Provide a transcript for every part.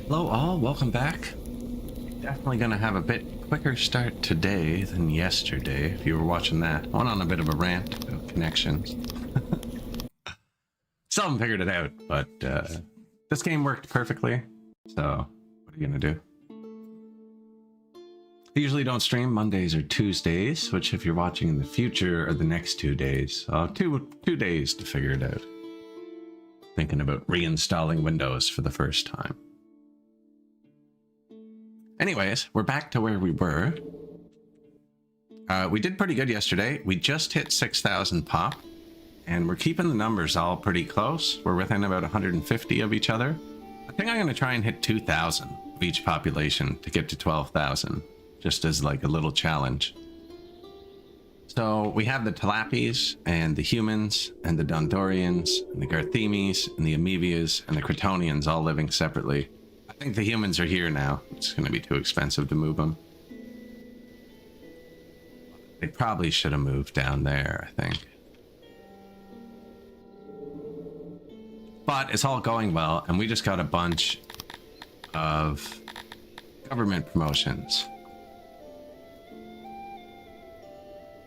Hello all, welcome back. Definitely gonna have a bit quicker start today than yesterday, if you were watching that. I went on a bit of a rant about connections. Still haven't figured it out, but this game worked perfectly, so what are you gonna do? I usually don't stream Mondays or Tuesdays, which if you're watching in the future are the next 2 days. Two days to figure it out. Thinking about reinstalling Windows for the first time. Anyways, we're back to where we were. We did pretty good yesterday. We just hit 6,000 pop, and we're keeping the numbers all pretty close. We're within about 150 of each other. I think I'm going to try and hit 2,000 of each population to get to 12,000, just as like a little challenge. So we have the Tilapis and the humans and the Dondorians and the Garthemis and the Amoebias and the Cretonians all living separately. I think the humans are here now. It's going to be too expensive to move them. They probably should have moved down there, I think. But it's all going well, and we just got a bunch of government promotions.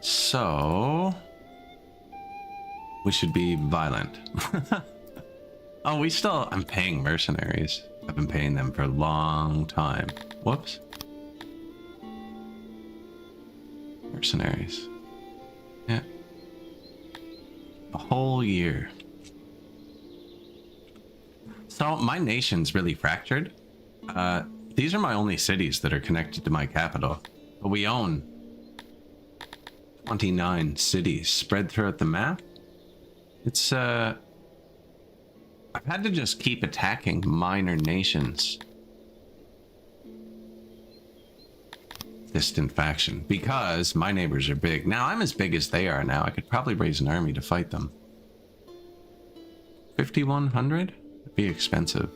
So we should be violent. Oh, I'm paying mercenaries. I've been paying them for a long time. Whoops. Mercenaries. Yeah. A whole year. So my nation's really fractured. These are my only cities that are connected to my capital. But we own 29 cities spread throughout the map. It's, I've had to just keep attacking minor nations. Distant faction, because my neighbors are big. Now I'm as big as they are now. I could probably raise an army to fight them. 5,100? It'd be expensive.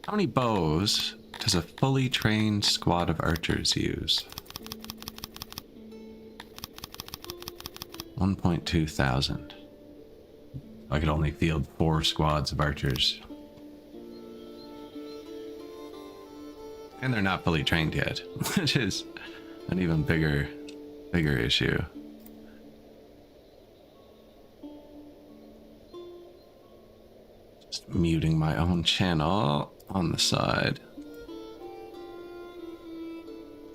How many bows does a fully trained squad of archers use? 1.2 thousand. I could only field 4 squads of archers. And they're not fully trained yet, which is an even bigger issue. Just muting my own channel on the side.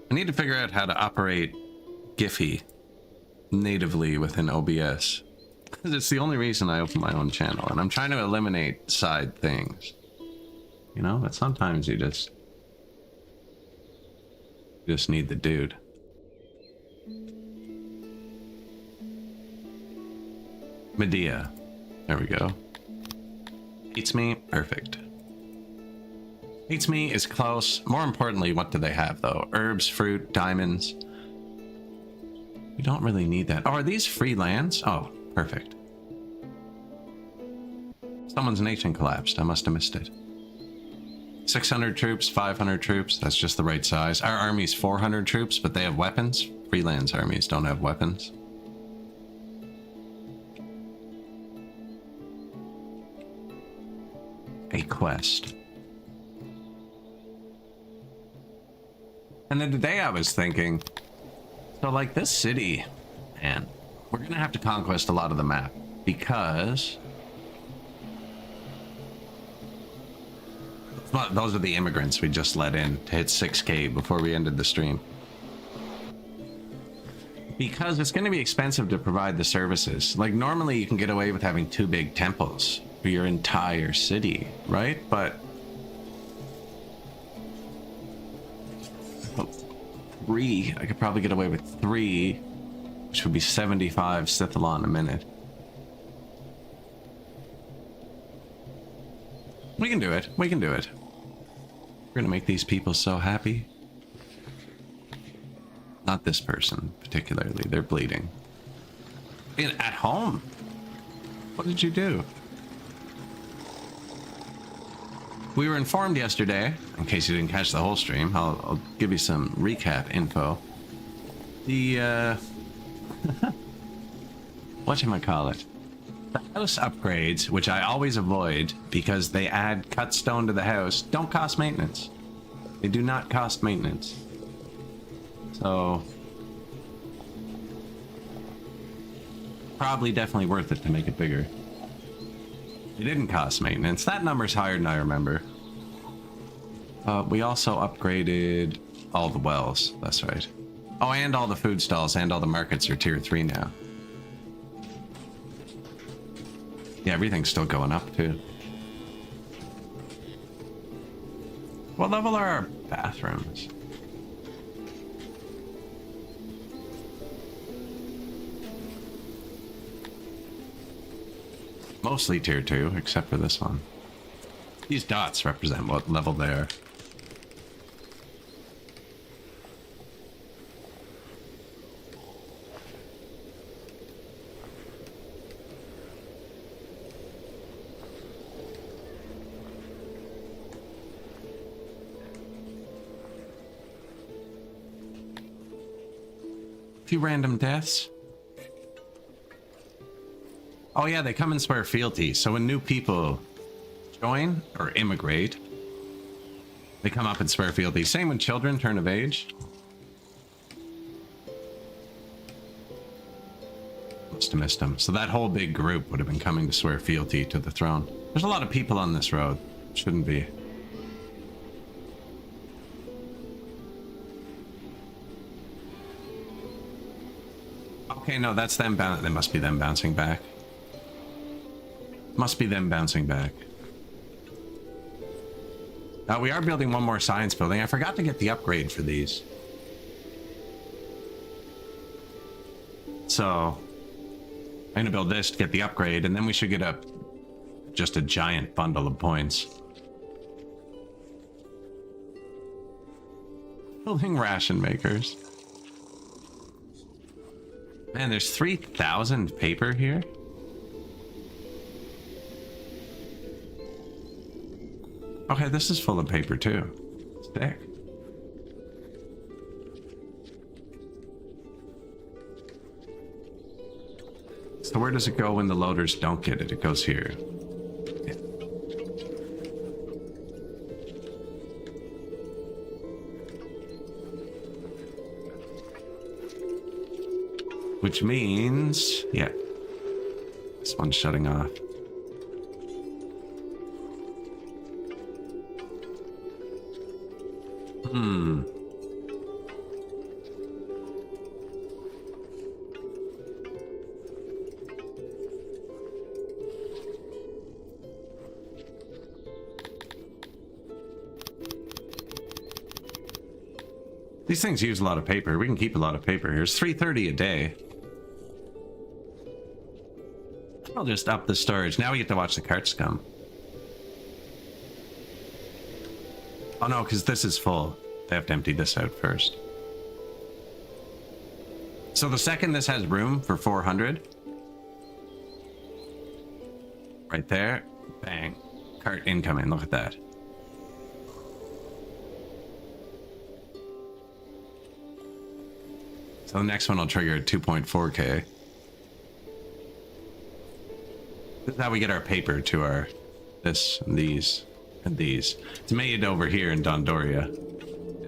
I need to figure out how to operate Giphy natively within OBS, because it's the only reason I open my own channel, and I'm trying to eliminate side things. You know, but sometimes you just need the dude. Medea. There we go. Hates me. Perfect. Hates me is close. More importantly, what do they have though? Herbs, fruit, diamonds. We don't really need that. Oh, are these free lands? Oh, perfect. Someone's nation collapsed. I must have missed it. 600 troops, 500 troops. That's just the right size. Our army's 400 troops, but they have weapons. Freelance armies don't have weapons. A quest. And then today I was thinking, so like this city, man, we're gonna have to conquest a lot of the map, because those are the immigrants we just let in to hit 6K before we ended the stream. Because it's gonna be expensive to provide the services. Like normally you can get away with having 2 big temples for your entire city, right? But 3, I could probably get away with 3, which would be 75 Scythalon a minute. We can do it. We can do it. We're gonna make these people so happy. Not this person particularly. They're bleeding. At home. What did you do? We were informed yesterday, in case you didn't catch the whole stream, I'll give you some recap info. The Whatchamacallit? The house upgrades, which I always avoid because they add cut stone to the house, don't cost maintenance. They do not cost maintenance. So probably definitely worth it to make it bigger. It didn't cost maintenance. That number's higher than I remember. We also upgraded all the wells. That's right. Oh, and all the food stalls and all the markets are tier 3 now. Yeah, everything's still going up too. What level are our bathrooms? Mostly tier 2, except for this one. These dots represent what level they are. A few random deaths. Oh yeah, they come and swear fealty. So when new people join or immigrate, they come up and swear fealty. Same when children turn of age. Must have missed them. So that whole big group would have been coming to swear fealty to the throne. There's a lot of people on this road. Shouldn't be. Okay, no, that's them. They must be them bouncing back. Must be them bouncing back. We are building one more science building. I forgot to get the upgrade for these. So I'm gonna build this to get the upgrade, and then we should get just a giant bundle of points. Building ration makers. Man, there's 3,000 paper here. Okay, this is full of paper too. It's thick. So where does it go when the loaders don't get it? It goes here. Yeah. Which means, yeah, this one's shutting off. These things use a lot of paper. We can keep a lot of paper here. It's 330 a day. I'll just up the storage. Now we get to watch the carts come. Oh no, because this is full. They have to empty this out first. So the second this has room for 400, right there, bang, cart incoming. Look at that. So the next one will trigger at 2.4K. This is how we get our paper to our this and these and these. It's made over here in Dondoria.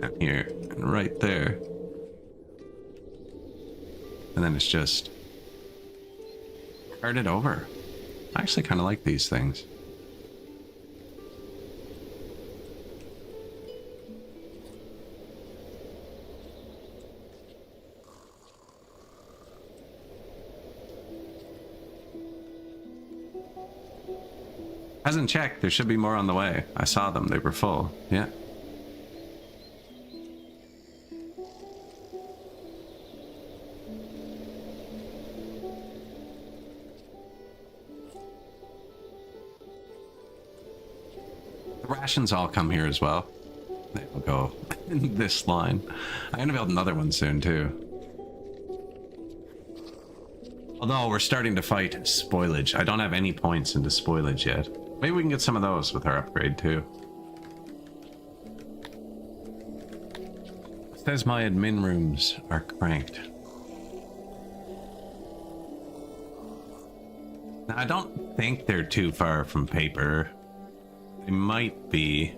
Down here and right there. And then it's just carted over. I actually kind of like these things. Hasn't checked. There should be more on the way. I saw them. They were full. Yeah. The rations all come here as well. They will go in this line. I'm going to build another one soon too. Although we're starting to fight spoilage. I don't have any points into spoilage yet. Maybe we can get some of those with our upgrade too. It says my admin rooms are cranked. I don't think they're too far from paper. They might be.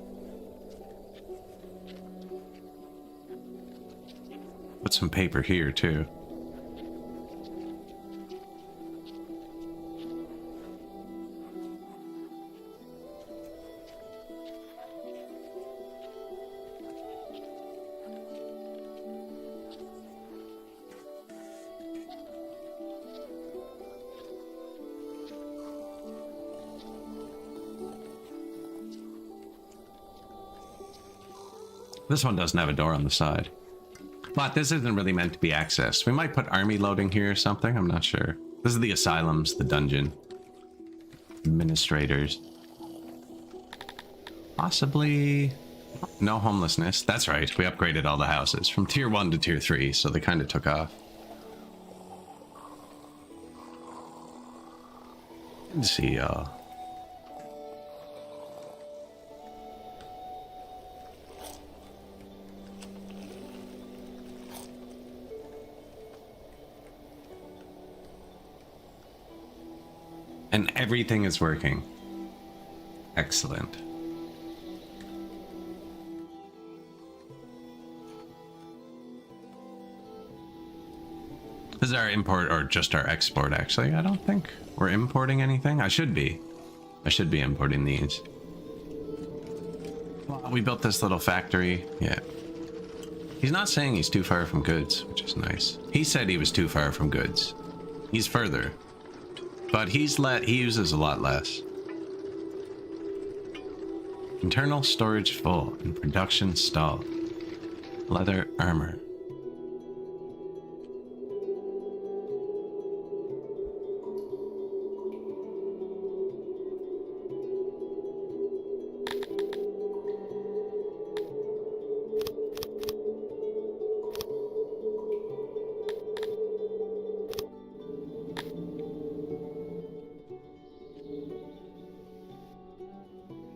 Put some paper here too. This one doesn't have a door on the side. But this isn't really meant to be accessed. We might put army loading here or something. I'm not sure. This is the asylums, the dungeon. Administrators. Possibly... No homelessness. That's right. We upgraded all the houses from tier 1 to tier 3, so they kind of took off. Let's see, y'all. And everything is working. Excellent. This is our import, or just our export, actually. I don't think we're importing anything. I should be. I should be importing these. Well, we built this little factory. Yeah. He's not saying he's too far from goods, which is nice. He said he was too far from goods. He's further. But he uses a lot less. Internal storage full and production stalled. Leather armor.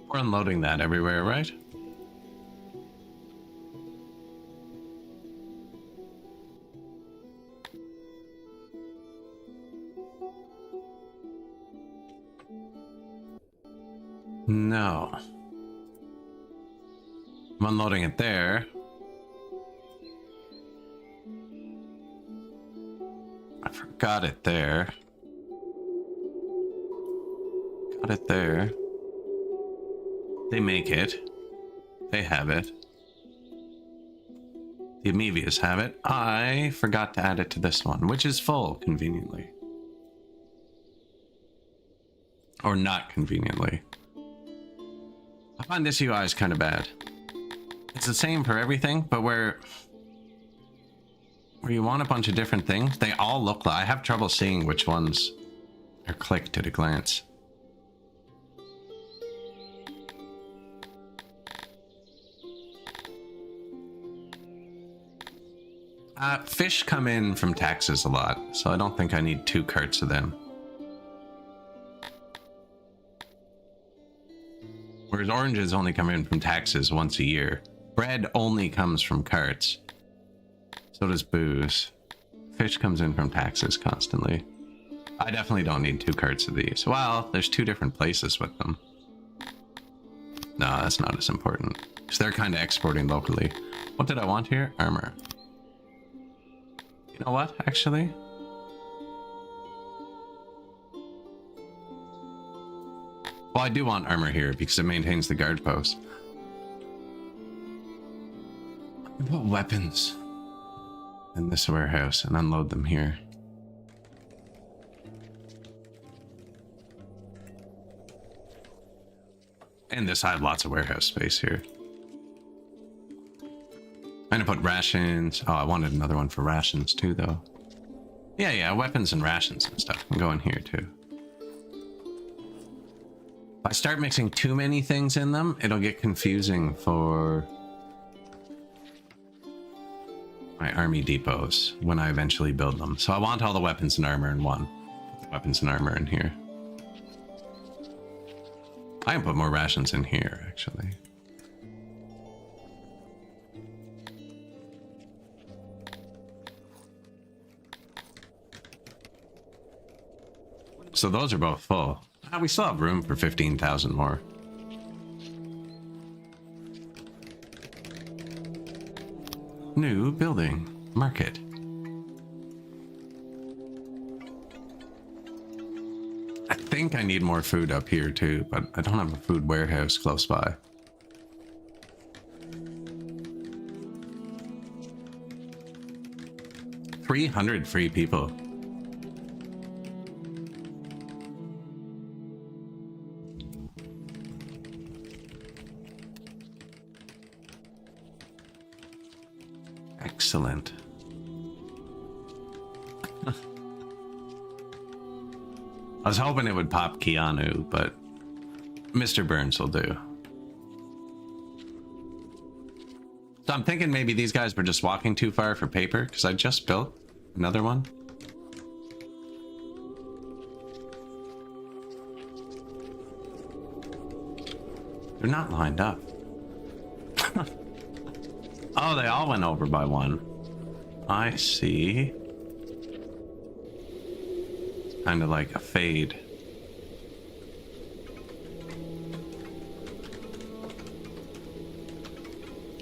We're unloading that everywhere, right? No. I'm unloading it there. I forgot it there. Got it there. They make it. They have it. The Amevias have it. I forgot to add it to this one, which is full, conveniently. Or not conveniently. I find this UI is kind of bad. It's the same for everything, but where you want a bunch of different things, they all look like... I have trouble seeing which ones are clicked at a glance. Fish come in from taxes a lot, so I don't think I need 2 carts of them. Whereas oranges only come in from taxes once a year. Bread only comes from carts. So does booze. Fish comes in from taxes constantly. I definitely don't need 2 carts of these. Well, there's 2 different places with them. No, that's not as important. Because they're kind of exporting locally. What did I want here? Armor. You know what, actually? Well, I do want armor here because it maintains the guard post. I put weapons in this warehouse and unload them here. And this, I have lots of warehouse space here. I'm gonna put rations. Oh, I wanted another one for rations too, though. Yeah, weapons and rations and stuff can go in here too. If I start mixing too many things in them, it'll get confusing for my army depots when I eventually build them. So I want all the weapons and armor in one. Put the weapons and armor in here. I can put more rations in here, actually. So those are both full. We still have room for 15,000 more. New building. Market. I think I need more food up here too, but I don't have a food warehouse close by. $300 free people. Excellent. I was hoping it would pop Keanu, but Mr. Burns will do. So I'm thinking maybe these guys were just walking too far for paper, because I just built another one. They're not lined up. Oh, they all went over by one. I see. Kind of like a fade.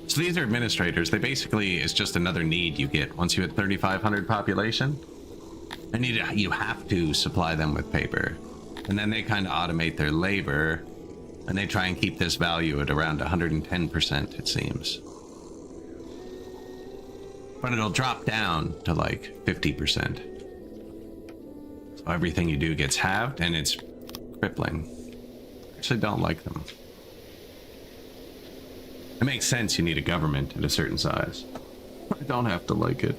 So these are administrators. They basically is just another need you get once you hit 3,500 population. And you have to supply them with paper. And then they kind of automate their labor. And they try and keep this value at around 110%, it seems. But it'll drop down to like 50%. So everything you do gets halved, and it's crippling. I actually don't like them. It makes sense you need a government at a certain size. I don't have to like it.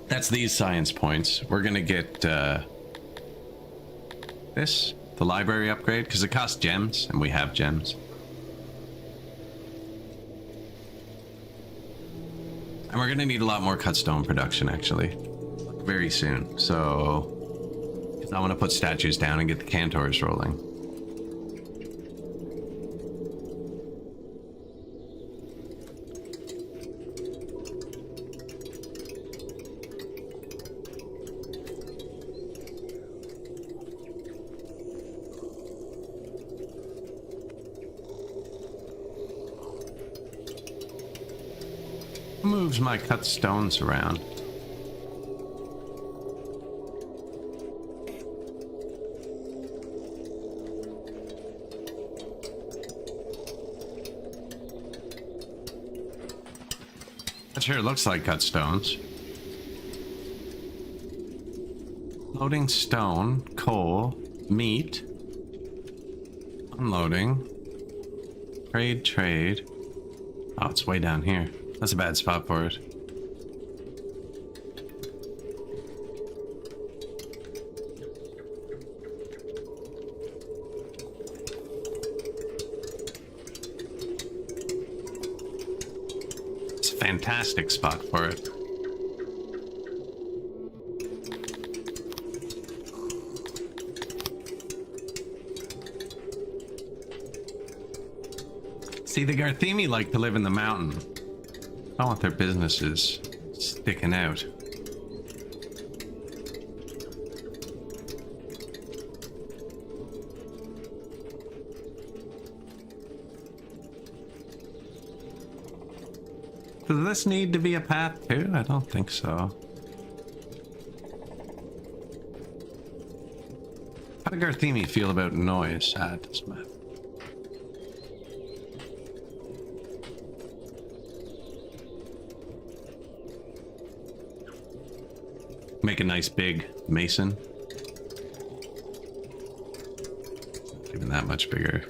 That's these science points. We're gonna get this, the library upgrade, because it costs gems, and we have gems. And we're gonna need a lot more cut stone production, actually, very soon. So I want to put statues down and get the cantors rolling. Moves my cut stones around. That sure looks like cut stones. Loading stone, coal, meat. Unloading. Trade. Oh, it's way down here. That's a bad spot for it. It's a fantastic spot for it. See, the Garthemi like to live in the mountain. I want their businesses sticking out. Does this need to be a path too? I don't think so. How do Garthemi feel about noise at this map? Make a nice big mason. Even that much bigger.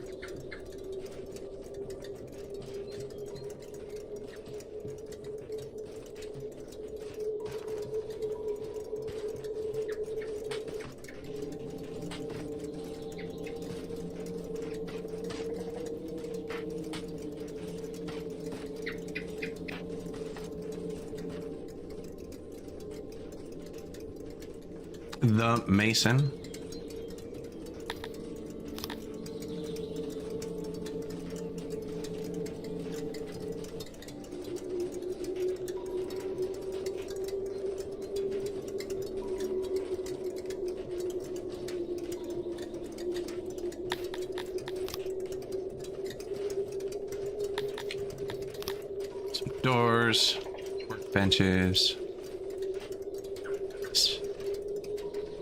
The mason. doors, workbenches.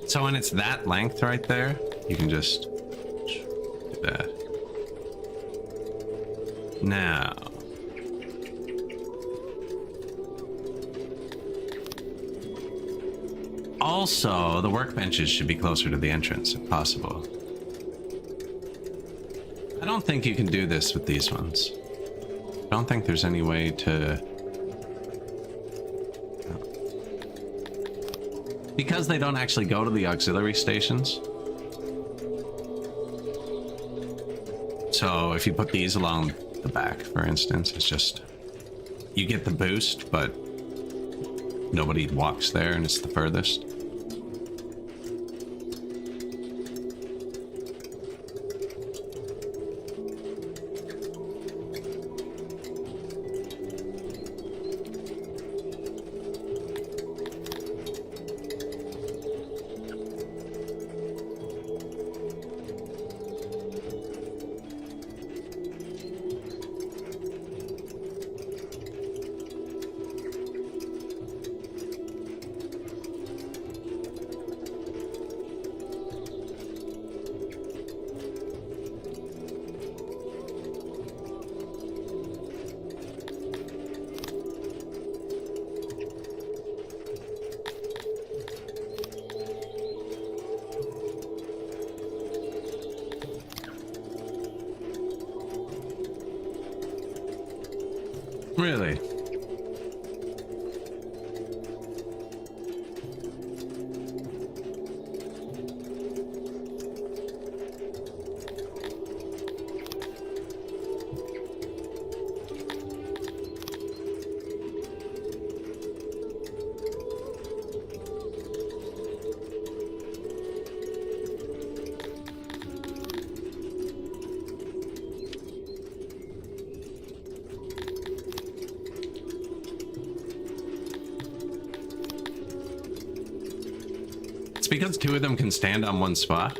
So when it's that length right there, you can just do that. Now. Also, the workbenches should be closer to the entrance if possible. I don't think you can do this with these ones. I don't think there's any way to... Because they don't actually go to the auxiliary stations. So if you put these along the back, for instance, it's just... You get the boost, but nobody walks there and it's the furthest. Really? It's because two of them can stand on one spot.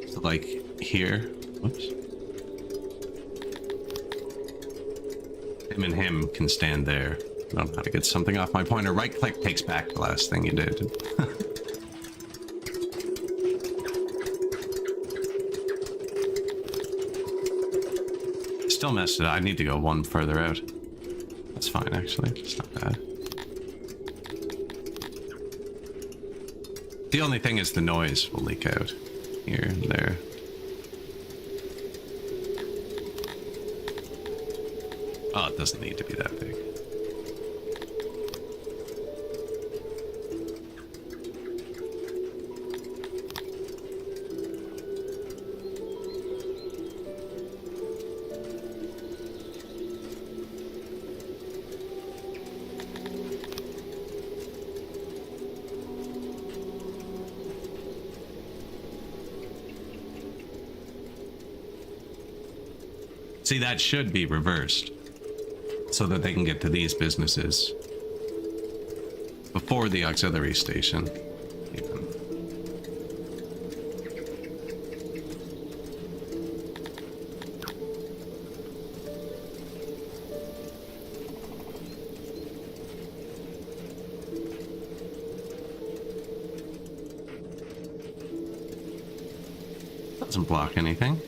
So like here. Whoops. Him and him can stand there. I don't know how to get something off my pointer. Right click takes back the last thing you did. Still messed it up. I need to go one further out. That's fine, actually. It's not bad. The only thing is the noise will leak out here and there. Oh, it doesn't need to be that big. See, that should be reversed so that they can get to these businesses before the auxiliary station. Even. Doesn't block anything.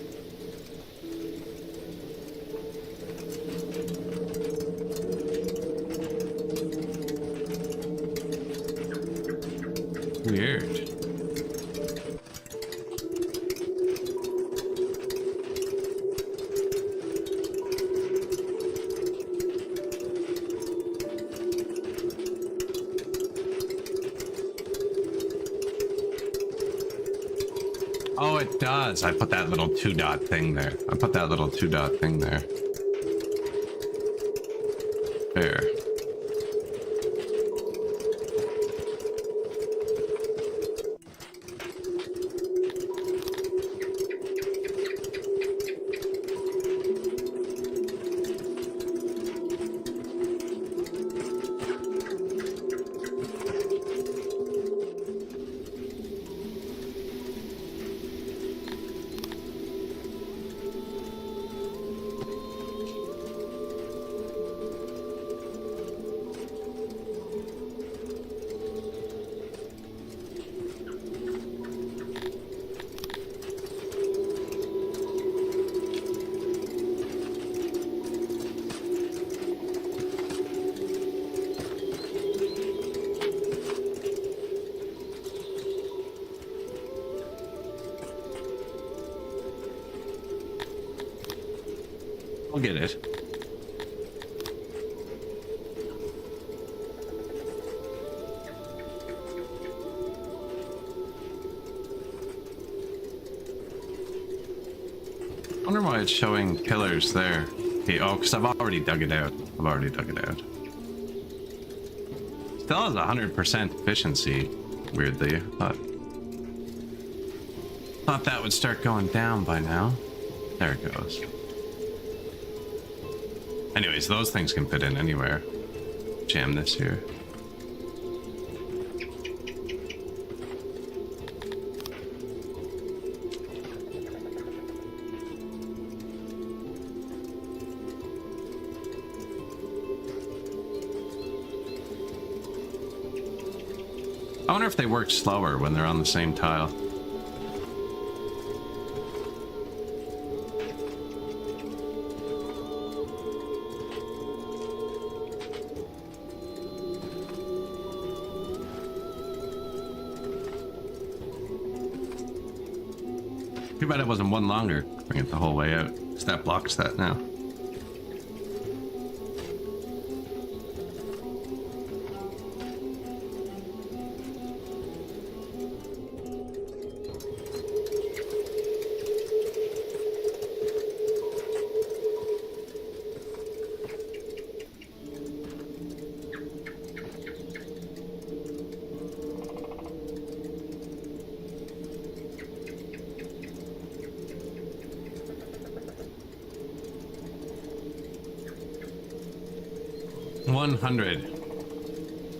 Weird. Oh, it does. I put that little 2-dot thing there. I put that little 2-dot thing there. There. We'll get it. I wonder why it's showing pillars there. Okay, oh, because I've already dug it out. Still has 100% efficiency, weirdly. Thought that would start going down by now. There it goes. Anyways, those things can fit in anywhere. Jam this here. I wonder if they work slower when they're on the same tile. Too bad it wasn't one longer. Bring it the whole way out. Because that blocks that now.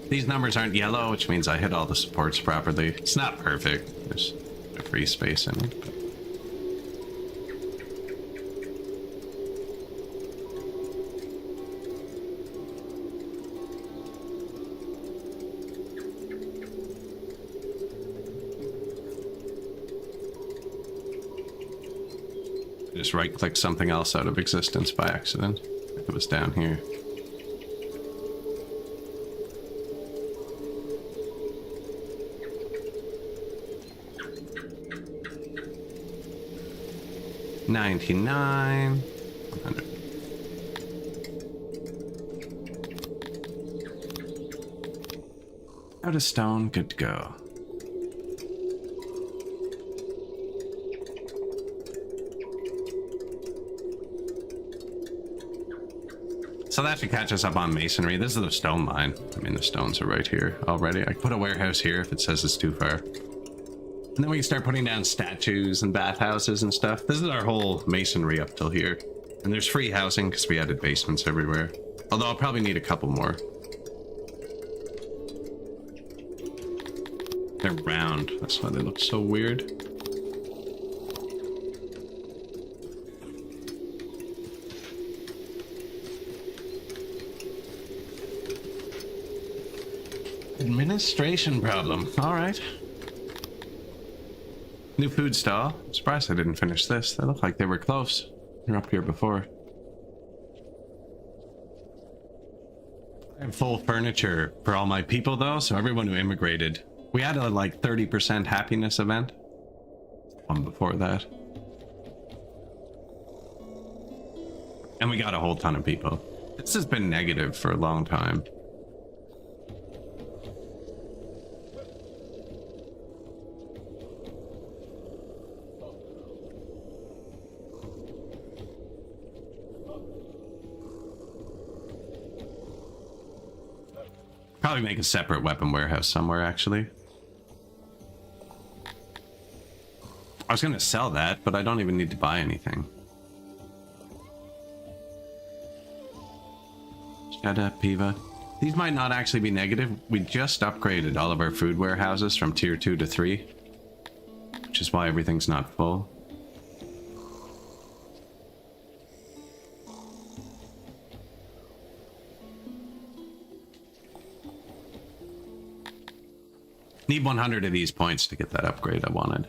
These numbers aren't yellow, which means I hit all the supports properly. It's not perfect. There's a free space in it. I just right-clicked something else out of existence by accident. It was down here. $99. 100. Out of stone, good to go. So that should catch us up on masonry. This is the stone mine. I mean, the stones are right here already. I could put a warehouse here if it says it's too far. And then we can start putting down statues and bathhouses and stuff. This is our whole masonry up till here. And there's free housing because we added basements everywhere. Although I'll probably need a couple more. They're round. That's why they look so weird. Administration problem. All right. New food stall. I'm surprised I didn't finish this. They look like they were close. They were up here before. I have full furniture for all my people though, so everyone who immigrated. We had a like 30% happiness event. One before that. And we got a whole ton of people. This has been negative for a long time. Probably make a separate weapon warehouse somewhere, actually. I was gonna sell that, but I don't even need to buy anything. Shut up, Piva. These might not actually be negative. We just upgraded all of our food warehouses from tier 2 to 3. Which is why everything's not full. Need 100 of these points to get that upgrade I wanted.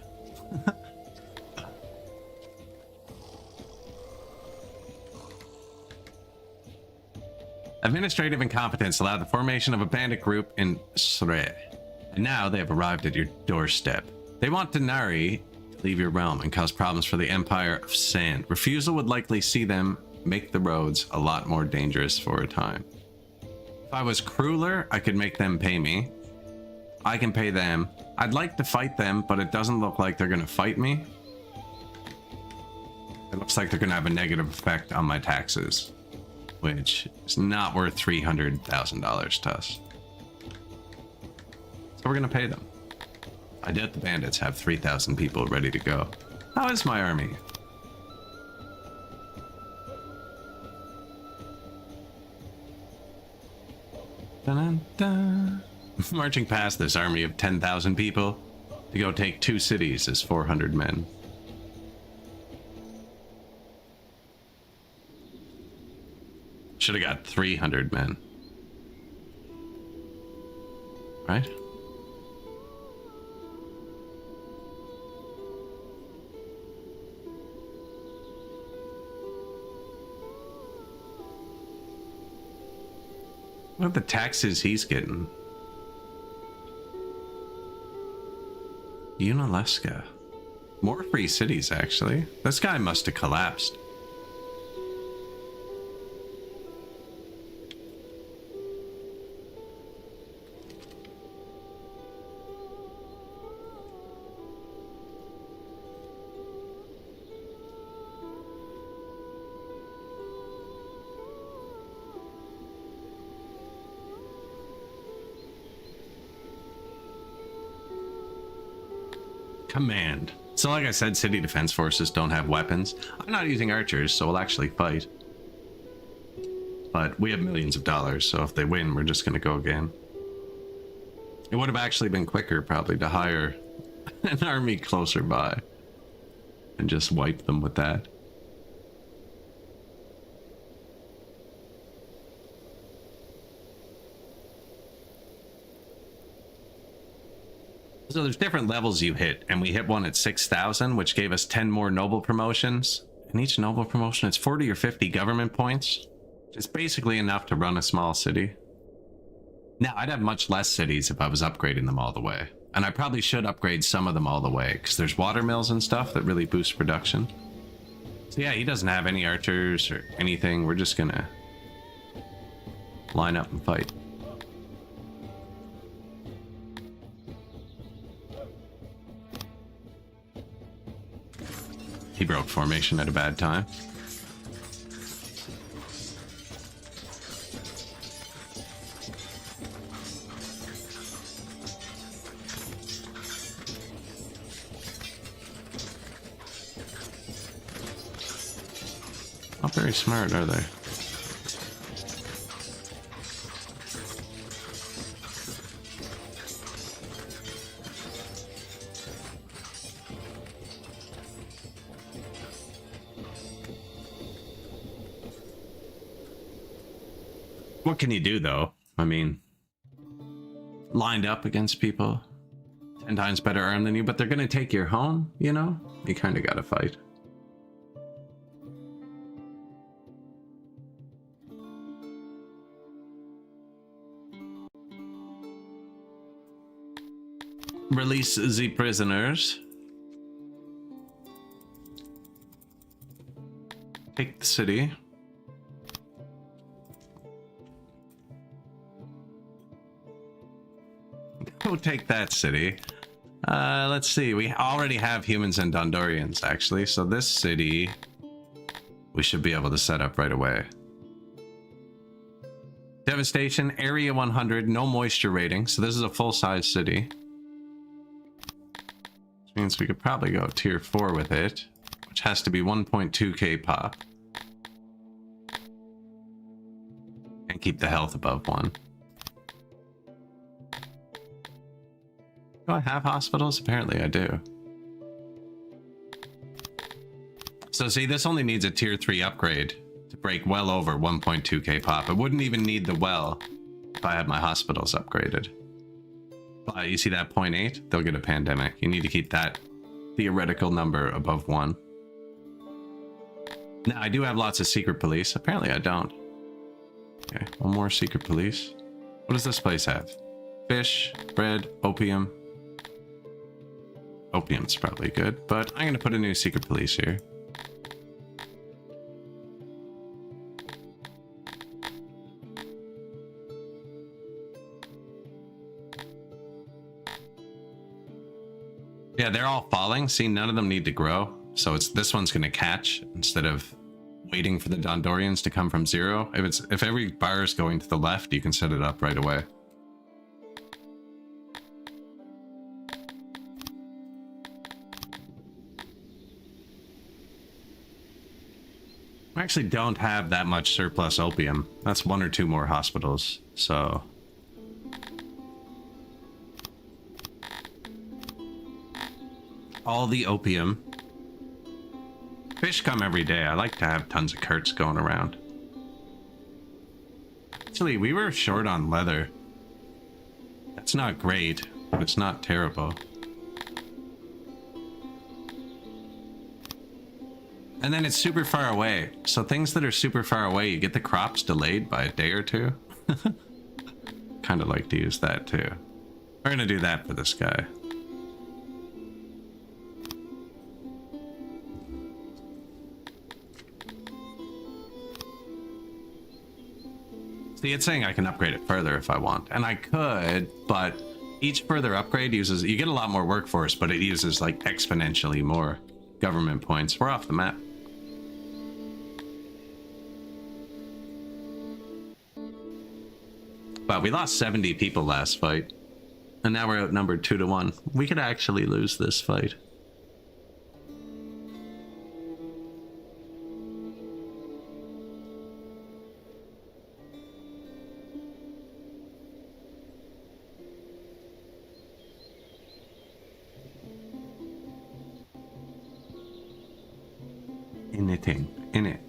Administrative incompetence allowed the formation of a bandit group in Sre. And now they have arrived at your doorstep. They want Denari to leave your realm and cause problems for the Empire of Sand. Refusal would likely see them make the roads a lot more dangerous for a time. If I was crueler, I could make them pay me. I can pay them. I'd like to fight them, but it doesn't look like they're going to fight me. It looks like they're going to have a negative effect on my taxes, which is not worth $300,000 to us. So we're going to pay them. I doubt the bandits have 3,000 people ready to go. How is my army? Dun-dun-dun. Marching past this army of 10,000 people to go take 2 cities as 400 men. Should have got 300 men. Right? What are the taxes he's getting? Unalaska. More free cities, actually. This guy must have collapsed. Command. So like I said, city defense forces don't have weapons. I'm not using archers, so we'll actually fight. But we have millions of dollars, so if they win, we're just gonna go again. It would have actually been quicker, probably, to hire an army closer by and just wipe them with that. So there's different levels you hit, and we hit one at 6,000, which gave us 10 more noble promotions. And each noble promotion, it's 40 or 50 government points. It's basically enough to run a small city. Now, I'd have much less cities if I was upgrading them all the way. And I probably should upgrade some of them all the way, because there's water mills and stuff that really boost production. So yeah, he doesn't have any archers or anything. We're just gonna line up and fight. He broke formation at a bad time. Not very smart, are they? What can you do, though? I mean, lined up against people, 10 times better armed than you, but they're gonna take your home, you know? You kind of gotta fight. Release the prisoners. Take the city. Go take that city. Let's see. We already have humans and Dondorians, actually. So this city, we should be able to set up right away. Devastation, area 100, no moisture rating. So this is a full-size city. Which means we could probably go tier 4 with it, which has to be 1.2k pop. And keep the health above 1. Do I have hospitals? Apparently I do. So see, this only needs a tier 3 upgrade to break well over 1.2k pop. It wouldn't even need the well if I had my hospitals upgraded. But you see that 0.8? They'll get a pandemic. You need to keep that theoretical number above 1. Now, I do have lots of secret police. Apparently I don't. Okay, one more secret police. What does this place have? Fish, bread, opium. Opium's probably good, but I'm going to put a new secret police here. Yeah, they're all falling. See, none of them need to grow. So it's this one's going to catch instead of waiting for the Dondorians to come from 0. If every bar is going to the left, you can set it up right away. I actually don't have that much surplus opium. That's 1 or 2 more hospitals. So all the opium. Fish come every day. I like to have tons of curts going around. Actually, we were short on leather. That's not great, but it's not terrible. And then it's super far away. So things that are super far away, you get the crops delayed by a day or 2. Kind of like to use that too. We're going to do that for this guy. See, it's saying I can upgrade it further if I want. And I could, but each further upgrade uses... You get a lot more workforce, but it uses like exponentially more government points. We're off the map. But we lost 70 people last fight. And now we're outnumbered 2 to 1. We could actually lose this fight. Anything in it.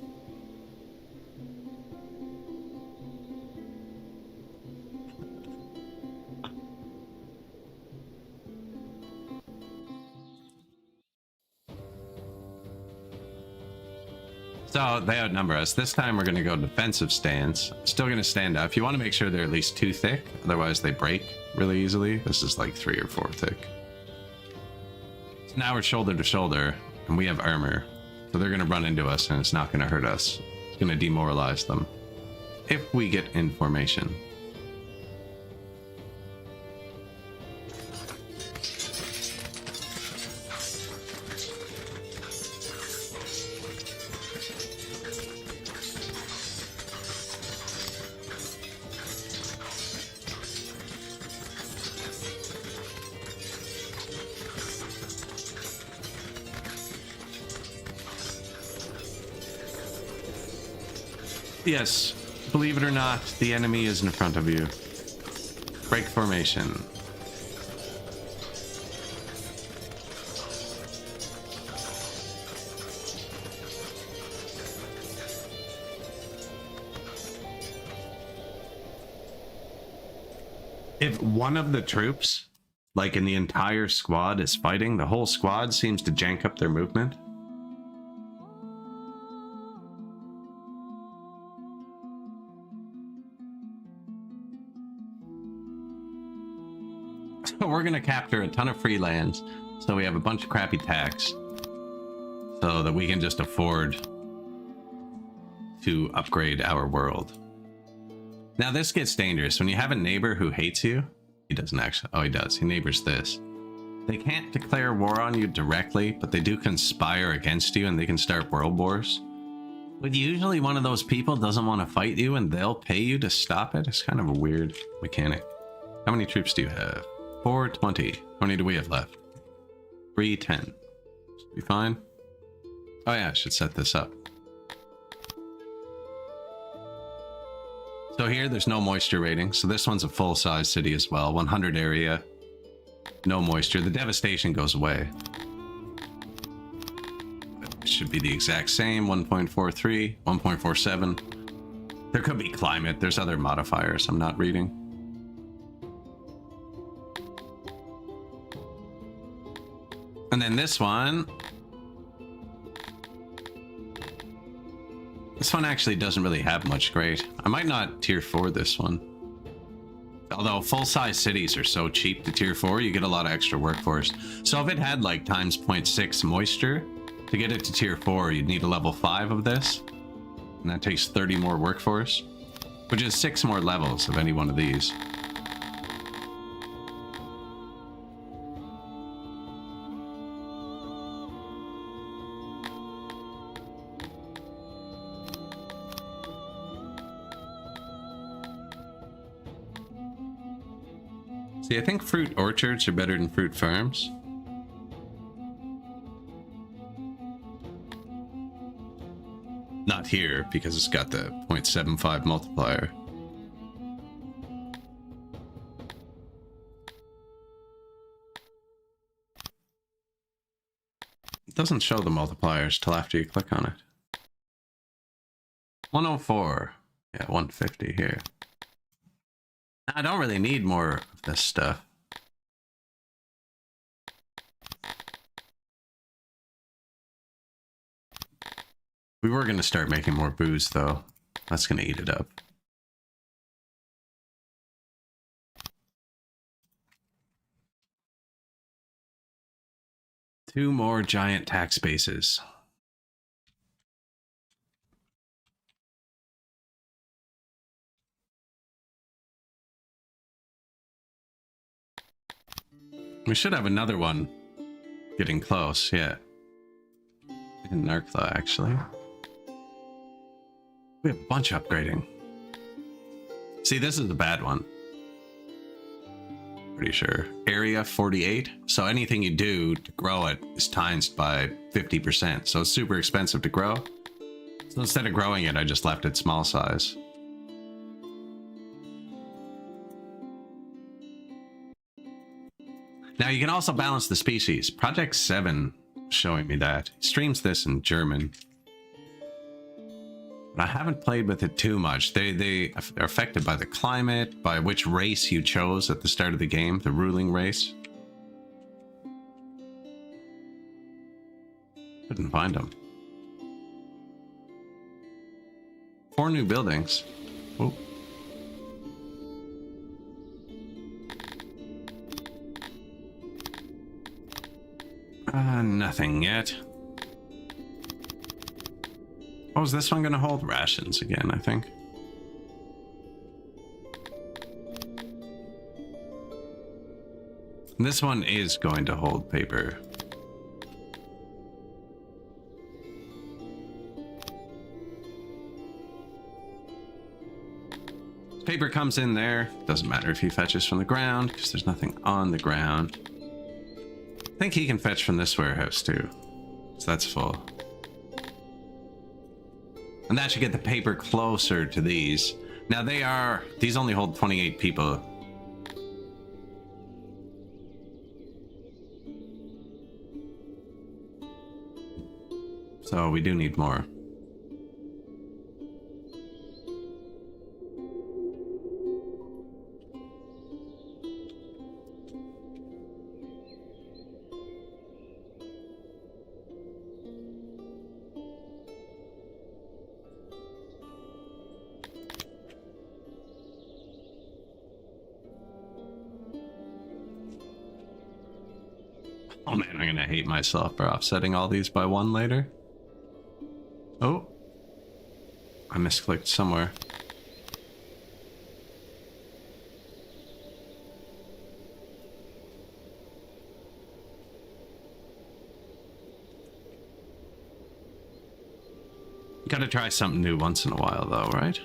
So they outnumber us. This time we're going to go defensive stance. Still going to stand up. You want to make sure they're at least 2 thick. Otherwise they break really easily. This is like 3 or 4 thick. So now we're shoulder to shoulder and we have armor. So they're going to run into us and it's not going to hurt us. It's going to demoralize them. If we get in formation. Yes, believe it or not, the enemy is in front of you. Break formation. If one of the troops, like in the entire squad, is fighting, the whole squad seems to jank up their movement. We're gonna capture a ton of free lands, so we have a bunch of crappy tax, so that we can just afford to upgrade our world. Now this gets dangerous when you have a neighbor who hates you. He doesn't actually. Oh, he does. He neighbors this. They can't declare war on you directly, but they do conspire against you, and they can start world wars. But usually one of those people doesn't want to fight you, and they'll pay you to stop it. It's kind of a weird mechanic. How many troops do you have? 420. How many do we have left? 310. Should be fine. Oh yeah, I should set this up. So here, there's no moisture rating. So this one's a full-size city as well. 100 area. No moisture. The devastation goes away. It should be the exact same. 1.43, 1.47. There could be climate. There's other modifiers I'm not reading. And then this one actually doesn't really have much great. I might not tier 4 this one. Although full-size cities are so cheap to tier 4, you get a lot of extra workforce. So if it had like times 0.6 moisture, to get it to tier 4, you'd need a level 5 of this. And that takes 30 more workforce, which is 6 more levels of any one of these. See, I think fruit orchards are better than fruit farms. Not here, because it's got the 0.75 multiplier. It doesn't show the multipliers till after you click on it. 104. Yeah, 150 here. I don't really need more of this stuff. We were going to start making more booze, though. That's going to eat it up. Two more giant tax bases. We should have another one getting close, yeah. In Narkla, actually. We have a bunch upgrading. See, this is the bad one. Pretty sure. Area 48. So anything you do to grow it is times by 50%. So it's super expensive to grow. So instead of growing it, I just left it small size. Now you can also balance the species. Project 7 showing me that. He streams this in German. But I haven't played with it too much. They are affected by the climate, by which race you chose at the start of the game, the ruling race. Couldn't find them. 4 new buildings. Oh. Nothing yet. Oh, is this one going to hold rations again, I think? This one is going to hold paper. Paper comes in there. Doesn't matter if he fetches from the ground, because there's nothing on the ground. I think he can fetch from this warehouse too. So that's full. And that should get the paper closer to these. Now these only hold 28 people. So we do need more. Oh man, I'm gonna hate myself for offsetting all these by 1 later. Oh. I misclicked somewhere. Gotta try something new once in a while though, right?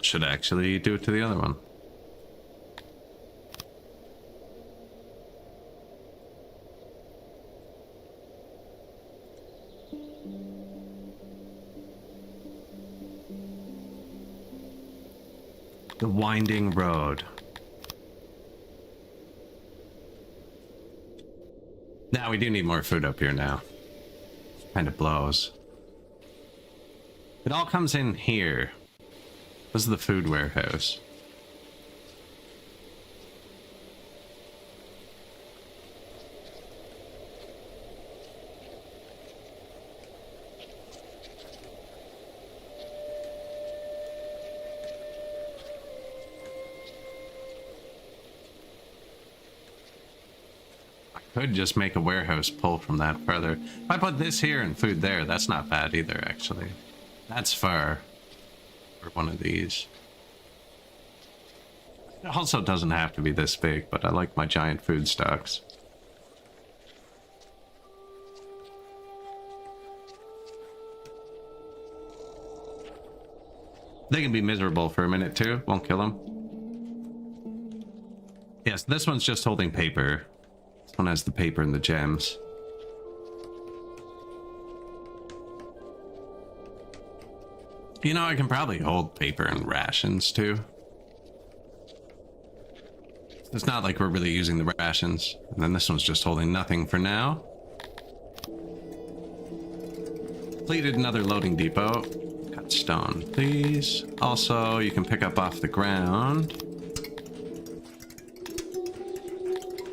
Should actually do it to the other one. The winding road. Now we do need more food up here now. Kind of blows. It all comes in here. This is the food warehouse. I could just make a warehouse pull from that further. If I put this here and food there, that's not bad either, actually. That's far. for one of these. It also doesn't have to be this big, but I like my giant food stocks. They can be miserable for a minute too. Won't kill them. Yes, this one's just holding paper. This one has the paper and the gems. You know, I can probably hold paper and rations too. It's not like we're really using the rations. And then this one's just holding nothing for now. Completed another loading depot. Cut stone, please. Also, you can pick up off the ground.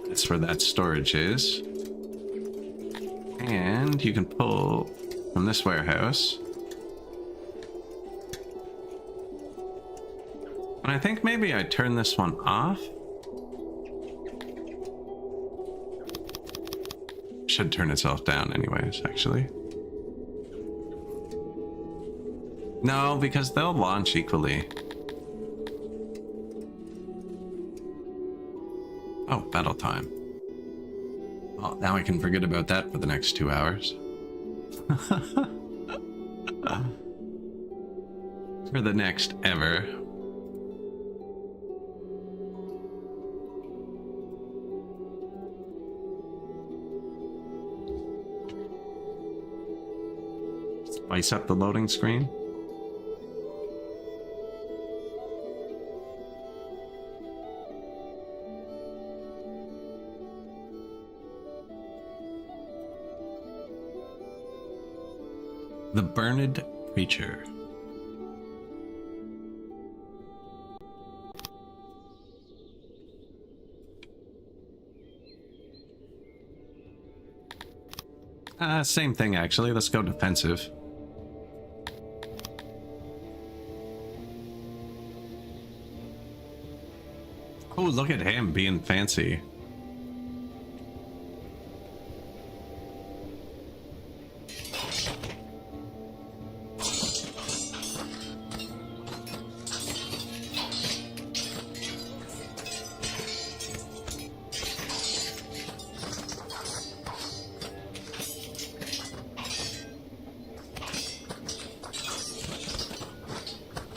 That's where that storage is. And you can pull from this warehouse. And I think maybe I turn this one off. Should turn itself down anyways, actually. No, because they'll launch equally. Oh, battle time. Well, now I can forget about that for the next 2 hours. For the next ever. Spice up the loading screen. The Burned Preacher. Same thing actually. Let's go defensive. Oh, look at him being fancy.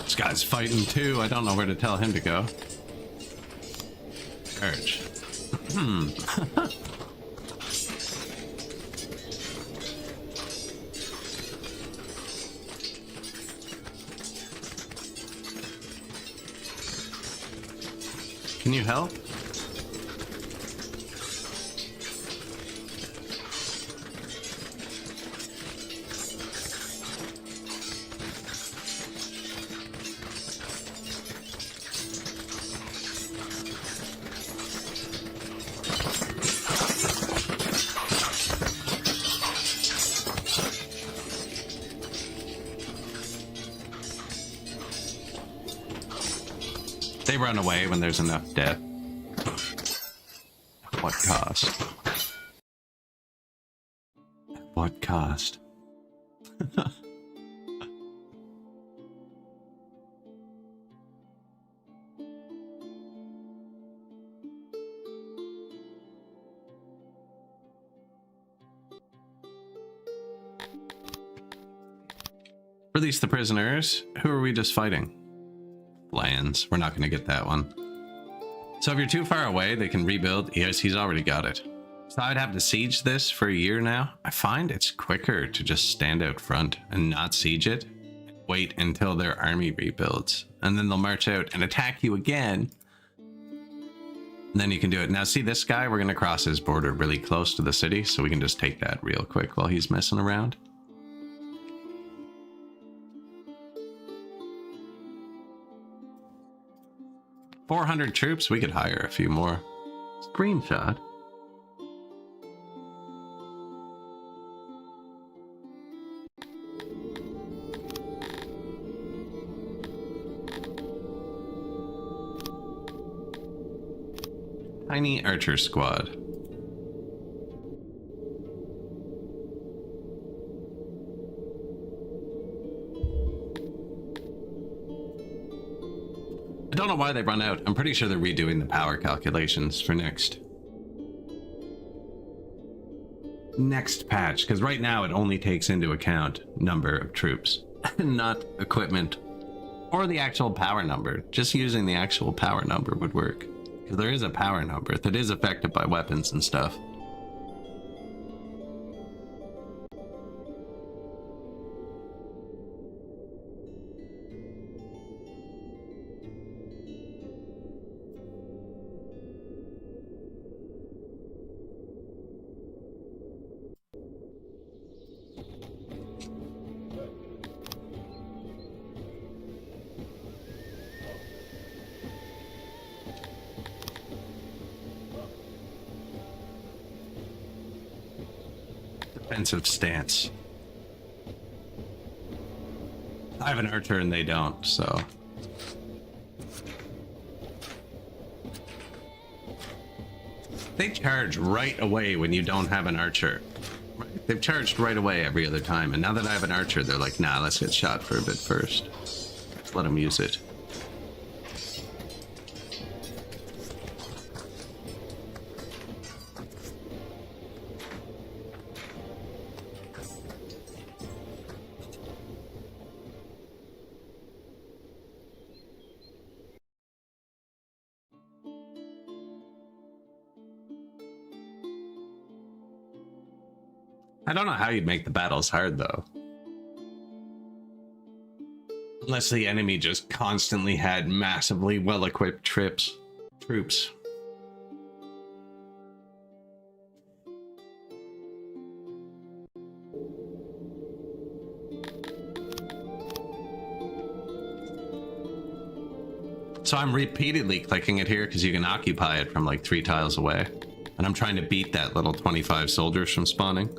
This guy's fighting too. I don't know where to tell him to go. Urge. Can you help? They run away when there's enough death. At what cost? At what cost? Release the prisoners. Who are we just fighting? Lands. We're not going to get that one. So if you're too far away, they can rebuild. Yes, he's already got it. So I'd have to siege this for a year now. I find it's quicker to just stand out front and not siege it. Wait until their army rebuilds. And then they'll march out and attack you again. And then you can do it. Now see this guy? We're going to cross his border really close to the city. So we can just take that real quick while he's messing around. $400 troops, we could hire a few more. Screenshot. Tiny archer squad. don't know why they run out. I'm pretty sure they're redoing the power calculations for next patch, because right now it only takes into account number of troops, not equipment or the actual power number. Just using the actual power number would work, because there is a power number that is affected by weapons and stuff. Defensive stance. I have an archer and they don't, so. They charge right away when you don't have an archer. Right? They've charged right away every other time, and now that I have an archer, they're like, nah, let's get shot for a bit first. Let's let them use it. I don't know how you'd make the battles hard, though. Unless the enemy just constantly had massively well-equipped troops. So I'm repeatedly clicking it here because you can occupy it from like 3 tiles away. And I'm trying to beat that little 25 soldiers from spawning.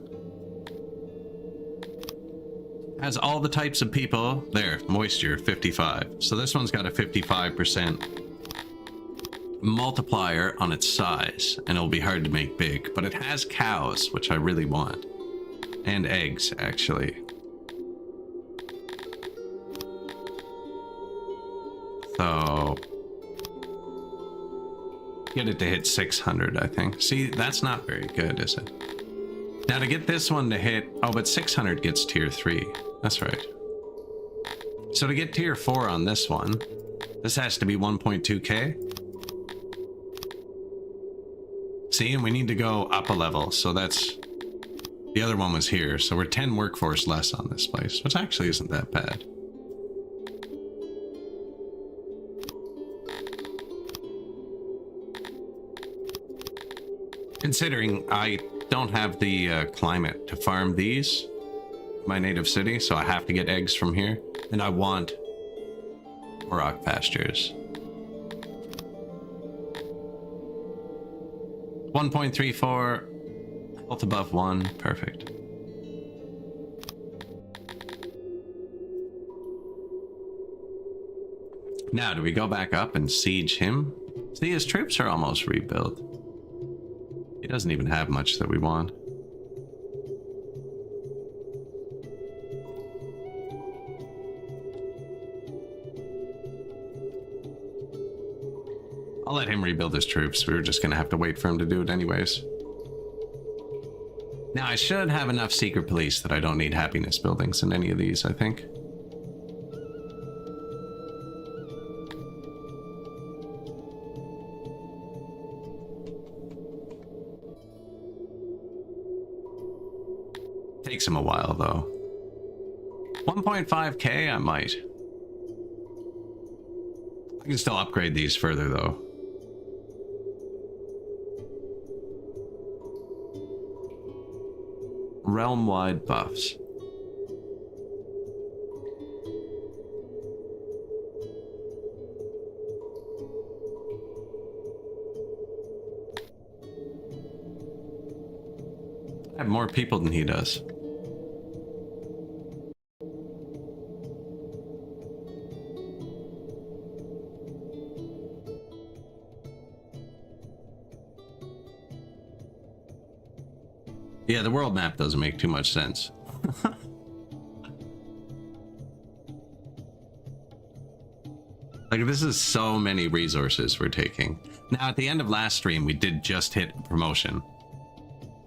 Has all the types of people there. Moisture 55, so this one's got a 55% multiplier on its size, and it'll be hard to make big, but it has cows, which I really want, and eggs actually. So get it to hit 600, I think. See, that's not very good, is it? Now to get this one to hit, oh, but 600 gets tier 3. That's right. So to get tier 4 on this one, this has to be 1.2k. See, and we need to go up a level, so that's... The other one was here, so we're 10 workforce less on this place, which actually isn't that bad. Considering I don't have the climate to farm these, my native city, so I have to get eggs from here, and I want rock pastures. 1.34, health above 1, perfect. Now, do we go back up and siege him? See, his troops are almost rebuilt. He doesn't even have much that we want. I'll let him rebuild his troops. We were just gonna have to wait for him to do it anyways. Now, I should have enough secret police that I don't need happiness buildings in any of these, I think. Takes him a while, though. 1.5k, I might. I can still upgrade these further, though. Realm-wide buffs. I have more people than he does. Yeah, the world map doesn't make too much sense. Like, this is so many resources we're taking. Now, at the end of last stream, we did just hit promotion,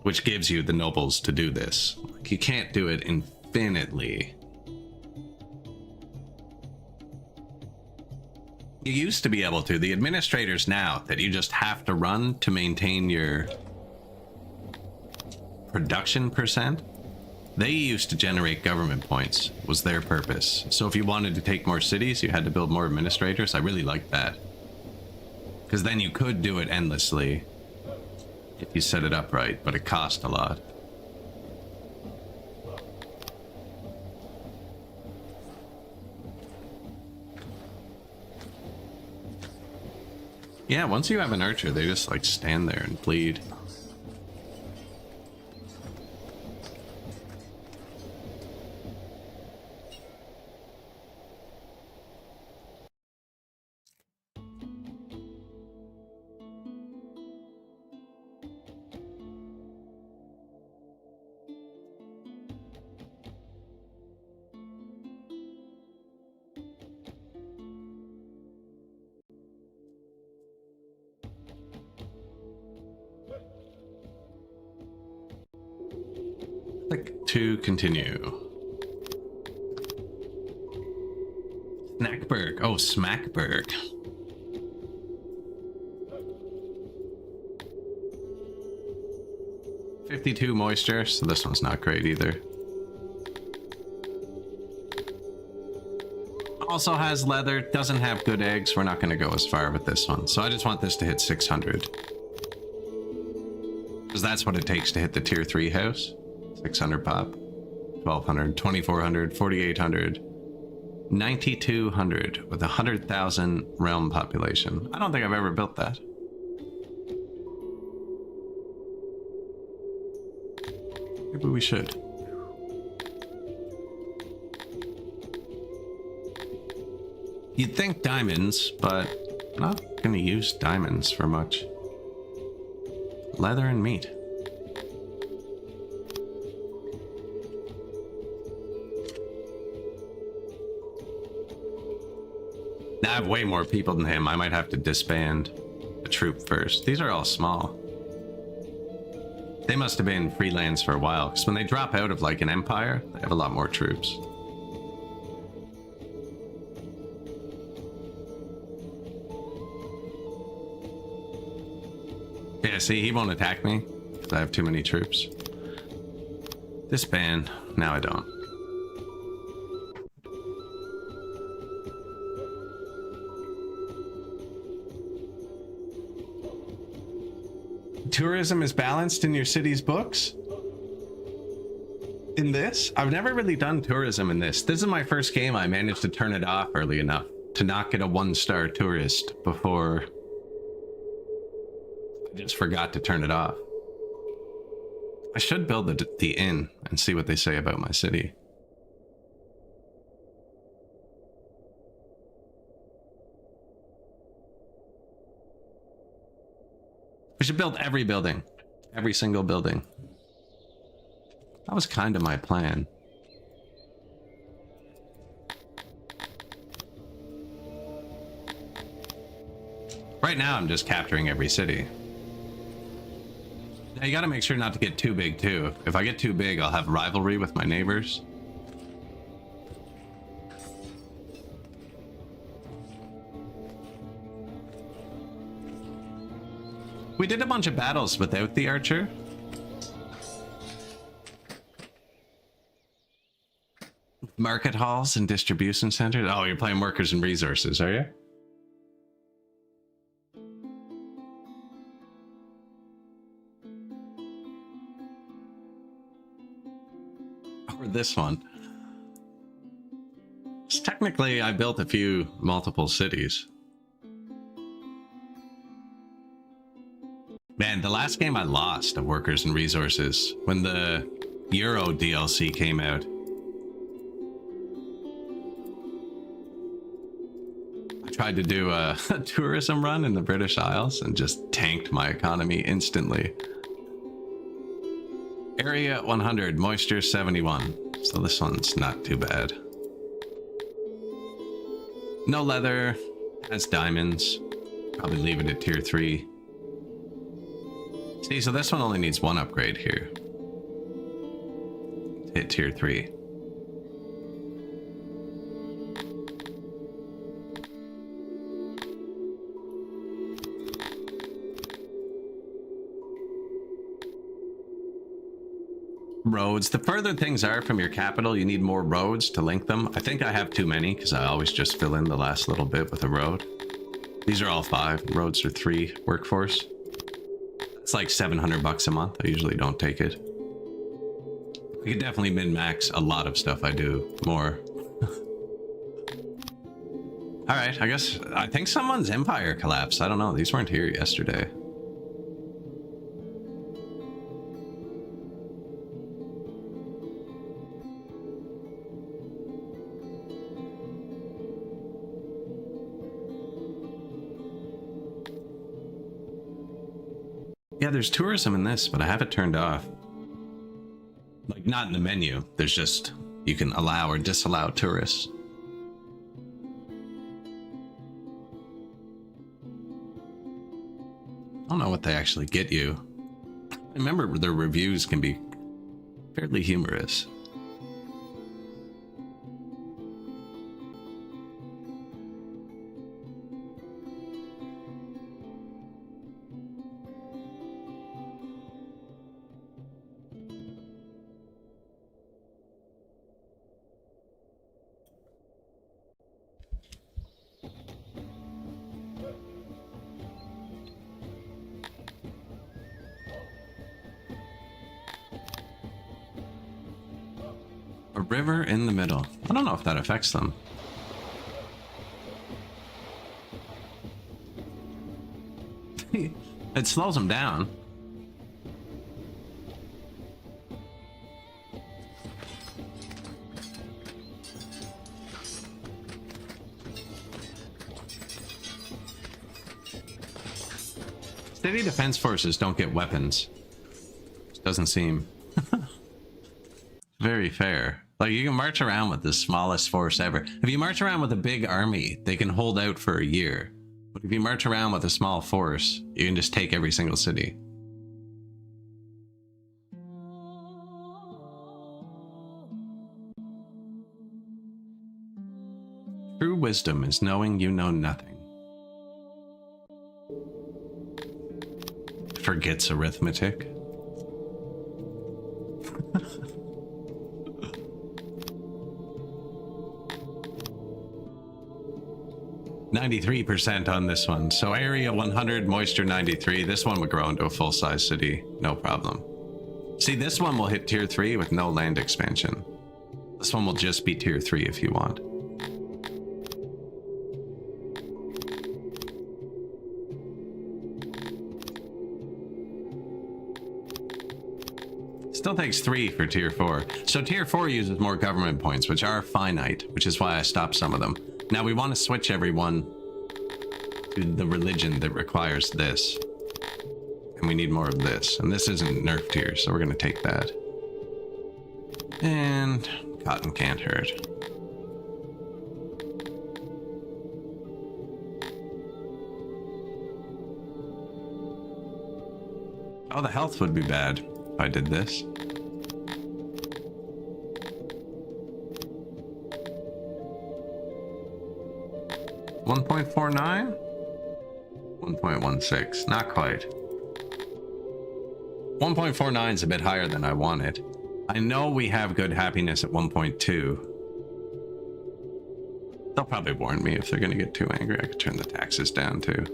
which gives you the nobles to do this. Like, you can't do it infinitely. You used to be able to. The administrators now that you just have to run to maintain your production percent, they used to generate government points, was their purpose. So if you wanted to take more cities, you had to build more administrators. I really liked that. Because then you could do it endlessly if you set it up right, but it cost a lot. Yeah, once you have an archer, they just like stand there and bleed. Click to continue. Snackberg. Oh, Smackberg. $52 moisture, so this one's not great either. Also has leather, doesn't have good eggs. We're not going to go as far with this one. So I just want this to hit 600. Because that's what it takes to hit the tier 3 house. 600 pop, 1200, 2400, 4800, 9200 with 100,000 realm population. I don't think I've ever built that. Maybe we should. You'd think diamonds, but I'm not gonna use diamonds for much. Leather and meat. I have way more people than him. I might have to disband a troop first. These are all small. They must have been freelance for a while, because when they drop out of like an empire, they have a lot more troops. Yeah, see, he won't attack me because I have too many troops. Disband. Now I don't. Tourism is balanced in your city's books? In this? I've never really done tourism in this. This is my first game I managed to turn it off early enough to not get a 1-star tourist before I just forgot to turn it off. I should build the inn and see what they say about my city. We should build every building. Every single building. That was kind of my plan. Right now, I'm just capturing every city. Now, you gotta make sure not to get too big, too. If I get too big, I'll have rivalry with my neighbors. We did a bunch of battles without the archer. Market halls and distribution centers. Oh, you're playing workers and resources, are you? Or this one. So technically, I built a few multiple cities. Man, the last game I lost of Workers and Resources, when the Euro DLC came out. I tried to do a tourism run in the British Isles and just tanked my economy instantly. Area 100, moisture 71. So this one's not too bad. No leather, Has diamonds. Probably leave it at tier 3. See, so this one only needs one upgrade here. Hit tier 3. Roads. The further things are from your capital, you need more roads to link them. I think I have too many because I always just fill in the last little bit with a road. These are all 5. Roads are 3 workforce. It's like $700 a month. I usually don't take it. I could definitely min-max a lot of stuff I do more. Alright, I think someone's empire collapsed. I don't know. These weren't here yesterday. Yeah, there's tourism in this, but I have it turned off. Like, not in the menu. There's just, you can allow or disallow tourists. I don't know what they actually get you. I remember their reviews can be fairly humorous. A river in the middle. I don't know if that affects them. It slows them down. City defense forces don't get weapons. Doesn't seem very fair. Like, you can march around with the smallest force ever. If you march around with a big army, they can hold out for a year. But if you march around with a small force, you can just take every single city. True wisdom is knowing you know nothing. Forgets arithmetic. 93% on this one. So area 100, moisture 93. This one would grow into a full-size city, no problem. See, this one will hit tier 3 with no land expansion. This one will just be tier 3 if you want. Still takes 3 for tier 4. So tier 4 uses more government points, which are finite, which is why I stopped some of them. Now we want to switch everyone to the religion that requires this. And we need more of this. And this isn't nerf tier, so we're going to take that. And cotton can't hurt. Oh, the health would be bad if I did this. $1.49? 1.16, not quite. 1.49 is a bit higher than I wanted. I know we have good happiness at 1.2. They'll probably warn me if they're gonna get too angry. I could turn the taxes down too.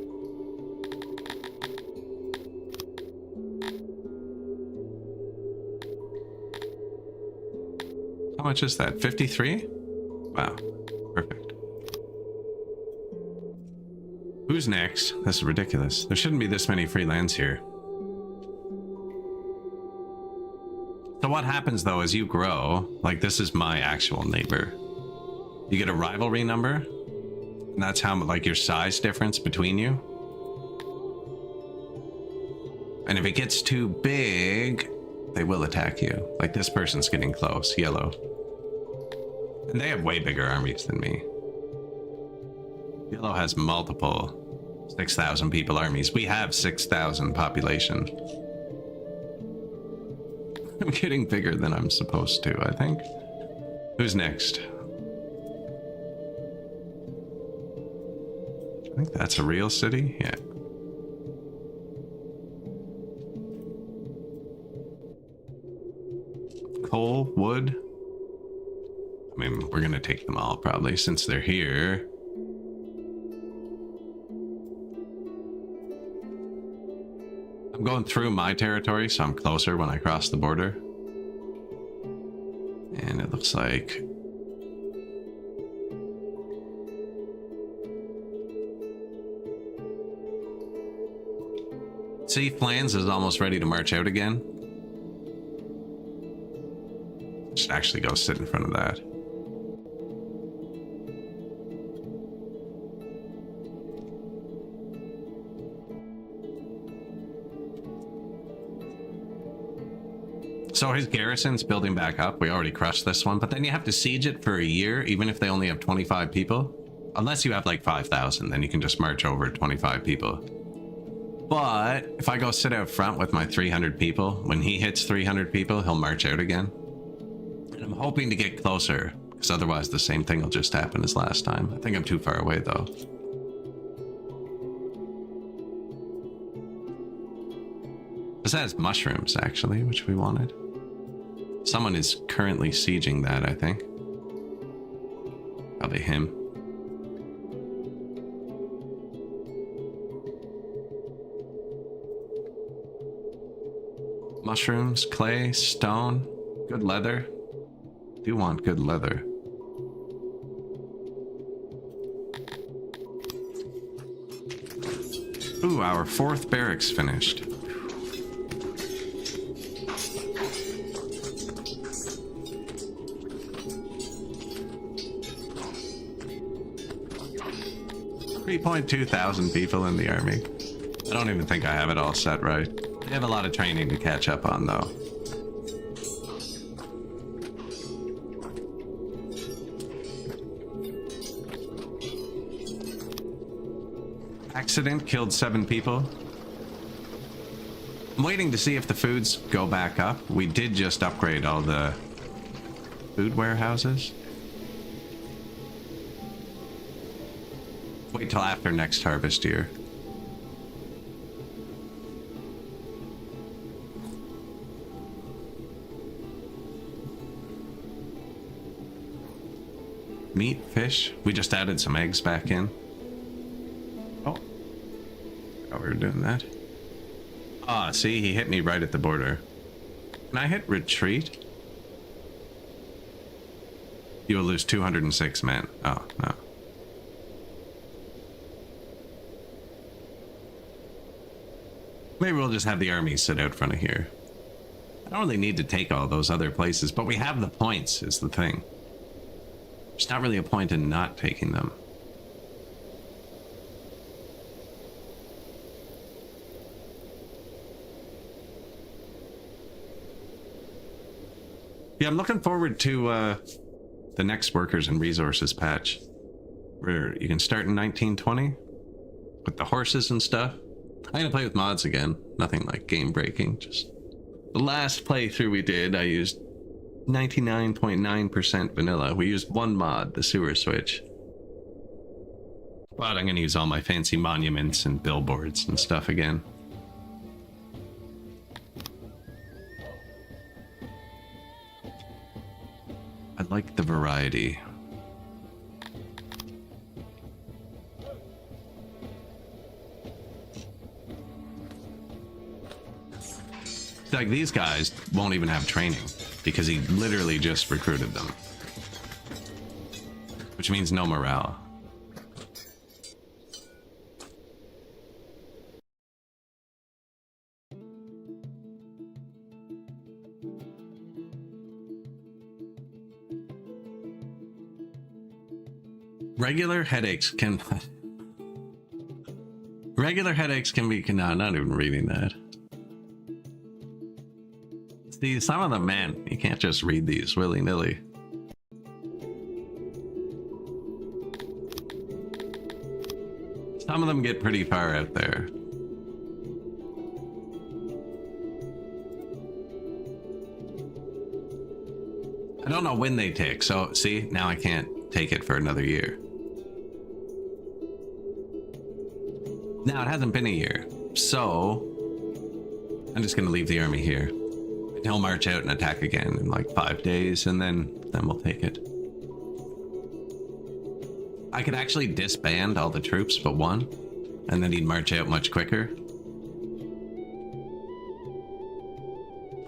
How much is that? 53? Wow, perfect. Who's next? This is ridiculous. There shouldn't be this many free lands here. So what happens though as you grow, like this is my actual neighbor. You get a rivalry number, and that's how, like, your size difference between you. And if it gets too big, they will attack you. Like this person's getting close, yellow. And they have way bigger armies than me. Yellow has multiple 6,000 people armies. We have 6,000 population. I'm getting bigger than I'm supposed to, I think. Who's next? I think that's a real city. Yeah. Coal, wood. I mean, we're gonna take them all probably since they're here. I'm going through my territory, so I'm closer when I cross the border. And it looks like see, Flans is almost ready to march out again. Should actually go sit in front of that. So his garrison's building back up. We already crushed this one, but then you have to siege it for a year, even if they only have 25 people. Unless you have like 5,000, then you can just march over 25 people. But if I go sit out front with my 300 people, when he hits 300 people, he'll march out again. And I'm hoping to get closer, because otherwise the same thing will just happen as last time. I think I'm too far away though. This has mushrooms actually, which we wanted. Someone is currently sieging that, I think. Probably him. Mushrooms, clay, stone, good leather. Do want good leather. Ooh, our 4th barracks finished. $3,200 people in the army. I don't even think I have it all set right. I have a lot of training to catch up on though. Accident killed 7 people. I'm waiting to see if the foods go back up. We did just upgrade all the food warehouses. Wait till after next harvest year. Meat, fish. We just added some eggs back in. Oh, we were doing that. Ah, see, he hit me right at the border. Can I hit retreat? You will lose 206 men. Oh, no. Maybe we'll just have the army sit out front of here. I don't really need to take all those other places, but we have the points is the thing. There's not really a point in not taking them. Yeah, I'm looking forward to the next workers and resources patch, where you can start in 1920 with the horses and stuff. I'm gonna play with mods again. Nothing like game breaking. Just the last playthrough we did, I used 99.9% vanilla. We used one mod, the sewer switch. But I'm gonna use all my fancy monuments and billboards and stuff again. I like the variety. Like, these guys won't even have training because he literally just recruited them, which means no morale. Regular headaches can be, no, not even reading that. See, some of them, man, you can't just read these willy-nilly. Some of them get pretty far out there. I don't know when they take, so see, now I can't take it for another year. Now, it hasn't been a year, so I'm just gonna leave the army here. And he'll march out and attack again in like 5 days, and then we'll take it. I could actually disband all the troops but one, and then he'd march out much quicker.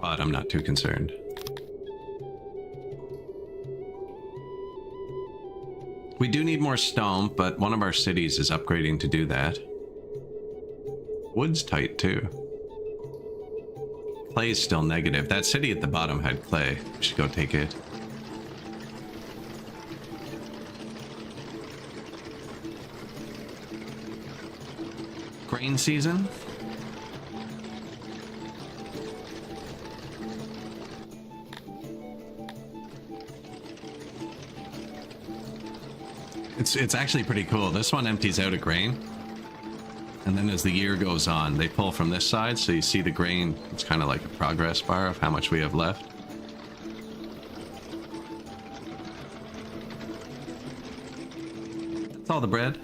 But I'm not too concerned. We do need more stone, but one of our cities is upgrading to do that. Wood's tight too. Clay's still negative. That city at the bottom had clay. We should go take it. Grain season. It's actually pretty cool. This one empties out a grain, and then as the year goes on, they pull from this side, so you see the grain. It's kind of like a progress bar of how much we have left. That's all the bread.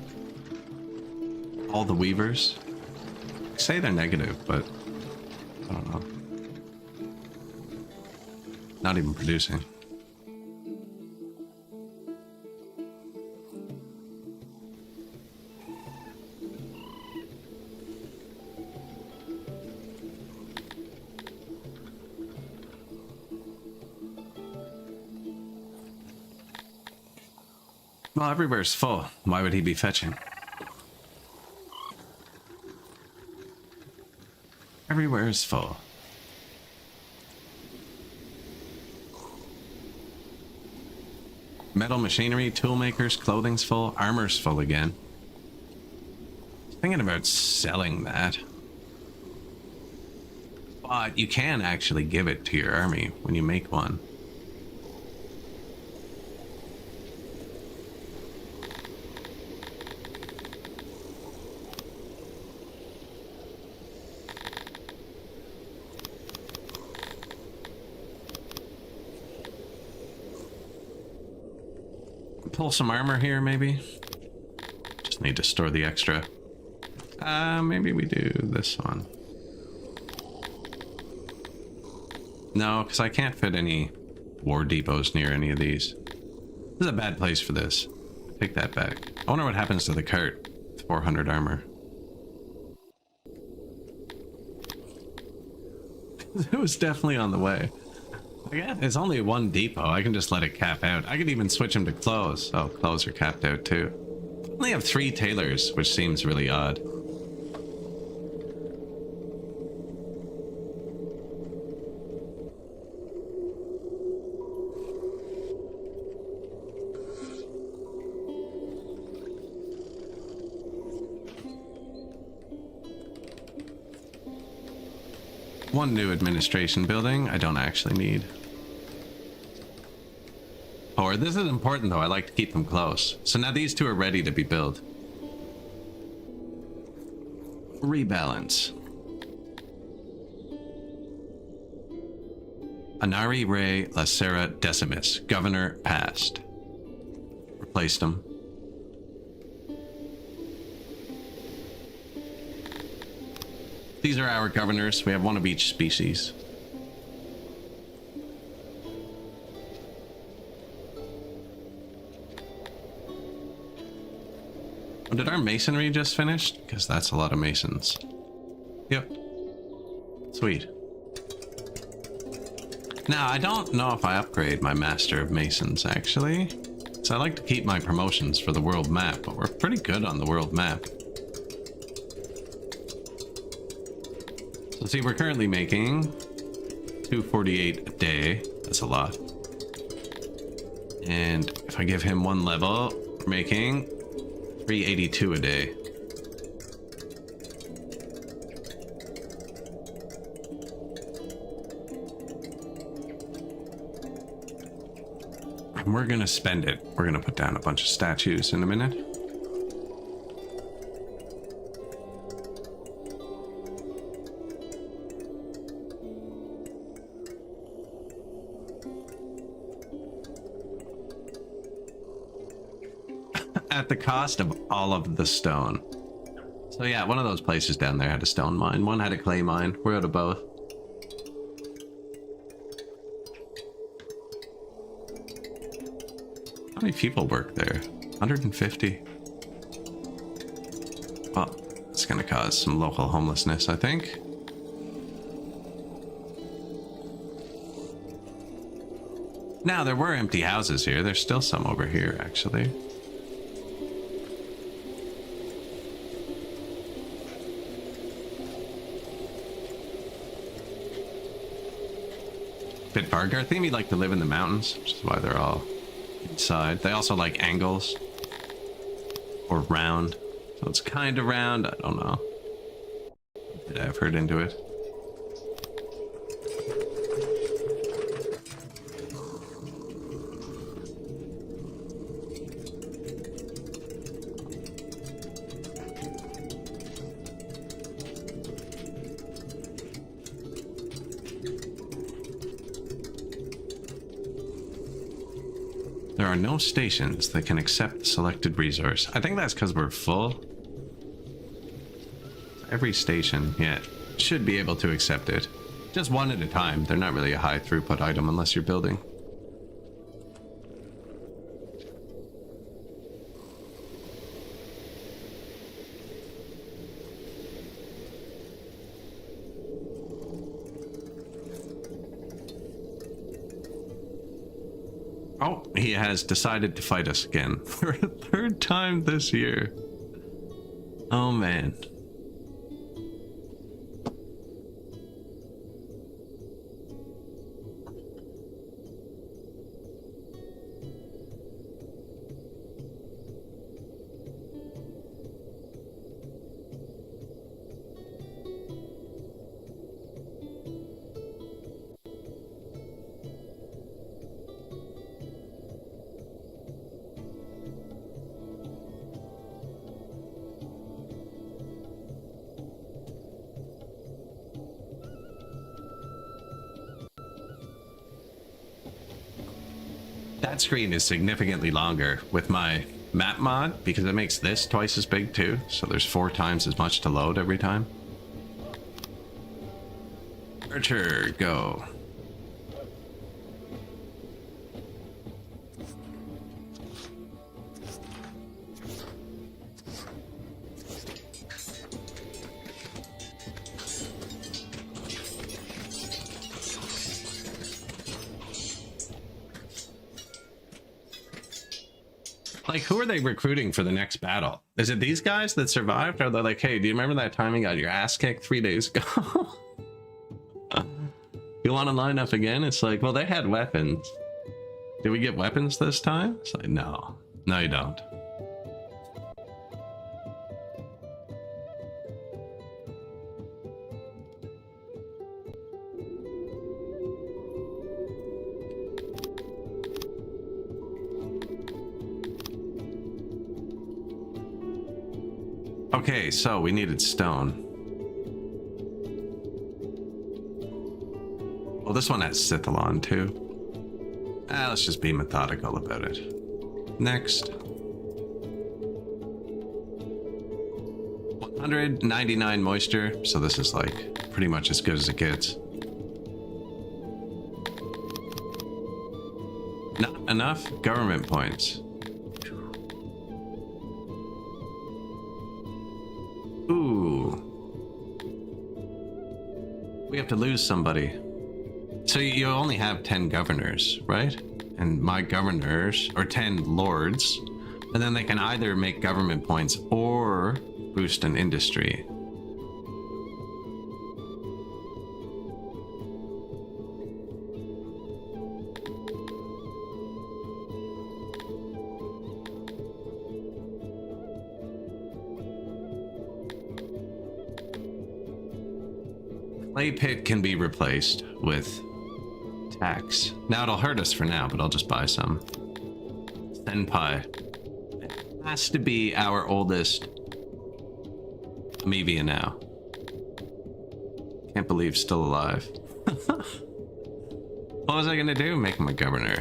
All the weavers. They say they're negative, but I don't know. Not even producing. Well, everywhere's full. Why would he be fetching? Everywhere is full. Metal machinery, tool makers, clothing's full, armor's full again. Thinking about selling that. But you can actually give it to your army when you make one. Pull some armor here, maybe. Just need to store the extra. Maybe we do this one. No, because I can't fit any war depots near any of these. This is a bad place for this. Take that back. I wonder what happens to the cart with 400 armor. It was definitely on the way. Yeah, it's only one depot. I can just let it cap out. I could even switch them to clothes. Oh, clothes are capped out too. I only have 3 tailors, which seems really odd. One new administration building I don't actually need. Or this is important though, I like to keep them close. So now these 2 are ready to be built. Rebalance. Anari Ray Lacera Decimus, Governor passed. Replaced him. These are our governors. We have 1 of each species. Oh, did our masonry just finish? Because that's a lot of masons. Yep. Sweet. Now, I don't know if I upgrade my Master of Masons, actually. So I like to keep my promotions for the world map, but we're pretty good on the world map. So see, we're currently making 248 a day. That's a lot. And if I give him 1 level, we're making 382 a day. And we're gonna spend it. We're gonna put down a bunch of statues in a minute. at the cost of all of the stone. So yeah, one of those places down there had a stone mine. One had a clay mine. We're out of both. How many people work there? 150. Well, it's gonna cause some local homelessness, I think. Now, there were empty houses here. There's still some over here, actually. Bitbarger, I think he'd like to live in the mountains, which is why they're all inside. They also like angles. Or round. So it's kind of round. I don't know. Did I have heard into it? There are no stations that can accept the selected resource. I think that's because we're full. Every station, yeah, should be able to accept it. Just one at a time. They're not really a high throughput item unless you're building. Oh, he has decided to fight us again for a third time this year. Oh, man. That screen is significantly longer with my map mod because it makes this twice as big too. So there's 4 times as much to load every time. Archer, go. Like, who are they recruiting for the next battle? Is it these guys that survived? Or are they like, hey, do you remember that time you got your ass kicked 3 days ago? You want to line up again? It's like, well, they had weapons. Did we get weapons this time? It's like, no. No, you don't. Okay, so we needed stone. Well, this one has Sithalon too. Let's just be methodical about it. Next. 199 moisture, so this is like pretty much as good as it gets. Not enough government points. Ooh. We have to lose somebody. So you only have 10 governors, right? And my governors, or 10 lords, and then they can either make government points or boost an industry. Clay pit can be replaced with tax. Now it'll hurt us for now, but I'll just buy some. Senpai. It has to be our oldest Amevia now. Can't believe still alive. What was I gonna do? Make him a governor.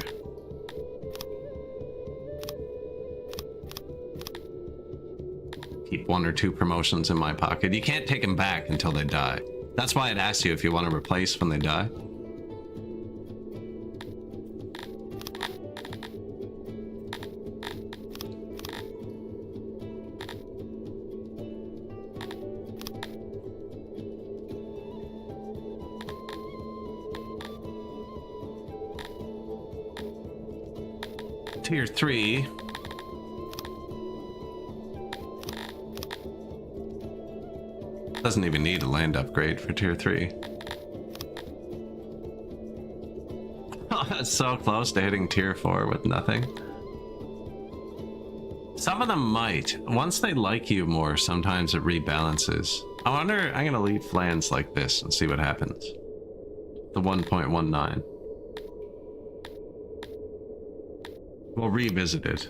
keep 1 or 2 promotions in my pocket. You can't take them back until they die. That's why it asks you if you want to replace when they die. Tier 3. Doesn't even need a land upgrade for tier 3. Oh, that's so close to hitting tier 4 with nothing. Some of them might. Once they like you more, sometimes it rebalances. I wonder, I'm gonna leave lands like this and see what happens. The 1.19. We'll revisit it.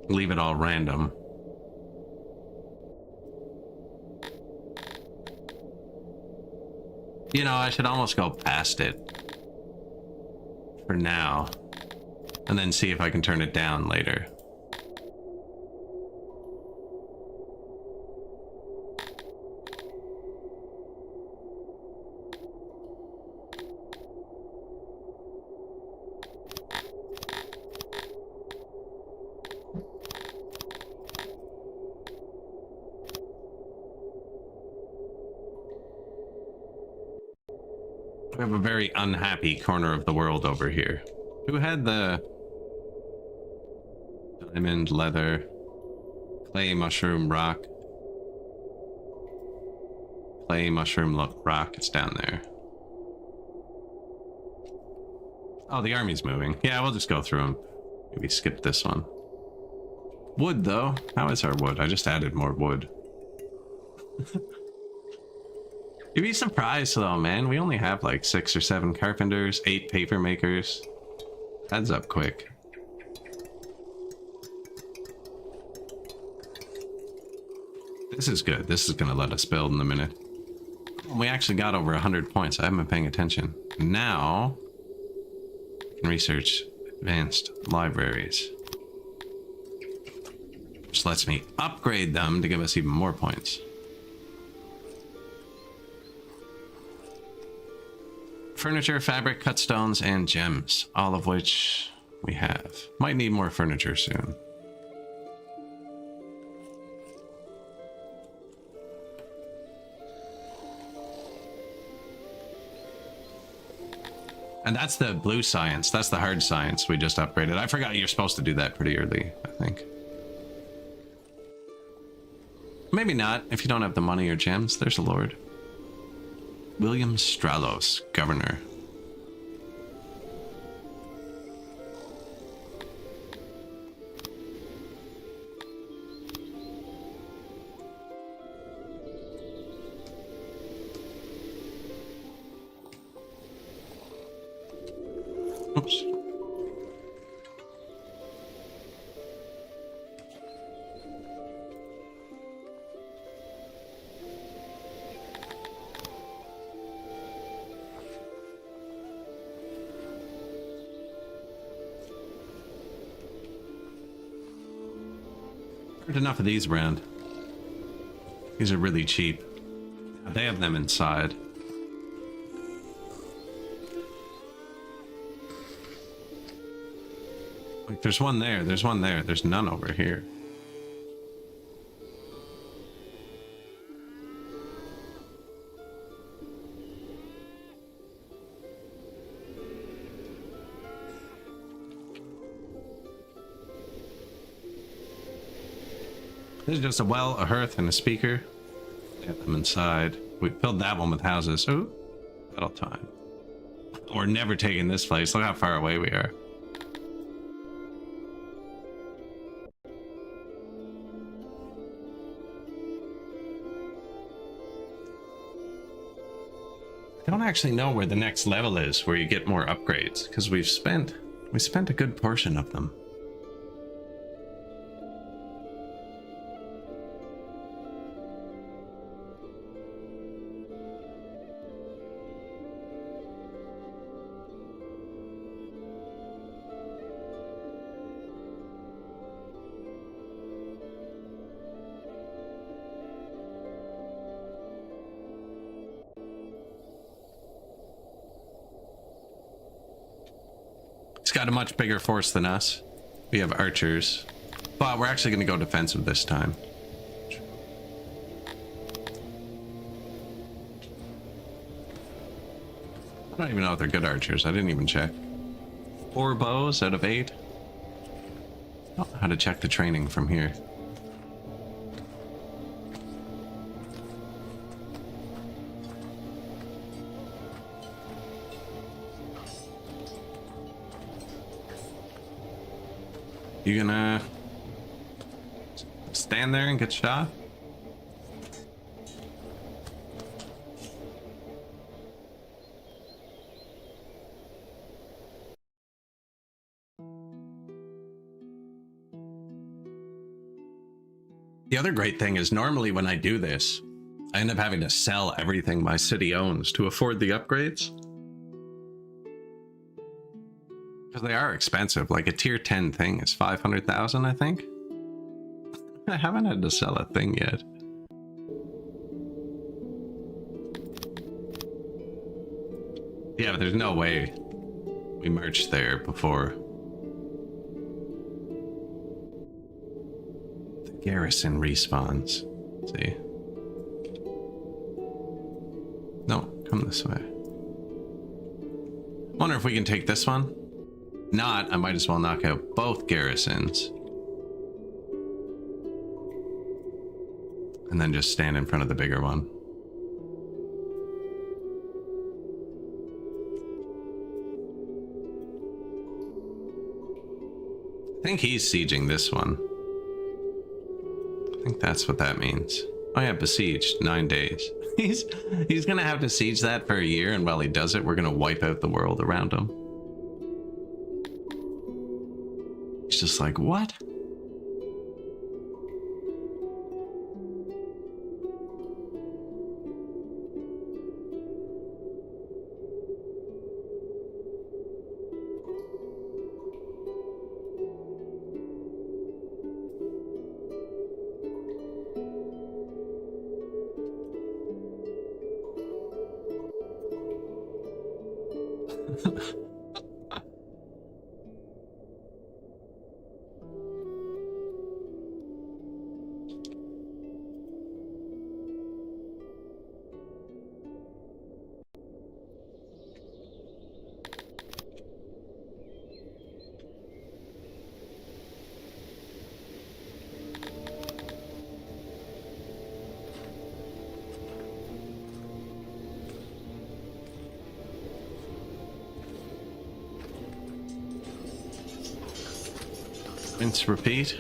Leave it all random. You know, I should almost go past it for now, and then see if I can turn it down later. We have a very unhappy corner of the world over here. Who had the diamond, leather, clay, mushroom, rock? Clay, mushroom, rock. It's down there. Oh, the army's moving. Yeah, we'll just go through them. Maybe skip this one. Wood, though. How is our wood? I just added more wood. You'd be surprised though, man. We only have like 6 or 7 carpenters, 8 paper makers. Adds up quick. This is good. This is gonna let us build in a minute. We actually got over 100 points. I haven't been paying attention. Now, we can research advanced libraries, which lets me upgrade them to give us even more points. Furniture, fabric, cut stones, and gems, all of which we have. Might need more furniture soon. And that's the blue science. That's the hard science we just upgraded. I forgot you're supposed to do that pretty early, I think. Maybe not, if you don't have the money or gems. There's a lord. William Stralos, governor. Oops. Enough of these around. These are really cheap. They have them inside. Like there's one there, there's one there, there's none over here. This is just a well, a hearth, and a speaker. Get them inside. We filled that one with houses. Ooh, battle time. We're never taking this place. Look how far away we are. I don't actually know where the next level is, where you get more upgrades, because we spent a good portion of them. got a much bigger force than us. We have archers. But we're actually going to go defensive this time. I don't even know if they're good archers. I didn't even check. 4 bows out of 8. I don't know how to check the training from here. You gonna stand there and get shot? The other great thing is normally when I do this, I end up having to sell everything my city owns to afford the upgrades. Because they are expensive. Like a tier 10 thing is 500,000, I think. I haven't had to sell a thing yet. Yeah, but there's no way we marched there before. The garrison respawns. Let's see. No, come this way. Wonder if we can take this one. Not, I might as well knock out both garrisons. And then just stand in front of the bigger one. I think he's sieging this one. I think that's what that means. Oh yeah, besieged, 9 days. He's gonna have to siege that for a year, and while he does it, we're gonna wipe out the world around him. He's just like, what? Rinse, repeat.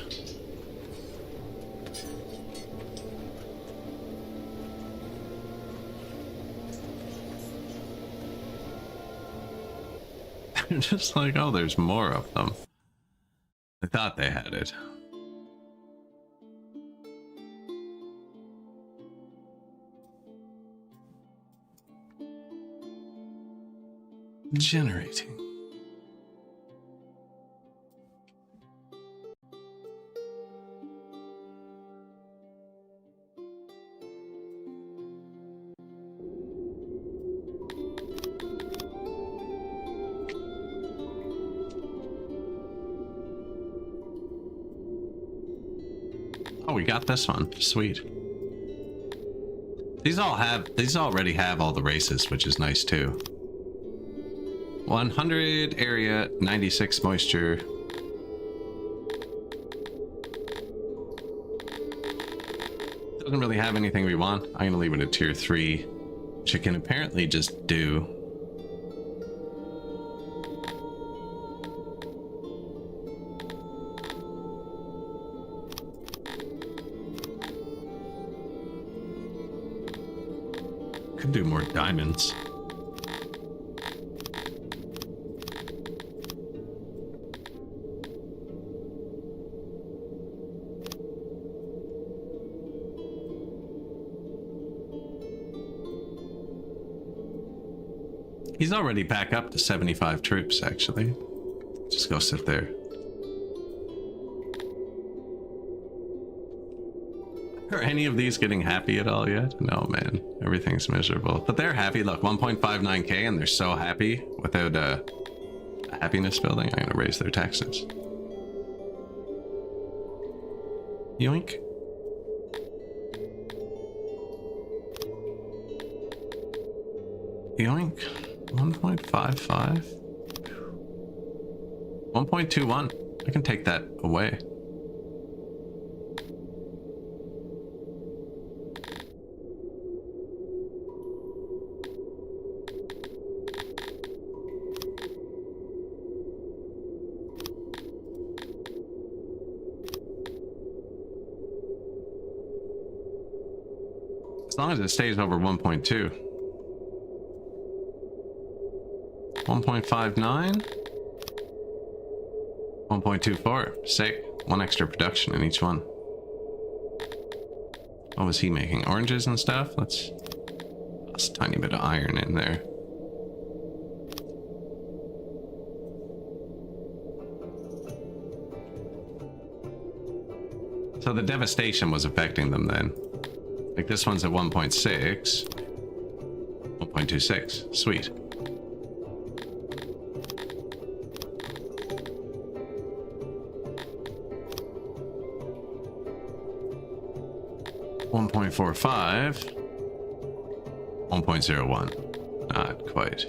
I'm just like, oh, there's more of them. I thought they had it. Generating. Oh, we got this one. Sweet. These already have all the races, which is nice too. 100 area, 96 moisture. Doesn't really have anything we want. I'm gonna leave it at tier 3, which it can apparently just do. Could do more diamonds. He's already back up to 75 troops, actually. Just go sit there. Are any of these getting happy at all yet? No, man. Everything's miserable. But they're happy. Look, 1.59k, and they're so happy without A happiness building? I'm gonna raise their taxes. Yoink. Yoink. 1.55. 1.21. I can take that away. As long as it stays over 1.2. 1.59. 1.24. Sick. One extra production in each one. What was he making? Oranges and stuff? Let's toss a tiny bit of iron in there. So the devastation was affecting them then. Like this one's at 1.6. 1.26. Sweet. .45. 1.01. Not quite.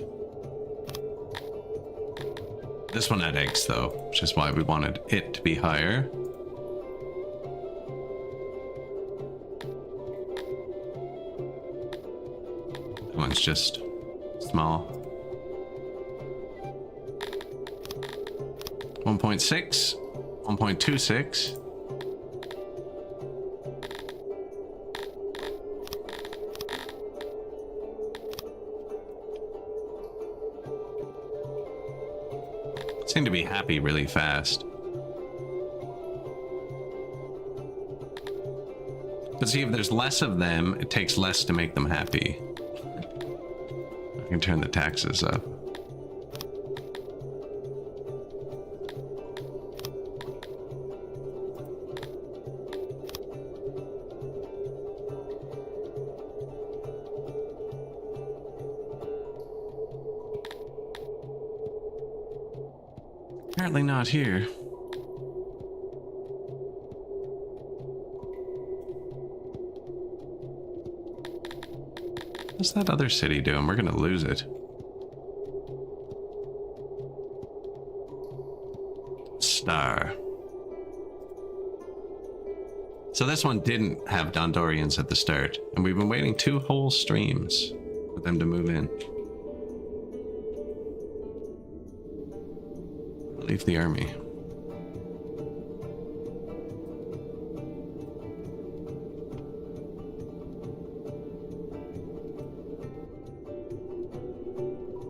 This one had eggs though, which is why we wanted it to be higher. That one's just small. 1.6. 1.26. Seem to be happy really fast. But see, if there's less of them, it takes less to make them happy. I can turn the taxes up. Apparently not here. What's that other city doing? We're gonna lose it. Star. So this one didn't have Dondorians at the start, and we've been waiting 2 whole streams for them to move in. Leave the army.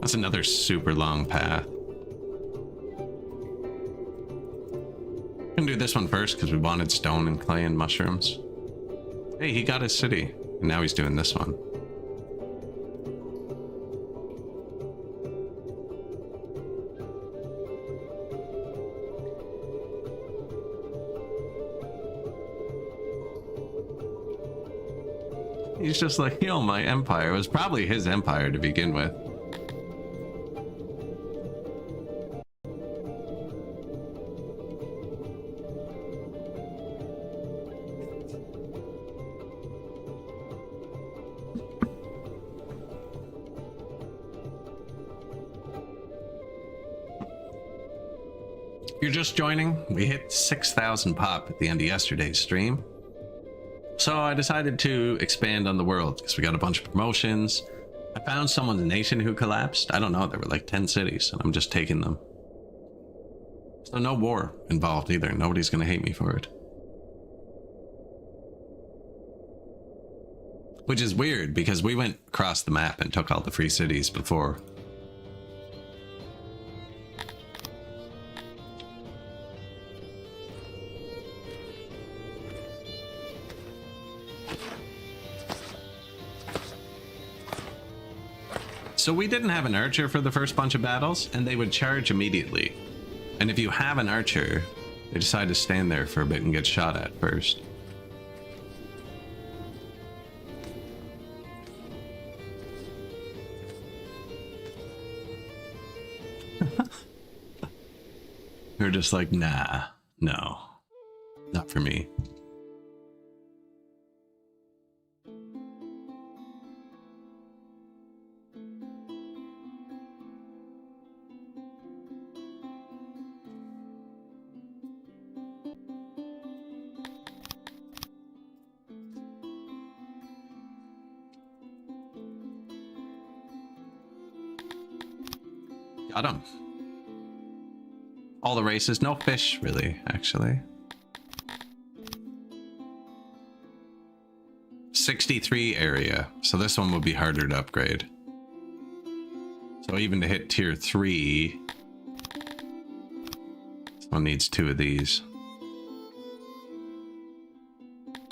That's another super long path. I'm gonna do this one first because we wanted stone and clay and mushrooms. Hey, he got his city, and now he's doing this one. He's just like, yo, my empire. It was probably his empire to begin with. If you're just joining, we hit 6,000 pop at the end of yesterday's stream. So I decided to expand on the world because we got a bunch of promotions. I found someone's nation who collapsed. I don't know, there were like 10 cities and I'm just taking them. So no war involved either. Nobody's gonna hate me for it. Which is weird because we went across the map and took all the free cities before. So we didn't have an archer for the first bunch of battles, and they would charge immediately. And if you have an archer, they decide to stand there for a bit and get shot at first. we're just like, nah, no, not for me. Got him. All the races, no fish really, actually. 63 area, so this one will be harder to upgrade. So even to hit tier 3, this one needs 2 of these.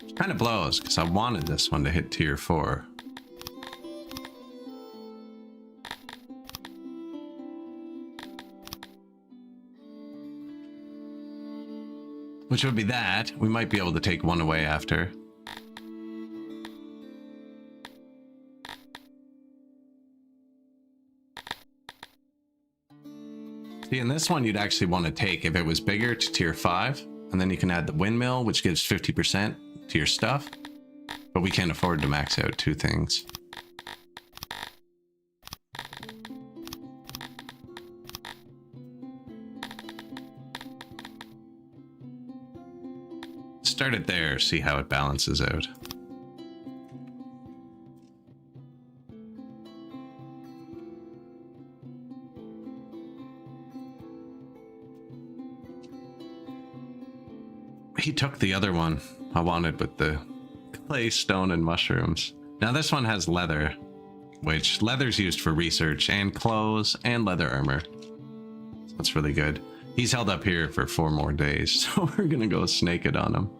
It kind of blows, because I wanted this one to hit tier 4. Which would be that. We might be able to take one away after. See, in this one, you'd actually want to take, if it was bigger, to tier 5. And then you can add the windmill, which gives 50% to your stuff. But we can't afford to max out 2 things. Start it there, see how it balances out. He took the other one I wanted with the clay, stone, and mushrooms. Now this one has leather, which leather's used for research and clothes and leather armor. So that's really good. He's held up here for 4 more days, so we're gonna go snake it on him.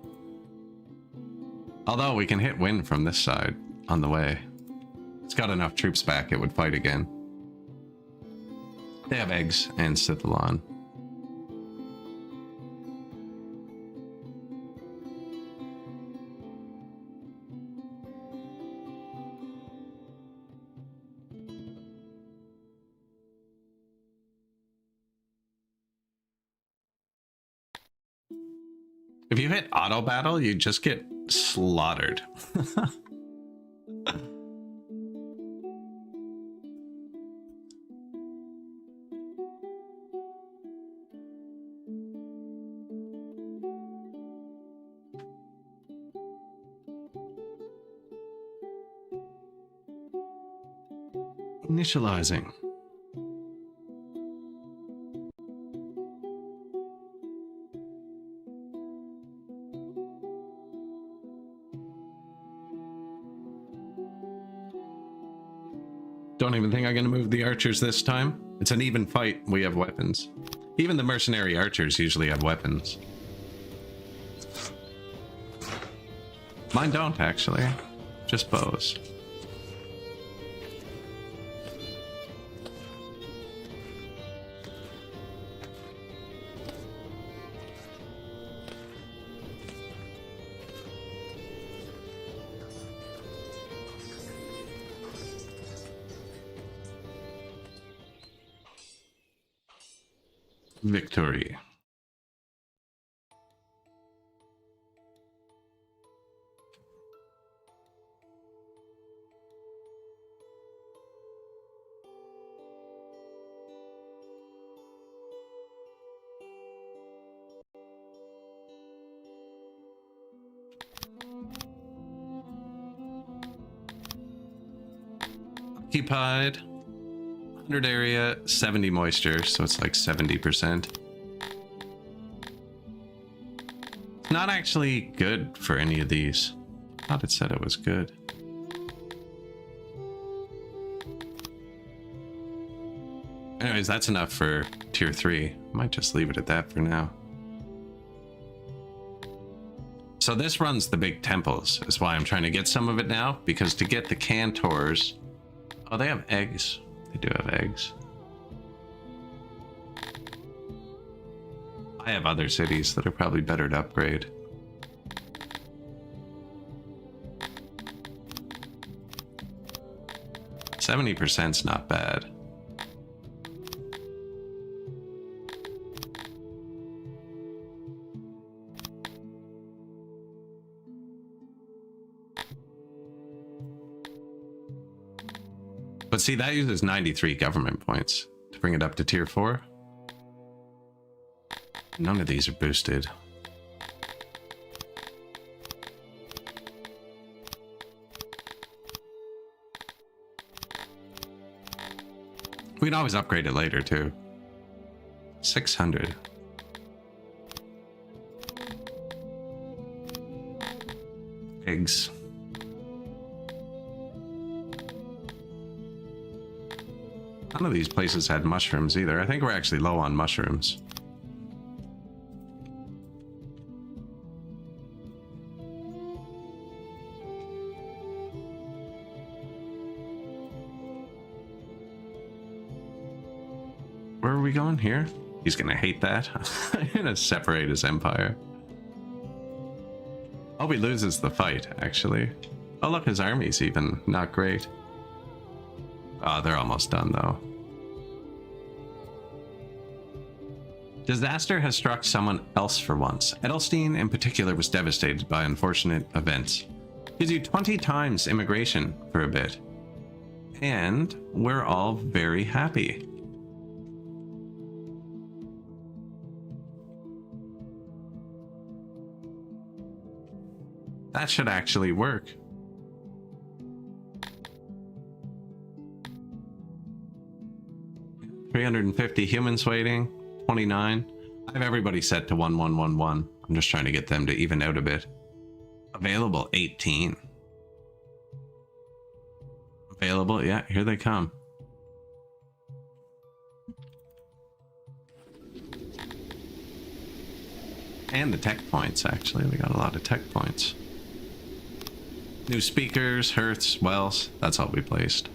Although we can hit wind from this side on the way. It's got enough troops back, it would fight again. They have eggs and Sithalon. If you hit auto battle, you just get slaughtered. Initializing. Don't even think I'm going to move the archers this time. It's an even fight. We have weapons. Even the mercenary archers usually have weapons. Mine don't, actually. Just bows. Victory. Occupied. 100 area, 70 moisture, so it's like 70%. It's not actually good for any of these. I thought it said it was good. Anyways, that's enough for tier 3. Might just leave it at that for now. So this runs the big temples, is why I'm trying to get some of it now, because to get the cantors... Oh, they have eggs. They do have eggs. I have other cities that are probably better to upgrade. %'s not bad. But see, that uses 93 government points to bring it up to tier 4. None of these are boosted. We can always upgrade it later, too. 600. Eggs. None of these places had mushrooms either. I think we're actually low on mushrooms. Where are we going here? He's gonna hate that. I'm gonna separate his empire. Hope he loses the fight, actually. Oh look, his army's even not great. Oh, they're almost done though. Disaster has struck someone else for once. Edelstein in particular was devastated by unfortunate events. Gives you 20 times immigration for a bit. And we're all very happy. That should actually work. $350 humans waiting. 29. I have everybody set to 1111. I'm just trying to get them to even out a bit. Available 18. Available, yeah, here they come. And the tech points, actually. We got a lot of tech points. New speakers, Hertz, Wells. That's all we placed.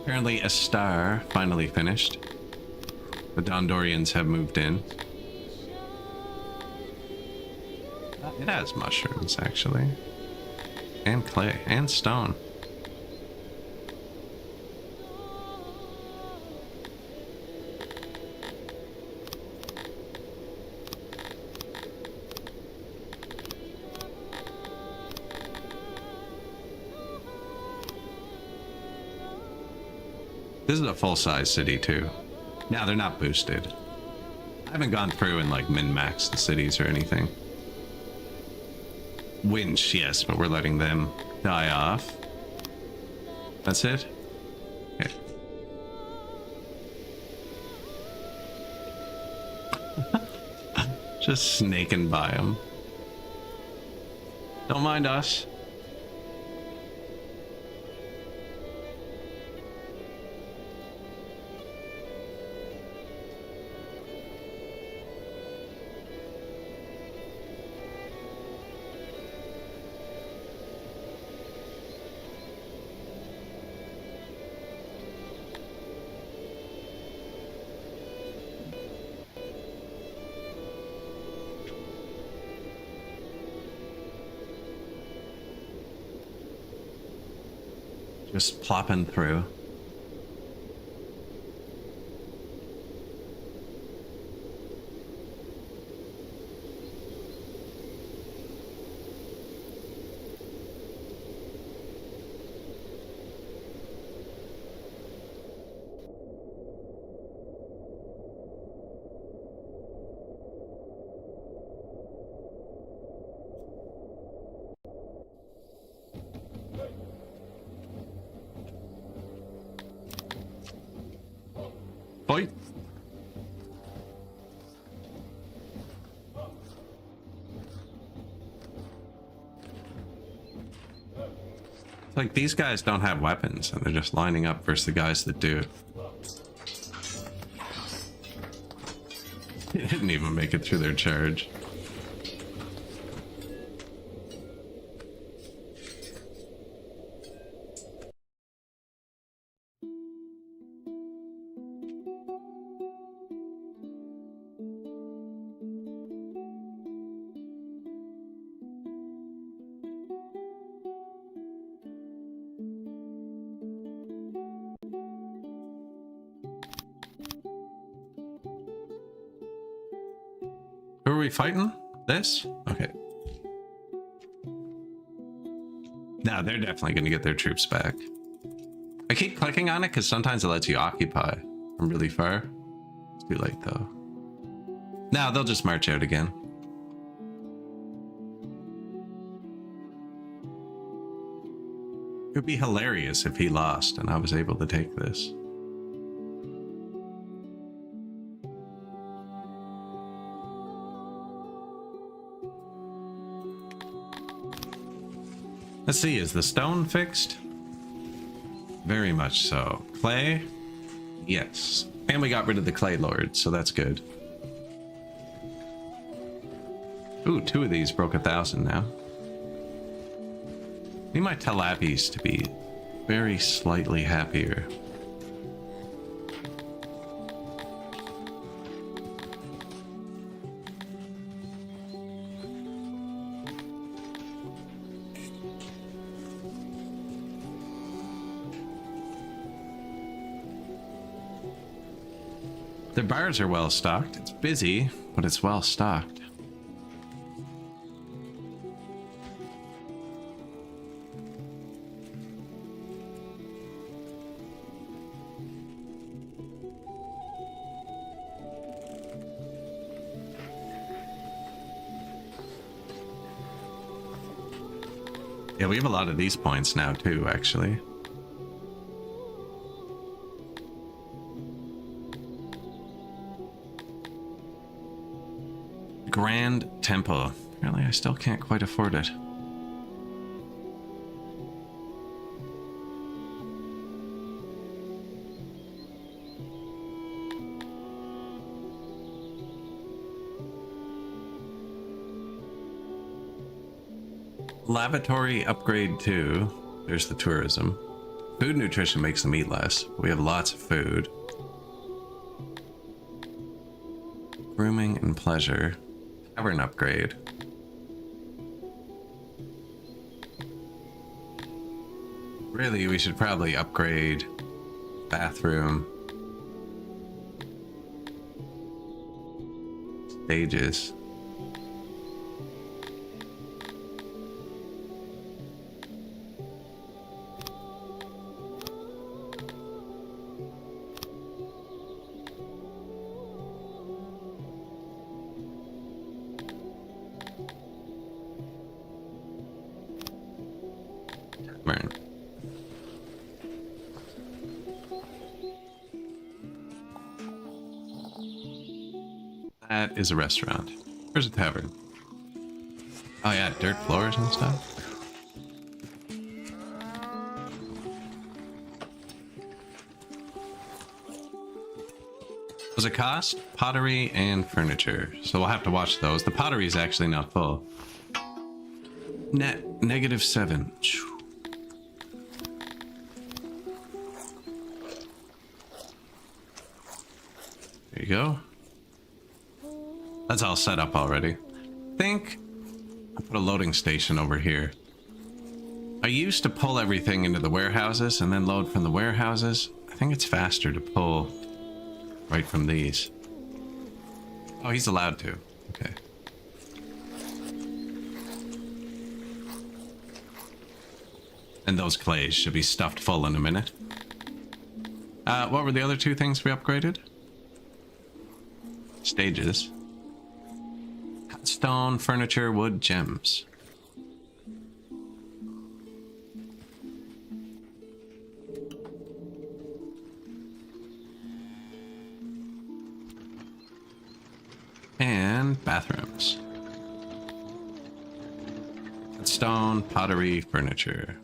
Apparently a star finally finished. The Dondorians have moved in. It has mushrooms, actually. And clay, and stone. This is a full-size city, too. Now, they're not boosted. I haven't gone through and, like, min-max the cities or anything. Winch, yes, but we're letting them die off. That's it? Okay. Just snaking by them. Don't mind us. Just plopping through. Fight. It's like these guys don't have weapons and they're just lining up versus the guys that do. They didn't even make it through their charge. Who are we fighting? This? Okay. No, they're definitely going to get their troops back. I keep clicking on it because sometimes it lets you occupy from really far. It's too late though. No, they'll just march out again. It would be hilarious if he lost and I was able to take this. Let's see, is the stone fixed? Very much so. Clay? Yes. And we got rid of the clay lord, so that's good. Ooh, 2 of these broke 1,000 now. Need my Telapis to be very slightly happier. Their bars are well stocked. It's busy, but it's well stocked. Yeah, we have a lot of these points now too, actually. Grand Temple. Apparently I still can't quite afford it. Lavatory upgrade 2. There's the tourism. Food nutrition makes them eat less. We have lots of food. Grooming and pleasure. Tavern upgrade. Really, we should probably upgrade bathroom. Stages. That is a restaurant. Where's a tavern? Oh yeah, dirt floors and stuff. Does it cost? Pottery and furniture. So we'll have to watch those. The pottery is actually not full. Net -7. There you go. That's all set up already. I think I'll put a loading station over here. I used to pull everything into the warehouses and then load from the warehouses. I think it's faster to pull right from these. Oh, he's allowed to. Okay. And those clays should be stuffed full in a minute. What were the other 2 things we upgraded? Stages. Cut stone, furniture, wood, gems. And bathrooms. Cut stone, pottery, furniture.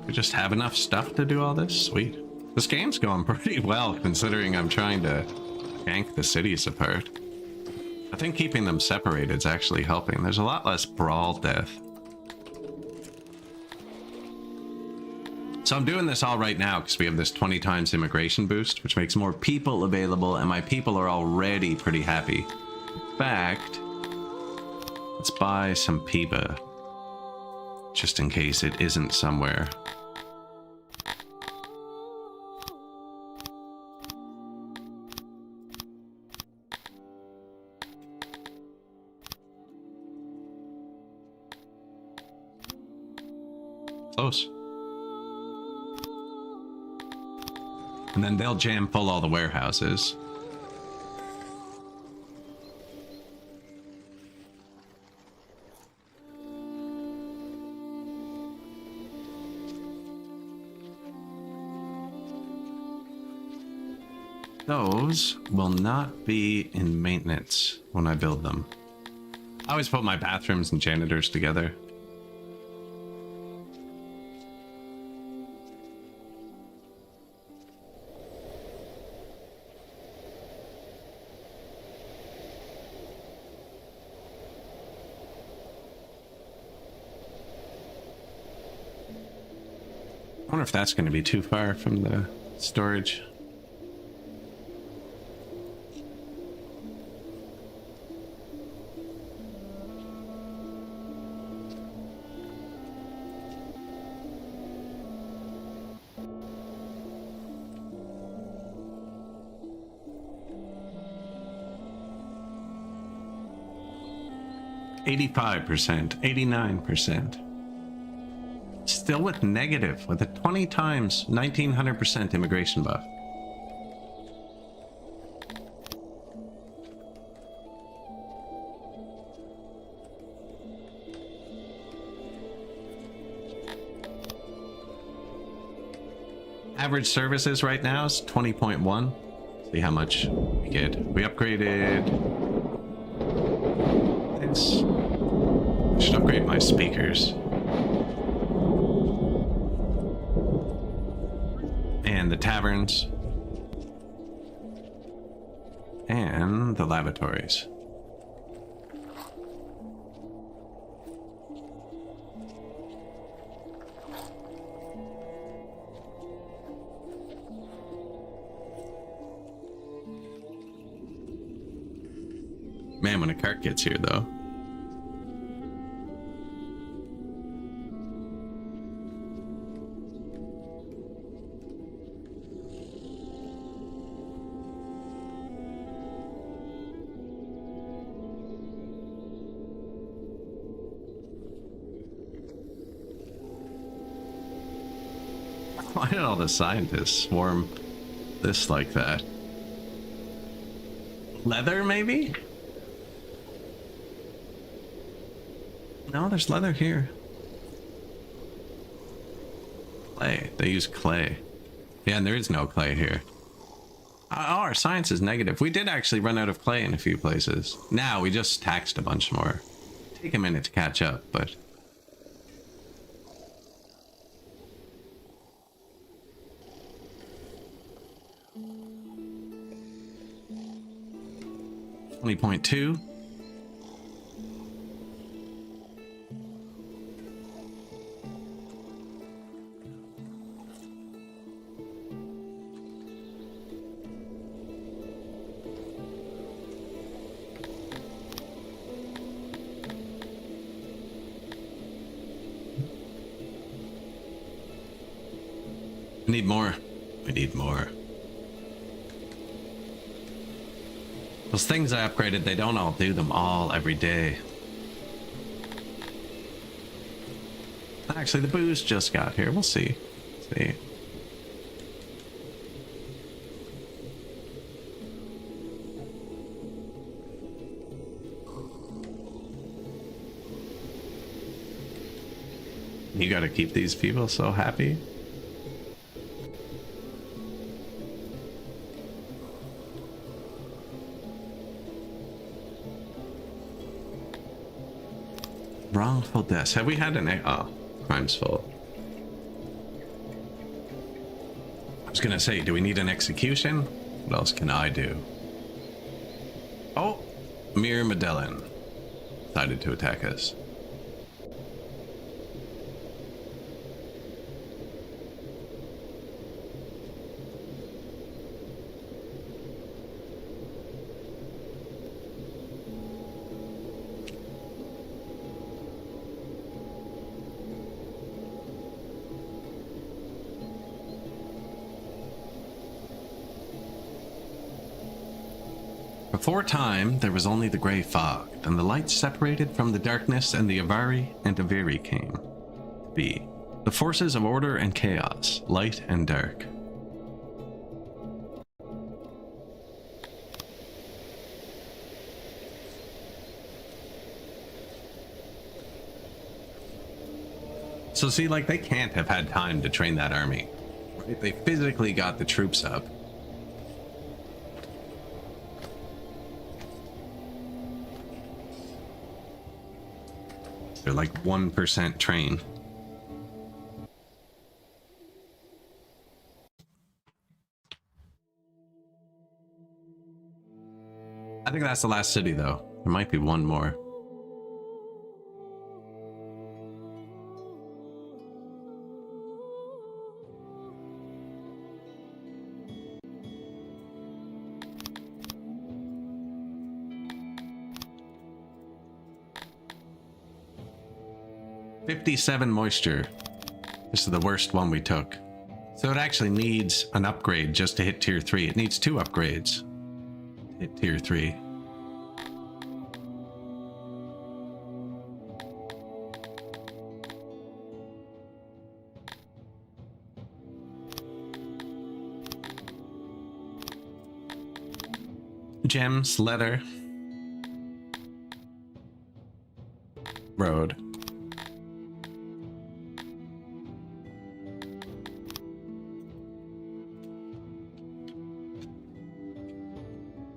We just have enough stuff to do all this? Sweet. This game's going pretty well considering I'm trying to gank the cities apart. I think keeping them separated is actually helping. There's a lot less brawl death. So I'm doing this all right now because we have this 20 times immigration boost, which makes more people available, and my people are already pretty happy. fact, let's buy some Piba. Just in case it isn't somewhere. Close. And then they'll jam full all the warehouses. Those will not be in maintenance when I build them. I always put my bathrooms and janitors together. I wonder if that's going to be too far from the storage. %, 89%. Still with negative, with a 20 times 1900% immigration buff. Average services right now is 20.1. See how much we get. We upgraded this. I should upgrade my speakers. And the taverns. And the lavatories. Man, when a cart gets here, though. Why did all the scientists swarm this like that? Leather, maybe? No, there's leather here. Clay. They use clay. Yeah, and there is no clay here. Oh, our science is negative. We did actually run out of clay in a few places. Now, we just taxed a bunch more. Take a minute to catch up, but... $20.2. We need more. We need more. Those things I upgraded, they don't all do them all every day. Actually, the booze just got here. We'll see. See. You gotta keep these people so happy. Wrongful deaths. Have we had an... Oh, crime's full. I was gonna say, do we need an execution? What else can I do? Oh, Mir Medellin decided to attack us. Before time, there was only the grey fog, and the light separated from the darkness, and the Avari and Aviri came. B. The forces of order and chaos, light and dark. So see, like, they can't have had time to train that army. Right? They physically got the troops up. They're like 1% trained. I think that's the last city, though. There might be one more. $57 moisture. This is the worst one we took. So it actually needs an upgrade just to hit tier 3. It needs 2 upgrades to hit tier 3. Gems, leather, road.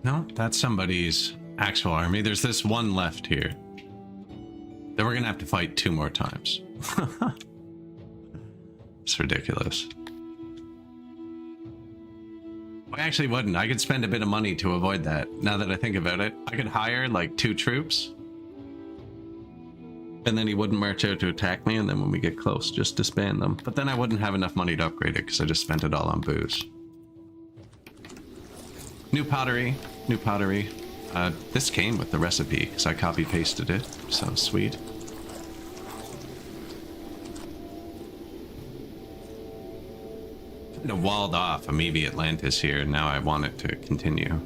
No, that's somebody's actual army. There's this one left here. Then we're gonna have to fight 2 more times. It's ridiculous. I actually wouldn't. I could spend a bit of money to avoid that. Now that I think about it, I could hire like 2 troops. And then he wouldn't march out to attack me, and then when we get close, just disband them. But then I wouldn't have enough money to upgrade it because I just spent it all on booze. New pottery. New pottery. This came with the recipe because I copy pasted it. So sweet. Kind of walled off Amoebi Atlantis here, and now I want it to continue.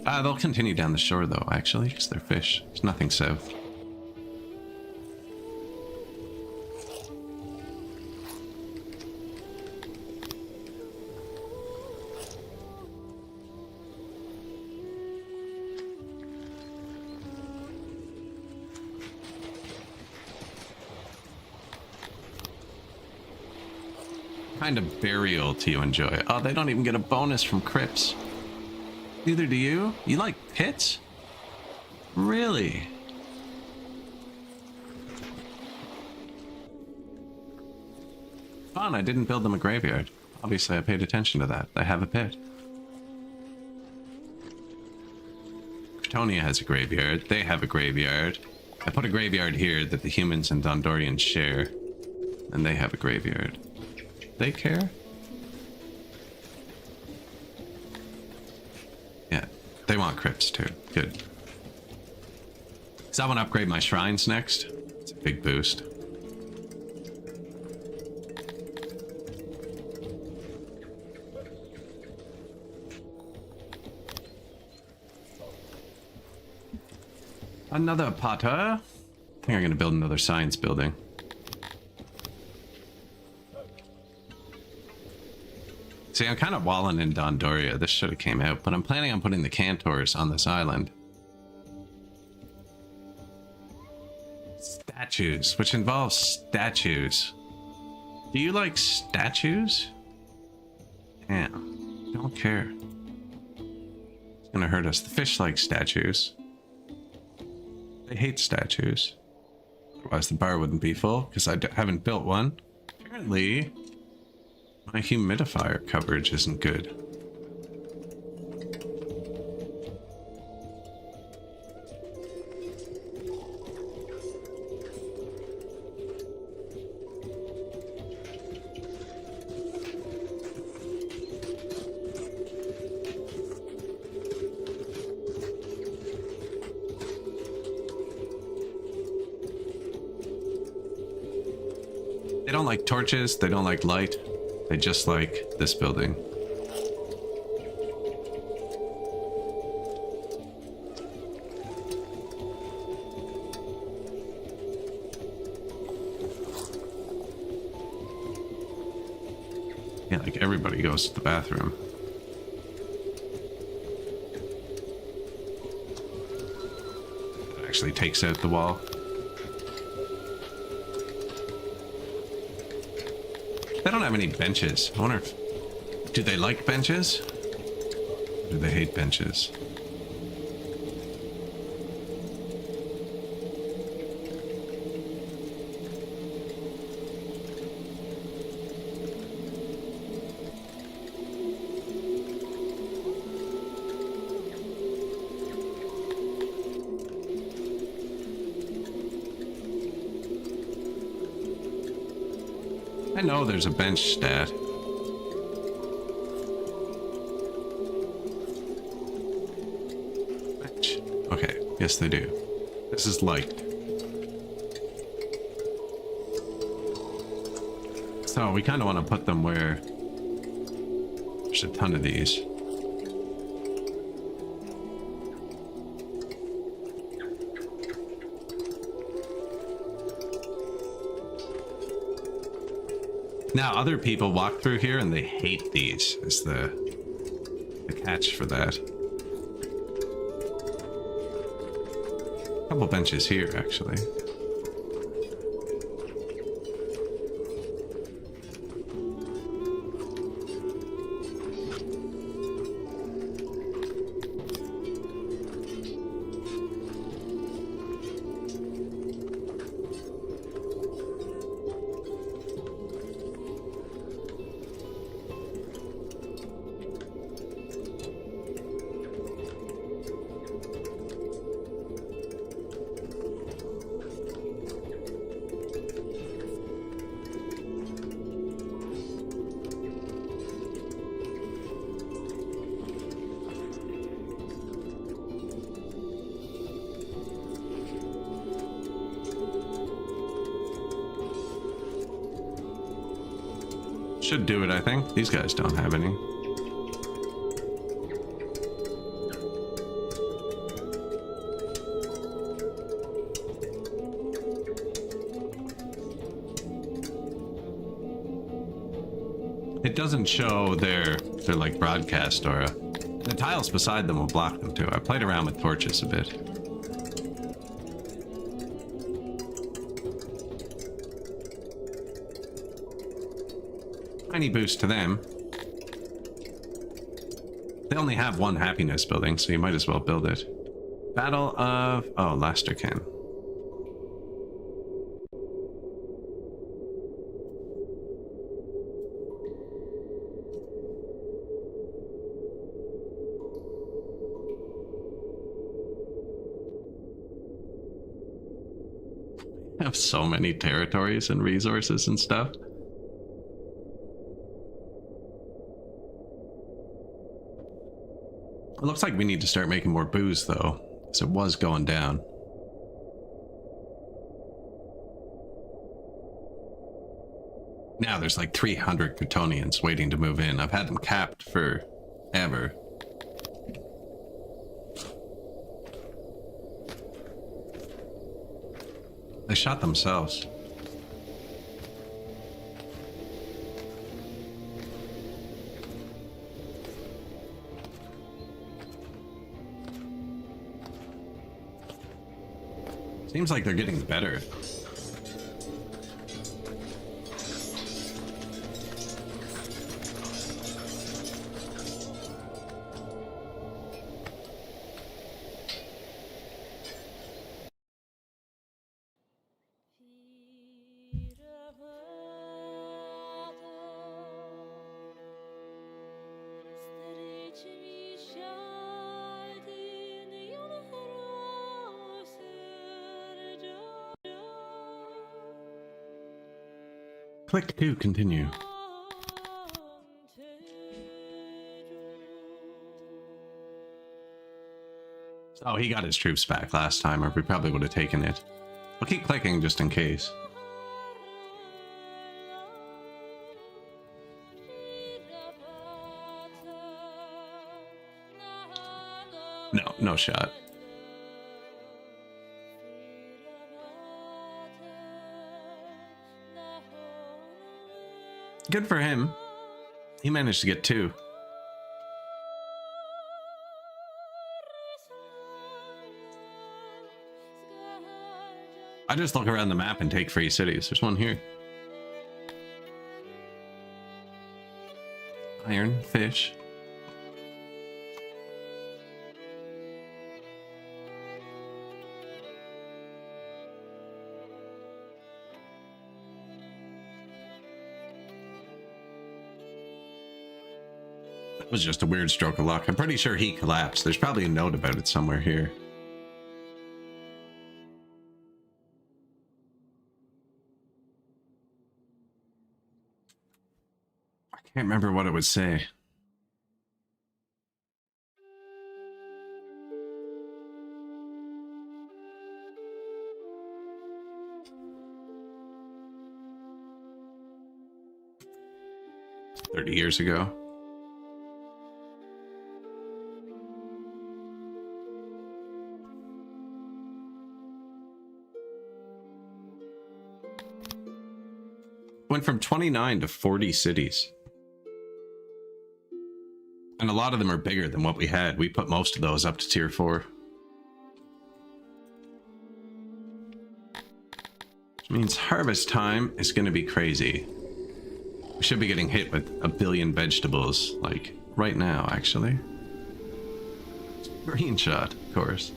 They'll continue down the shore though, actually, because they're fish. There's nothing south. Kind of burial do you enjoy? Oh, they don't even get a bonus from crypts. Neither do you? You like pits? Really? Fun, I didn't build them a graveyard. Obviously I paid attention to that. They have a pit. Cretonia has a graveyard. They have a graveyard. I put a graveyard here that the humans and Dondorians share. And they have a graveyard. They care? Yeah, they want crypts too. Good. So I want to upgrade my shrines next. It's a big boost. Another potter. I think I'm going to build another science building. See, I'm kind of walling in Dondoria. This should have came out, but I'm planning on putting the Cantors on this island. Statues, which involves statues. Do you like statues? Damn, don't care. It's gonna hurt us. The fish like statues. They hate statues. Otherwise the bar wouldn't be full, because I haven't built one. Apparently, my humidifier coverage isn't good. They don't like torches, they don't like light. They just like this building. everybody goes to the bathroom. It actually takes out the wall. They don't have any benches. I wonder if... Do they like benches? Or do they hate benches? I know there's a bench stat. Bench. Okay, yes they do. This is liked. So we kind of want to put them where there's a ton of these. Now, other people walk through here and they hate these, is the catch for that. A couple benches here, actually. Should do it, I think. These guys don't have any. It doesn't show their like broadcast aura. The tiles beside them will block them too. I played around with torches a bit. Tiny boost to them. They only have one happiness building, so you might as well build it. Battle of... Oh, Lasterkin. I have so many territories and resources and stuff. It looks like we need to start making more booze, though, because it was going down. Now there's like 300 Kryptonians waiting to move in. I've had them capped forever. They shot themselves. Seems like they're getting better. Click to continue. Oh, he got his troops back last time, or we probably would have taken it. I'll keep clicking just in case. No, no shot. Good for him. He managed to get 2. I just look around the map and take free cities. There's one here. Iron, fish. That was just a weird stroke of luck. I'm pretty sure he collapsed. There's probably a note about it somewhere here. I can't remember what it would say. $30 years ago. Went from 29 to 40 cities. And a lot of them are bigger than what we had. We put most of those up to tier 4. Which means harvest time is going to be crazy. We should be getting hit with a billion vegetables, like right now, actually. Green shot, of course.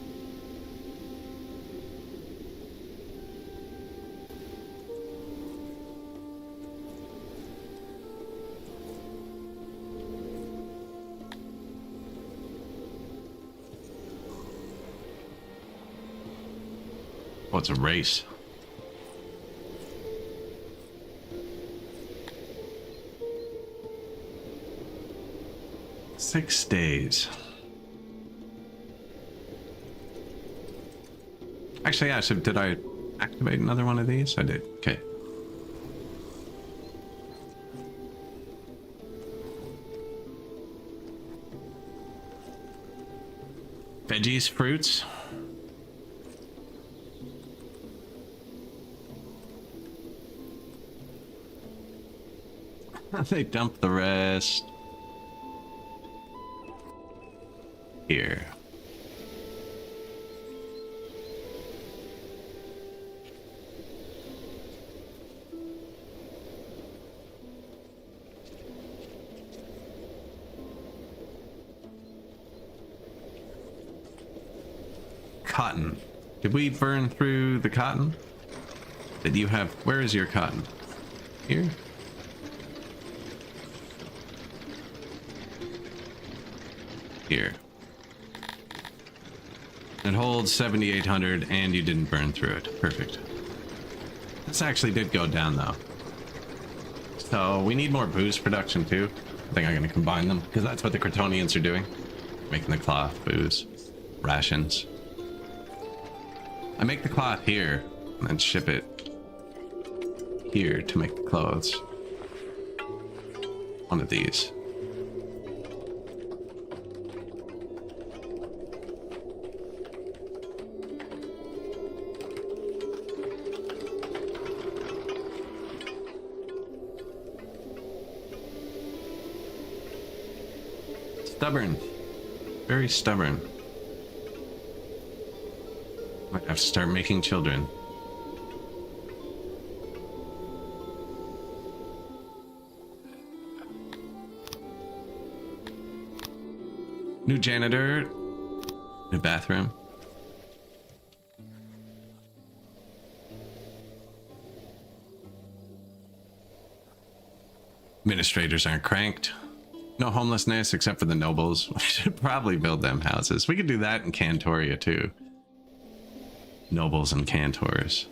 Oh, it's a race. Six days. Actually, yeah, so did I activate another one of these? I did. Okay. Veggies, fruits. They dump the rest here. Cotton. Did we burn through the cotton? Did you have... Where is your cotton? Here? Here. It holds 7,800 and you didn't burn through it. Perfect. This actually did go down though. So we need more booze production too. I think I'm going to combine them because that's what the Crotonians are doing. Making the cloth, booze, rations. I make the cloth here and then ship it here to make the clothes. One of these. Stubborn. Very stubborn. Might have to start making children. New janitor. New bathroom. Administrators aren't cranked. No homelessness except for the nobles. We should probably build them houses. We could do that in Cantoria too. Nobles and cantors.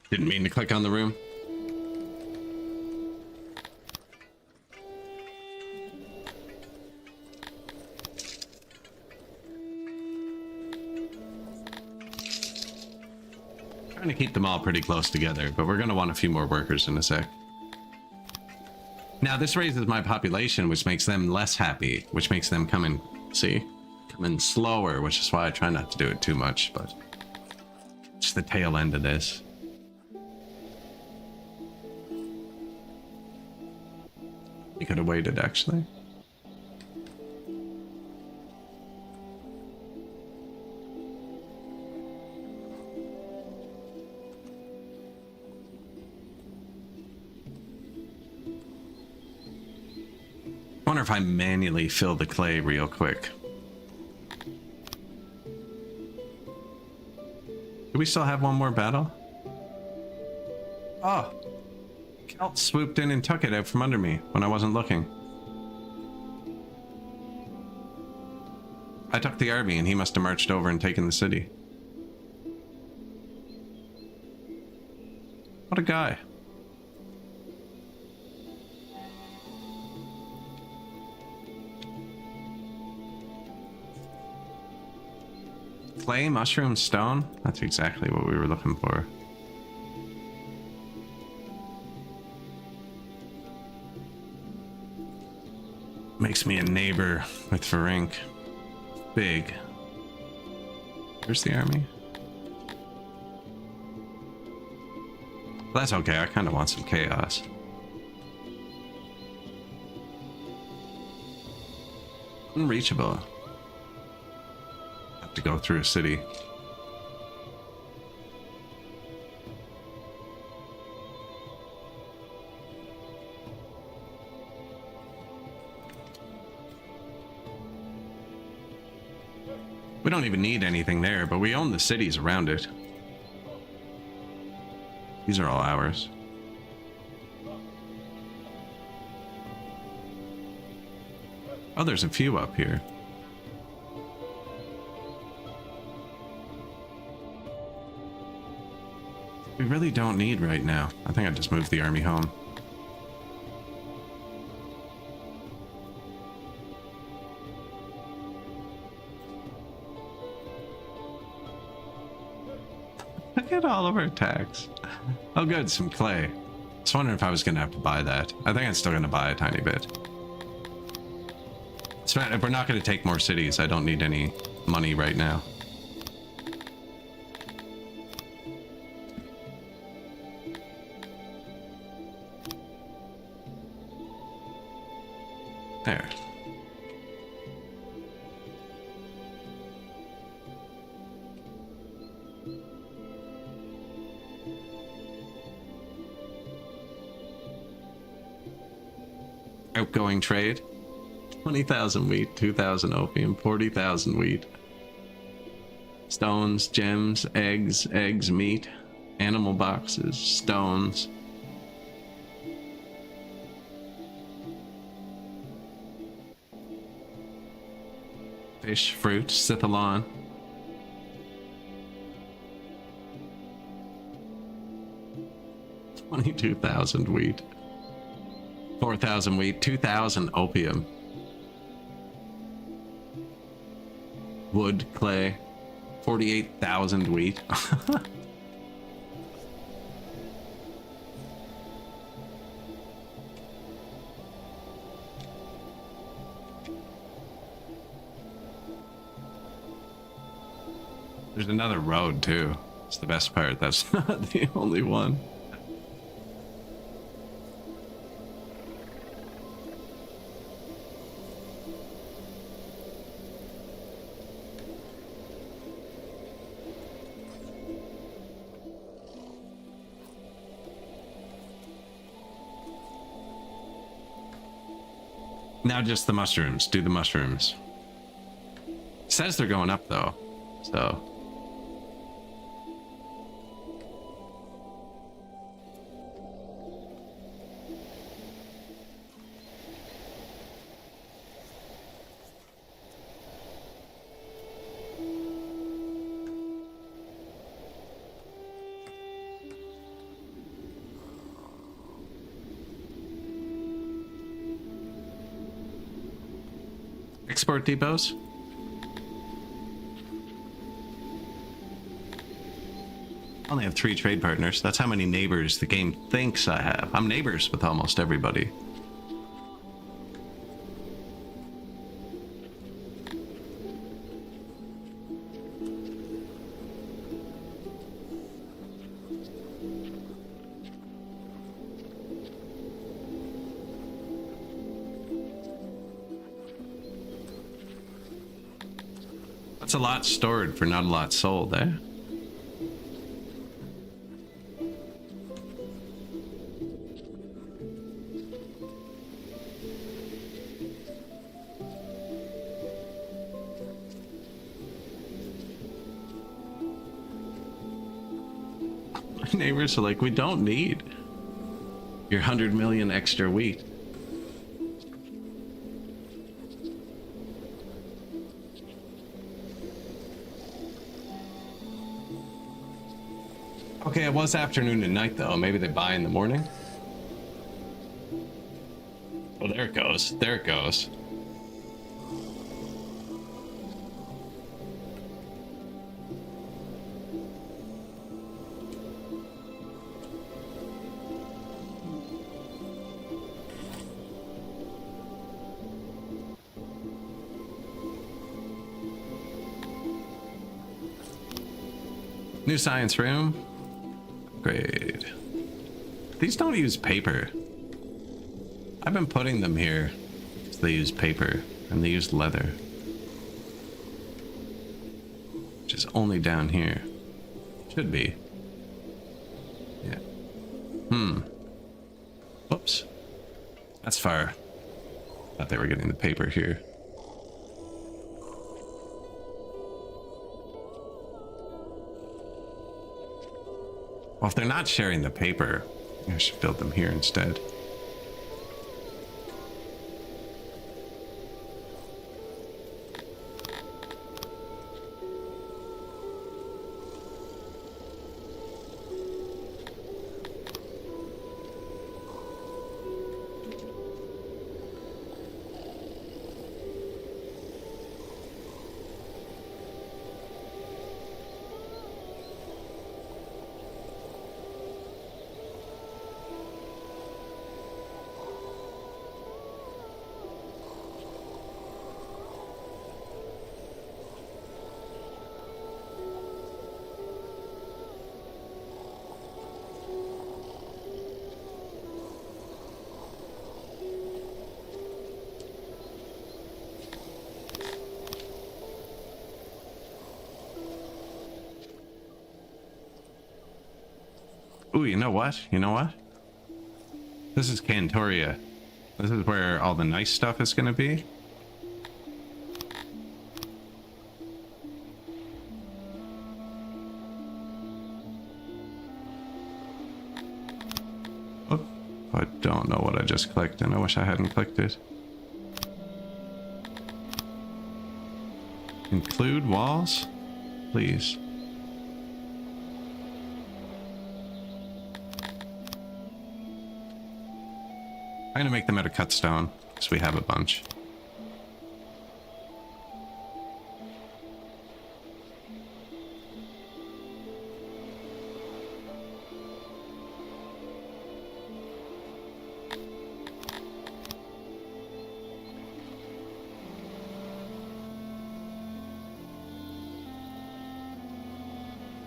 Didn't mean to click on the room. Trying to keep them all pretty close together, but we're going to want a few more workers in a sec. Now, this raises my population, which makes them less happy, which makes them come in, see? Come in slower, which is why I try not to do it too much, but it's the tail end of this. You could have waited, actually. I wonder if I manually fill the clay real quick. Do we still have one more battle? Oh! Celt swooped in and took it out from under me when I wasn't looking. I took the army and he must have marched over and taken the city. What a guy. Clay, mushroom, stone? That's exactly what we were looking for. Makes me a neighbor with Ferenc. Big. Where's the army? That's okay, I kind of want some chaos. Unreachable. Have to go through a city. We don't even need anything there, but we own the cities around it. These are all ours. Oh, there's a few up here. We really don't need right now. I think I just moved the army home. Look at all of our attacks. Oh good, some clay. Just wondering if I was gonna have to buy that. I think I'm still gonna buy a tiny bit. So if we're not gonna take more cities, I don't need any money right now. There. Outgoing trade. 20,000 wheat, 2,000 opium, 40,000 wheat. Stones, gems, eggs, meat, animal boxes, stones. Fish, fruit, Sithalon. $22,000 wheat. 4,000 wheat, 2,000 opium. Wood, clay, 48,000 wheat. There's another road too. It's the best part. That's not the only one. Now just the mushrooms. Do the mushrooms. It says they're going up though, so. Export depots. I only have 3 trade partners. That's how many neighbors the game thinks I have. I'm neighbors with almost everybody. That's a lot stored for not a lot sold, eh? My neighbors are like, we don't need your 100 million extra wheat. Okay, it was afternoon and night though. Maybe they buy in the morning. Oh, there it goes. There it goes. New science room. Great. These don't use paper. I've been putting them here so they use paper and they use leather, which is only down here. Should be. Yeah. Whoops. That's far. Thought they were getting the paper here. Well, if they're not sharing the paper, I should build them here instead. Ooh, you know what? You know what? This is Cantoria. This is where all the nice stuff is going to be. Oh, I don't know what I just clicked, and I wish I hadn't clicked it. Include walls? Please. I'm gonna make them out of cut stone, because we have a bunch.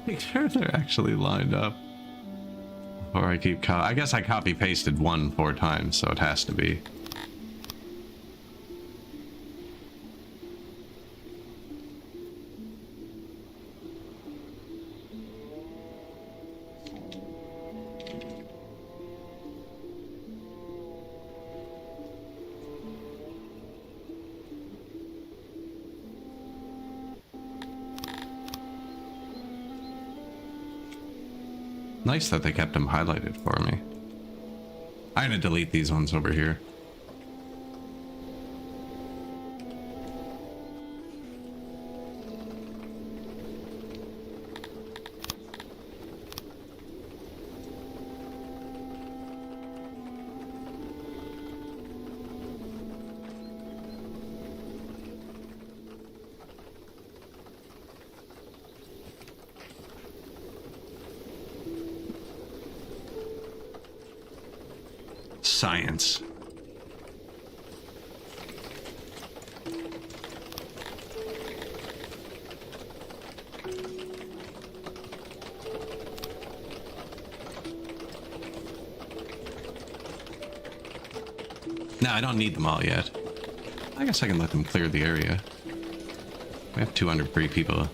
Make sure they're actually lined up. Or I keep I guess I copy pasted 1 4 times, so it has to be. Nice that they kept them highlighted for me. I'm gonna delete these ones over here. Science. No, I don't need them all yet. I guess I can let them clear the area. We have 203 people.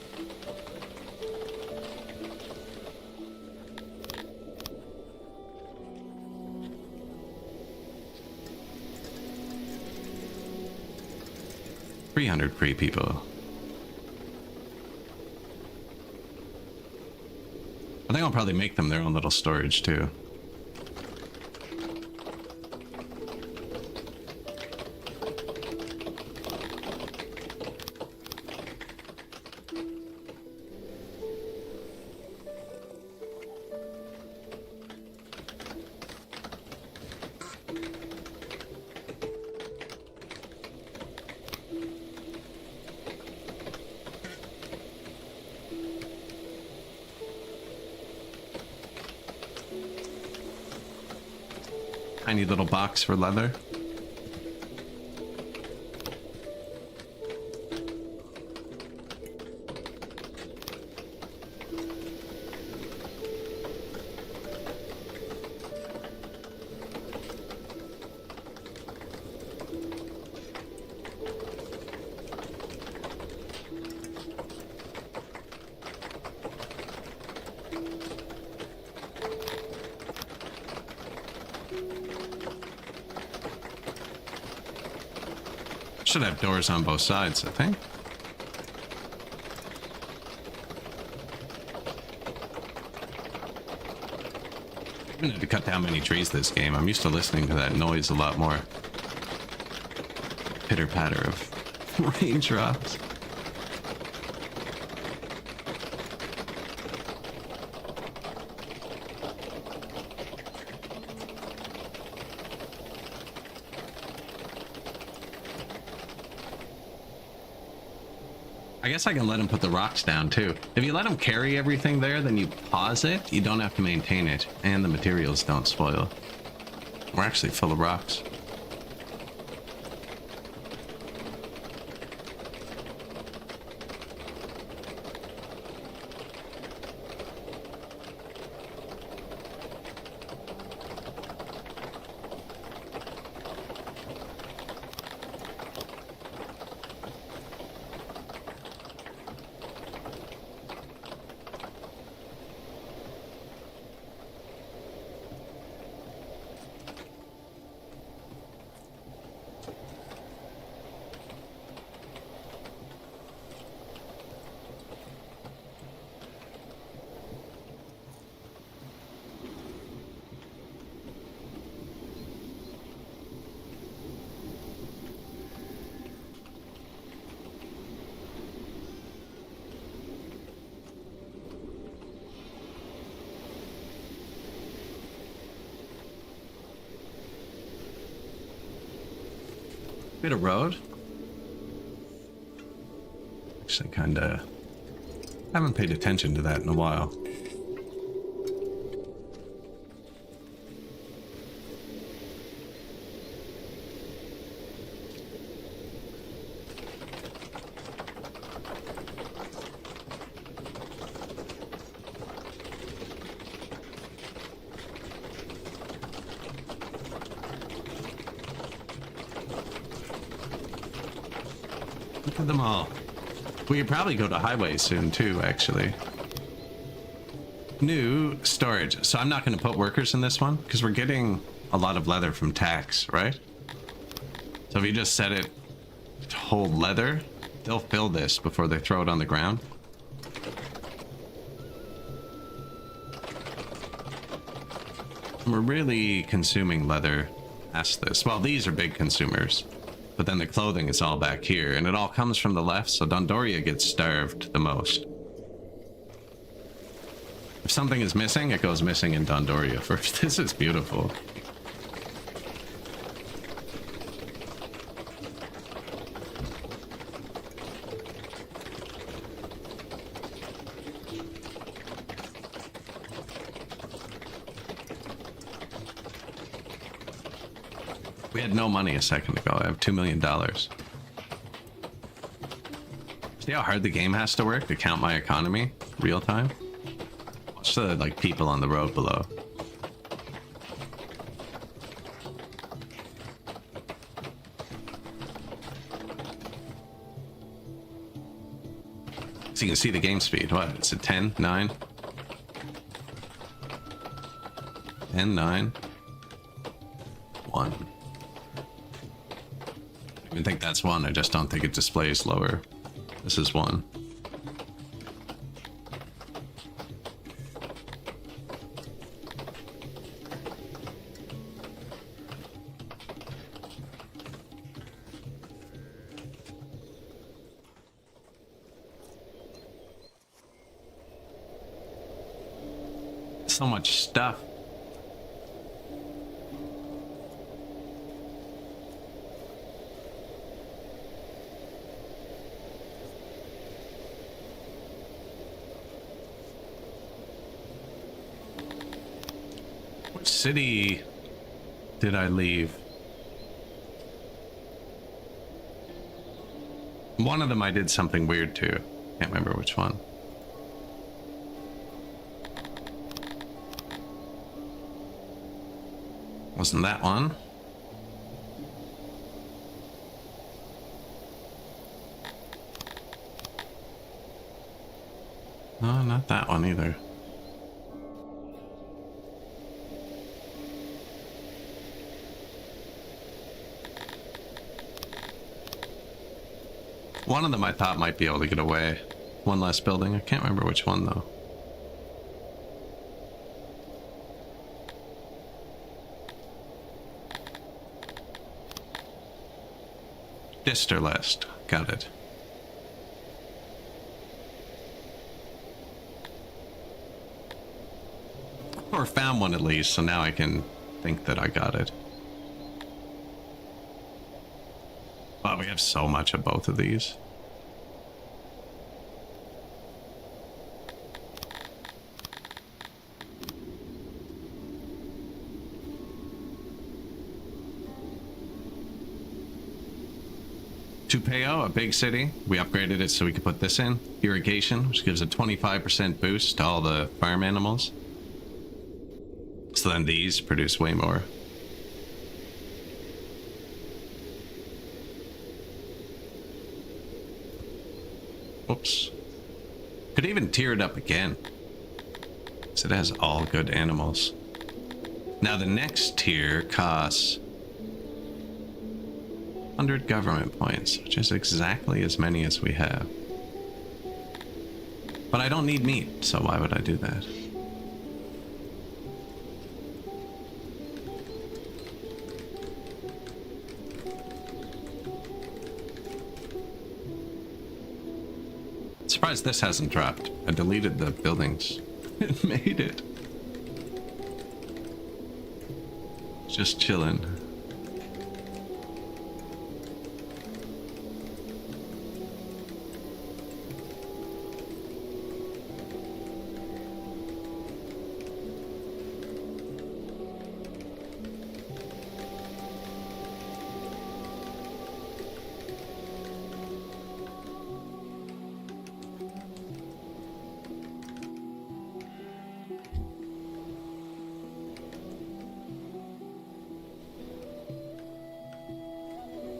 Free people. I think I'll probably make them their own little storage too. Tiny little box for leather. Should have doors on both sides, I think. I haven't had to cut down many trees this game. I'm used to listening to that noise a lot more. Pitter patter of raindrops. I guess I can let him put the rocks down too. If you let him carry everything there, then you pause it, you don't have to maintain it, and the materials don't spoil. We're actually full of rocks. Bit of road. Actually, kinda haven't paid attention to that in a while. Look at them all. We could probably go to highway soon too, actually. New storage. So I'm not going to put workers in this one because we're getting a lot of leather from tax, right? So if you just set it to hold leather, they'll fill this before they throw it on the ground. And we're really consuming leather past this. Well, these are big consumers. But then the clothing is all back here, and it all comes from the left, so Dondoria gets starved the most. If something is missing, it goes missing in Dondoria first. This is beautiful. We had no money a second ago. I have $2 million. See how hard the game has to work to count my economy real time? Watch the like people on the road below. So you can see the game speed. What? It's a 10, 9, 10, 9, 1. I even think that's 1. I just don't think it displays lower. This is 1. So much stuff. Which city did I leave? One of them I did something weird to. Can't remember which one. Wasn't that one? No, not that one either. One of them I thought might be able to get away. One less building. I can't remember which one though. Disterlest. Got it. Or found one at least, so now I can think that I got it. Wow, we have so much of both of these. Tupeo, a big city. We upgraded it so we could put this in. Irrigation, which gives a 25% boost to all the farm animals. So then these produce way more. Oops. Could even tier it up again. So it has all good animals. Now the next tier costs 100 government points, which is exactly as many as we have. But I don't need meat, so why would I do that? Surprised this hasn't dropped. I deleted the buildings. It made it. Just chilling.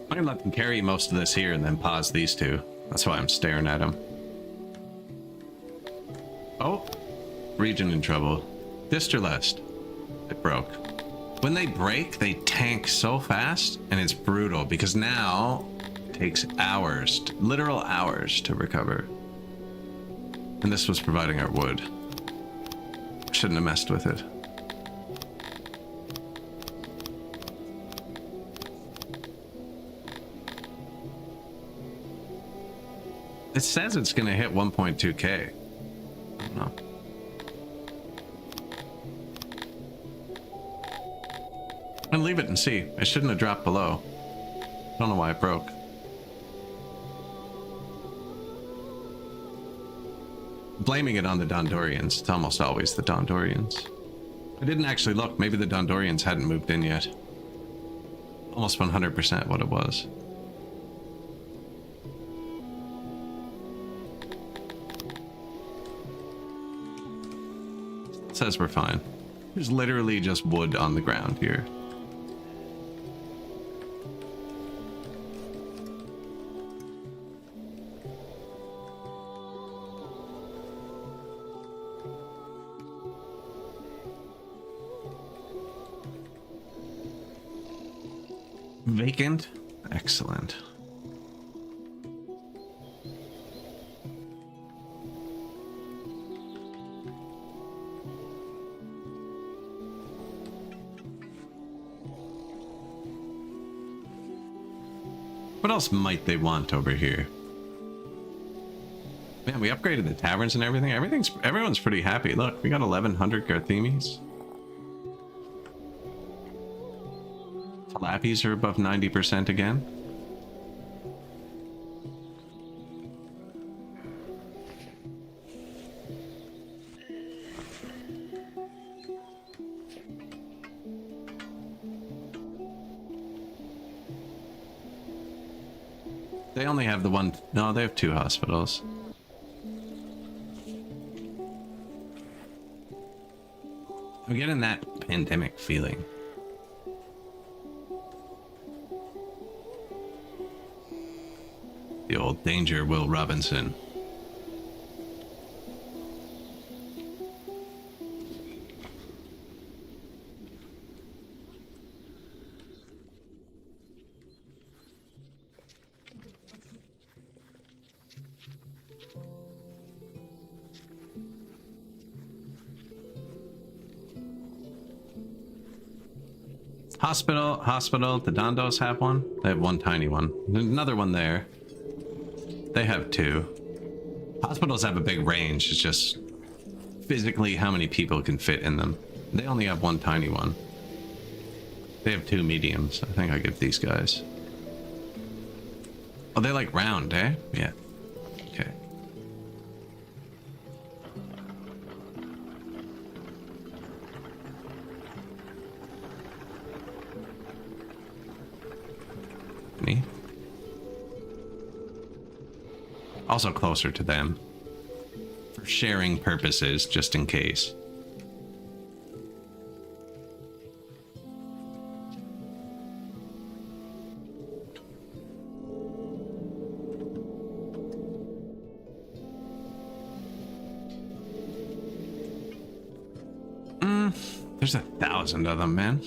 I'm gonna let them carry most of this here and then pause these two. That's why I'm staring at them. Oh, region in trouble. Disterlest. It broke. When they break, they tank so fast, and it's brutal because now it takes hours, literal hours to recover. And this was providing our wood. Shouldn't have messed with it. It says it's going to hit 1.2k. I don't know. And leave it and see. It shouldn't have dropped below. Don't know why it broke. Blaming it on the Dondorians. It's almost always the Dondorians. I didn't actually look. Maybe the Dondorians hadn't moved in yet. Almost 100% what it was. It says we're fine. There's literally just wood on the ground here. Vacant? Excellent. What else might they want over here? Man, we upgraded the taverns and everything. Everyone's pretty happy. Look, we got 1,100 Garthemis. Lappies are above 90% again. They only have the one. No, they have 2 hospitals. I'm getting that pandemic feeling. The old danger, Will Robinson. Hospital. The Dondos have one. They have one tiny one. There's another one there. They have 2. Hospitals have a big range. It's just physically how many people can fit in them. They only have one tiny one. They have 2 mediums. I think I give these guys. Oh, they like round, eh? Yeah. Okay. Me. Also closer to them. For sharing purposes, just in case. There's 1,000 of them, man.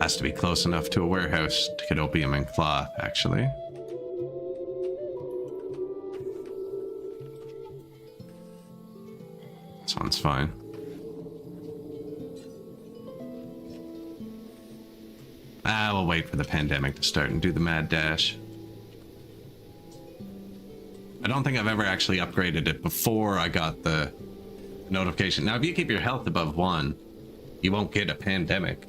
Has to be close enough to a warehouse to get opium and cloth, actually. This one's fine. We'll wait for the pandemic to start and do the mad dash. I don't think I've ever actually upgraded it before I got the notification. Now, if you keep your health above 1, you won't get a pandemic.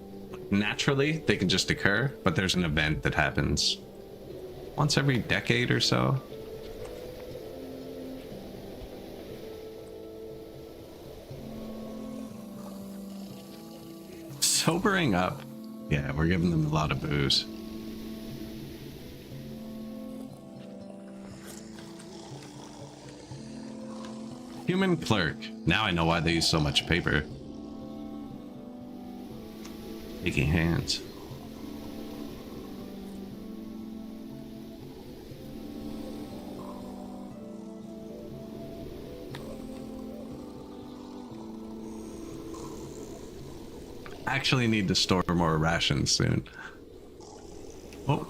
Naturally, they can just occur, but there's an event that happens once every decade or so. Sobering up. Yeah, we're giving them a lot of booze. Human clerk. Now I know why they use so much paper. Making hands. Actually need to store more rations soon. Oh.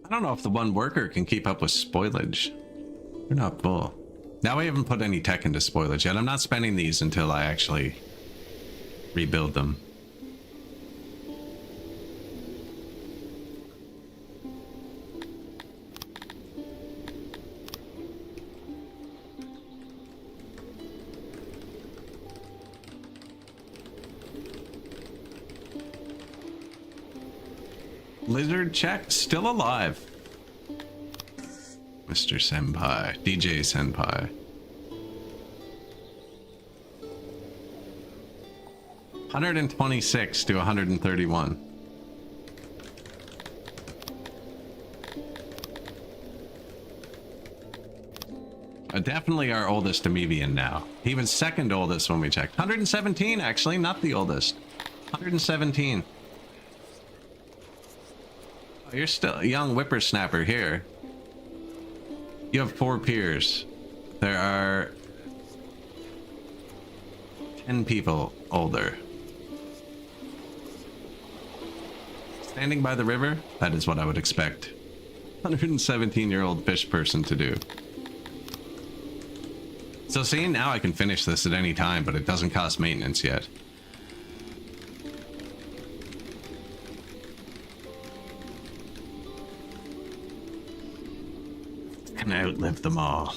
I don't know if the one worker can keep up with spoilage. They're not full. Now we haven't put any tech into spoilage yet. I'm not spending these until I actually rebuild them. Lizard check, still alive. Mr. Senpai, DJ Senpai. 126 to 131. Definitely our oldest Amoebian now. He was second oldest when we checked. 117, actually, not the oldest. 117. Oh, you're still a young whippersnapper here. You have 4 peers. There are 10 people older. Standing by the river? That is what I would expect. 117-year-old fish person to do. So see, now I can finish this at any time, but it doesn't cost maintenance yet. Can outlive them all.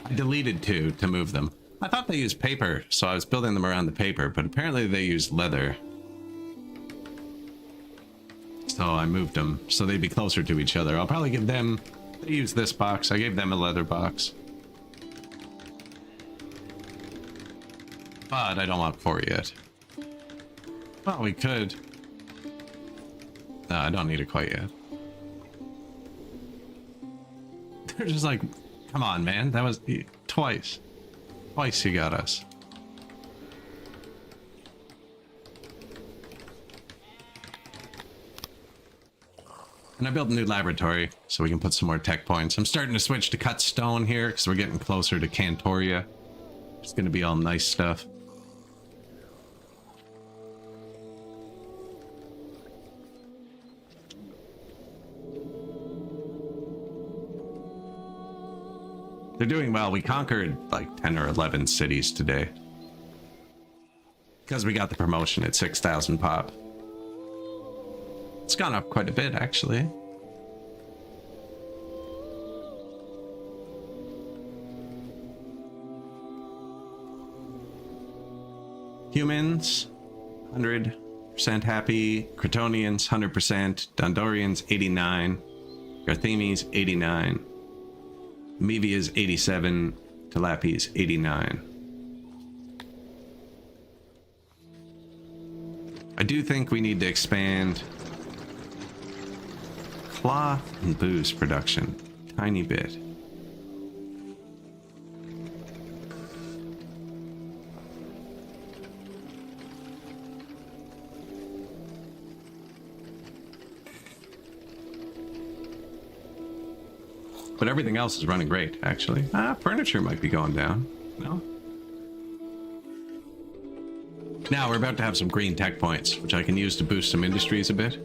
I deleted 2 to move them. I thought they used paper, so I was building them around the paper, but apparently they use leather. So I moved them, so they'd be closer to each other. I'll probably give them... They use this box. I gave them a leather box. But I don't want 4 yet. Well, we could. No, I don't need it quite yet. They're just like, come on, man. That was twice. Twice you got us. And I built a new laboratory so we can put some more tech points. I'm starting to switch to cut stone here because we're getting closer to Cantoria. It's going to be all nice stuff. They're doing well. We conquered like 10 or 11 cities today. Because we got the promotion at 6,000 pop. It's gone up quite a bit, actually. Humans, 100% happy. Crotonians, 100%. Dondorians, 89. Garthemes, 89. Mevia's 87, Tilapi's 89. I do think we need to expand cloth and booze production tiny bit. But everything else is running great, actually. Furniture might be going down. No? Now we're about to have some green tech points, which I can use to boost some industries a bit.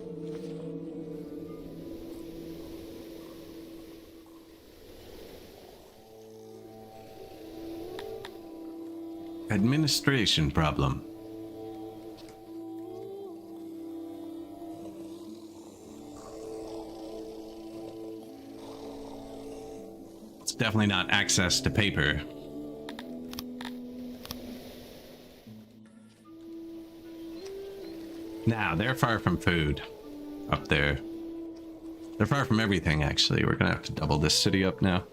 Administration problem. Definitely not access to paper. Now, they're far from food up there. They're far from everything, actually. We're gonna have to double this city up now.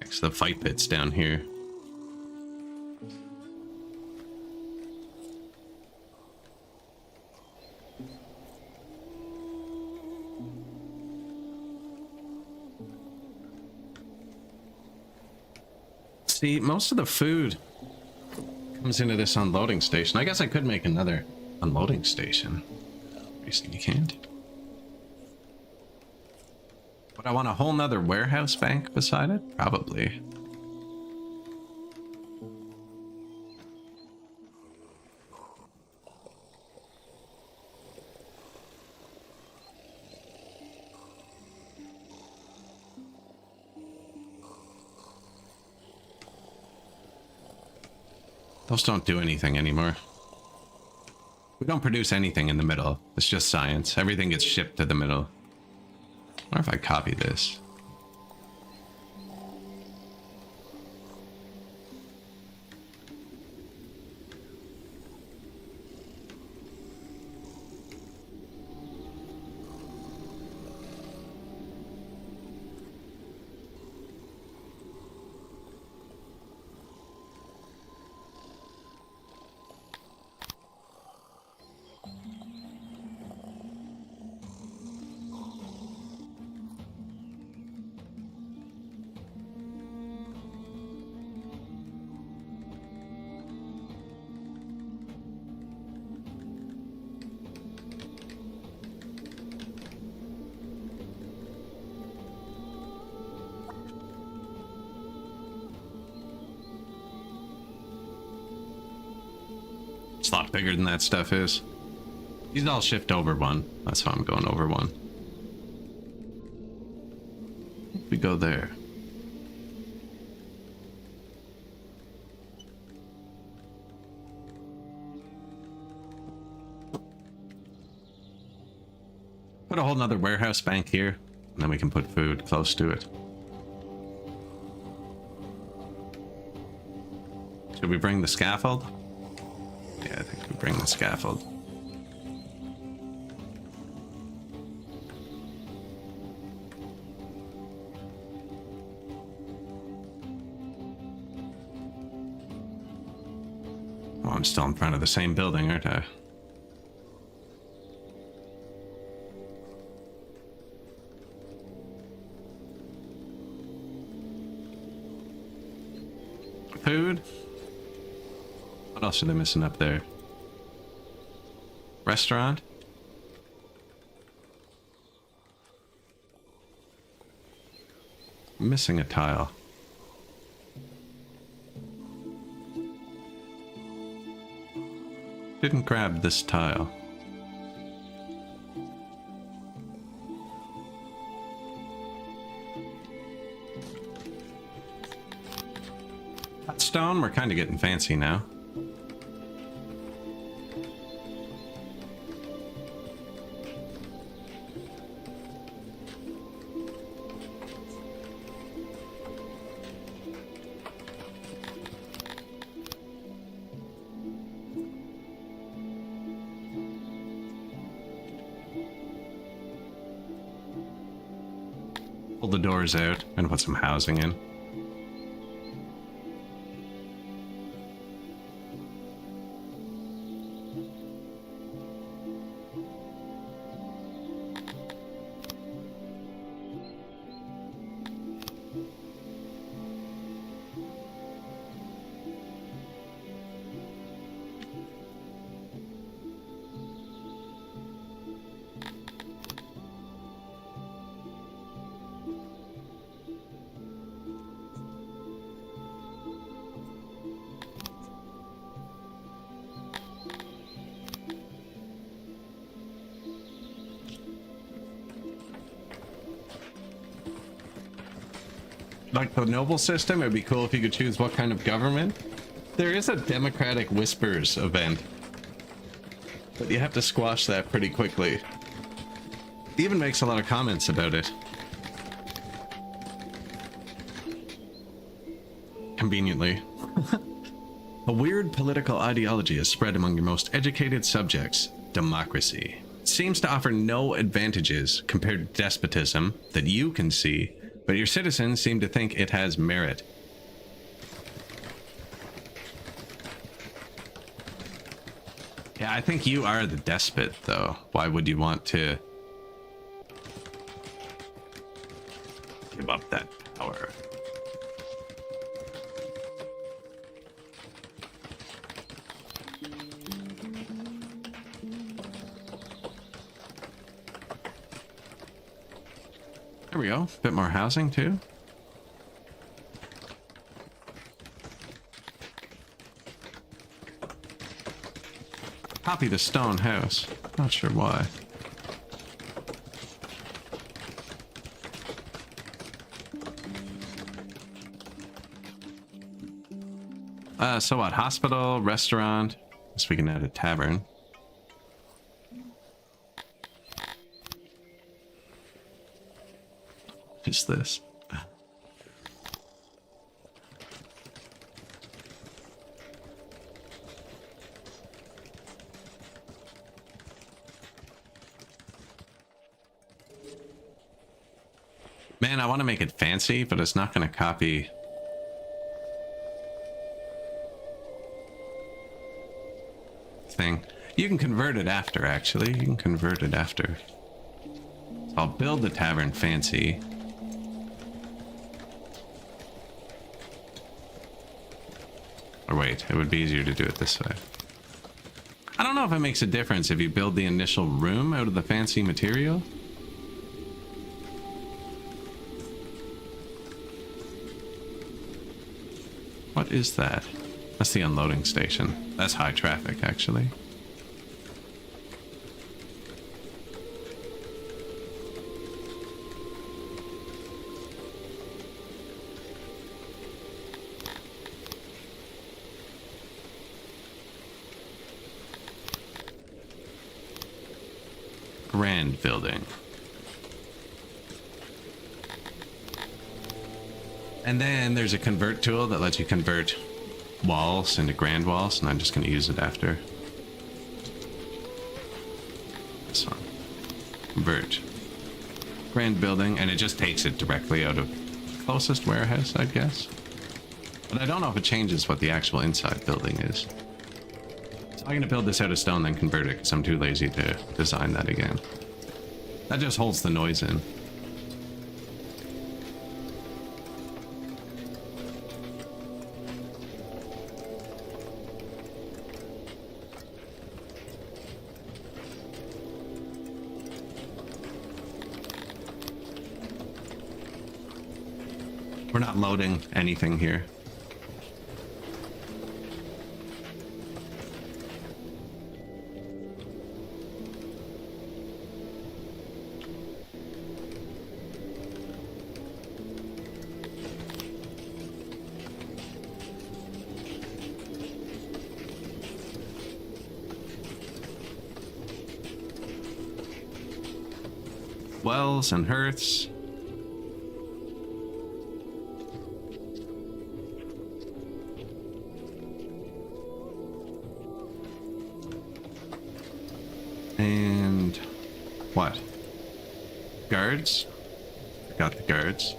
Next to the fight pits down here. See, most of the food comes into this unloading station. I guess I could make another unloading station. Reason you can't. Would I want a whole nother warehouse bank beside it? Probably. Those don't do anything anymore. We don't produce anything in the middle. It's just science. Everything gets shipped to the middle. wonder if I copy this. It's a lot bigger than that stuff is. These all shift over one. That's why I'm going over one. We go there. Put a whole nother warehouse bank here, and then we can put food close to it. Should we bring the scaffold? Yeah, I think we bring the scaffold. Oh, I'm still in front of the same building, aren't I? Food? What else are they missing up there? Restaurant? Missing a tile. Didn't grab this tile. That stone, we're kind of getting fancy now. Pull the doors out and put some housing in. Like the noble system, it'd be cool if you could choose what kind of government. There is a Democratic Whispers event, but you have to squash that pretty quickly. He even makes a lot of comments about it. Conveniently. A weird political ideology is spread among your most educated subjects. Democracy. It seems to offer no advantages compared to despotism that you can see, but your citizens seem to think it has merit. Yeah, I think you are the despot, though. Why would you want to give up that power? There we go. Bit more housing, too. Copy the stone house. Not sure why. So what? Hospital, restaurant. Guess we can add a tavern. is this? Man, I want to make it fancy, but it's not going to copy. Thing. You can convert it after, actually. You can convert it after. So I'll build the tavern fancy. Or wait, it would be easier to do it this way. I don't know if it makes a difference if you build the initial room out of the fancy material. What is that? That's the unloading station. That's high traffic, actually. Grand building. And then there's a convert tool that lets you convert walls into grand walls, and I'm just going to use it after. This one. Convert. Grand building, and it just takes it directly out of the closest warehouse, I guess. But I don't know if it changes what the actual inside building is. So I'm going to build this out of stone, then convert it, because I'm too lazy to design that again. That just holds the noise in. We're not loading anything here. Wells and hearths. And what? Guards? Got the guards.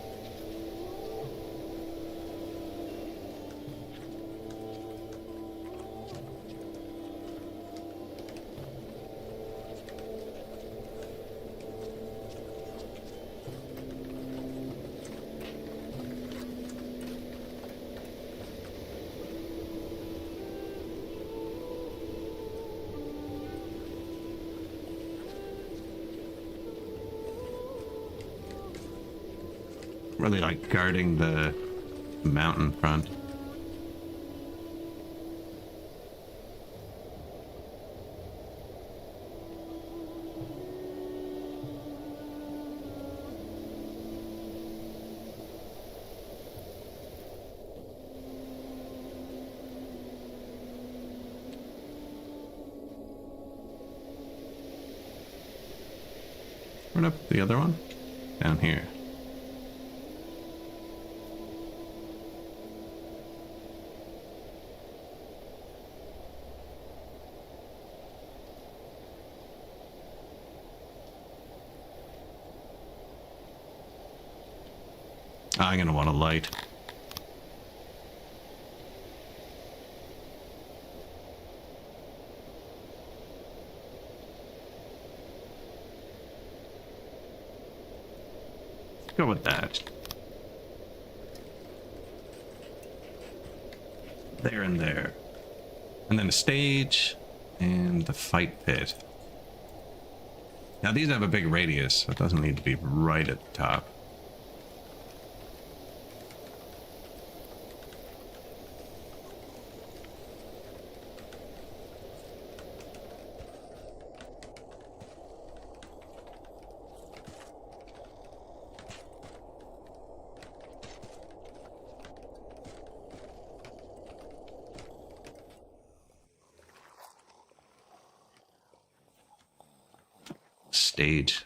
Really like guarding the mountain front. Where'd I put the other one? Down here. I'm gonna want a light. Let's go with that. There and there. And then a stage and the fight pit. Now these have a big radius, so it doesn't need to be right at the top.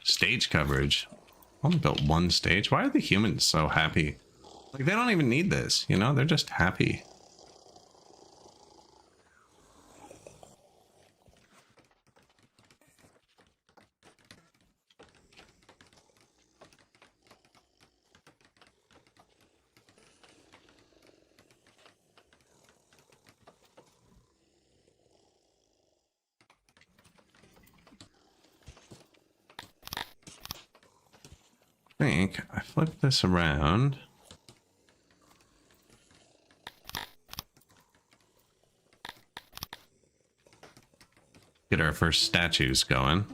Stage coverage. Only built one stage. Why are the humans so happy? Like, they don't even need this, you know? They're just happy. I think I flip this around. Get our first statues going.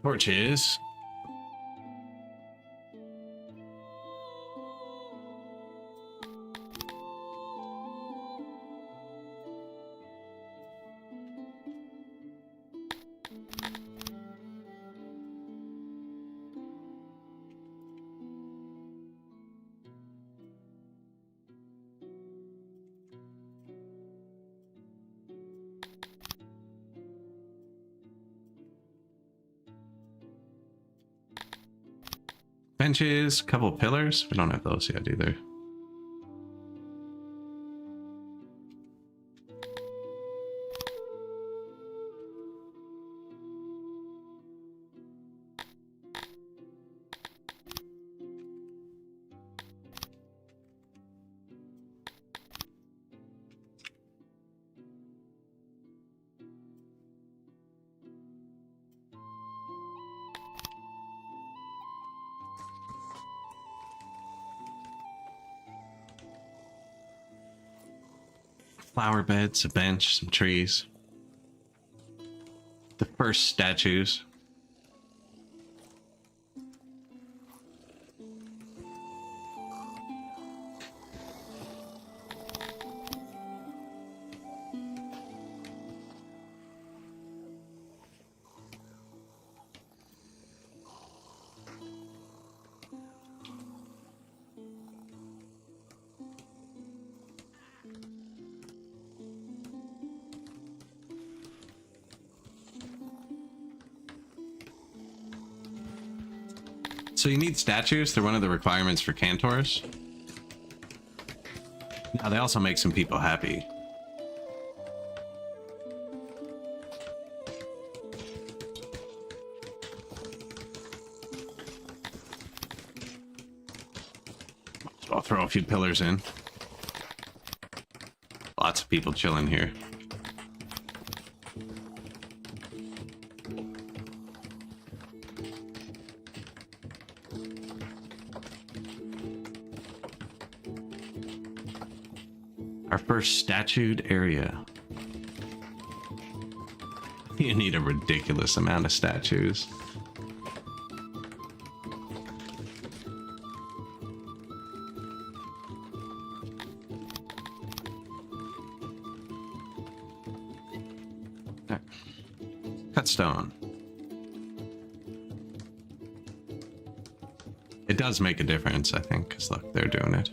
Torches. Benches, couple pillars. We don't have those yet either. Flower beds, a bench, some trees. The first statues. So you need statues. They're one of the requirements for cantors. Now they also make some people happy. So I'll throw a few pillars in. Lots of people chilling here. Our first statued area. You need a ridiculous amount of statues. Okay. Cut stone. It does make a difference, I think, because look, they're doing it.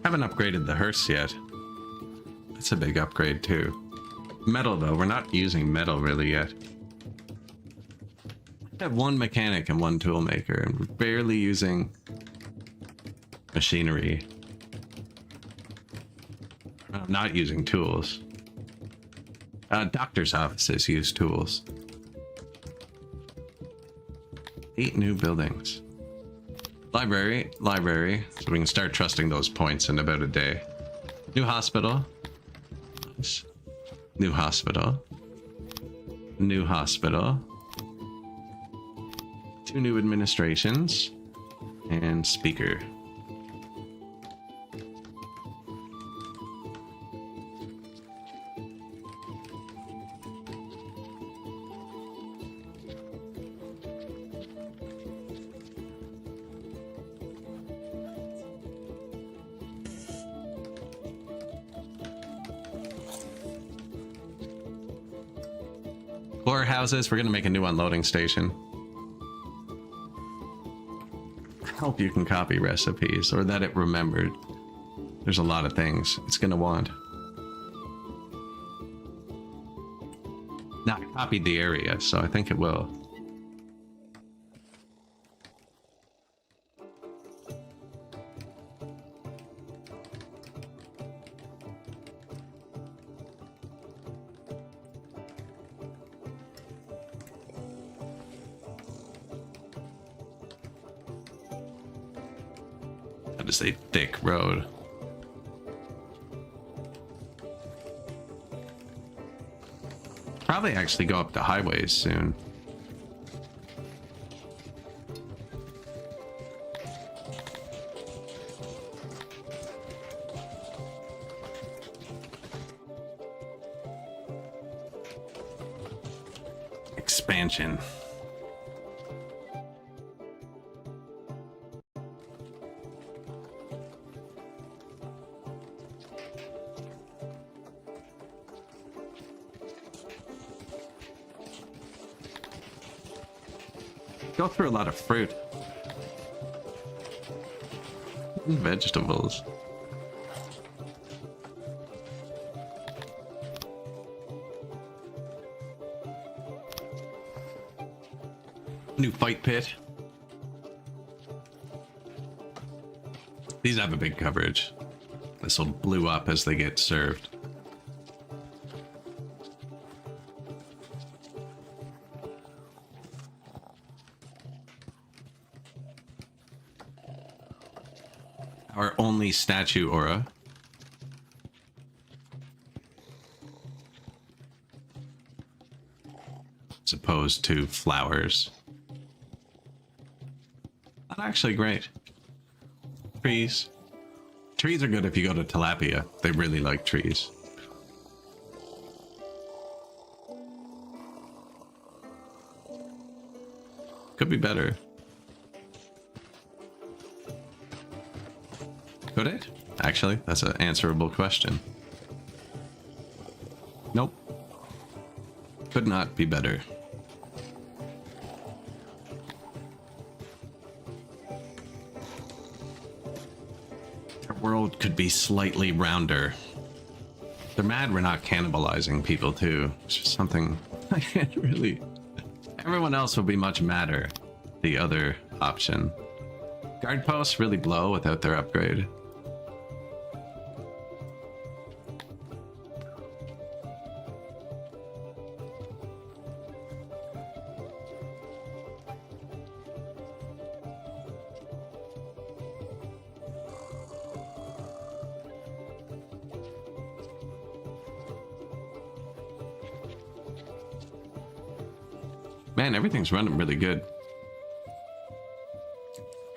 Haven't upgraded the hearse yet. That's a big upgrade too. Metal though, we're not using metal really yet. I have one mechanic and one tool maker, and we're barely using machinery. I'm not using tools. Doctor's offices use tools. 8 new buildings. Library, so we can start trusting those points in about a day. New hospital. Nice. New hospital. New hospital. 2 new administrations. And speaker. Four houses. We're gonna make a new unloading station. I hope you can copy recipes or that it remembered. There's a lot of things it's gonna want. Now I copied the area, so I think it will. That is a thick road. Probably actually go up to highways soon. Expansion. Go through a lot of fruit. And vegetables. New fight pit. These have a big coverage. This will blew up as they get served. Our only statue aura. As opposed to flowers. Not actually great. Trees. Trees are good if you go to Tilapia. They really like trees. Could be better. Could it? Actually, that's an answerable question. Nope. Could not be better. Our world could be slightly rounder. They're mad we're not cannibalizing people too. It's just something I can't really... Everyone else would be much madder. The other option. Guard posts really blow without their upgrade. Man, everything's running really good.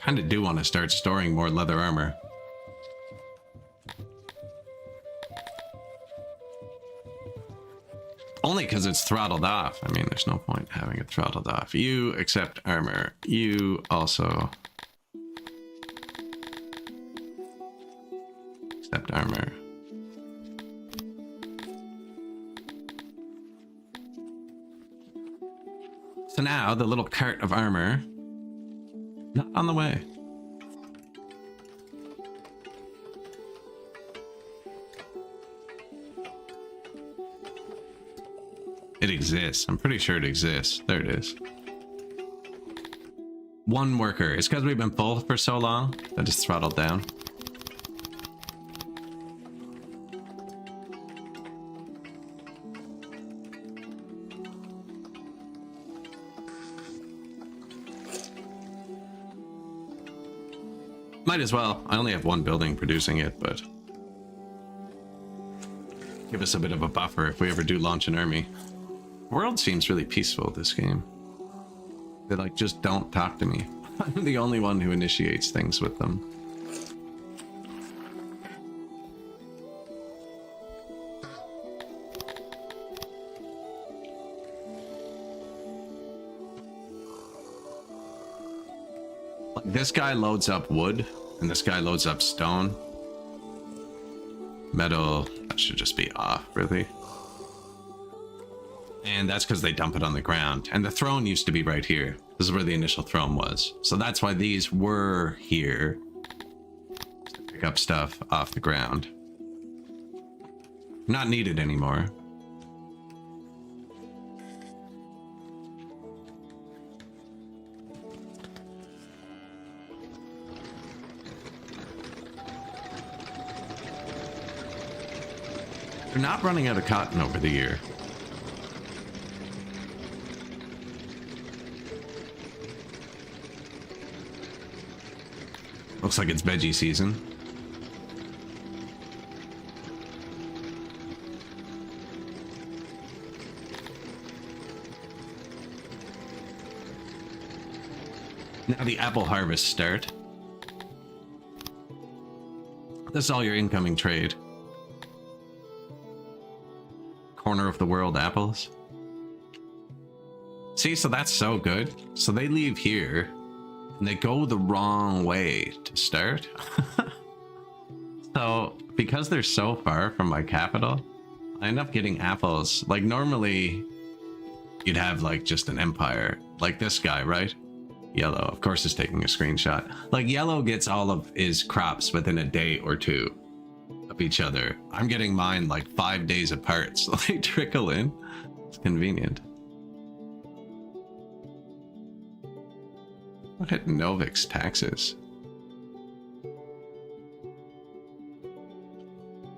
Kinda do want to start storing more leather armor. Only because it's throttled off. I mean, there's no point having it throttled off. You accept armor. You also accept armor. So now the little cart of armor, not on the way. It exists. I'm pretty sure it exists. There it is. One worker. It's because we've been full for so long that it's throttled down. Might as well. I only have one building producing it, but give us a bit of a buffer if we ever do launch an army. The world seems really peaceful this game. They like just don't talk to me. I'm the only one who initiates things with them. This guy loads up wood, and this guy loads up stone. Metal, that should just be off, really. And that's because they dump it on the ground. And the throne used to be right here. This is where the initial throne was. So that's why these were here. To pick up stuff off the ground. Not needed anymore. They're not running out of cotton over the year. Looks like it's veggie season. Now the apple harvest start. This is all your incoming trade. Corner of the world apples. See, so that's so good. So they leave here and they go the wrong way to start. So because they're so far from my capital, I end up getting apples. Like normally you'd have like just an empire like this guy, right? Yellow, of course, is taking a screenshot. Like Yellow gets all of his crops within a day or two of each other. I'm getting mine like 5 days apart, so they trickle in. It's convenient. Look at Novik's taxes.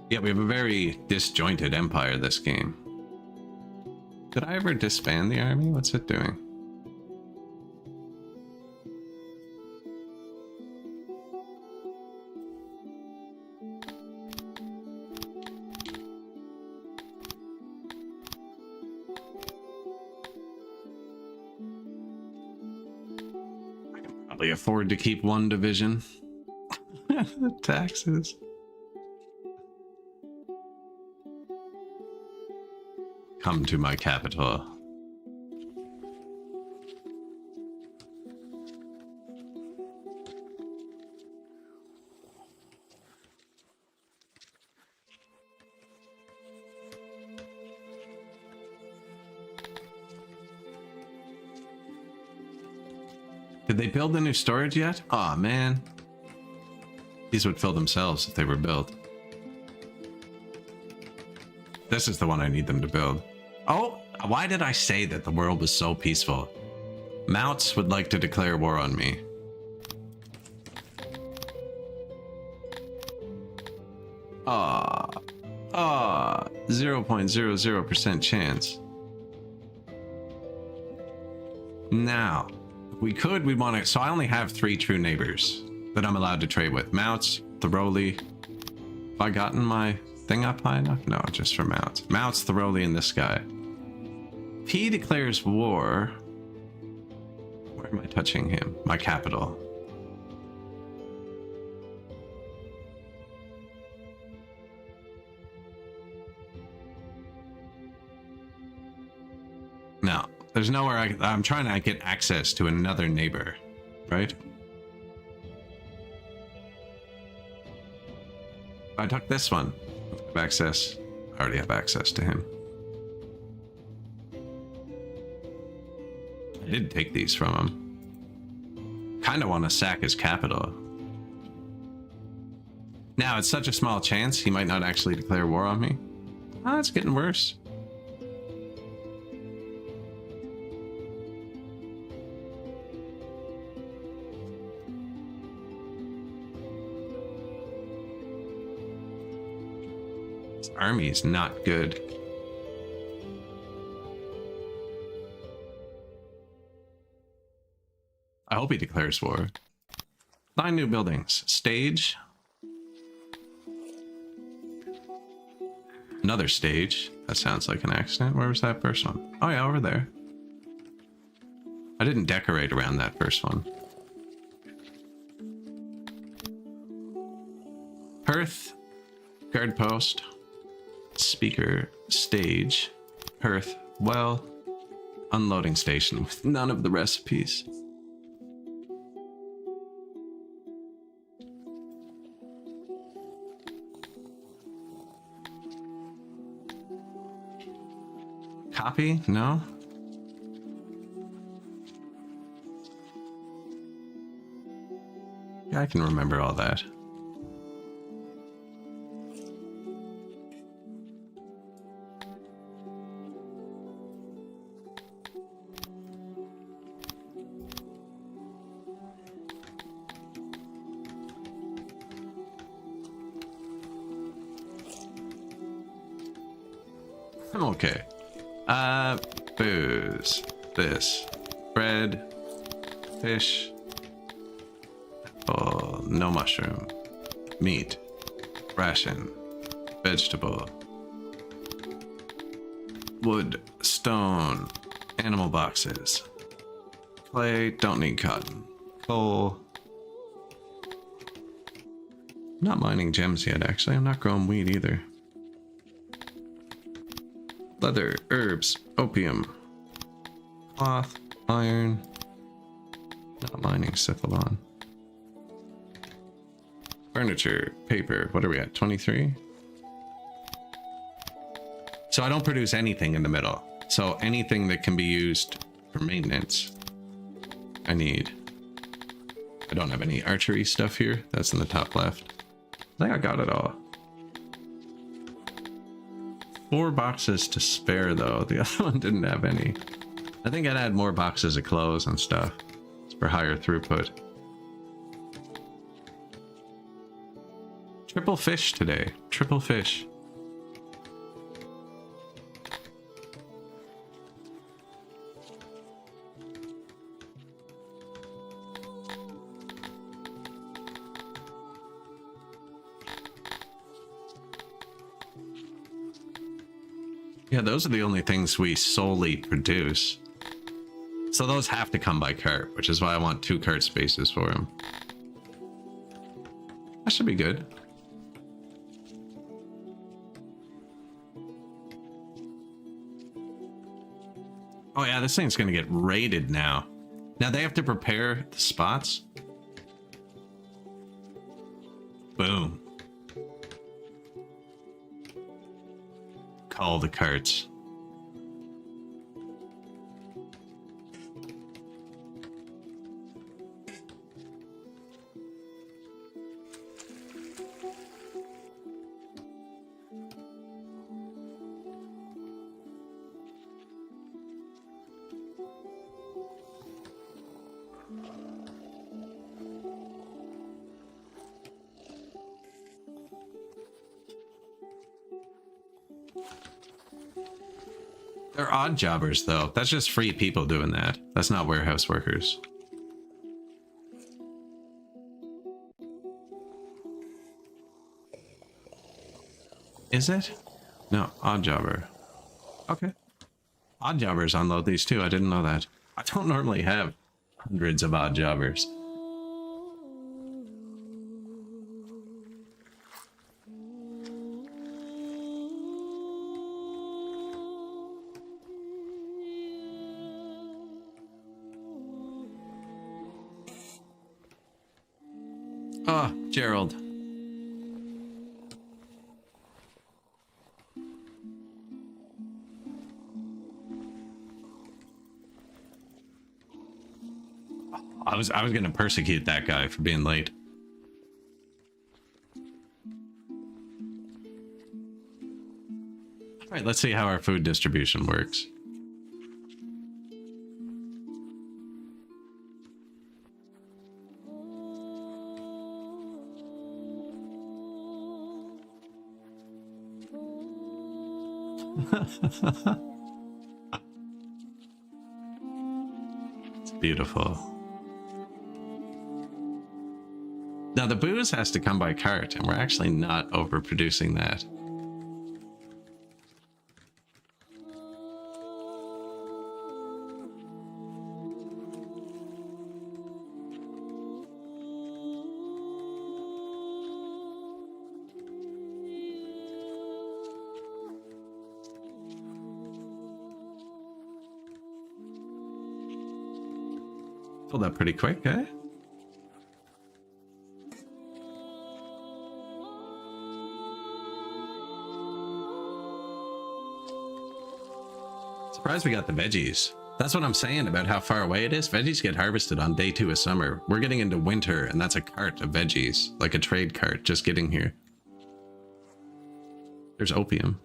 Yeah, we have a very disjointed empire this game. Did I ever disband the army? What's it doing? Afford to keep one division. Taxes. Come to my capital. Did they build the new storage yet? Aw, man. These would fill themselves if they were built. This is the one I need them to build. Oh, why did I say that the world was so peaceful? Mounts would like to declare war on me. Ah, 0.00% chance. Now, we want to, so I only have 3 true neighbors that I'm allowed to trade with. Mounts, Thoroughly. Have I gotten my thing up high enough? No, just for Mounts. Mounts, Thoroughly, and this guy. If he declares war, where am I touching him? My capital. No, there's nowhere I'm trying to get access to another neighbor, right? If I took this one, I have access. I already have access to him. I did take these from him. Kind of want to sack his capital. Now, it's such a small chance he might not actually declare war on me. Ah, it's getting worse. This army is not good. I hope he declares war. 9 new buildings. Stage. Another stage. That sounds like an accident. Where was that first one? Oh yeah, over there. I didn't decorate around that first one. Hearth. Guard post. Speaker. Stage. Hearth. Well. Unloading station with none of the recipes. Copy? No? Yeah, I can remember all that. I'm okay. Booze. This. Bread. Fish. Oh, no mushroom. Meat. Ration. Vegetable. Wood. Stone. Animal boxes. Clay. Don't need cotton. Coal. Not mining gems yet, actually. I'm not growing weed either. Leather, herbs, opium, cloth, iron. Not mining Cephalon. Furniture, paper. What are we at? 23? So I don't produce anything in the middle. So anything that can be used for maintenance, I need. I don't have any archery stuff here. That's in the top left. I think I got it all. 4 boxes to spare though. The other one didn't have any. I think I'd add more boxes of clothes and stuff. It's for higher throughput. Triple fish today. Triple fish. Yeah, those are the only things we solely produce. So those have to come by cart, which is why I want 2 cart spaces for them. That should be good. Oh yeah, this thing's gonna get raided now. Now they have to prepare the spots. Boom. Call the carts. They're odd jobbers, though. That's just free people doing that. That's not warehouse workers. Is it? No, odd jobber. Okay. Odd jobbers unload these too. I didn't know that. I don't normally have hundreds of odd jobbers. Ah, oh, Gerald. I was gonna persecute that guy for being late. All right, let's see how our food distribution works. It's beautiful. Now the booze has to come by cart, and we're actually not overproducing that. Filled up pretty quick, eh? Surprised we got the veggies. That's what I'm saying about how far away it is. Veggies get harvested on day 2 of summer. We're getting into winter, and that's a cart of veggies, like a trade cart, just getting here. There's opium.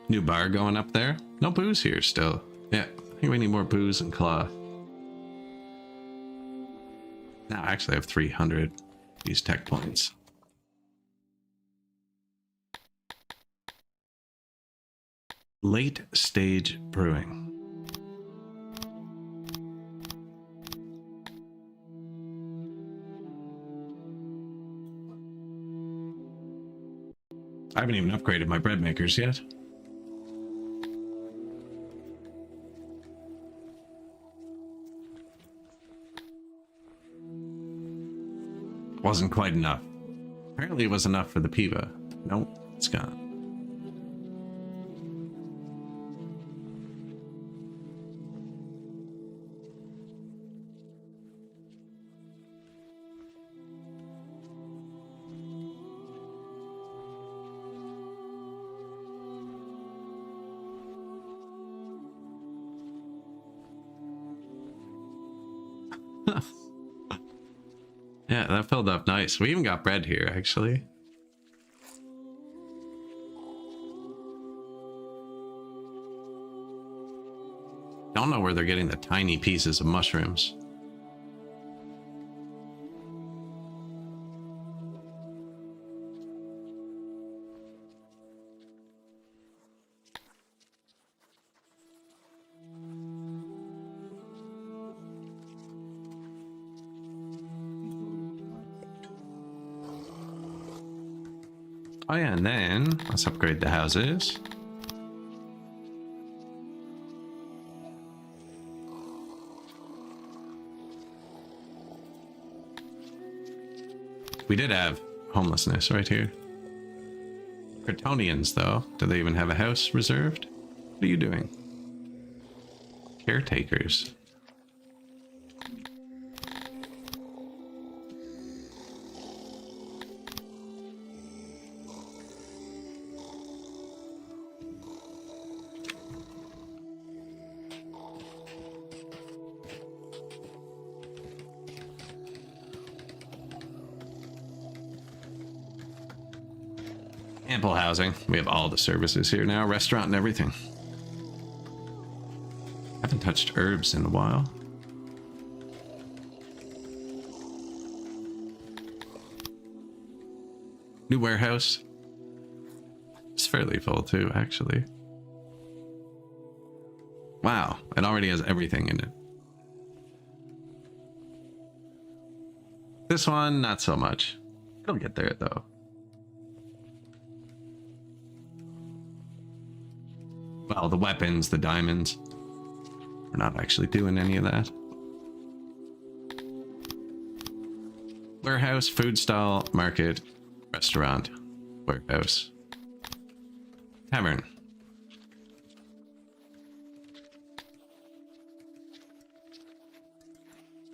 New bar going up there. No booze here still. Yeah, I think we need more booze and cloth. Now I actually have 300 these tech points. Late stage brewing. I haven't even upgraded my bread makers yet. Wasn't quite enough. Apparently it was enough for the Piva. Nope, it's gone. Yeah, that filled up nice. We even got bread here, actually. Don't know where they're getting the tiny pieces of mushrooms. Oh yeah, and then let's upgrade the houses. We did have homelessness right here. Kryptonians, though, do they even have a house reserved? What are you doing? Caretakers. Ample housing. We have all the services here now, restaurant and everything. Haven't touched herbs in a while. New warehouse. It's fairly full too, actually. Wow, it already has everything in it. This one, not so much. It'll get there though. Well, the weapons, the diamonds. We're not actually doing any of that. Warehouse, food stall, market, restaurant, warehouse, tavern.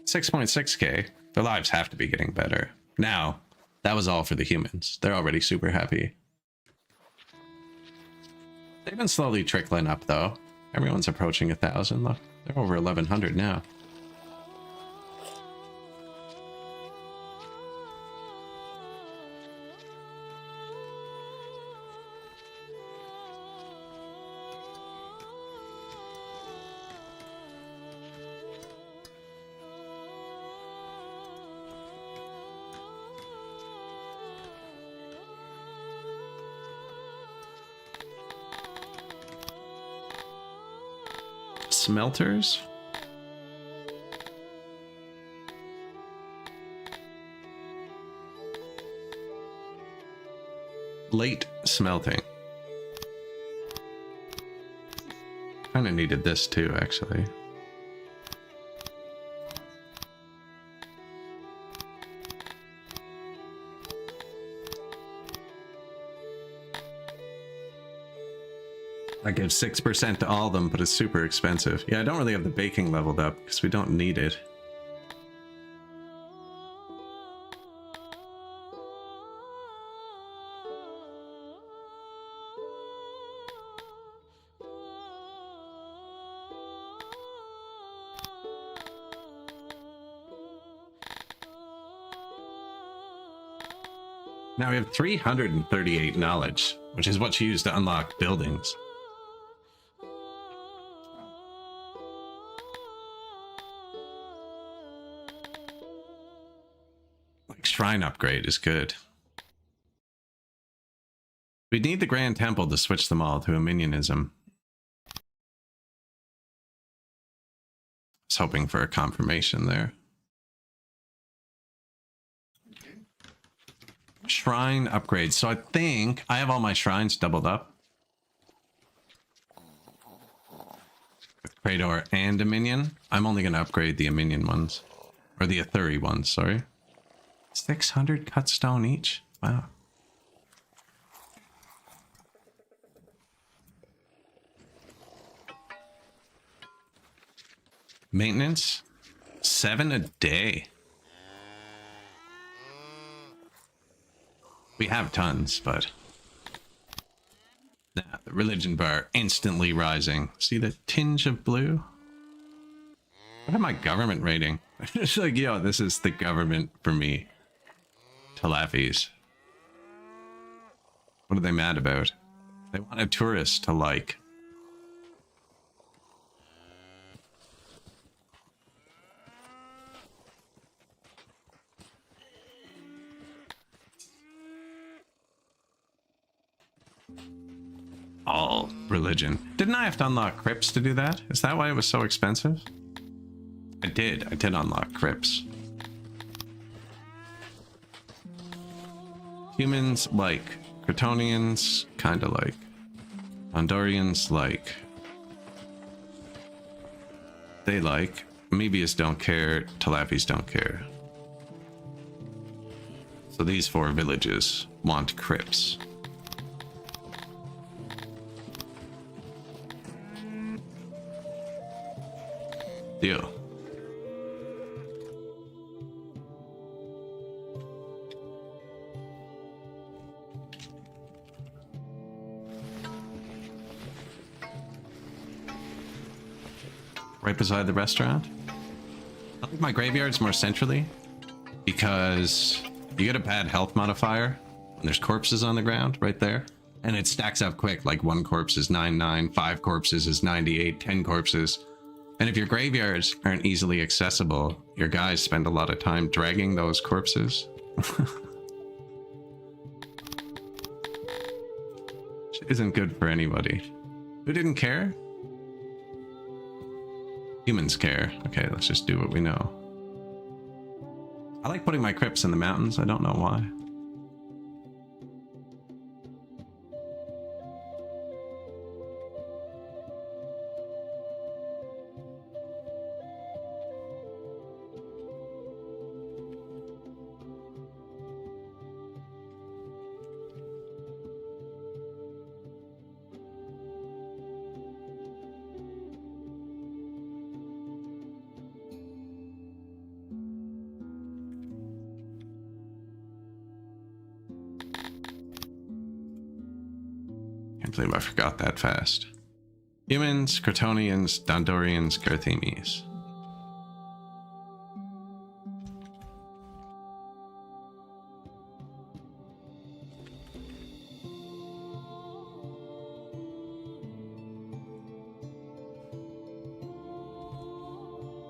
$6.6K. Their lives have to be getting better. Now, that was all for the humans. They're already super happy. They've been slowly trickling up, though. Everyone's approaching 1,000. Look, they're over 1,100 now. Smelters? Late smelting. Kind of needed this too, actually. I give 6% to all of them, but it's super expensive. Yeah, I don't really have the baking leveled up because we don't need it. Now we have 338 knowledge, which is what you use to unlock buildings. Like shrine upgrade is good. We need the Grand Temple to switch them all to a minionism. I was hoping for a confirmation there. Shrine upgrades. So I think I have all my shrines doubled up. With Krator and a minion. I'm only going to upgrade the minion ones. Or the Athuri ones, sorry. 600 cut stone each? Wow. Maintenance? 7 a day. We have tons, but... Nah, the religion bar instantly rising. See the tinge of blue? What am I government rating? It's like, yo, this is the government for me. Talafis. What are they mad about? They want a tourist to like. All religion. Didn't I have to unlock crypts to do that? Is that why it was so expensive? I did unlock crypts. Humans like. Kryptonians kinda like. Andorians like. They like. Amoebius don't care. Talafis don't care. So these 4 villages want crypts. Deal. Right beside the restaurant. I think my graveyard's more centrally because you get a bad health modifier when there's corpses on the ground right there. And it stacks up quick, like 1 corpse is 99, 5 corpses is 98, 10 corpses. And if your graveyards aren't easily accessible, your guys spend a lot of time dragging those corpses. Which isn't good for anybody. Who didn't care? Humans care. Okay, let's just do what we know. I like putting my crypts in the mountains. I don't know why. Can't believe I forgot that fast. Humans, Kryptonians, Dondorians, Garthemes.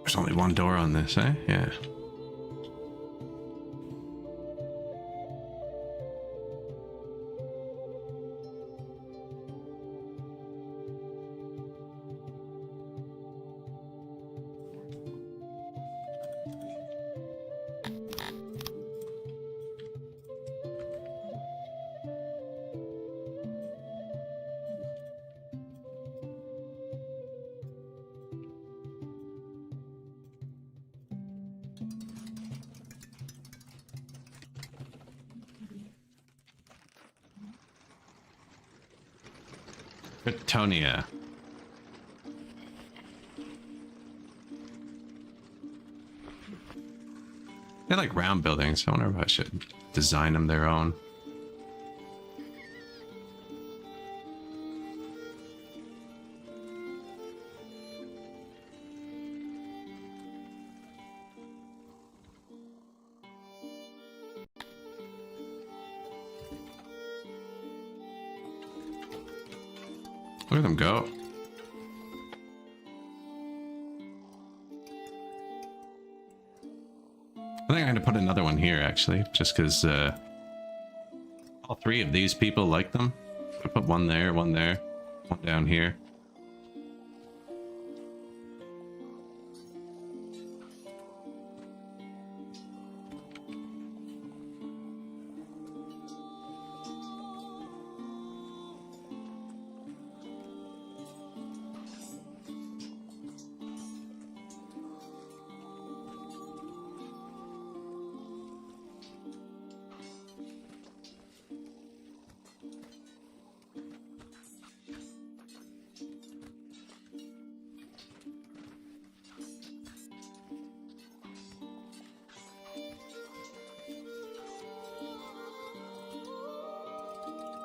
There's only 1 door on this, eh? Yeah. Britonia. They're like round buildings. I wonder if I should design them their own. Look at them go. I think I'm going to put another one here, actually, just because all three of these people like them. I put one there, one down here.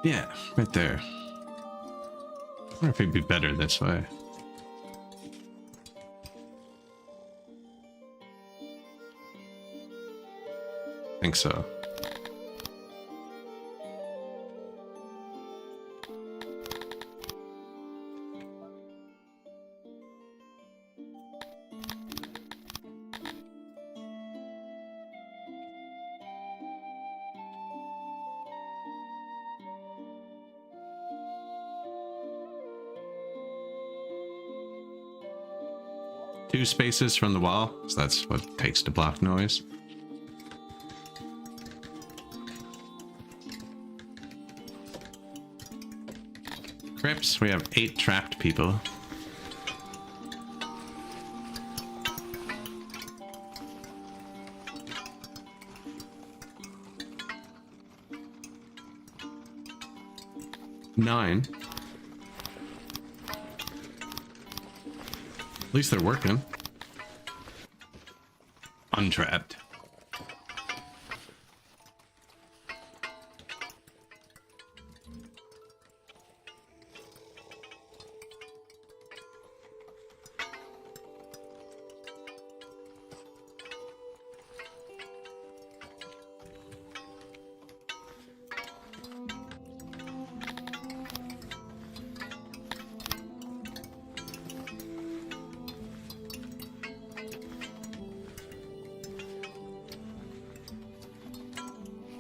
Yeah, right there. I wonder if it'd be better this way. I think so. Two spaces from the wall, so that's what it takes to block noise. Crypts, we have 8 trapped people. Nine. At least they're working. Untrapped.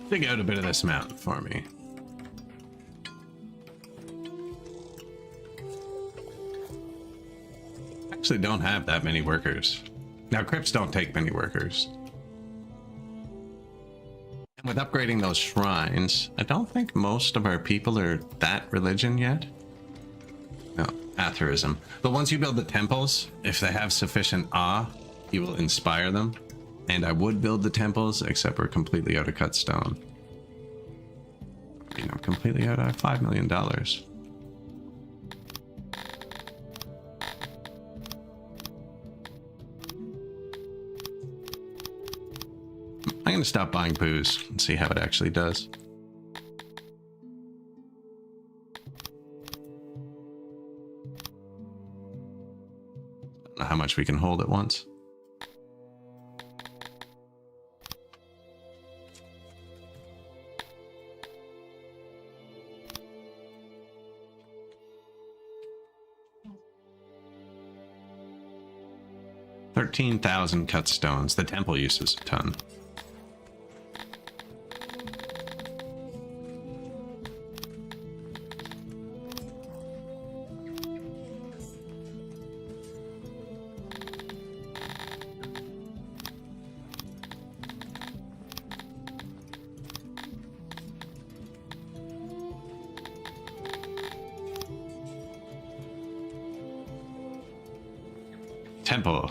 Dig out a bit of this mountain for me. Actually don't have that many workers. Now crypts don't take many workers. And with upgrading those shrines, I don't think most of our people are that religion yet. No, atheism. But once you build the temples, if they have sufficient awe, you will inspire them. And I would build the temples, except we're completely out of cut stone. I mean, I'm completely out of $5 million. I'm going to stop buying booze and see how it actually does. I don't know how much we can hold at once. $13,000 cut stones. The temple uses a ton. Temple.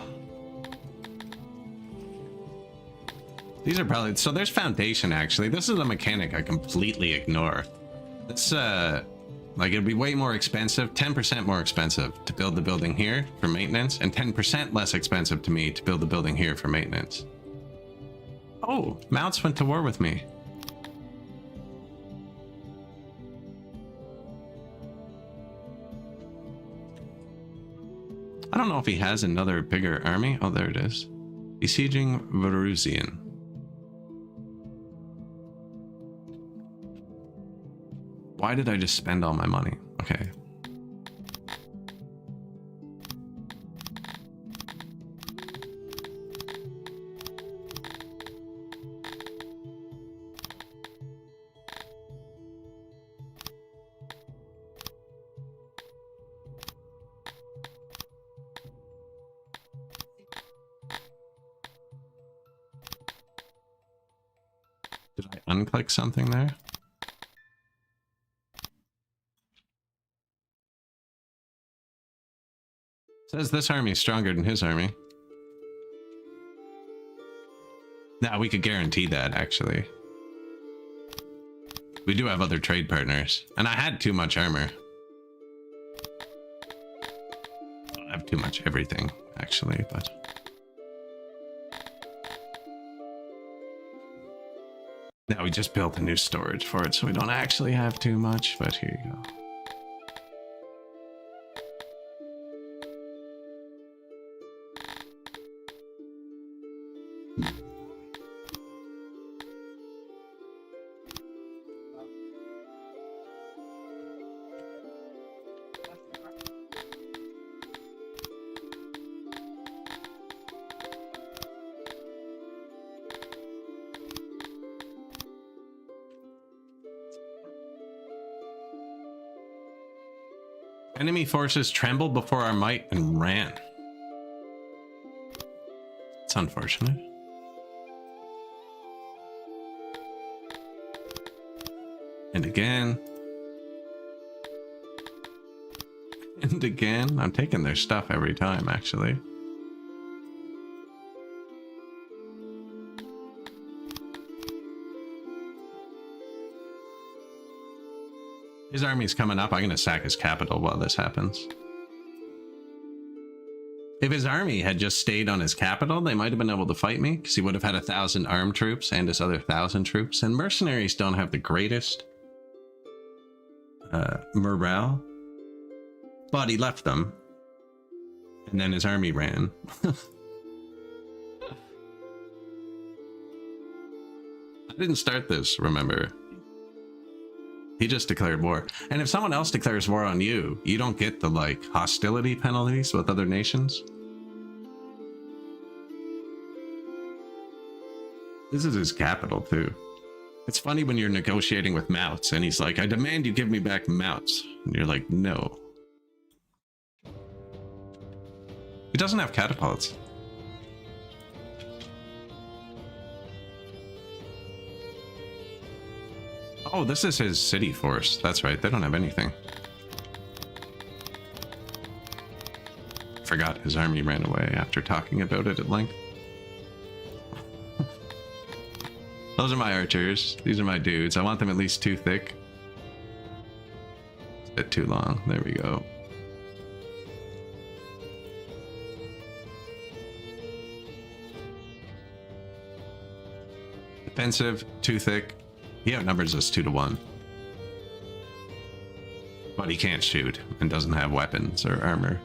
These are probably, so there's foundation actually. This is a mechanic I completely ignore. This Like, it'd be way more expensive, 10% more expensive to build the building here for maintenance, and 10% less expensive to me to build the building here for maintenance. Oh, Mounts went to war with me. I don't know if he has another bigger army. Oh, there it is. Besieging Varuzian. Why did I just spend all my money? Okay. Did I unclick something there? Says this army is stronger than his army. Now we could guarantee that, actually. We do have other trade partners. And I had too much armor. I have too much everything, actually, but... Now we just built a new storage for it, so we don't actually have too much, but here you go. Enemy forces trembled before our might and ran. It's unfortunate. And again. And again. I'm taking their stuff every time, actually. His army's coming up. I'm going to sack his capital while this happens. If his army had just stayed on his capital, they might have been able to fight me, because he would have had 1,000 armed troops and his other 1,000 troops. And mercenaries don't have the greatest morale. But he left them. And then his army ran. I didn't start this, remember. He just declared war. And if someone else declares war on you, you don't get the, like, hostility penalties with other nations. This is his capital, too. It's funny when you're negotiating with Mouts, and he's like, I demand you give me back Mouts. And you're like, no. He doesn't have catapults. Oh, this is his city force. That's right. They don't have anything. Forgot his army ran away after talking about it at length. Those are my archers. These are my dudes. I want them at least 2 thick. It's a bit too long. There we go. Defensive, 2 thick. He outnumbers us 2 to 1. But he can't shoot and doesn't have weapons or armor.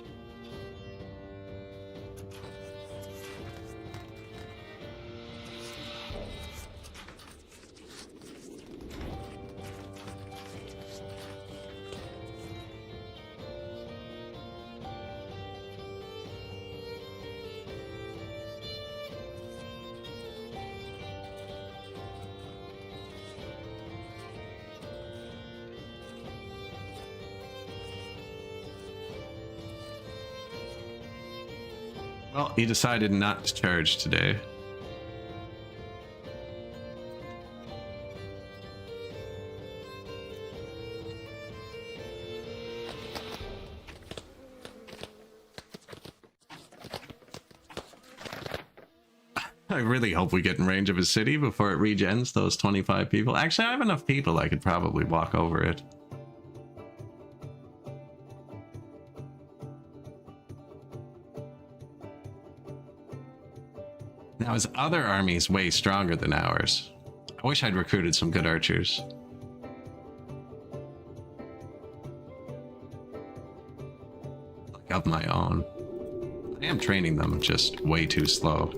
Well, he decided not to charge today. I really hope we get in range of his city before it regens those 25 people. Actually, I have enough people I could probably walk over it. Now his other army's way stronger than ours. I wish I'd recruited some good archers. Like of my own. I am training them, just way too slow.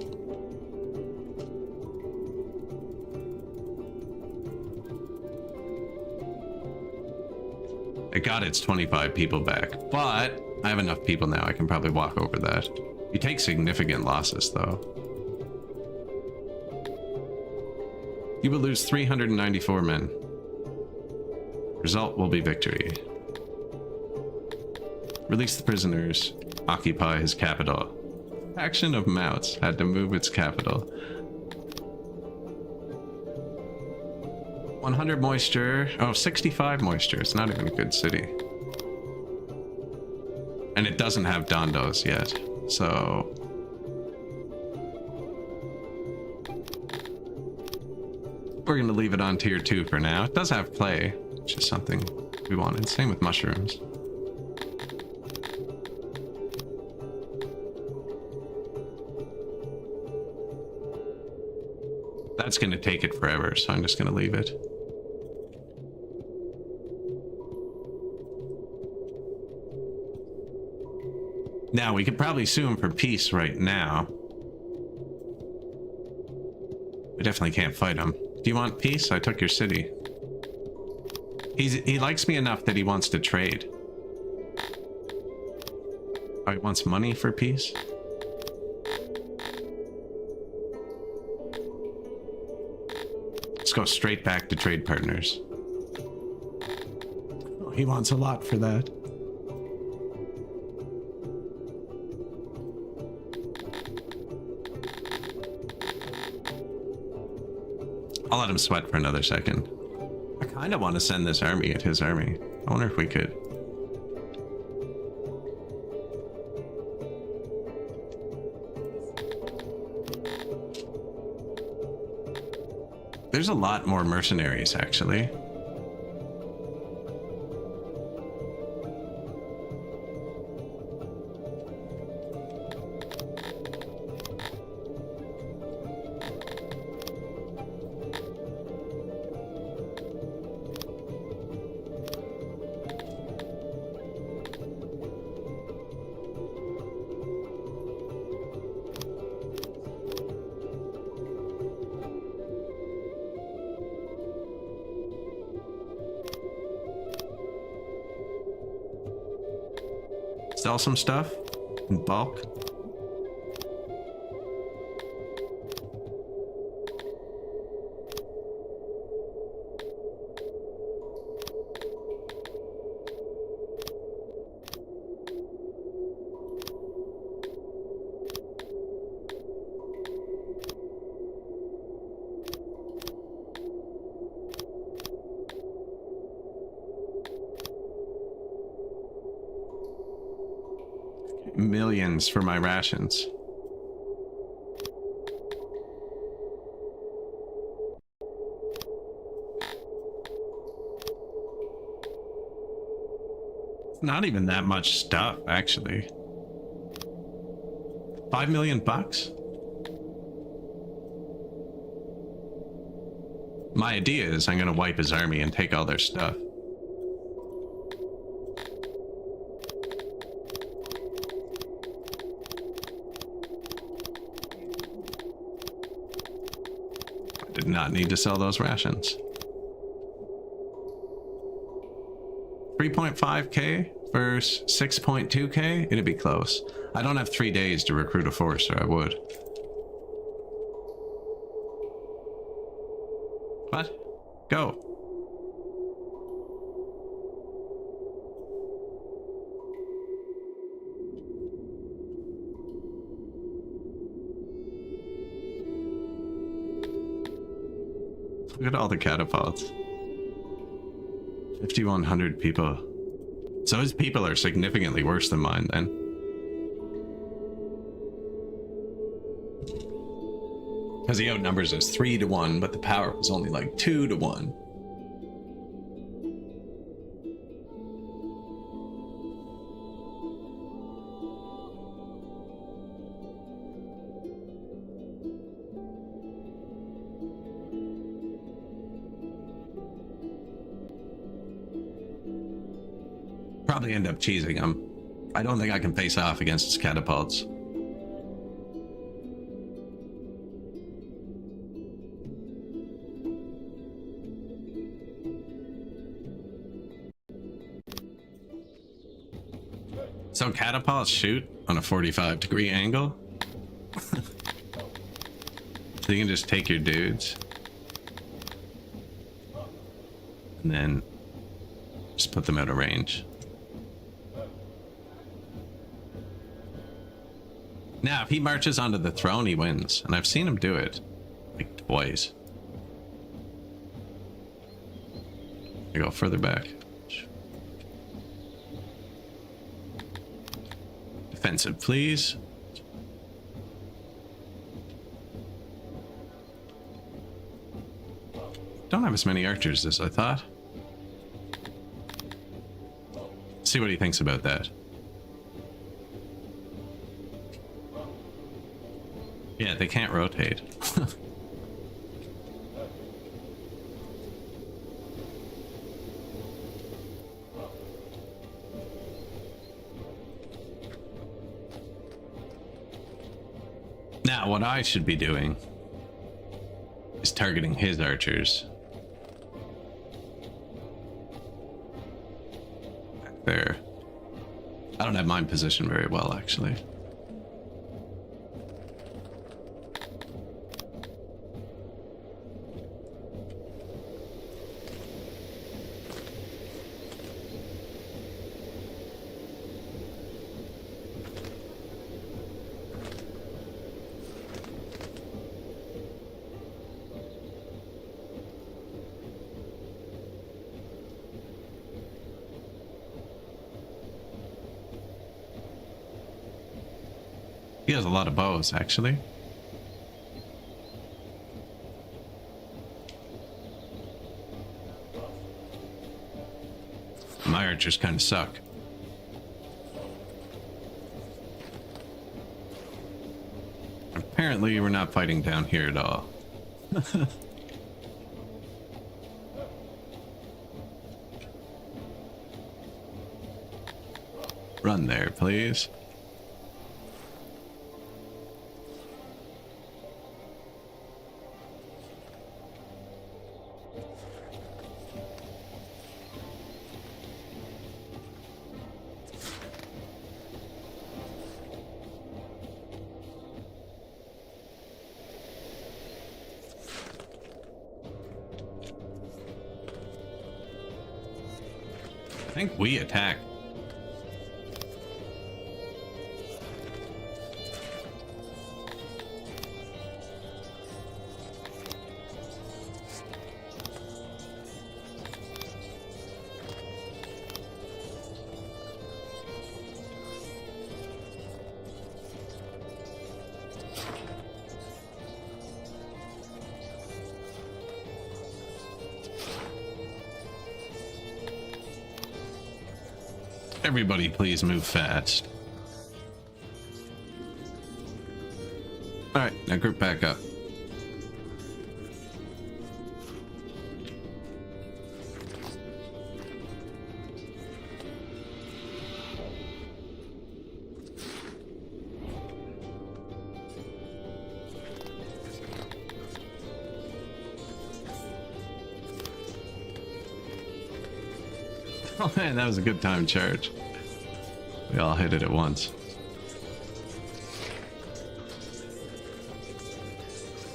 It got its 25 people back, but I have enough people now I can probably walk over that. You take significant losses though. You will lose 394 men. Result will be victory. Release the prisoners. Occupy his capital. Faction of Mouts had to move its capital. 100 moisture. Oh, 65 moisture. It's not even a good city. And it doesn't have Dondos yet. So... we're going to leave it on tier 2 for now. It does have clay, which is something we wanted. Same with mushrooms. That's going to take it forever, so I'm just going to leave it. Now, we could probably sue him for peace right now. We definitely can't fight him. Do you want peace? I took your city. He likes me enough that he wants to trade. Oh, he wants money for peace? Let's go straight back to trade partners. Oh, he wants a lot for that. I'll let him sweat for another second. I kind of want to send this army at his army. I wonder if we could. There's a lot more mercenaries, actually. Sell some stuff in bulk. Millions for my rations. It's not even that much stuff, actually. 5 million bucks? My idea is I'm gonna wipe his army and take all their stuff. Did not need to sell those rations. 3.5k versus 6.2k? It'd be close. I don't have 3 days to recruit a force, or I would. What? Go. Look at all the catapults. 5,100 people. So his people are significantly worse than mine then. Because he outnumbers us 3-1, but the power was only like 2-1. probably end up cheesing him. I don't think I can face off against his catapults. So catapults shoot on a 45-degree angle? So you can just take your dudes and then just put them out of range. Now, if he marches onto the throne, he wins. And I've seen him do it like twice. I go further back. Defensive, please. Don't have as many archers as I thought. See what he thinks about that. Yeah, they can't rotate. Now, what I should be doing is targeting his archers. Back there. I don't have mine positioned very well, actually. He has a lot of bows, actually. My archers kind of suck. Apparently, we're not fighting down here at all. Run there, please. I think we attack. Everybody please move fast. Alright, now group back up. Oh man, that was a good time charge. We all hit it at once.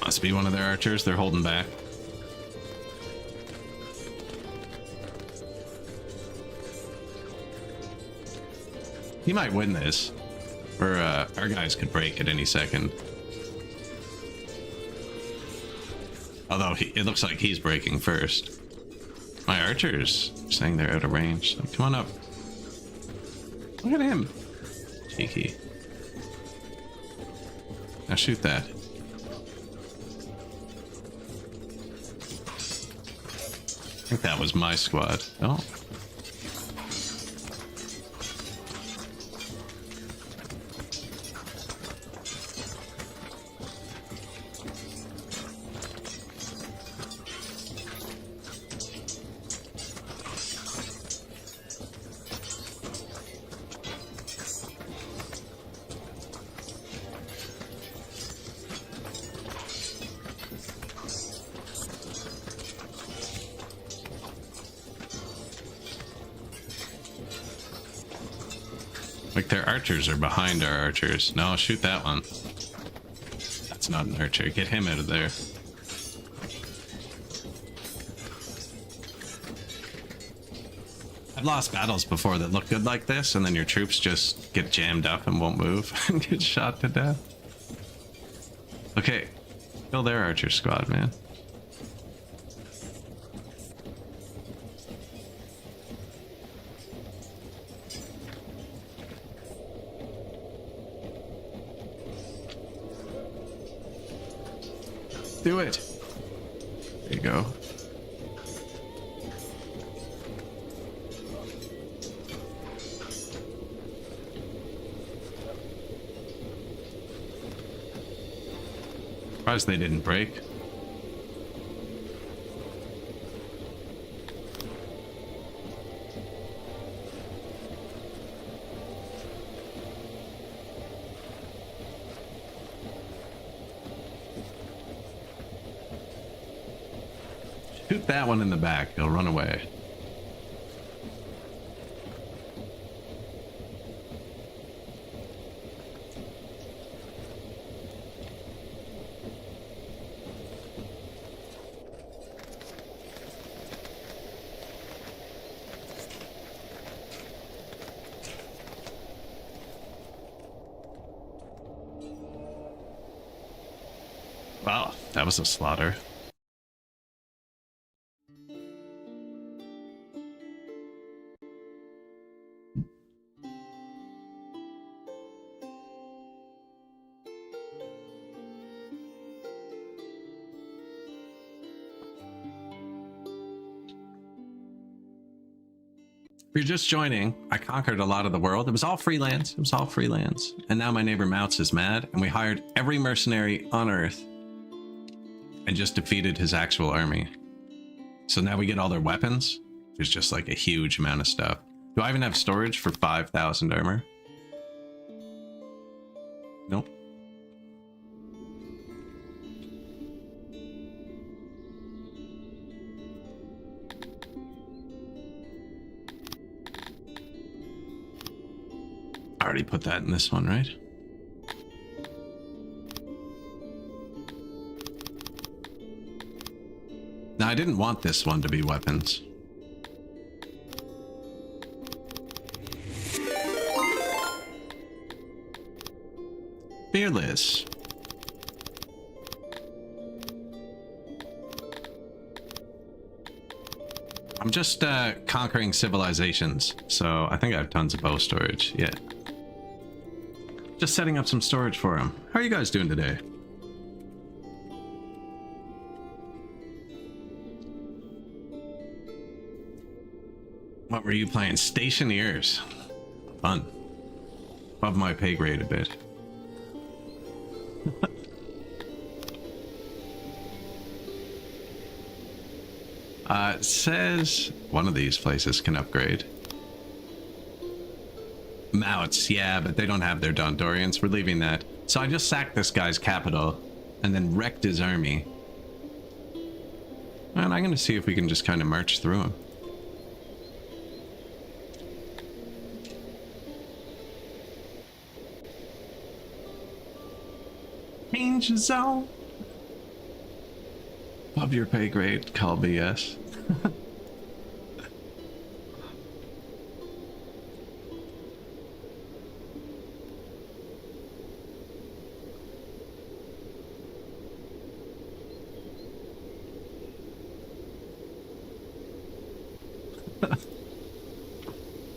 Must be one of their archers. They're holding back. He might win this. Or our guys could break at any second. Although it looks like he's breaking first. My archers saying they're out of range. Like, come on up. Look at him. Cheeky. Now shoot that. I think that was my squad. Oh. Like their archers are behind our archers. No, shoot that one. That's not an archer. Get him out of there. I've lost battles before that look good like this, and then your troops just get jammed up and won't move and get shot to death. Okay, kill their archer squad, man. Do it. There you go. Surprised they didn't break. Shoot that one in the back, he'll run away. Wow, that was a slaughter. If you're just joining, I conquered a lot of the world. It was all freelance. It was all freelance. And now my neighbor Mouts is mad, and we hired every mercenary on Earth and just defeated his actual army. So now we get all their weapons. There's just like a huge amount of stuff. Do I even have storage for 5,000 armor? Nope. I already put that in this one, right? Now, I didn't want this one to be weapons. Fearless. I'm just conquering civilizations, so I think I have tons of bow storage. Yeah. Just setting up some storage for them. How are you guys doing today? What were you playing? Stationeers. Fun. Above my pay grade a bit. It says one of these places can upgrade. Mouts, yeah, but they don't have their Dondorians. We're leaving that. So I just sacked this guy's capital and then wrecked his army. And I'm going to see if we can just kind of march through him. Change zone. Above your pay grade, call BS.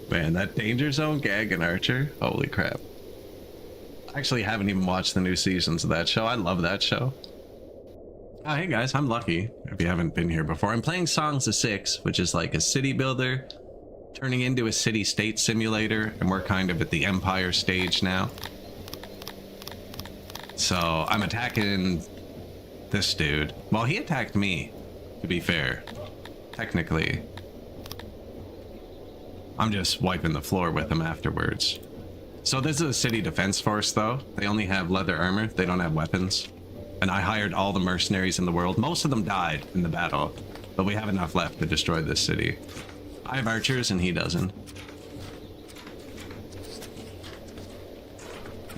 Man, that danger zone gag and Archer, holy crap. I actually haven't even watched the new seasons of that show. I love that show. Oh, hey guys, I'm Lucky. If you haven't been here before, I'm playing Songs of Six, which is like a city builder turning into a city-state simulator, and we're kind of at the Empire stage now. So I'm attacking this dude. Well, he attacked me, to be fair. Technically. I'm just wiping the floor with him afterwards. So this is a city defense force, though. They only have leather armor. They don't have weapons. And I hired all the mercenaries in the world. Most of them died in the battle, but we have enough left to destroy this city. I have archers and he doesn't.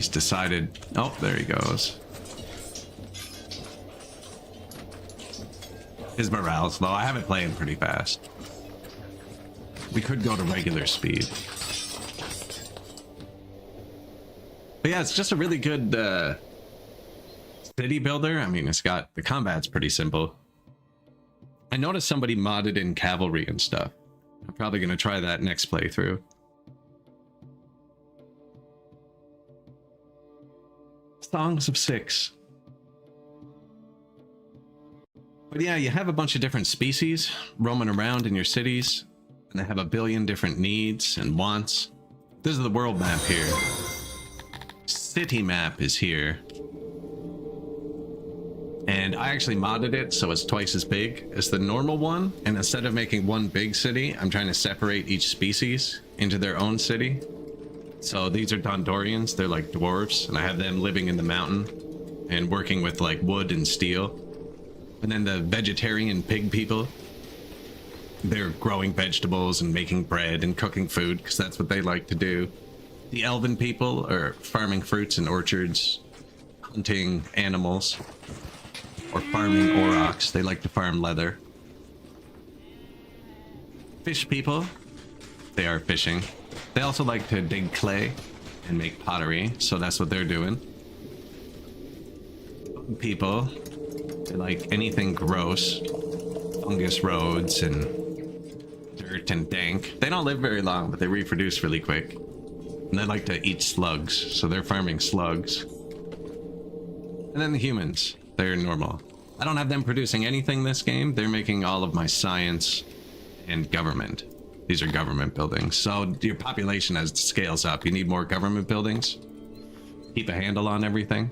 He's decided... Oh, there he goes. His morale's low. I have it playing pretty fast. We could go to regular speed. But yeah, it's just a really good city builder. I mean, it's got... The combat's pretty simple. I noticed somebody modded in cavalry and stuff. I'm probably going to try that next playthrough. Songs of Six. But yeah, you have a bunch of different species roaming around in your cities, and they have a billion different needs and wants. This is the world map here. City map is here. And I actually modded it so it's twice as big as the normal one. And instead of making one big city, I'm trying to separate each species into their own city. So these are Dondorians, they're like dwarves, and I have them living in the mountain and working with like wood and steel. And then the vegetarian pig people, they're growing vegetables and making bread and cooking food because that's what they like to do. The elven people are farming fruits in orchards, hunting animals, or farming aurochs. They like to farm leather. Fish people, they are fishing. They also like to dig clay and make pottery, so that's what they're doing. People, they like anything gross, fungus roads and dirt and dank. They don't live very long, but they reproduce really quick. And they like to eat slugs, so they're farming slugs. And then the humans, they're normal. I don't have them producing anything this game. They're making all of my science and government. These are government buildings. So your population, as it scales up, you need more government buildings. Keep a handle on everything.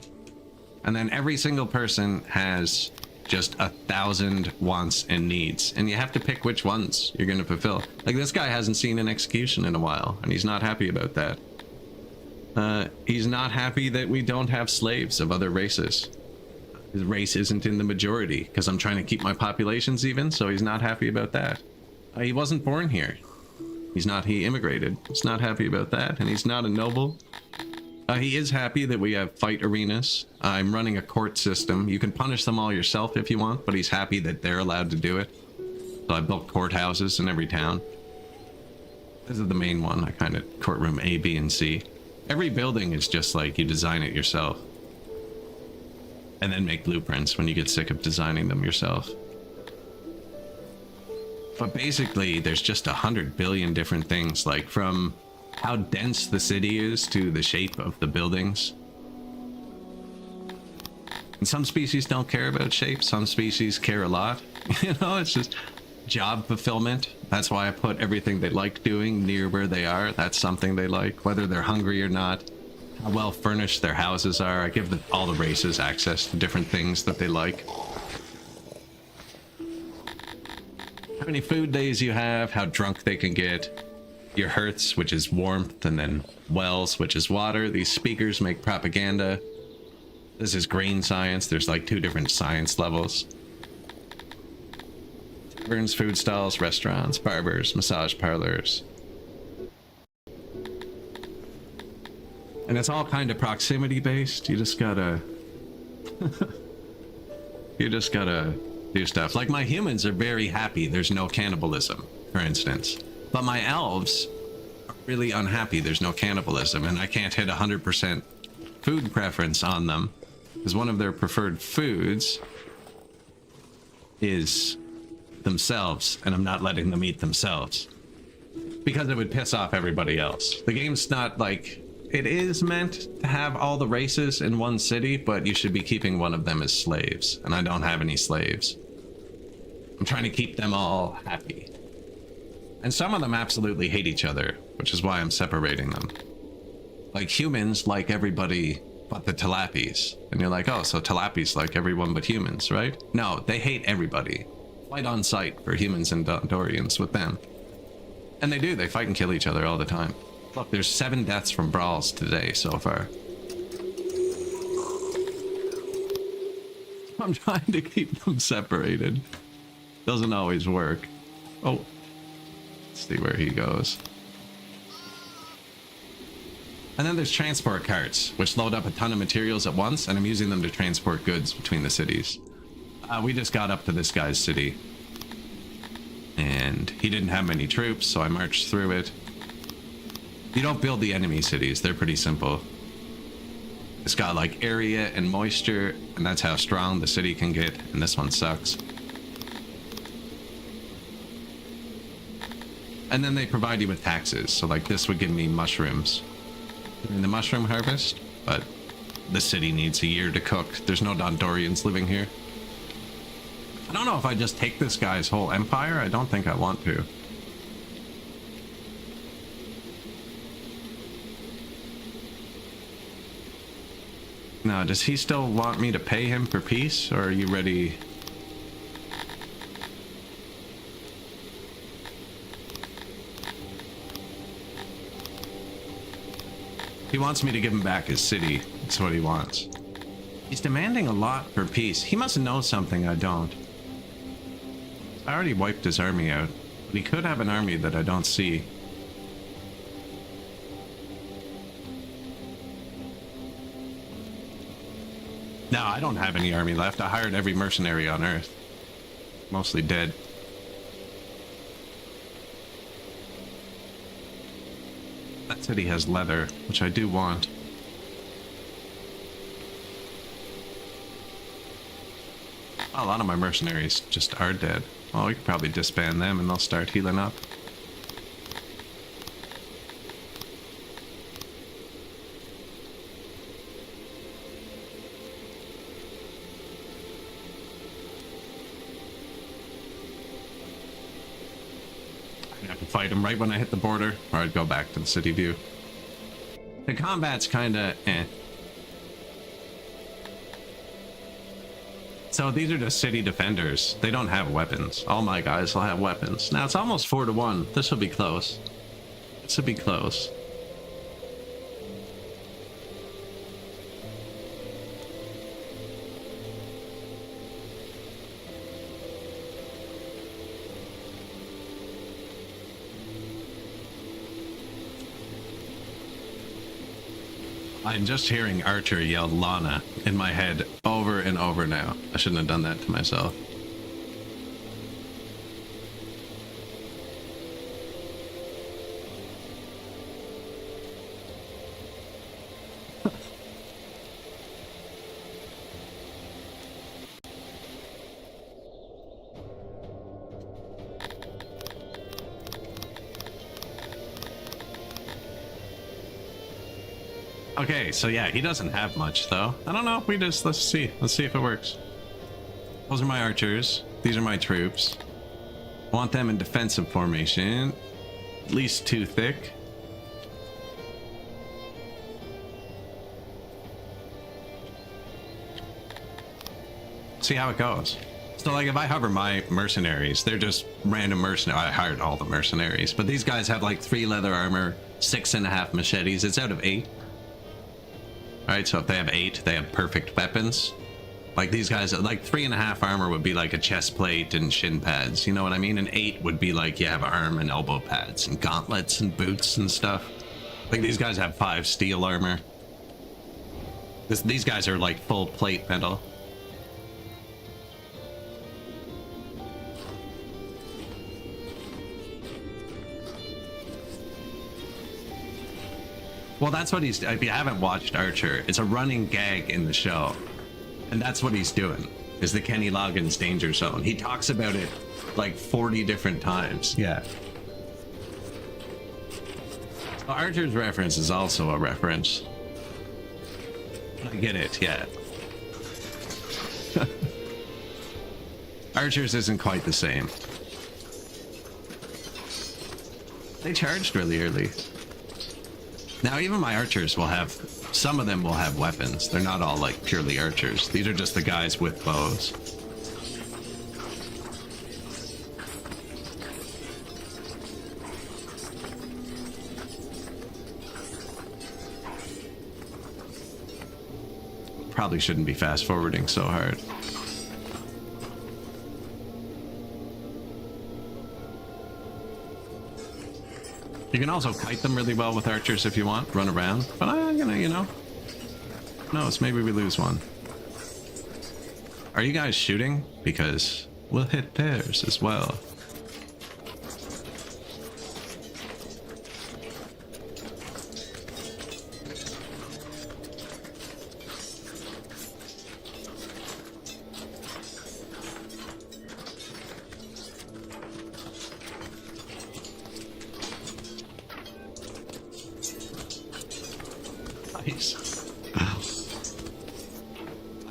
And then every single person has just 1,000 wants and needs. And you have to pick which ones you're going to fulfill. Like this guy hasn't seen an execution in a while, and he's not happy about that. He's not happy that we don't have slaves of other races. His race isn't in the majority because I'm trying to keep my populations even, so he's not happy about that. He wasn't born here. He immigrated. He's not happy about that, and he's not a noble. He is happy that we have fight arenas. I'm running a court system. You can punish them all yourself if you want, but he's happy that they're allowed to do it. So I built courthouses in every town. This is the main one. I kind of courtroom A, B, and C. Every building is just like you design it yourself. And then make blueprints when you get sick of designing them yourself. But basically, there's just 100 billion different things, like from how dense the city is to the shape of the buildings. And some species don't care about shape, some species care a lot. You know, it's just job fulfillment. That's why I put everything they like doing near where they are. That's something they like, whether they're hungry or not. How well furnished their houses are. I give all the races access to different things that they like. How many food days you have, how drunk they can get. Your hearths, which is warmth, and then wells, which is water. These speakers make propaganda. This is green science. There's like 2 different science levels. Taverns, food stalls, restaurants, barbers, massage parlors. And it's all kind of proximity based. You just gotta... you just gotta do stuff. Like my humans are very happy there's no cannibalism, for instance. But my elves are really unhappy there's no cannibalism, and I can't hit 100% food preference on them. Because one of their preferred foods is themselves, and I'm not letting them eat themselves. Because it would piss off everybody else. The game's not like... It is meant to have all the races in one city, but you should be keeping one of them as slaves. And I don't have any slaves. I'm trying to keep them all happy. And some of them absolutely hate each other, which is why I'm separating them. Like humans like everybody but the Talapis. And you're like, oh, so Talapis like everyone but humans, right? No, they hate everybody. Fight on sight for humans and Dondorians with them. And they do, they fight and kill each other all the time. Look, there's 7 deaths from brawls today so far. I'm trying to keep them separated. Doesn't always work. Oh. Let's see where he goes. And then there's transport carts, which load up a ton of materials at once, and I'm using them to transport goods between the cities. We just got up to this guy's city. And he didn't have many troops, so I marched through it. You don't build the enemy cities, they're pretty simple. It's got like area and moisture, and that's how strong the city can get, and this one sucks. And then they provide you with taxes, so like this would give me mushrooms in the mushroom harvest, but the city needs a year to cook. There's no Dondorians living here. I don't know if I just take this guy's whole empire. I don't think I want to. Now, does he still want me to pay him for peace, or are you ready? He wants me to give him back his city. That's what he wants. He's demanding a lot for peace. He must know something I don't. I already wiped his army out, but he could have an army that I don't see. No, I don't have any army left. I hired every mercenary on Earth. Mostly dead. That city has leather, which I do want. A lot of my mercenaries just are dead. Oh, we could probably disband them and they'll start healing up. I'd have to fight him right when I hit the border, or I'd go back to the city view. The combat's kinda eh. So these are just city defenders. They don't have weapons. All my guys will have weapons. Now it's almost 4-1. This will be close. This will be close. I'm just hearing Archer yell Lana in my head over and over now. I shouldn't have done that to myself. Okay, so yeah, he doesn't have much though. I don't know if we just, let's see if it works. Those are my archers. These are my troops. I want them in defensive formation. At least 2 thick. See how it goes. So like if I hover my mercenaries, they're just random mercenaries. I hired all the mercenaries, but these guys have like 3 leather armor, 6.5 machetes. It's out of 8. Alright, so if they have 8, they have perfect weapons. Like these guys, like 3.5 armor would be like a chest plate and shin pads, you know what I mean? And 8 would be like you have arm and elbow pads and gauntlets and boots and stuff. Like these guys have 5 steel armor. These guys are like full plate metal. Well, that's what he's... If you haven't watched Archer, it's a running gag in the show. And that's what he's doing, is the Kenny Loggins danger zone. He talks about it like 40 different times. Yeah. So Archer's reference is also a reference. I get it, yeah. Archer's isn't quite the same. They charged really early. Now even my archers will have, some of them will have weapons. They're not all like purely archers. These are just the guys with bows. Probably shouldn't be fast forwarding so hard. You can also kite them really well with archers if you want, run around. But I'm gonna, you know, knows, maybe we lose one. Are you guys shooting? Because we'll hit theirs as well.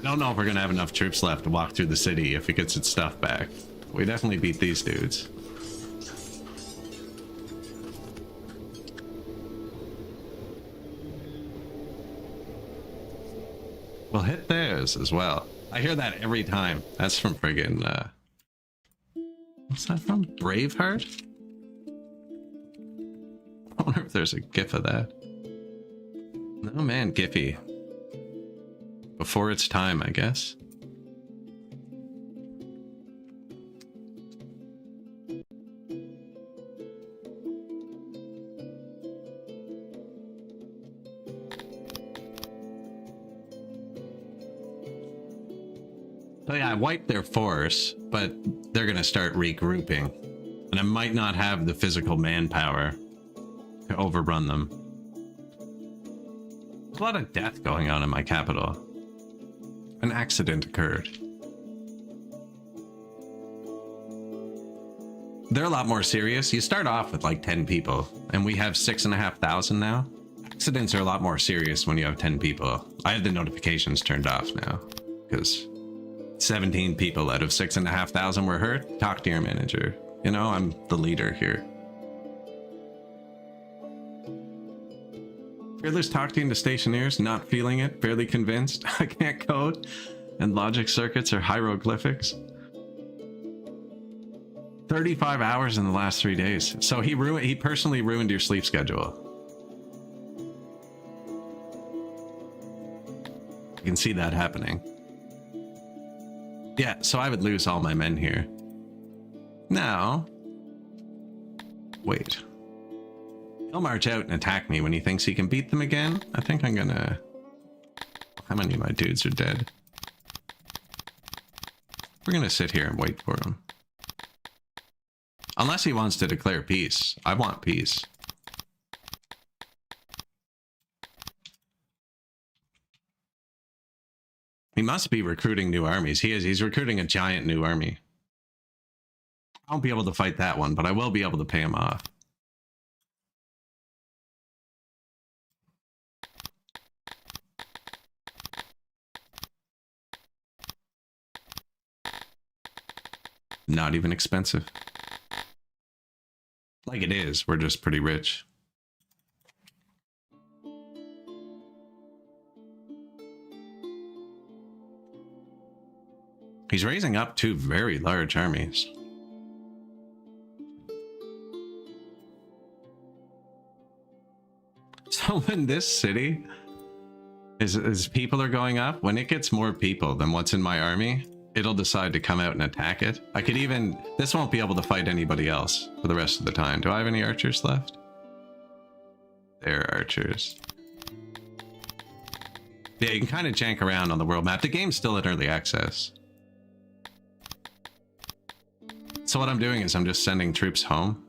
I don't know if we're gonna have enough troops left to walk through the city if it gets its stuff back. We definitely beat these dudes. We'll hit theirs as well. I hear that every time. That's from friggin' what's that from? Braveheart? I wonder if there's a gif of that. Oh man, Giphy. Before its time, I guess. So yeah, I wiped their force, but they're gonna start regrouping. And I might not have the physical manpower to overrun them. There's a lot of death going on in my capital. An accident occurred. They're a lot more serious. You start off with like 10 people, and we have 6,500 now. Accidents are a lot more serious when you have 10 people. I have the notifications turned off now, because 17 people out of 6,500 were hurt. Talk to your manager. You know, I'm the leader here. Fearless talking to stationeers, not feeling it, barely convinced. I can't code, and logic circuits are hieroglyphics. 35 hours in the last 3 days. So he personally ruined your sleep schedule. You can see that happening. Yeah, so I would lose all my men here. Now, wait. He'll march out and attack me when he thinks he can beat them again. I think I'm gonna... How many of my dudes are dead? We're gonna sit here and wait for him. Unless he wants to declare peace. I want peace. He must be recruiting new armies. He is. He's recruiting a giant new army. I won't be able to fight that one, but I will be able to pay him off. Not even expensive. Like it is, we're just pretty rich. He's raising up 2 very large armies. So when this city is people are going up, when it gets more people than what's in my army, it'll decide to come out and attack it. I could even... This won't be able to fight anybody else for the rest of the time. Do I have any archers left? They're archers. Yeah, you can kind of jank around on the world map. The game's still in early access. So what I'm doing is I'm just sending troops home.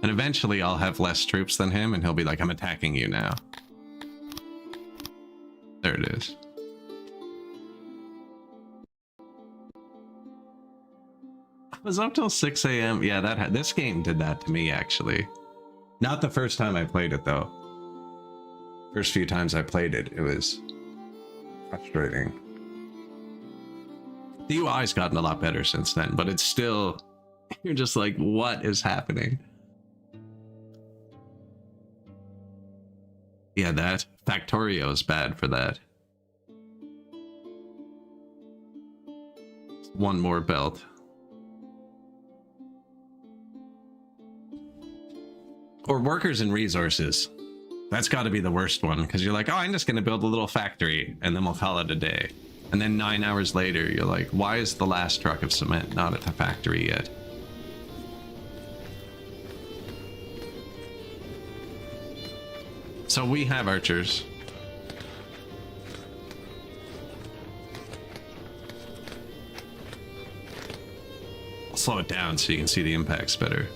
And eventually I'll have less troops than him, and he'll be like, I'm attacking you now. There it is. I was up till 6 a.m. Yeah, this game did that to me, actually. Not the first time I played it, though. First few times I played it, it was frustrating. The UI's gotten a lot better since then, but it's still... You're just like, what is happening? Yeah, that. Factorio is bad for that. One more belt. Or workers and resources. That's got to be the worst one, because you're like, oh, I'm just going to build a little factory, and then we'll call it a day. And then 9 hours later, you're like, why is the last truck of cement not at the factory yet? So we have archers. I'll slow it down so you can see the impacts better.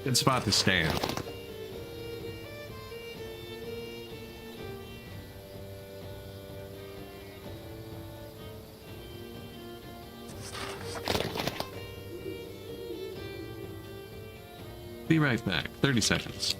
Good spot to stand. Be right back. 30 seconds.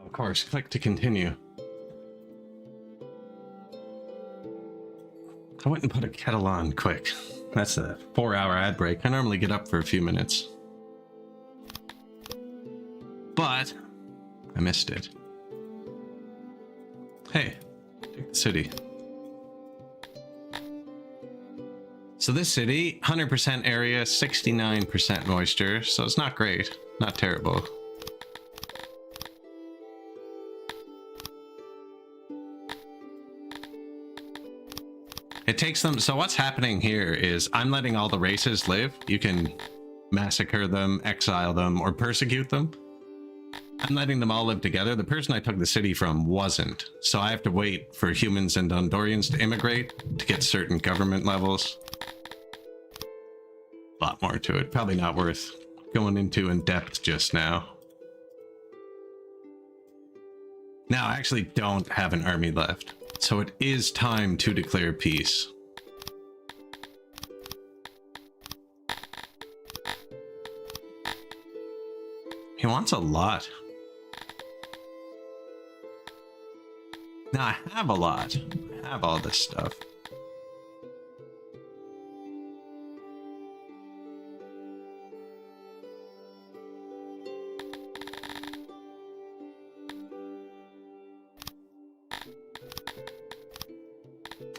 Of course, click to continue. I went and put a kettle on quick. That's a 4-hour ad break. I normally get up for a few minutes. But I missed it. Hey, take the city. So this city, 100% area, 69% moisture. So it's not great, not terrible. It takes them, so what's happening here is I'm letting all the races live. You can massacre them, exile them, or persecute them. I'm letting them all live together. The person I took the city from wasn't, so I have to wait for humans and Dondorians to immigrate to get certain government levels. A lot more to it, probably not worth going into in depth just now. Now, I actually don't have an army left. So it is time to declare peace. He wants a lot. Now I have a lot. I have all this stuff.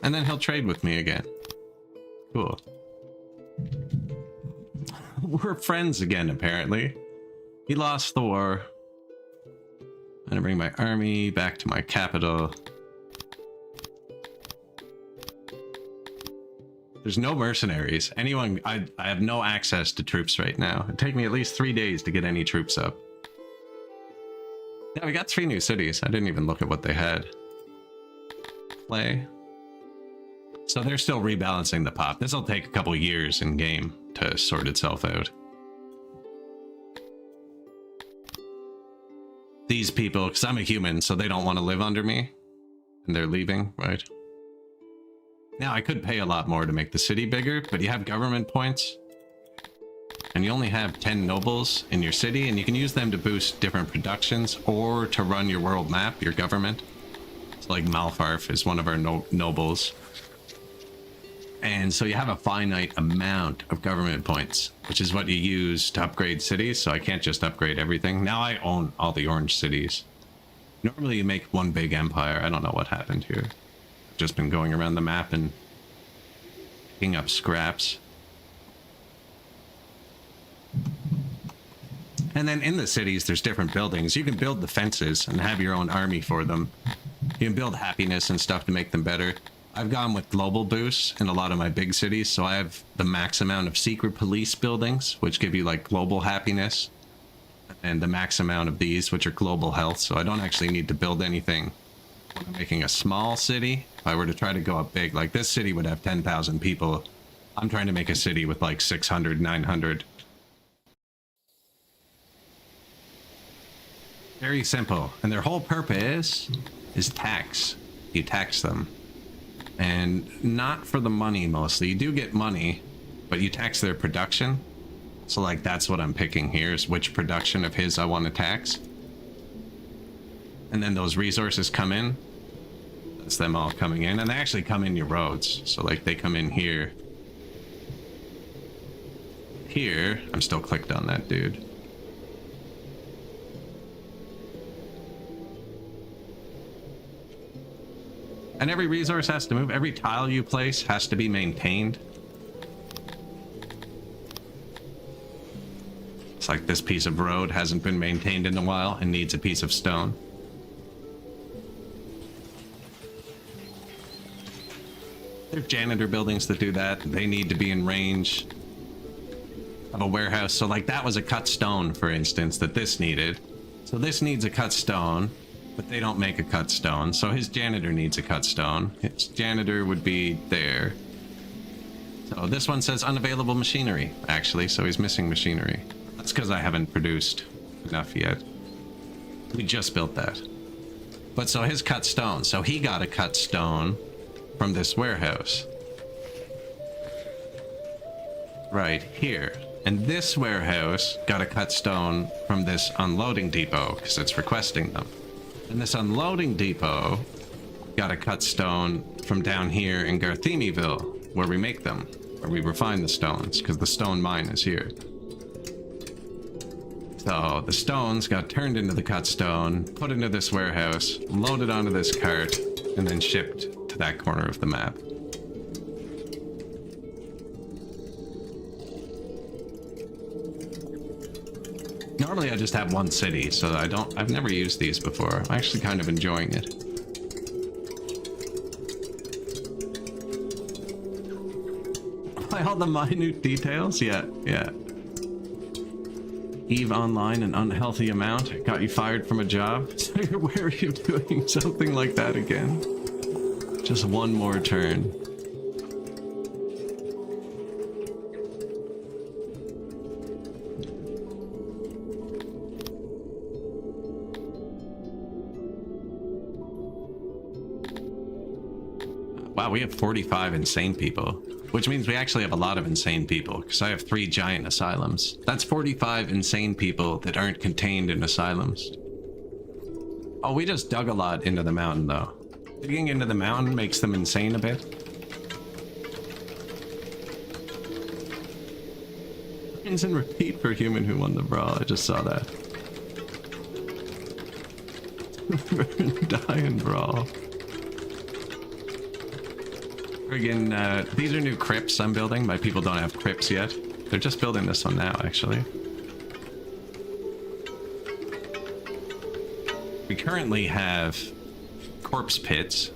And then he'll trade with me again. Cool. We're friends again, apparently. He lost the war. I'm gonna bring my army back to my capital. There's no mercenaries. Anyone, I have no access to troops right now. It'd take me at least 3 days to get any troops up. Yeah, we got 3 new cities. I didn't even look at what they had. Play. So they're still rebalancing the pop. This will take a couple years in game to sort itself out. These people, because I'm a human, so they don't want to live under me. And they're leaving, right? Now, I could pay a lot more to make the city bigger, but you have government points. And you only have 10 nobles in your city, and you can use them to boost different productions or to run your world map, your government. It's like Malfarf is one of our nobles. And so you have a finite amount of government points, which is what you use to upgrade cities. So I can't just upgrade everything. Now I own all the orange cities. Normally you make one big empire. I don't know what happened here. I've just been going around the map and picking up scraps. And then in the cities, there's different buildings. You can build the fences and have your own army for them. You can build happiness and stuff to make them better. I've gone with global boosts in a lot of my big cities, so I have the max amount of secret police buildings, which give you like global happiness, and the max amount of these, which are global health, so I don't actually need to build anything when I'm making a small city. If I were to try to go up big, like this city would have 10,000 people. I'm trying to make a city with like 600, 900. Very simple. And their whole purpose is tax. You tax them. And not for the money mostly. You do get money, but you tax their production. So like that's what I'm picking here, is which production of his I want to tax. And then those resources come in. That's them all coming in. And they actually come in your roads. So like they come in here. Here, I'm still clicked on that dude. And every resource has to move. Every tile you place has to be maintained. It's like this piece of road hasn't been maintained in a while and needs a piece of stone. There's janitor buildings that do that. They need to be in range of a warehouse. So like that was a cut stone, for instance, that this needed. So this needs a cut stone. But they don't make a cut stone, so his janitor needs a cut stone. His janitor would be there. So this one says unavailable machinery, actually, so he's missing machinery. That's because I haven't produced enough yet. We just built that. But so his cut stone, so he got a cut stone from this warehouse. Right here. And this warehouse got a cut stone from this unloading depot, because it's requesting them. And this unloading depot got a cut stone from down here in Garthemiville, where we make them, where we refine the stones, because the stone mine is here. So the stones got turned into the cut stone, put into this warehouse, loaded onto this cart, and then shipped to that corner of the map. Normally I just have one city, so I've never used these before. I'm actually kind of enjoying it. By all the minute details? Yeah. Eve online an unhealthy amount. Got you fired from a job. So you're wary of doing something like that again. Just one more turn. Wow, we have 45 insane people, which means we actually have a lot of insane people, because I have 3 giant asylums. That's 45 insane people that aren't contained in asylums. Oh, we just dug a lot into the mountain, though. Digging into the mountain makes them insane a bit. Rinse and repeat for human who won the brawl. I just saw that. Die and brawl. Friggin', these are new crypts I'm building. My people don't have crypts yet. They're just building this one now, actually. We currently have corpse pits.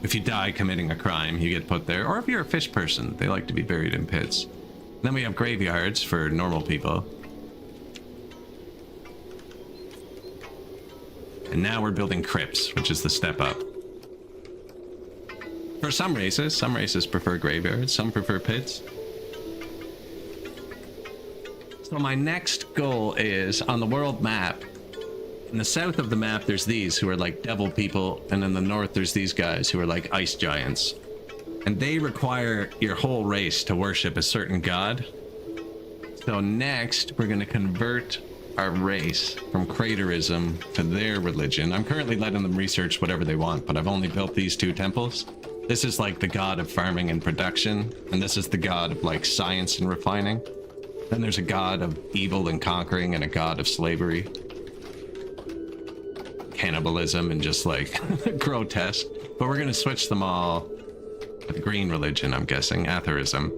If you die committing a crime, you get put there. Or if you're a fish person, they like to be buried in pits. Then we have graveyards for normal people. And now we're building crypts, which is the step up. For some races prefer graveyards, some prefer pits. So my next goal is, on the world map, in the south of the map there's these who are like devil people, and in the north there's these guys who are like ice giants. And they require your whole race to worship a certain god. So next we're going to convert our race from craterism to their religion. I'm currently letting them research whatever they want, but I've only built these 2 temples. This is like the god of farming and production, and this is the god of like science and refining. Then there's a god of evil and conquering and a god of slavery. Cannibalism and just like grotesque. But we're gonna switch them all to the green religion, I'm guessing, atheism.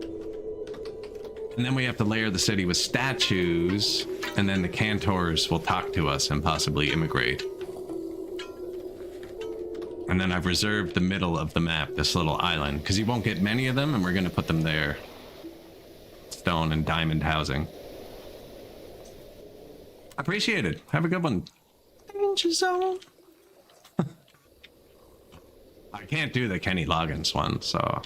And then we have to layer the city with statues, and then the cantors will talk to us and possibly immigrate. And then I've reserved the middle of the map, this little island, because you won't get many of them, and we're gonna put them there. Stone and diamond housing. Appreciated. Have a good one. Danger zone. I can't do the Kenny Loggins one, so...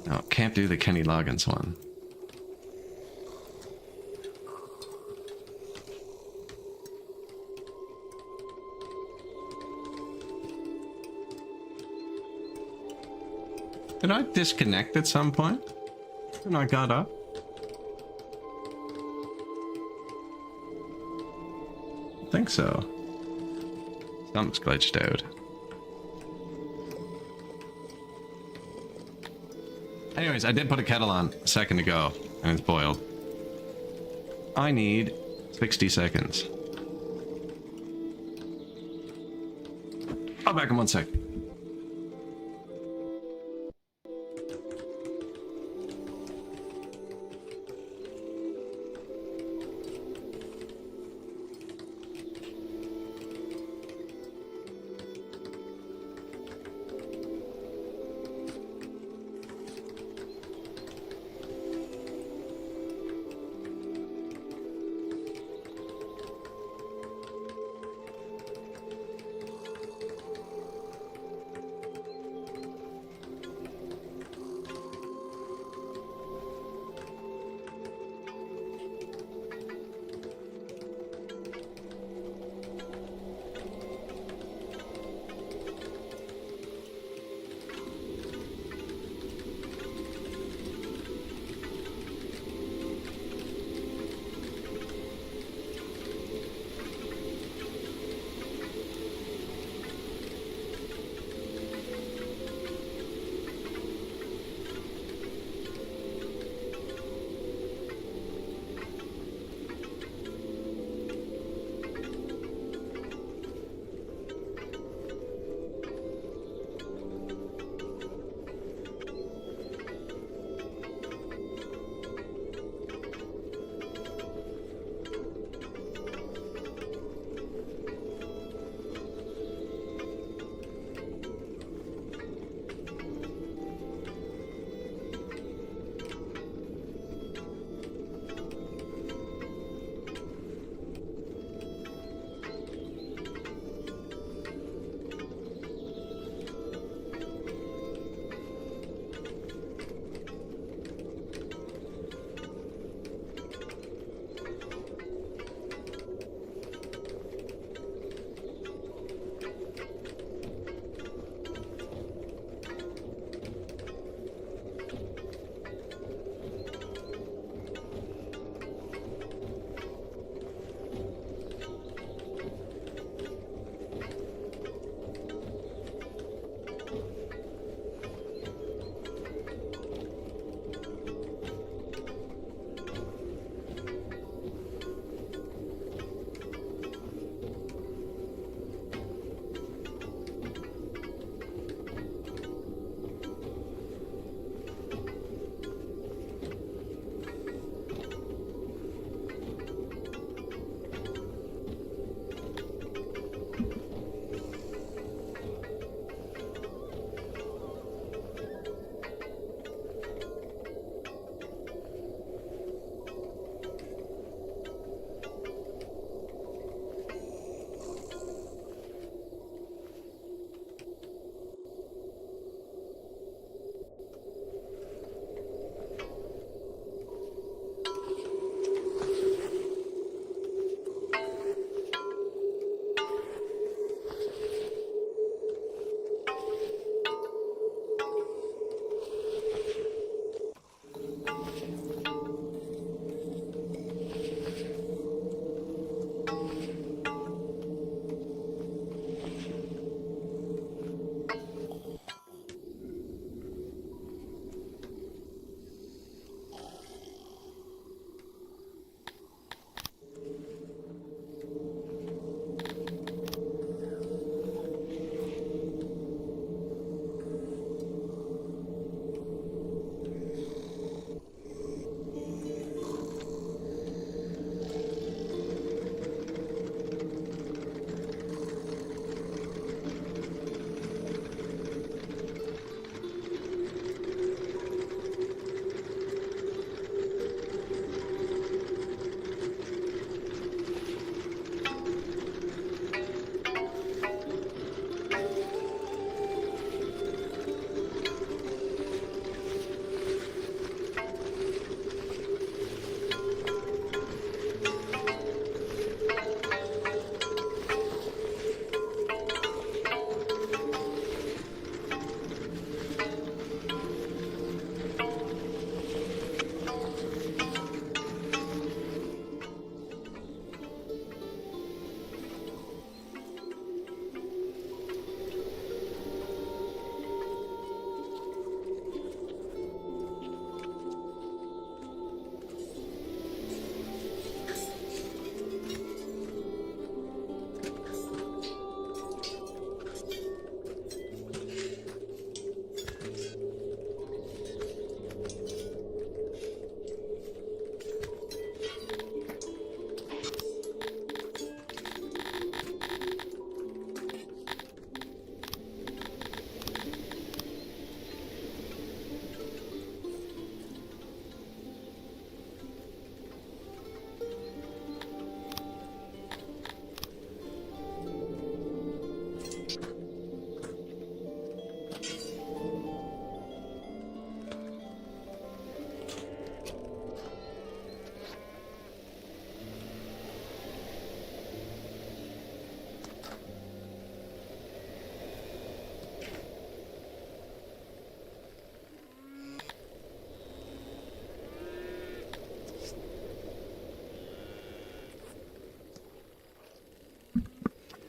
No, can't do the Kenny Loggins one. Did I disconnect at some point? And I got up? I think so. Something's glitched out. Anyways, I did put a kettle on a second ago, and it's boiled. I need 60 seconds. I'll back in 1 sec.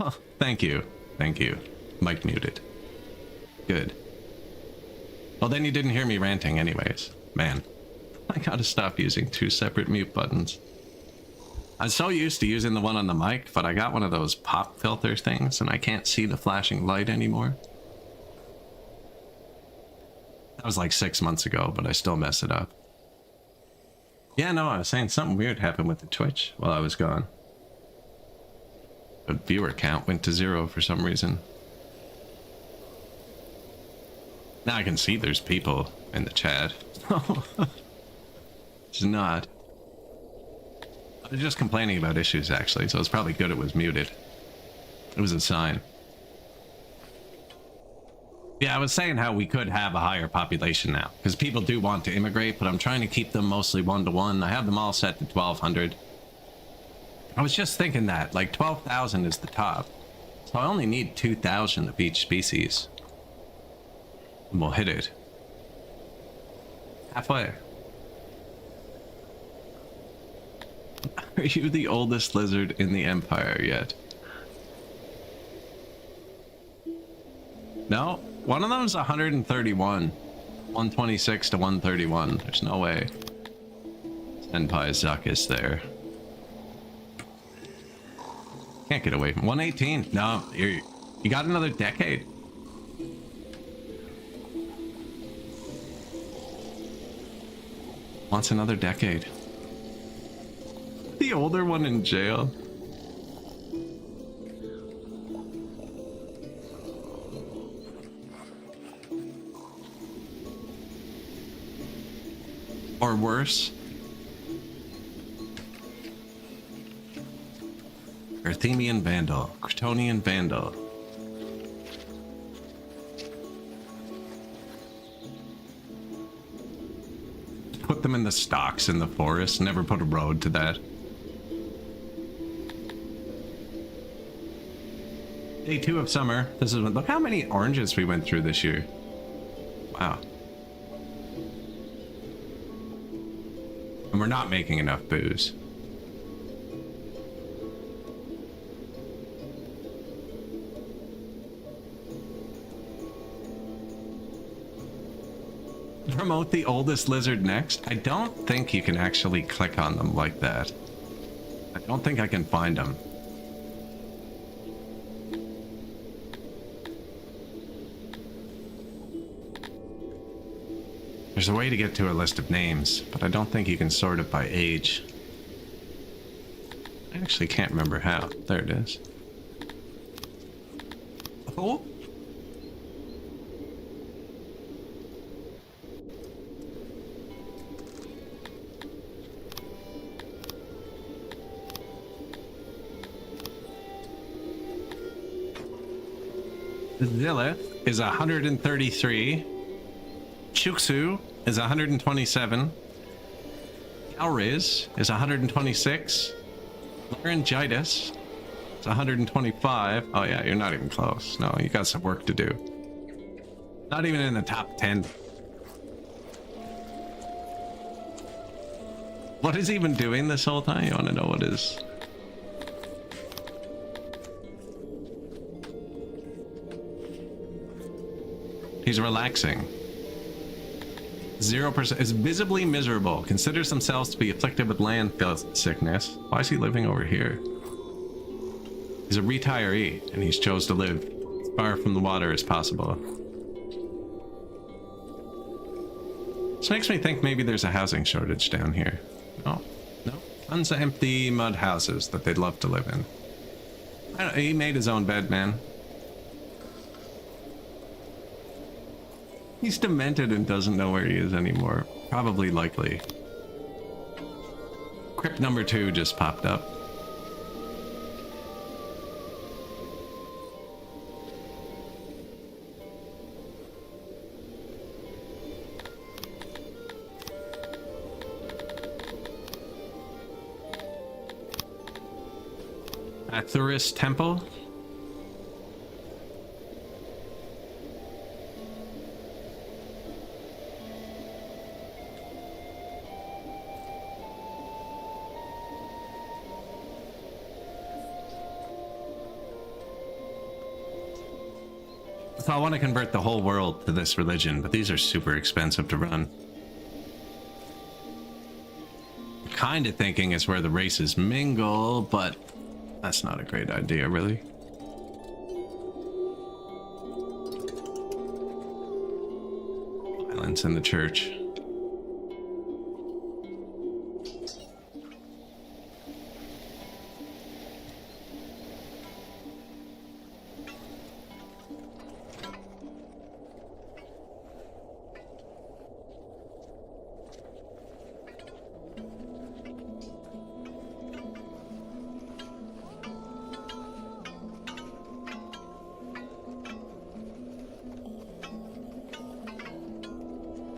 Oh, thank you. Thank you. Mic muted. Good. Well, then you didn't hear me ranting anyways. Man, I gotta stop using 2 separate mute buttons. I'm so used to using the one on the mic, but I got one of those pop filter things and I can't see the flashing light anymore. That was like 6 months ago, but I still mess it up. Yeah, no, I was saying something weird happened with the Twitch while I was gone. The viewer count went to 0 for some reason. Now I can see there's people in the chat. It's not. I was just complaining about issues, actually, so it's probably good it was muted. It was a sign. Yeah, I was saying how we could have a higher population now, because people do want to immigrate, but I'm trying to keep them mostly 1-to-1. I have them all set to 1,200. I was just thinking that, like, 12,000 is the top. So I only need 2,000 of each species. And we'll hit it. Halfway. Are you the oldest lizard in the Empire yet? No, one of them's 131. 126 to 131. There's no way. Senpai Zuck is there. Can't get away from 118. No, you got another decade. Wants another decade. The older one in jail. Or worse. Arthemian Vandal. Crotonian Vandal. Put them in the stocks in the forest. Never put a road to that. Day 2 of summer. This is look how many oranges we went through this year. Wow. And we're not making enough booze. Promote the oldest lizard next. I don't think you can actually click on them like that. I don't think I can find them. There's a way to get to a list of names, but I don't think you can sort it by age. I actually can't remember how. There it is. Oh. Zillith is 133. Chuksu is 127. Galriz is 126. Laryngitis is 125. Oh yeah, you're not even close. No, you got some work to do. Not even in the top 10. What is he even doing this whole time? You want to know what is? He's relaxing. 0% is visibly miserable. Considers themselves to be afflicted with land sickness. Why is he living over here? He's a retiree, and he's chose to live as far from the water as possible. This makes me think maybe there's a housing shortage down here. No, no. Tons of empty mud houses that they'd love to live in. I don't, he made his own bed, man. He's demented and doesn't know where he is anymore. Probably likely. Crypt number 2 just popped up. Athuris Temple. So I want to convert the whole world to this religion, but these are super expensive to run. Kind of thinking it's where the races mingle, but that's not a great idea, really. Violence in the church.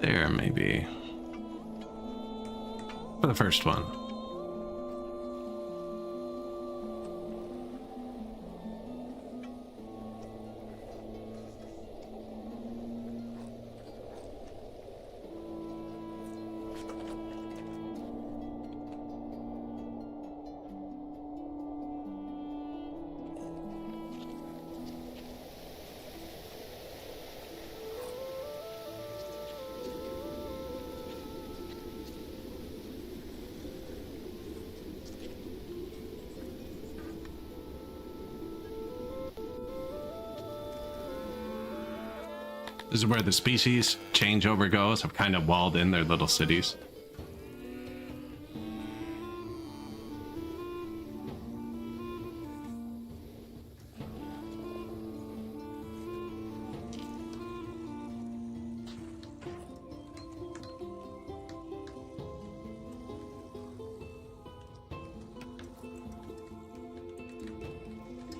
There, maybe. For the first one. This is where the species changeover goes. I've kind of walled in their little cities.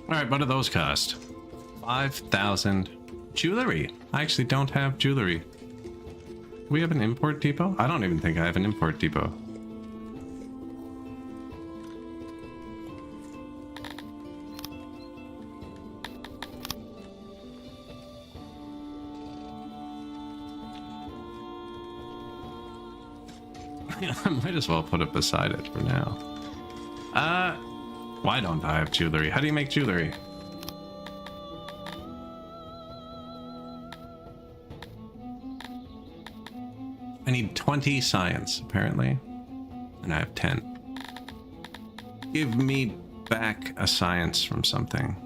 All right, what do those cost? 5,000 jewelry. I actually don't have jewelry. Do we have an import depot? I don't even think I have an import depot. I might as well put it beside it for now. Why don't I have jewelry? How do you make jewelry? I need 20 science, apparently. And I have 10. Give me back a science from something.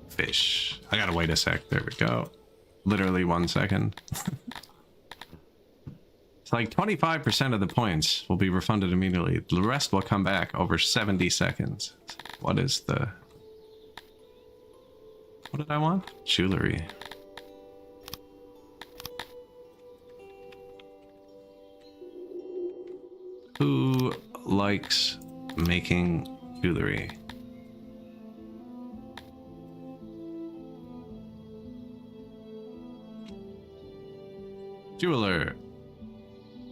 Fish. I gotta wait a sec. There we go. Literally 1 second. It's like 25% of the points will be refunded immediately. The rest will come back over 70 seconds. What is the... What did I want? Jewelry. Who likes making jewelry? Jeweler.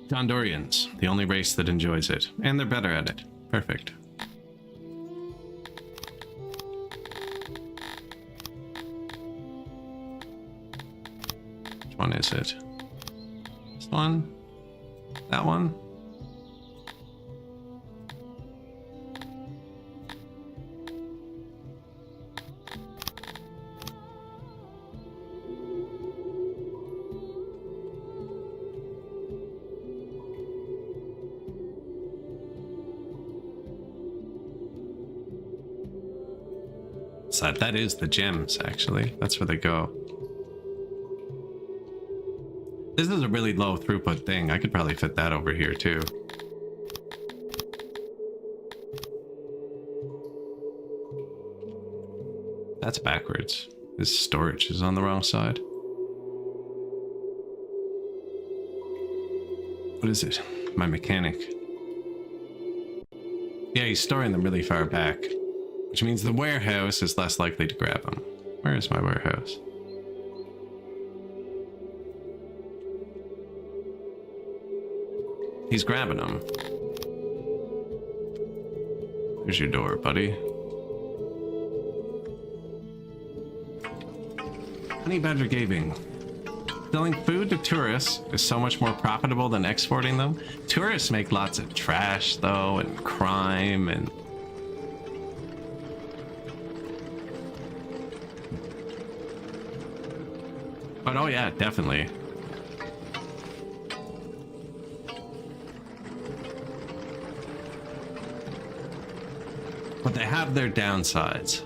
Gondorians, the only race that enjoys it. And they're better at it. Perfect. Which one is it? This one? That one? So that is the gems, actually. That's where they go. This is a really low throughput thing. I could probably fit that over here too. That's backwards. This storage is on the wrong side. What is it? My mechanic. Yeah, he's storing them really far back. Which means the warehouse is less likely to grab them. Where is my warehouse? He's grabbing them. There's your door, buddy. Honey Badger Gaming. Selling food to tourists is so much more profitable than exporting them. Tourists make lots of trash, though, and crime, and But oh yeah, definitely. But they have their downsides.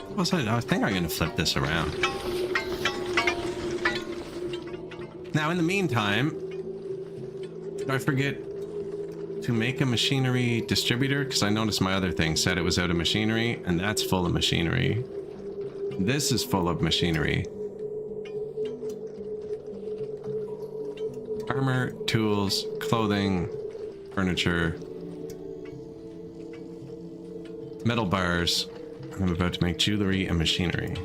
What was I think I'm going to flip this around. Now, in the meantime, did I forget to make a machinery distributor? Because I noticed my other thing said it was out of machinery, and that's full of machinery. This is full of machinery. Armor, tools, clothing, furniture, metal bars. I'm about to make jewelry and machinery.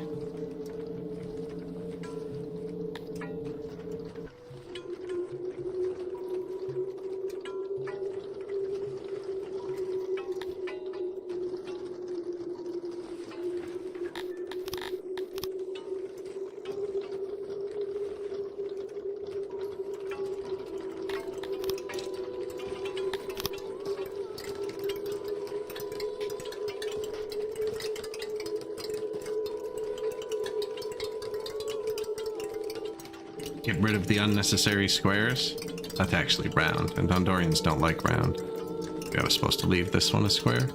Get rid of the unnecessary squares. That's actually round, and Dondorians don't like round. Maybe I was supposed to leave this one a square.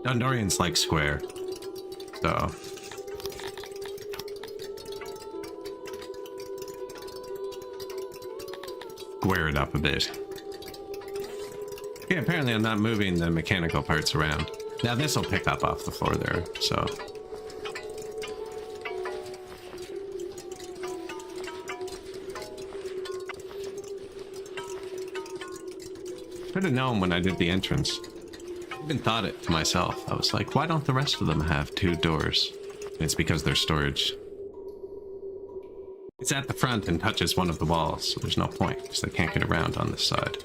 Dondorians like square, so... square it up a bit. Yeah, apparently I'm not moving the mechanical parts around. Now this will pick up off the floor there, so... should have known when I did the entrance. I even thought it to myself. I was like, why don't the rest of them have 2 doors? And it's because they're storage. It's at the front and touches one of the walls, so there's no point, because they can't get around on this side.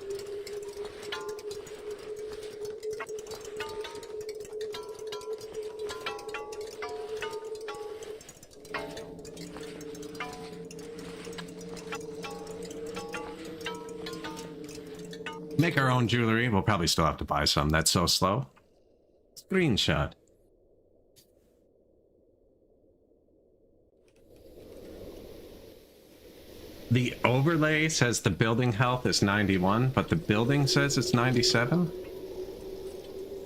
Make our own jewelry. We'll probably still have to buy some. That's so slow. Screenshot. The overlay says the building health is 91, but the building says it's 97?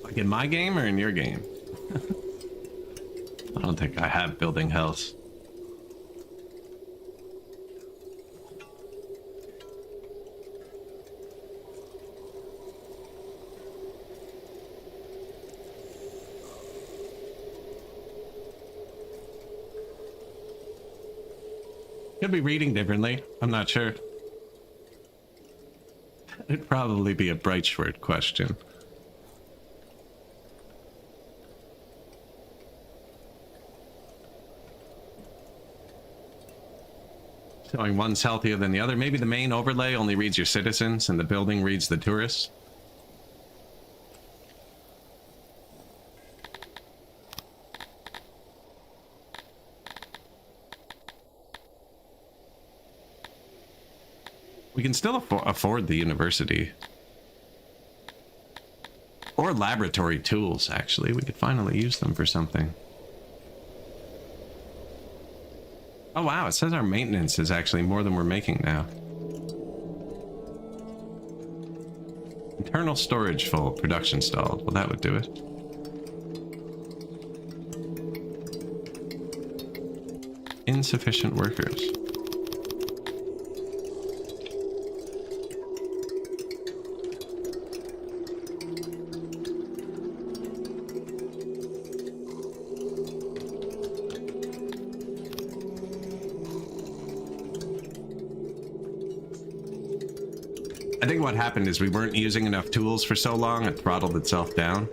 Like in my game or in your game? I don't think I have building health. Could be reading differently. I'm not sure. It'd probably be a Breitschwert question. Showing one's healthier than the other. Maybe the main overlay only reads your citizens and the building reads the tourists. We can still afford the university. Or laboratory tools, actually. We could finally use them for something. Oh wow, it says our maintenance is actually more than we're making now. Internal storage full, production stalled. Well, that would do it. Insufficient workers. I think what happened is we weren't using enough tools for so long, it throttled itself down.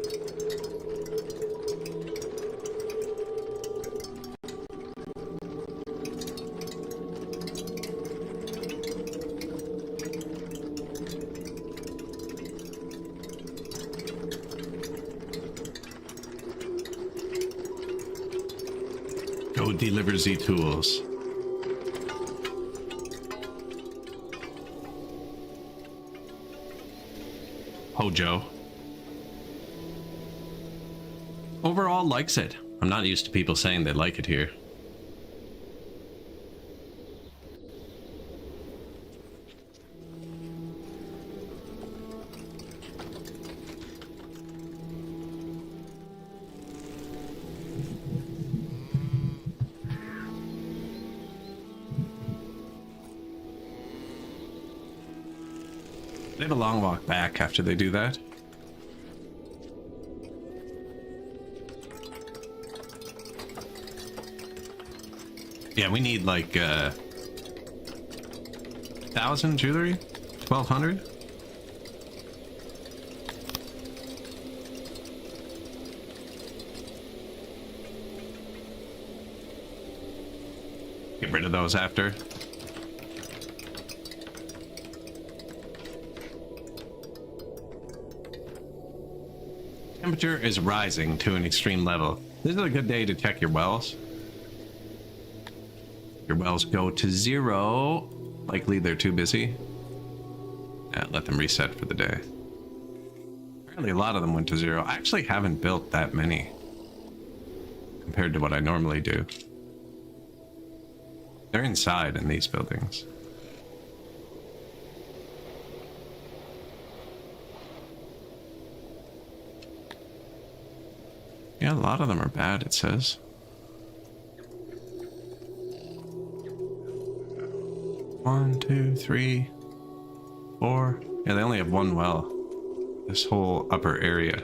Joe delivers the tools. Oh, Joe. Overall likes it. I'm not used to people saying they like it here. They have a long walk back after they do that. Yeah, we need like 1,000 jewelry? 1,200? Get rid of those after. Temperature is rising to an extreme level. This is a good day to check your wells. Your wells go to 0. Likely they're too busy. Yeah, let them reset for the day. Apparently a lot of them went to 0. I actually haven't built that many compared to what I normally do. They're inside in these buildings. Yeah, a lot of them are bad, it says. One, two, three, 4. Yeah, they only have one well. This whole upper area.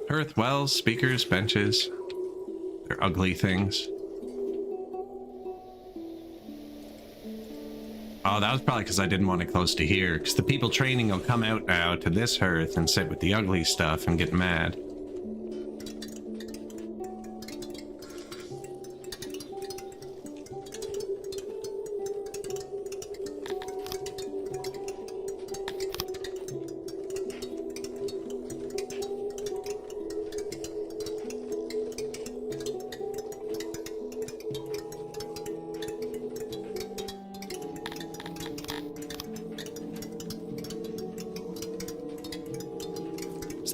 Earth wells, speakers, benches. They're ugly things. Oh, that was probably because I didn't want it close to here, because the people training will come out now to this hearth and sit with the ugly stuff and get mad.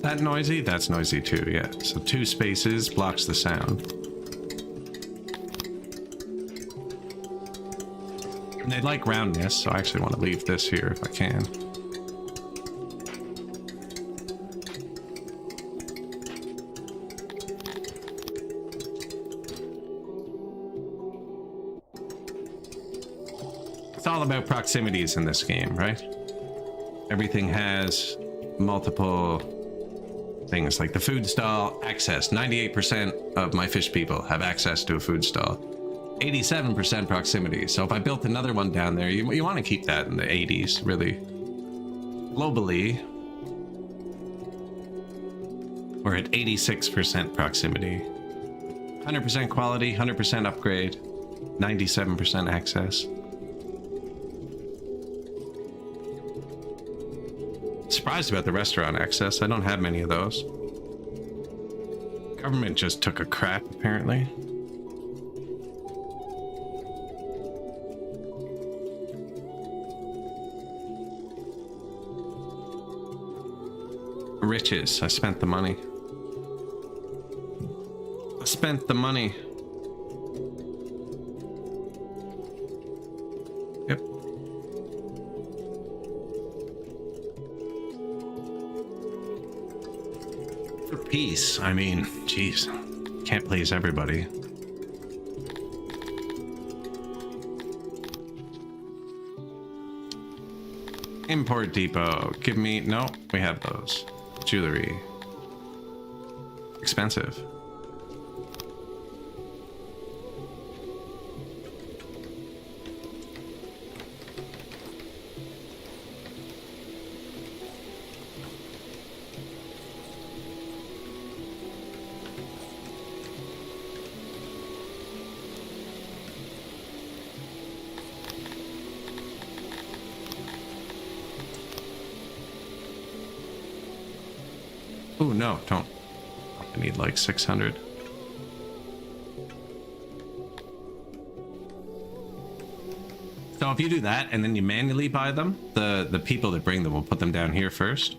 That noisy? That's noisy too, yeah. So 2 spaces blocks the sound. And they like roundness, so I actually want to leave this here if I can. It's all about proximities in this game, right? Everything has multiple things, like the food stall access. 98% of my fish people have access to a food stall. 87% proximity. So if I built another one down there, you want to keep that in the 80s, really. Globally, we're at 86% proximity. 100% quality, 100% upgrade, 97% access. Surprised about the restaurant access. I don't have many of those. Government just took a crap, apparently. Riches. I spent the money. I spent the money. Yep. For peace, I mean, jeez, can't please everybody. Import depot, give me, no, we have those. Jewelry. Expensive. Oh, no, don't. I need like 600. So if you do that and then you manually buy them, the people that bring them will put them down here first.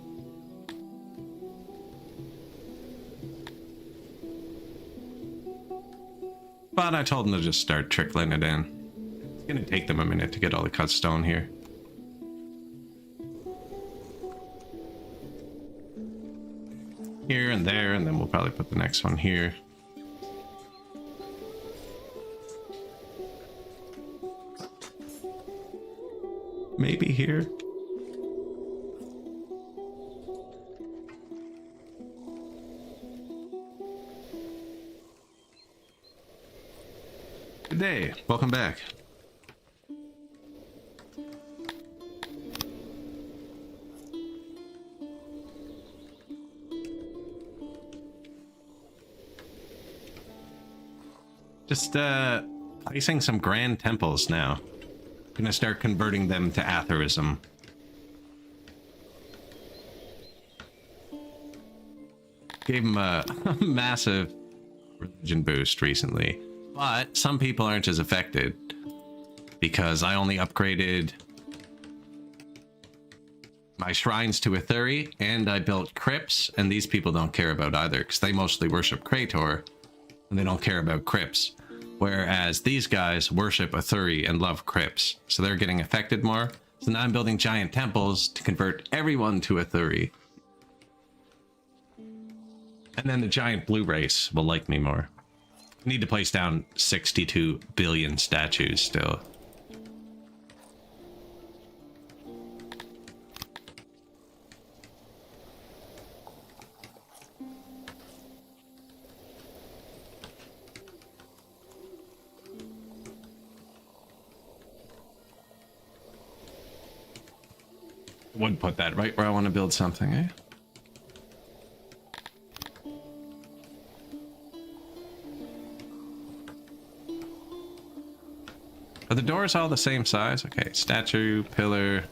But I told them to just start trickling it in. It's gonna take them a minute to get all the cut stone here. Here and there, and then we'll probably put the next one here. Maybe here. Good day. Welcome back. Just placing some grand temples now. Gonna start converting them to atherism. Gave them a massive religion boost recently. But some people aren't as affected because I only upgraded my shrines to a 30 and I built crypts, and these people don't care about either because they mostly worship Krator and they don't care about crypts. Whereas these guys worship a 30 and love crypts, so they're getting affected more. So now I'm building giant temples to convert everyone to a 30. And then the giant blue race will like me more. I need to place down 62 billion statues still. Would put that right where I want to build something, eh? Are the doors all the same size? Okay, statue, pillar,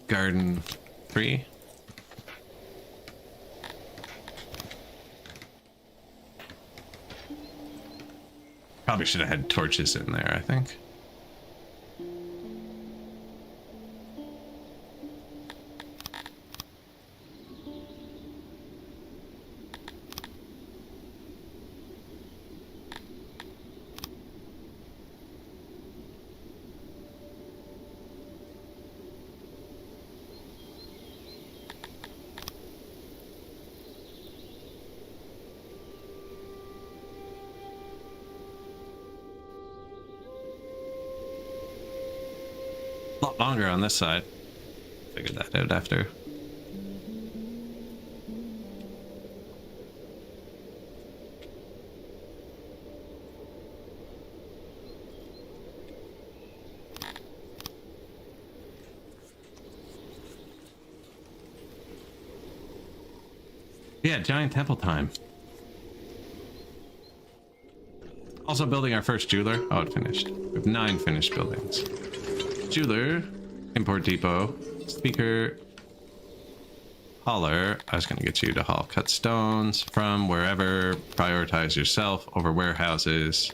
garden, tree. Probably should have had torches in there, I think. A lot longer on this side. Figured that out after. Yeah, giant temple time. Also building our first jeweler. Oh, it finished. We have 9 finished buildings. Jeweler, import depot, speaker, hauler. I was going to get you to haul cut stones from wherever. Prioritize yourself over warehouses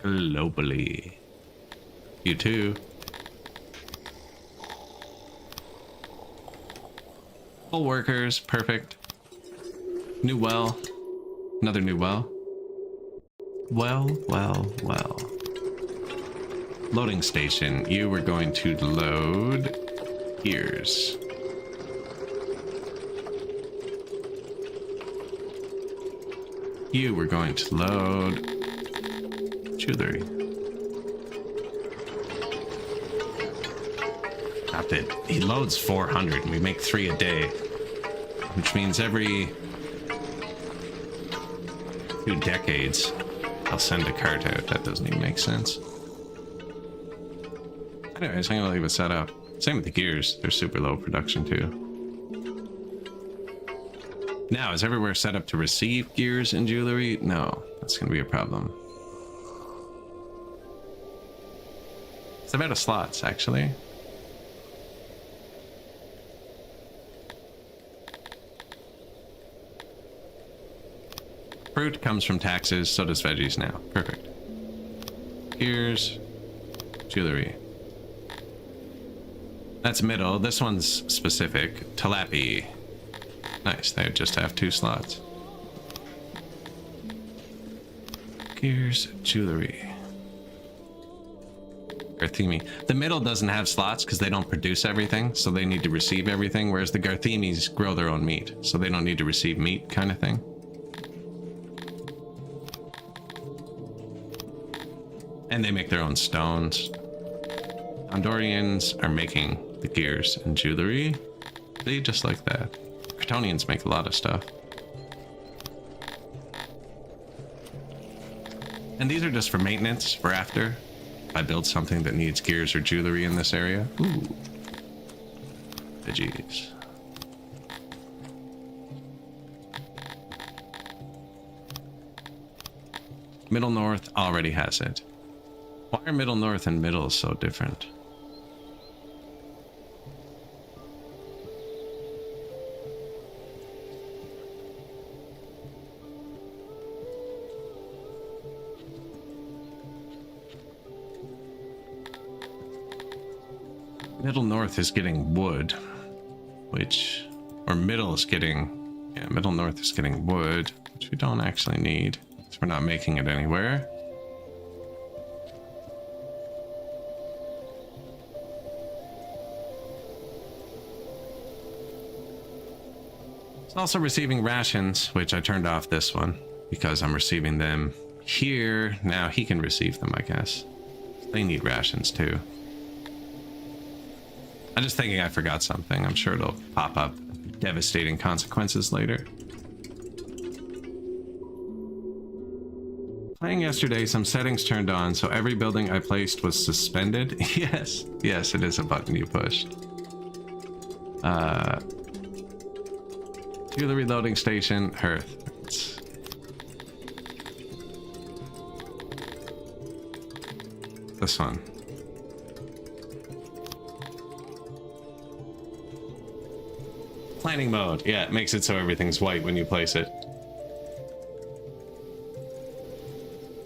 globally. You too. Full workers, perfect. New well. Another new well. Well. Loading station. You were going to load gears. You were going to load jewelry. Not that he loads 400 and we make 3 a day, which means every 2 decades I'll send a cart out. That doesn't even make sense. Anyways, I'm gonna leave it set up. Same with the gears. They're super low production too. Now, is everywhere set up to receive gears and jewelry? No, that's gonna be a problem. It's about a slots, actually. Fruit comes from taxes, so does veggies now. Perfect. Here's jewelry. That's middle. This one's specific. Tilapia. Nice. They just have 2 slots. Here's jewelry. Garthemi. The middle doesn't have slots because they don't produce everything, so they need to receive everything, whereas the Garthemis grow their own meat, so they don't need to receive meat, kind of thing. And they make their own stones. Andorians are making the gears and jewelry. They just like that. Kryptonians make a lot of stuff. And these are just for maintenance, for after. If I build something that needs gears or jewelry in this area. Ooh. Veggies. Middle North already has it. Why are Middle North and Middle so different? Middle North is getting wood, which, or Middle is getting, yeah, Middle North is getting wood, which we don't actually need, because we're not making it anywhere. It's also receiving rations, which I turned off this one, because I'm receiving them here. Now he can receive them, I guess. They need rations too. I'm just thinking I forgot something. I'm sure it'll pop up. Devastating consequences later. Playing yesterday, some settings turned on, so every building I placed was suspended. Yes. Yes, it is a button you pushed. Jewelry loading station, hearth. This one. Planning mode. Yeah, it makes it so everything's white when you place it.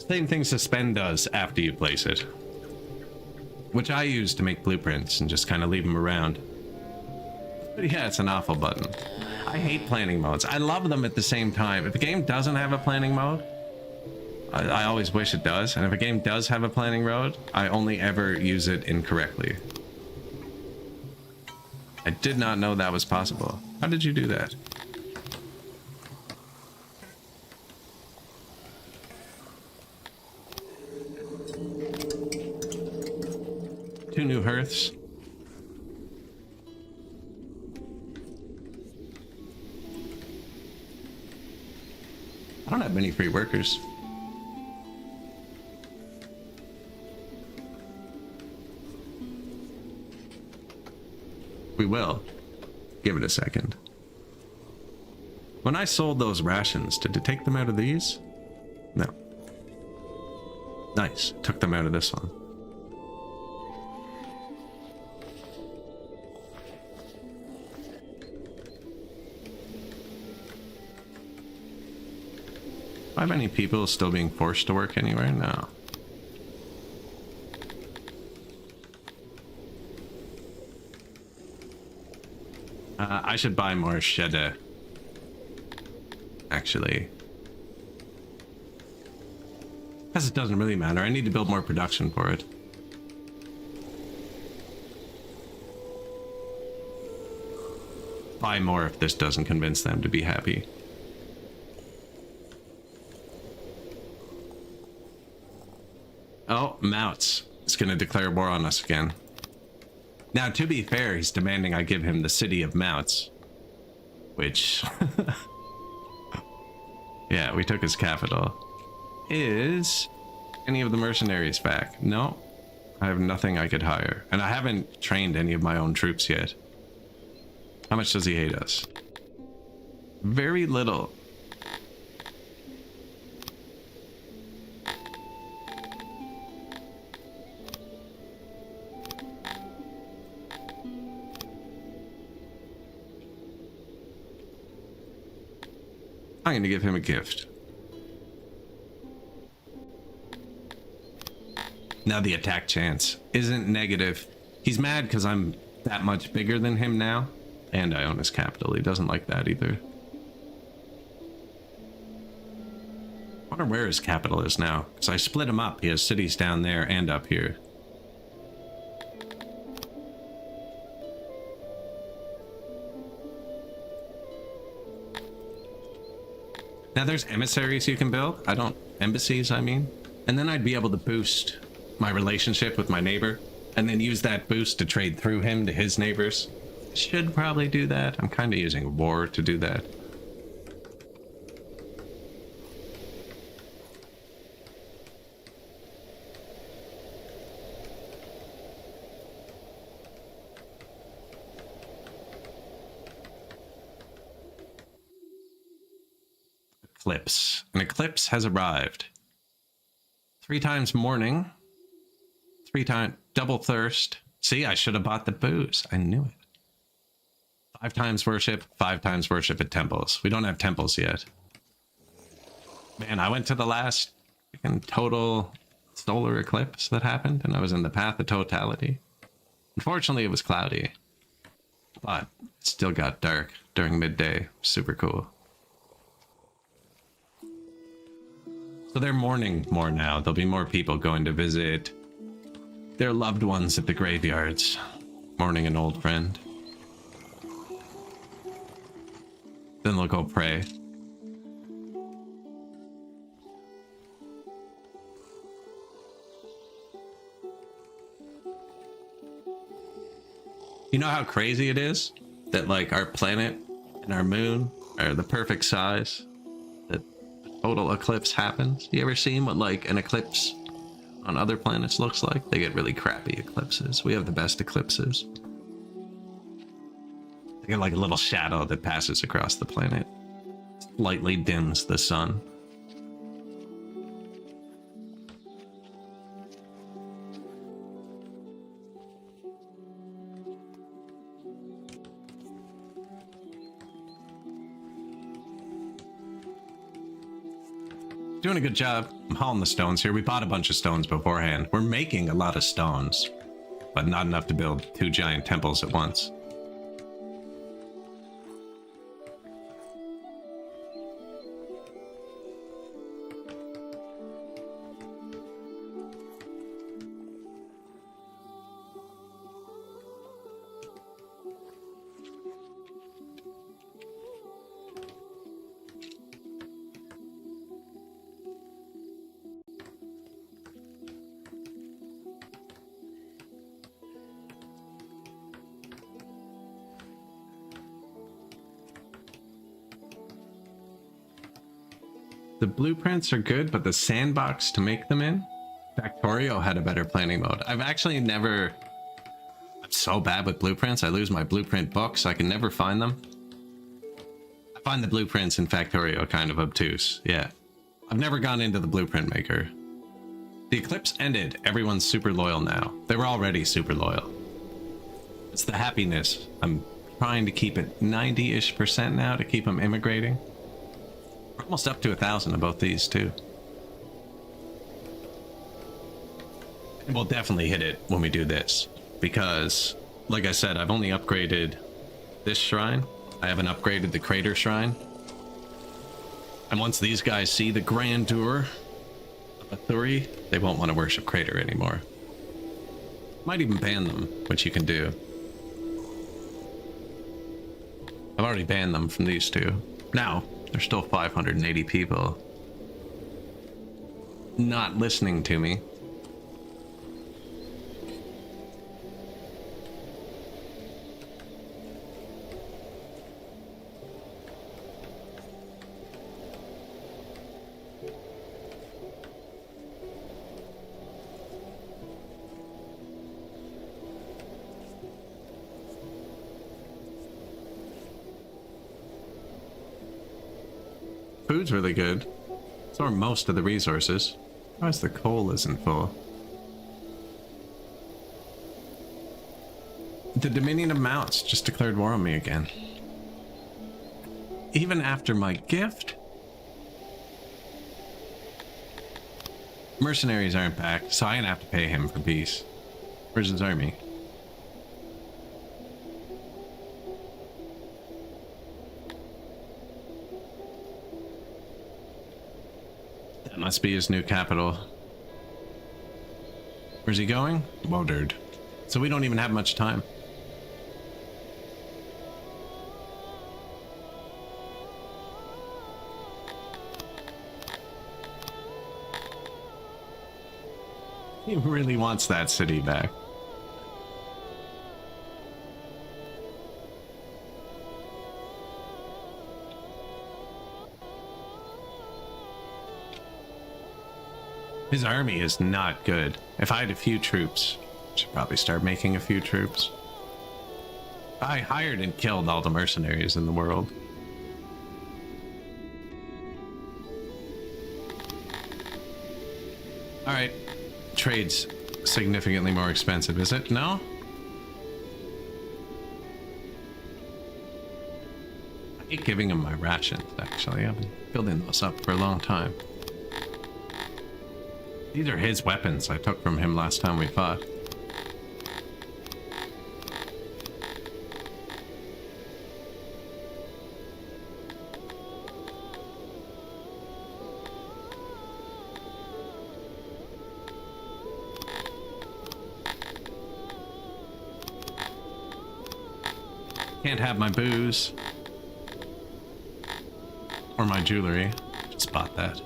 Same thing suspend does after you place it. Which I use to make blueprints and just kind of leave them around. But yeah, it's an awful button. I hate planning modes. I love them at the same time. If a game doesn't have a planning mode, I always wish it does. And if a game does have a planning mode, I only ever use it incorrectly. I did not know that was possible. How did you do that? Two new hearths. I don't have many free workers. We will. Give it a second. When I sold those rations, did it take them out of these? No. Nice. Took them out of this one. Are many people still being forced to work anywhere? No. I should buy more cheddar. Actually. Because it doesn't really matter. I need to build more production for it. Buy more if this doesn't convince them to be happy. Oh, Mouts is going to declare war on us again. Now, to be fair, he's demanding I give him the city of Mouts. Which... yeah, we took his capital. Is any of the mercenaries back? No. I have nothing I could hire. And I haven't trained any of my own troops yet. How much does he hate us? Very little. I'm going to give him a gift. Now the attack chance isn't negative. He's mad because I'm that much bigger than him now. And I own his capital. He doesn't like that either. I wonder where his capital is now. Because I split him up. He has cities down there and up here. Now there's emissaries you can build. Embassies, I mean. And then I'd be able to boost my relationship with my neighbor. And then use that boost to trade through him to his neighbors. Should probably do that. I'm kind of using war to do that. Eclipse. An eclipse has arrived. 3 times mourning. 3 times double thirst. See, I should have bought the booze. I knew it. 5 times worship. 5 times worship at temples. We don't have temples yet. Man, I went to the last total solar eclipse that happened, and I was in the path of totality. Unfortunately, it was cloudy. But it still got dark during midday. Super cool. So they're mourning more now. There'll be more people going to visit their loved ones at the graveyards. Mourning an old friend. Then they'll go pray. You know how crazy it is that like our planet and our moon are the perfect size? That a total eclipse happens? You ever seen what like an eclipse on other planets looks like? They get really crappy eclipses. We have the best eclipses. They get like a little shadow that passes across the planet. Slightly dims the sun. Doing a good job. I'm hauling the stones here. We bought a bunch of stones beforehand. We're making a lot of stones, but not enough to build 2 giant temples at once. The blueprints are good, but the sandbox to make them in? Factorio had a better planning mode. I've actually never... I'm so bad with blueprints. I lose my blueprint books. I can never find them. I find the blueprints in Factorio kind of obtuse. Yeah. I've never gone into the blueprint maker. The eclipse ended. Everyone's super loyal now. They were already super loyal. It's the happiness. I'm trying to keep it 90-ish% now to keep them immigrating. We're almost up to 1,000 of both these, too. And we'll definitely hit it when we do this. Because, like I said, I've only upgraded this shrine. I haven't upgraded the crater shrine. And once these guys see the grandeur of Athuri, they won't want to worship crater anymore. Might even ban them, which you can do. I've already banned them from these two. Now, there's still 580 people not listening to me. Food's really good. So are most of the resources. Why is the coal isn't full? The Dominion of Mounts just declared war on me again. Even after my gift? Mercenaries aren't back, so I'm gonna have to pay him for peace. Where's his army? That must be his new capital. Where's he going? Wodered. So we don't even have much time. He really wants that city back. His army is not good. If I had a few troops, I should probably start making a few troops. I hired and killed all the mercenaries in the world. Alright. Trade's significantly more expensive, is it? No? I hate giving him my rations, actually. I've been building those up for a long time. These are his weapons I took from him last time we fought. Can't have my booze. Or my jewelry. Just bought that.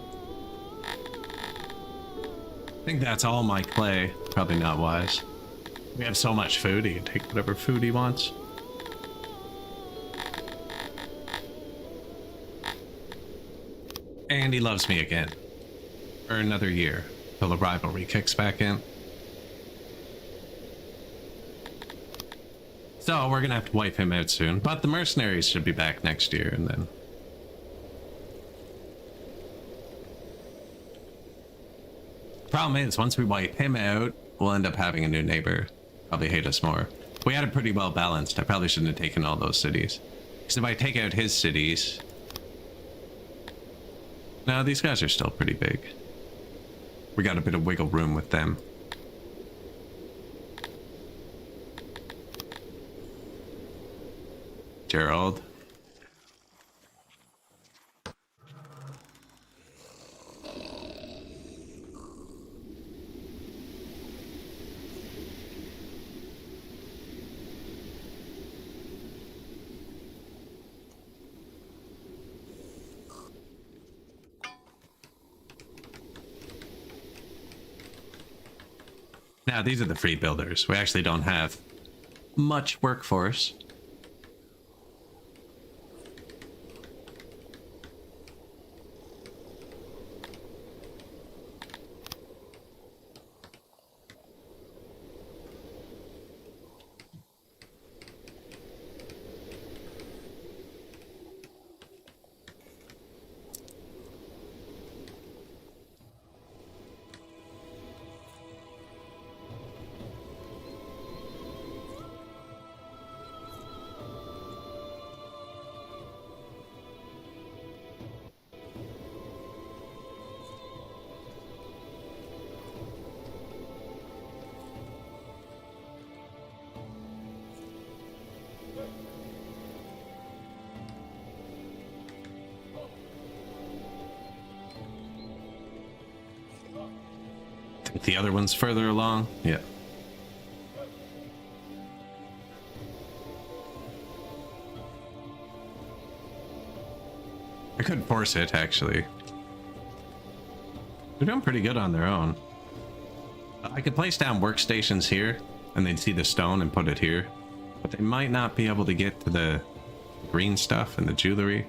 I think that's all my clay. Probably not wise. We have so much food, he can take whatever food he wants. And he loves me again. For another year, till the rivalry kicks back in. So we're gonna have to wipe him out soon, but the mercenaries should be back next year, and then... Problem is, once we wipe him out, we'll end up having a new neighbor. Probably hate us more. We had it pretty well balanced. I probably shouldn't have taken all those cities. Because if I take out his cities... No, these guys are still pretty big. We got a bit of wiggle room with them. Gerald. Now, these are the free builders. We actually don't have much workforce. The other one's further along. Yeah. I could force it, actually. They're doing pretty good on their own. I could place down workstations here, and they'd see the stone and put it here. But they might not be able to get to the green stuff and the jewelry.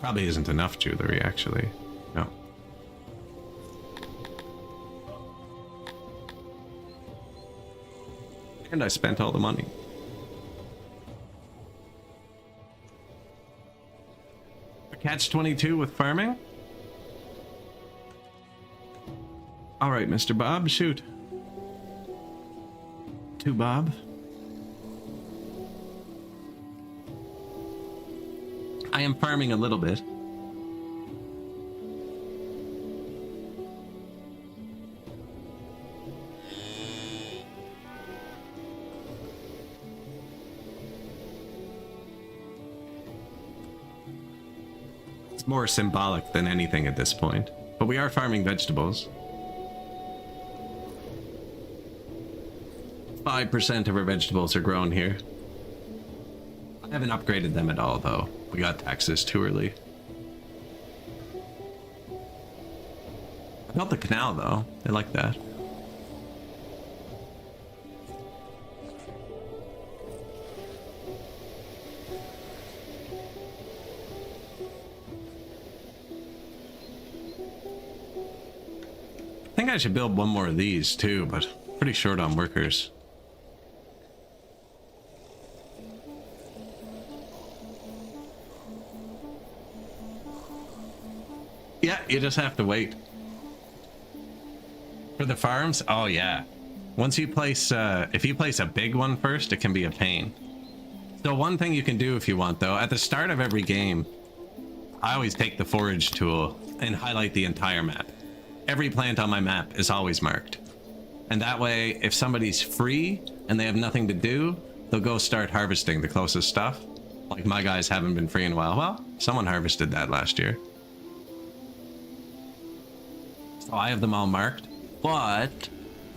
Probably isn't enough jewelry, actually. No. And I spent all the money. A catch-22 with farming? Alright, Mr. Bob, shoot. To Bob. I am farming a little bit. It's more symbolic than anything at this point. But we are farming vegetables. 5% of our vegetables are grown here. I haven't upgraded them at all, though. We got taxes too early. I built the canal, though. I like that. I think I should build one more of these, too, but pretty short on workers. Yeah, you just have to wait. For the farms? Oh, yeah. Once you place, if you place a big one first, it can be a pain. So one thing you can do if you want, though, at the start of every game, I always take the forage tool and highlight the entire map. Every plant on my map is always marked. And that way, if somebody's free and they have nothing to do, they'll go start harvesting the closest stuff. Like my guys haven't been free in a while. Well, someone harvested that last year. So I have them all marked, but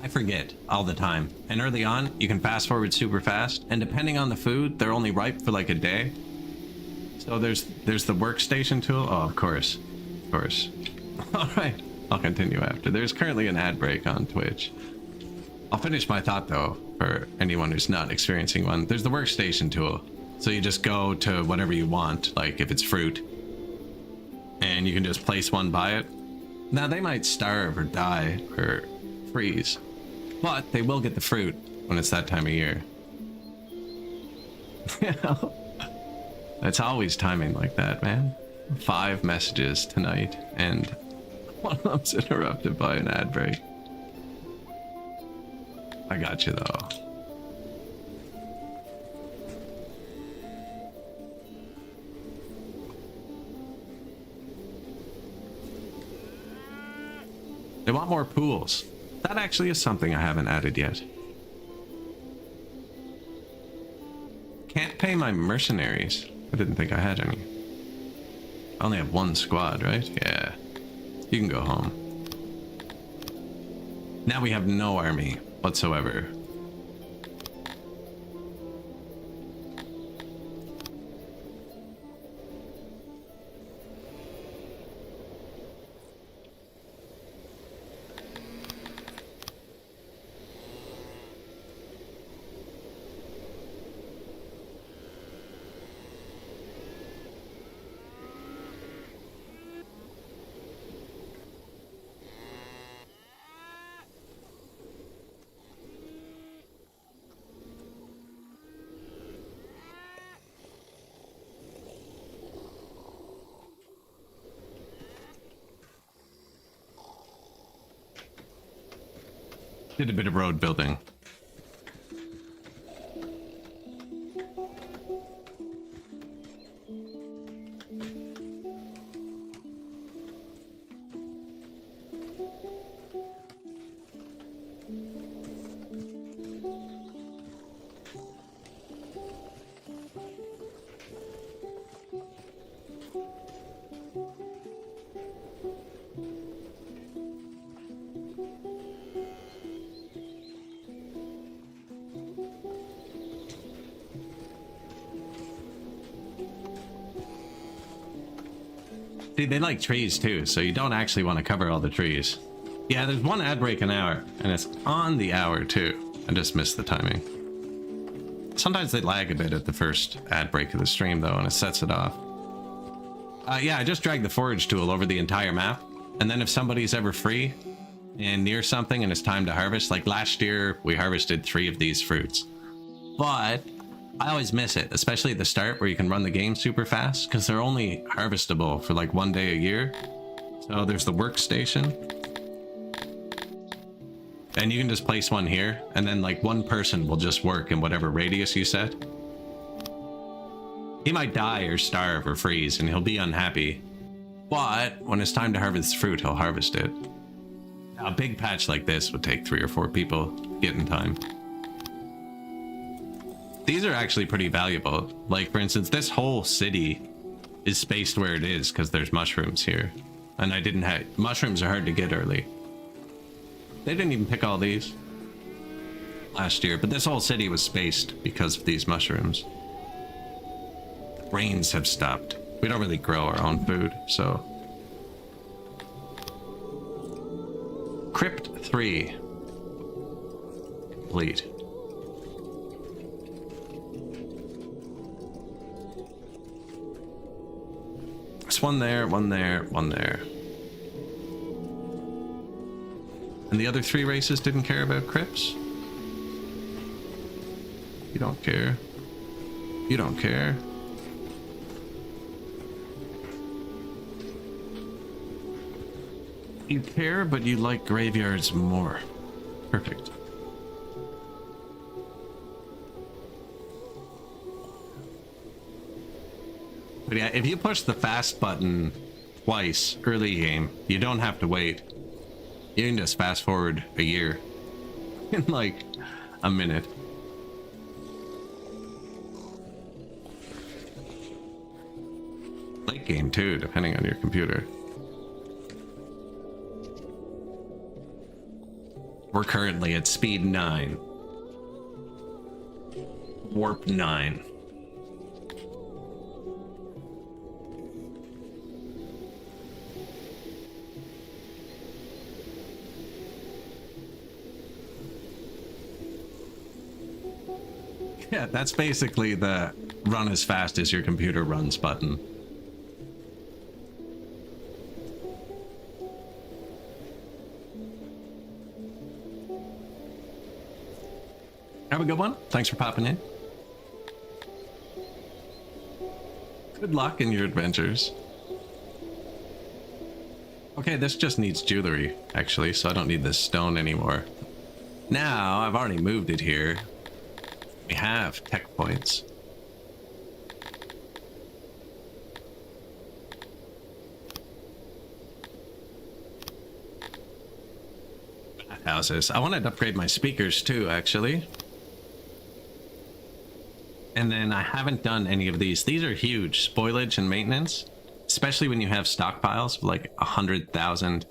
I forget all the time. And early on, you can fast forward super fast. And depending on the food, they're only ripe for like a day. So there's the workstation tool. Oh, of course. Of course. All right. I'll continue after. There's currently an ad break on Twitch. I'll finish my thought, though, for anyone who's not experiencing one. There's the workstation tool. So you just go to whatever you want, like if it's fruit. And you can just place one by it. Now, they might starve or die or freeze, but they will get the fruit when it's that time of year. It's always timing like that, man. 5 messages tonight, and one of them's interrupted by an ad break. I got you, though. They want more pools. That actually is something I haven't added yet. Can't pay my mercenaries. I didn't think I had any. I only have 1 squad, right? Yeah. You can go home. Now we have no army whatsoever. Did a bit of road building. See, they like trees too, so you don't actually want to cover all the trees. Yeah, there's 1 ad break an hour, and it's on the hour too. I just missed the timing. Sometimes they lag a bit at the first ad break of the stream though, and it sets it off. Yeah, I just dragged the forage tool over the entire map, and then if somebody's ever free and near something and it's time to harvest, like last year we harvested 3 of these fruits. But I always miss it, especially at the start where you can run the game super fast, because they're only harvestable for like 1 day a year. So there's the workstation. And you can just place one here, and then like 1 person will just work in whatever radius you set. He might die or starve or freeze, and he'll be unhappy. But when it's time to harvest fruit, he'll harvest it. Now, a big patch like this would take 3 or 4 people to get in time. These are actually pretty valuable. Like, for instance, this whole city is spaced where it is because there's mushrooms here. And I didn't have... Mushrooms are hard to get early. They didn't even pick all these last year, but this whole city was spaced because of these mushrooms. Rains have stopped. We don't really grow our own food, so... Crypt 3. Complete. There's one there, one there, one there. And the other 3 races didn't care about crypts? You don't care. You don't care. You care, but you like graveyards more. Perfect. But yeah, if you push the fast button twice early game, you don't have to wait. You can just fast forward a year in like a minute. Late game too, depending on your computer. We're currently at speed 9. Warp 9. Yeah, that's basically the run as fast as your computer runs button. Have a good one. Thanks for popping in. Good luck in your adventures. Okay, this just needs jewelry, actually, so I don't need this stone anymore. Now, I've already moved it here. We have tech points. Bathhouses. I wanted to upgrade my speakers too, actually. And then I haven't done any of these. These are huge. Spoilage and maintenance. Especially when you have stockpiles of like 100,000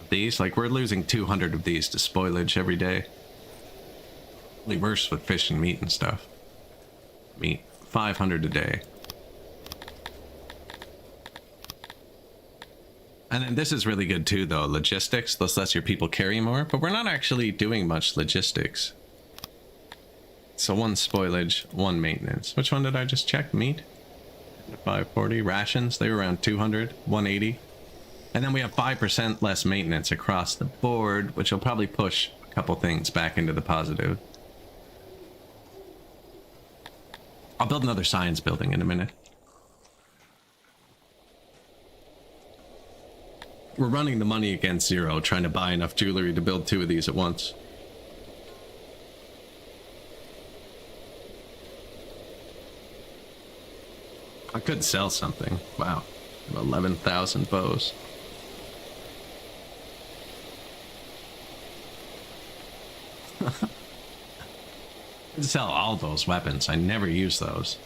of these. Like, we're losing 200 of these to spoilage every day. Really worse with fish and meat and stuff. Meat. 500 a day. And then this is really good too, though. Logistics. This lets your people carry more. But we're not actually doing much logistics. So 1 spoilage, 1 maintenance. Which one did I just check? Meat? 540. Rations, they were around 200, 180. And then we have 5% less maintenance across the board, which will probably push a couple things back into the positive. I'll build another science building in a minute. We're running the money against 0, trying to buy enough jewelry to build 2 of these at once. I could sell something. Wow. 11,000 bows. I could sell all those weapons. I never use those.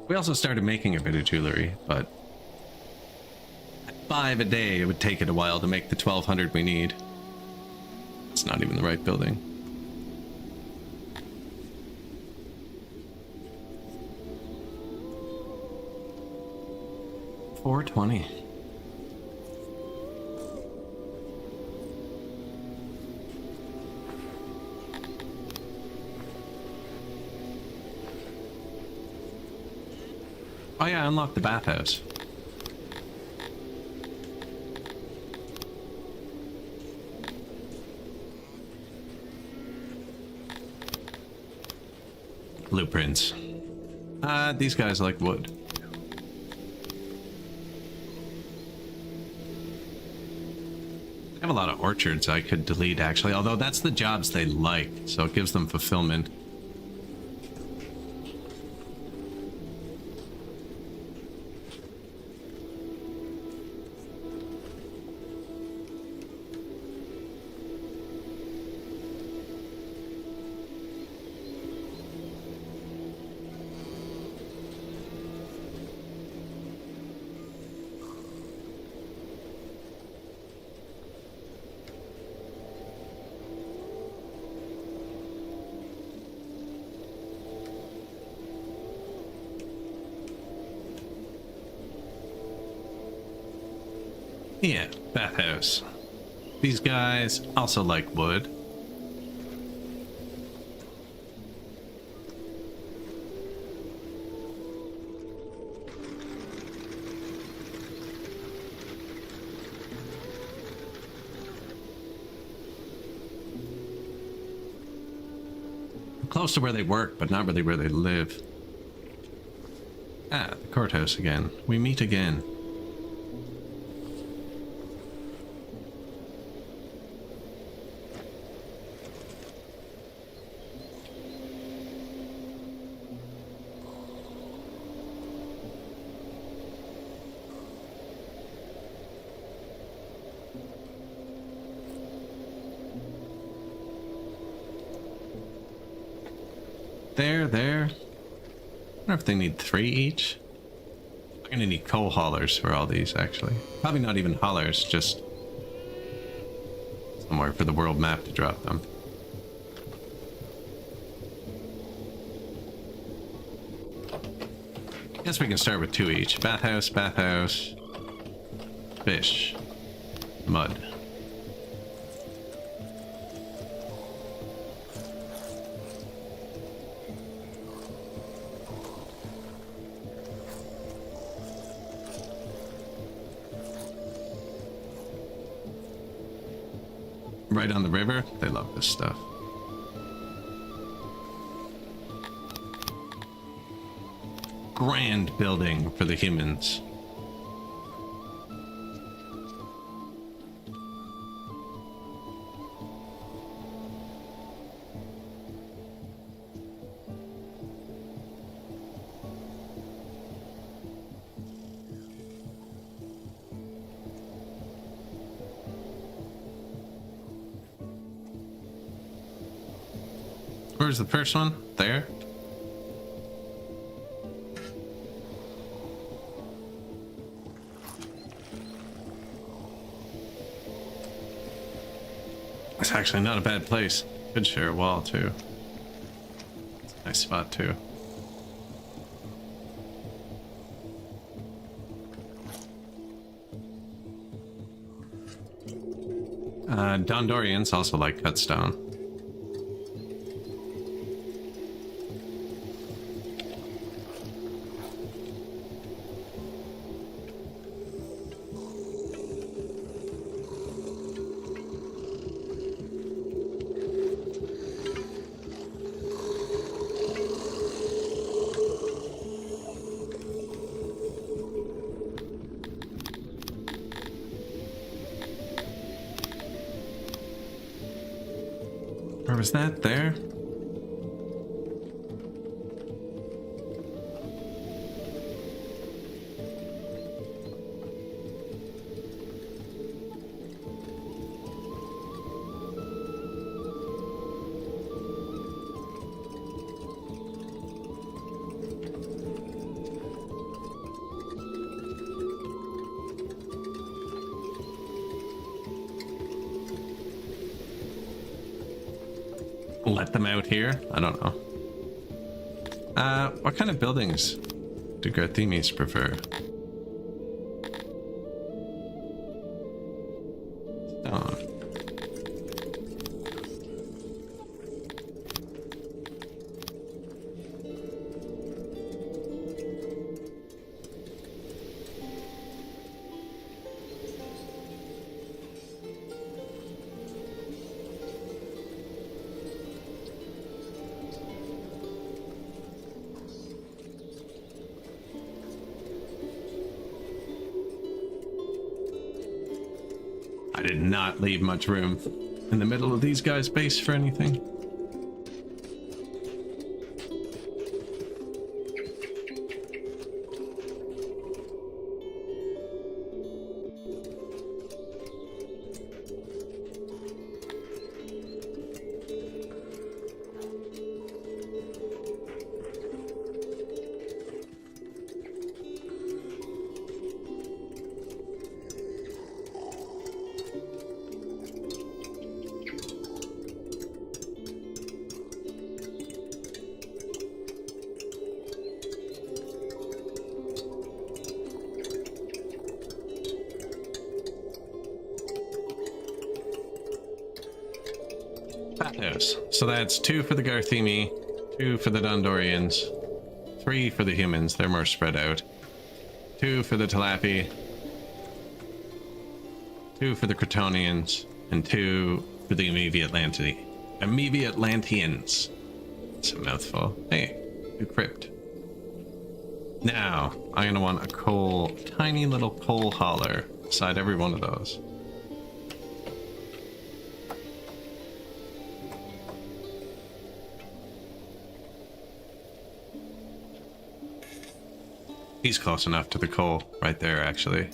We also started making a bit of jewelry, but 5 a day, it would take it a while to make the 1,200 we need. It's not even the right building. $420. Oh yeah, I unlocked the bathhouse. Blueprints. These guys like wood. I have a lot of orchards I could delete, actually, although that's the jobs they like, so it gives them fulfillment. Yeah, bathhouse. These guys also like wood. Close to where they work, but not really where they live. Ah, the courthouse again. We meet again. There. I wonder if they need 3 each. I'm gonna need coal haulers for all these, actually. Probably not even haulers, just somewhere for the world map to drop them. Guess we can start with 2 each. Bathhouse, fish, mud. Right on the river. They love this stuff. Grand building for the humans. Where's the first one? There. It's actually not a bad place. Could share a wall too. It's a nice spot too. Dondorians also like cut stone. Or was that there? Let them out here? I don't know. What kind of buildings do Garthemis prefer? Stone. I did not leave much room in the middle of these guys' base for anything. Bathhouse. So that's 2 for the Garthemi, 2 for the Dondorians, 3 for the humans. They're more spread out. 2 for the Talapi, 2 for the Crotonians, and 2 for the Atlanteans. It's a mouthful. Hey, new crypt. Now, I'm going to want a coal, tiny little coal hauler beside every one of those. He's close enough to the coal right there, actually.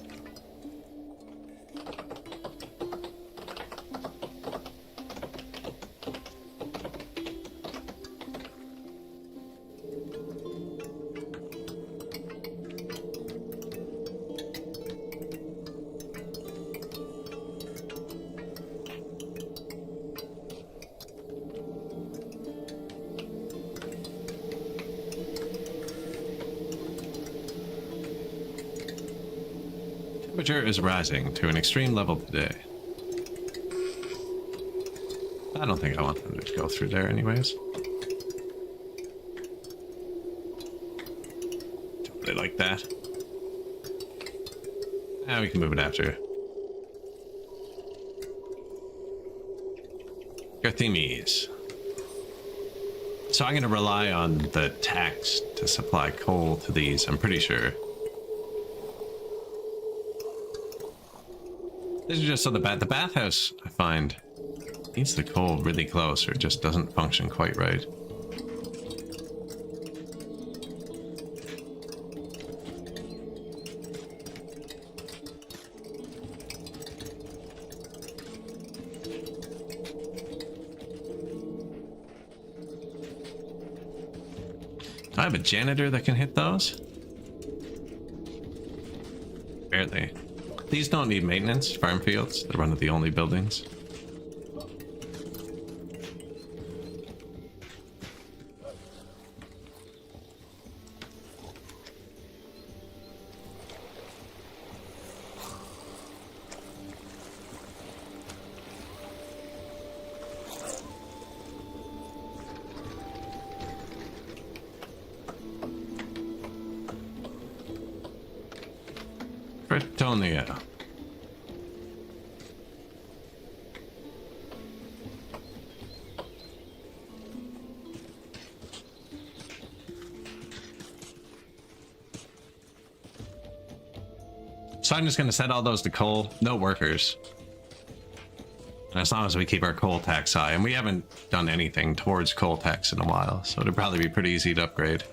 Temperature is rising to an extreme level today. I don't think I want them to go through there anyways. Don't really like that. Now we can move it after. Garthemes. So I'm going to rely on the tax to supply coal to these, I'm pretty sure. This is just so the bathhouse, I find, needs the coal really close or it just doesn't function quite right. Do I have a janitor that can hit those? Barely. These don't need maintenance, farm fields. They're one of the only buildings. Bretonia. So I'm just going to set all those to coal. No workers. And as long as we keep our coal tax high. And we haven't done anything towards coal tax in a while. So it'll probably be pretty easy to upgrade.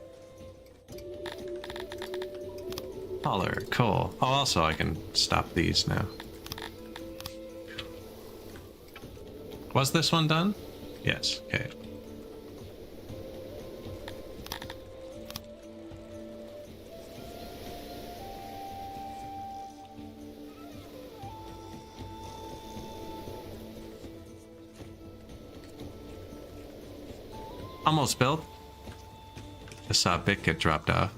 Hauler, coal. Oh, also I can stop these now. Was this one done? Yes, okay. Almost built. Just saw a bit get dropped off.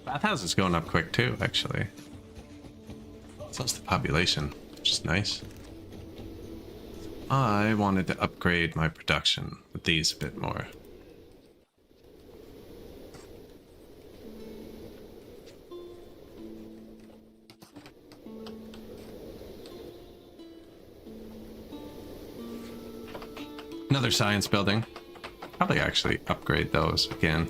Bathhouse is going up quick too, actually. So's the population, which is nice. I wanted to upgrade my production with these a bit more. Another science building. Probably actually upgrade those again.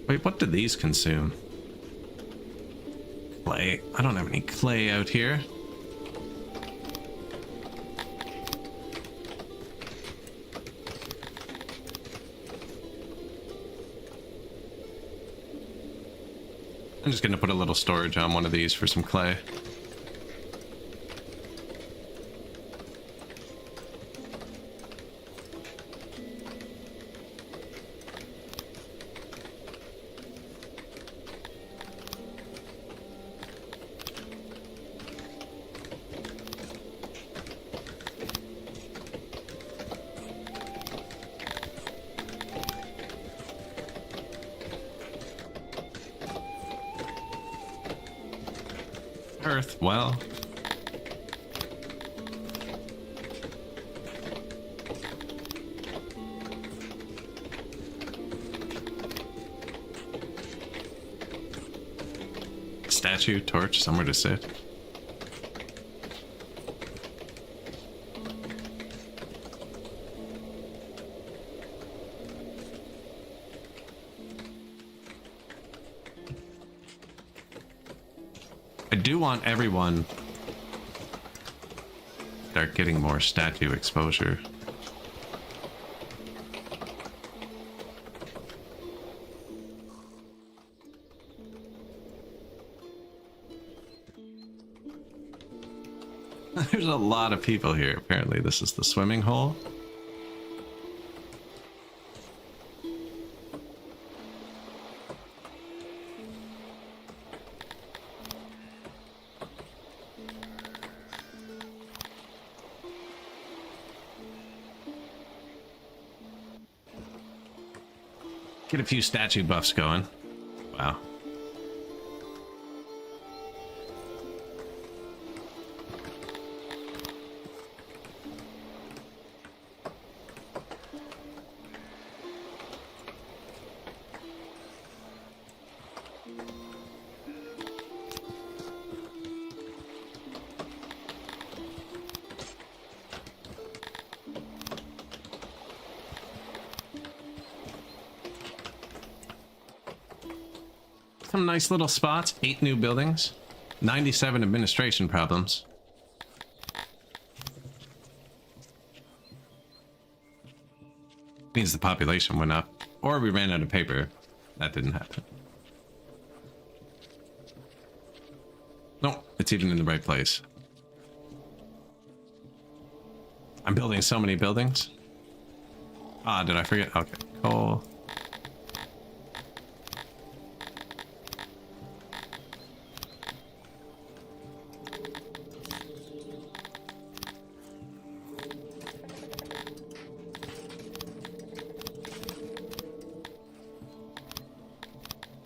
Wait, what do these consume? Clay. I don't have any clay out here. I'm just gonna put a little storage on one of these for some clay. Earth, well. Statue, torch, somewhere to sit. I do want everyone start getting more statue exposure. There's a lot of people here. Apparently this is the swimming hole. Get a few statue buffs going. Wow. Some nice little spots. 8 new buildings. 97 administration problems. Means the population went up. Or we ran out of paper. That didn't happen. No, it's even in the right place. I'm building so many buildings. Ah, did I forget? Okay, coal.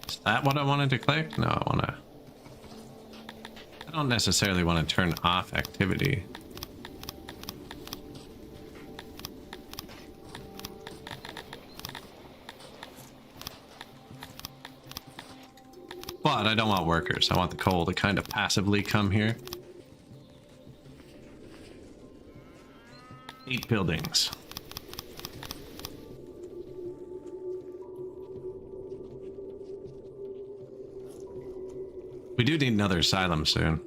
Is that what I wanted to click? No, I don't necessarily want to turn off activity. But I don't want workers. I want the coal to kind of passively come here. 8 buildings. We do need another asylum soon.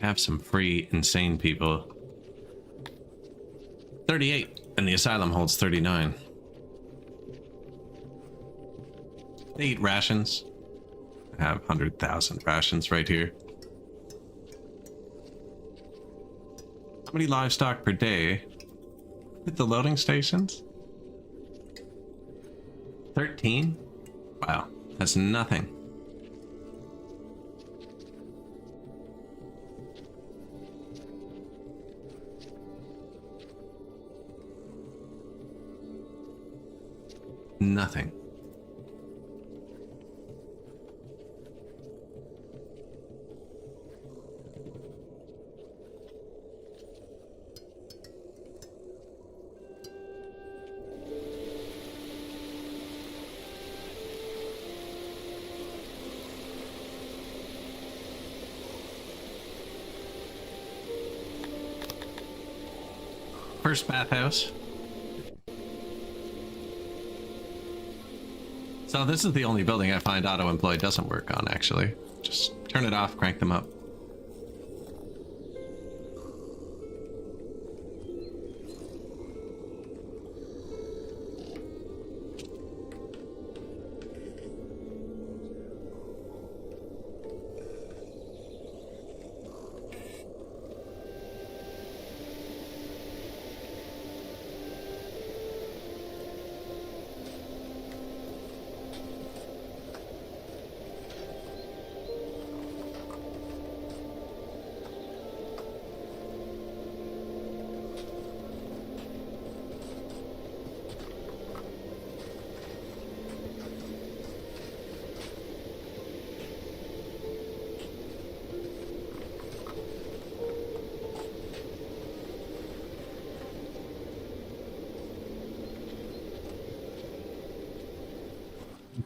Have some free, insane people. 38, and the asylum holds 39. They eat rations. I have 100,000 rations right here. How many livestock per day at the loading stations? 13? Wow, that's nothing. Nothing. First bathhouse. So this is the only building I find auto-employ doesn't work on, actually. Just turn it off, crank them up.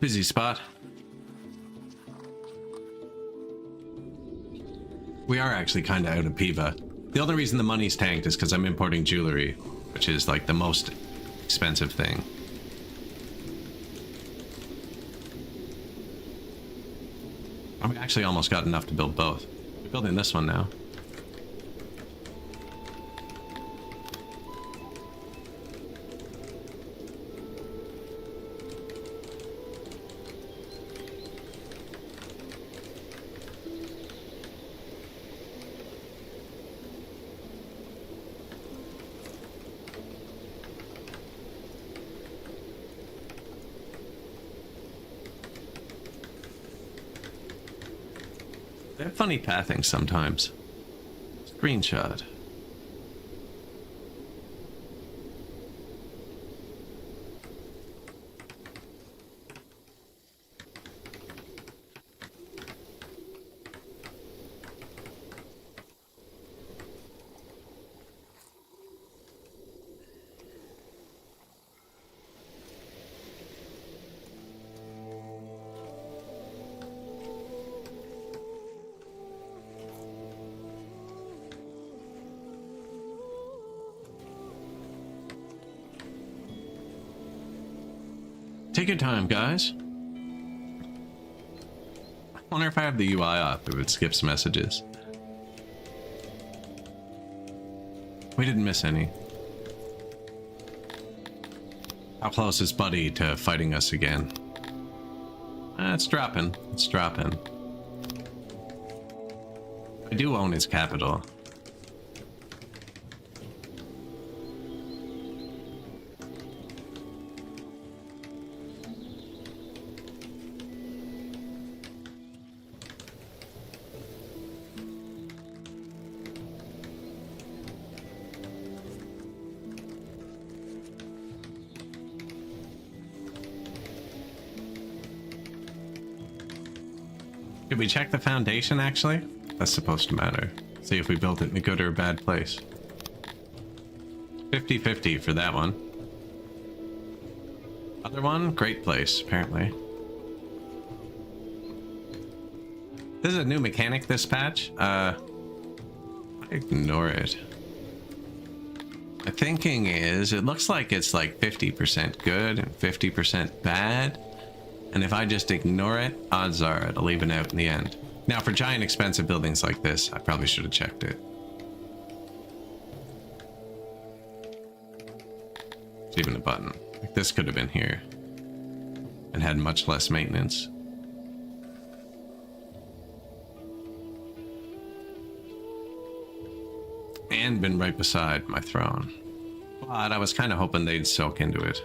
Busy spot. We are actually kind of out of Piva. The only reason the money's tanked is because I'm importing jewelry, which is like the most expensive thing. I've actually almost got enough to build both. We're building this one now. They have funny pathing sometimes. Screenshot. Take your time, guys. I wonder if I have the UI off, if it skips messages. We didn't miss any. How close is Buddy to fighting us again? It's dropping. It's dropping. I do own his capital. Did we check the foundation, actually? That's supposed to matter. See if we built it in a good or a bad place. 50-50 for that one. Other one, great place, apparently. This is a new mechanic, this patch. Ignore it. My thinking is, it looks like it's like 50% good and 50% bad. And if I just ignore it, odds are it'll even out in the end. Now, for giant expensive buildings like this, I probably should have checked it. It's even a button. Like this could have been here and had much less maintenance. And been right beside my throne. But I was kind of hoping they'd soak into it.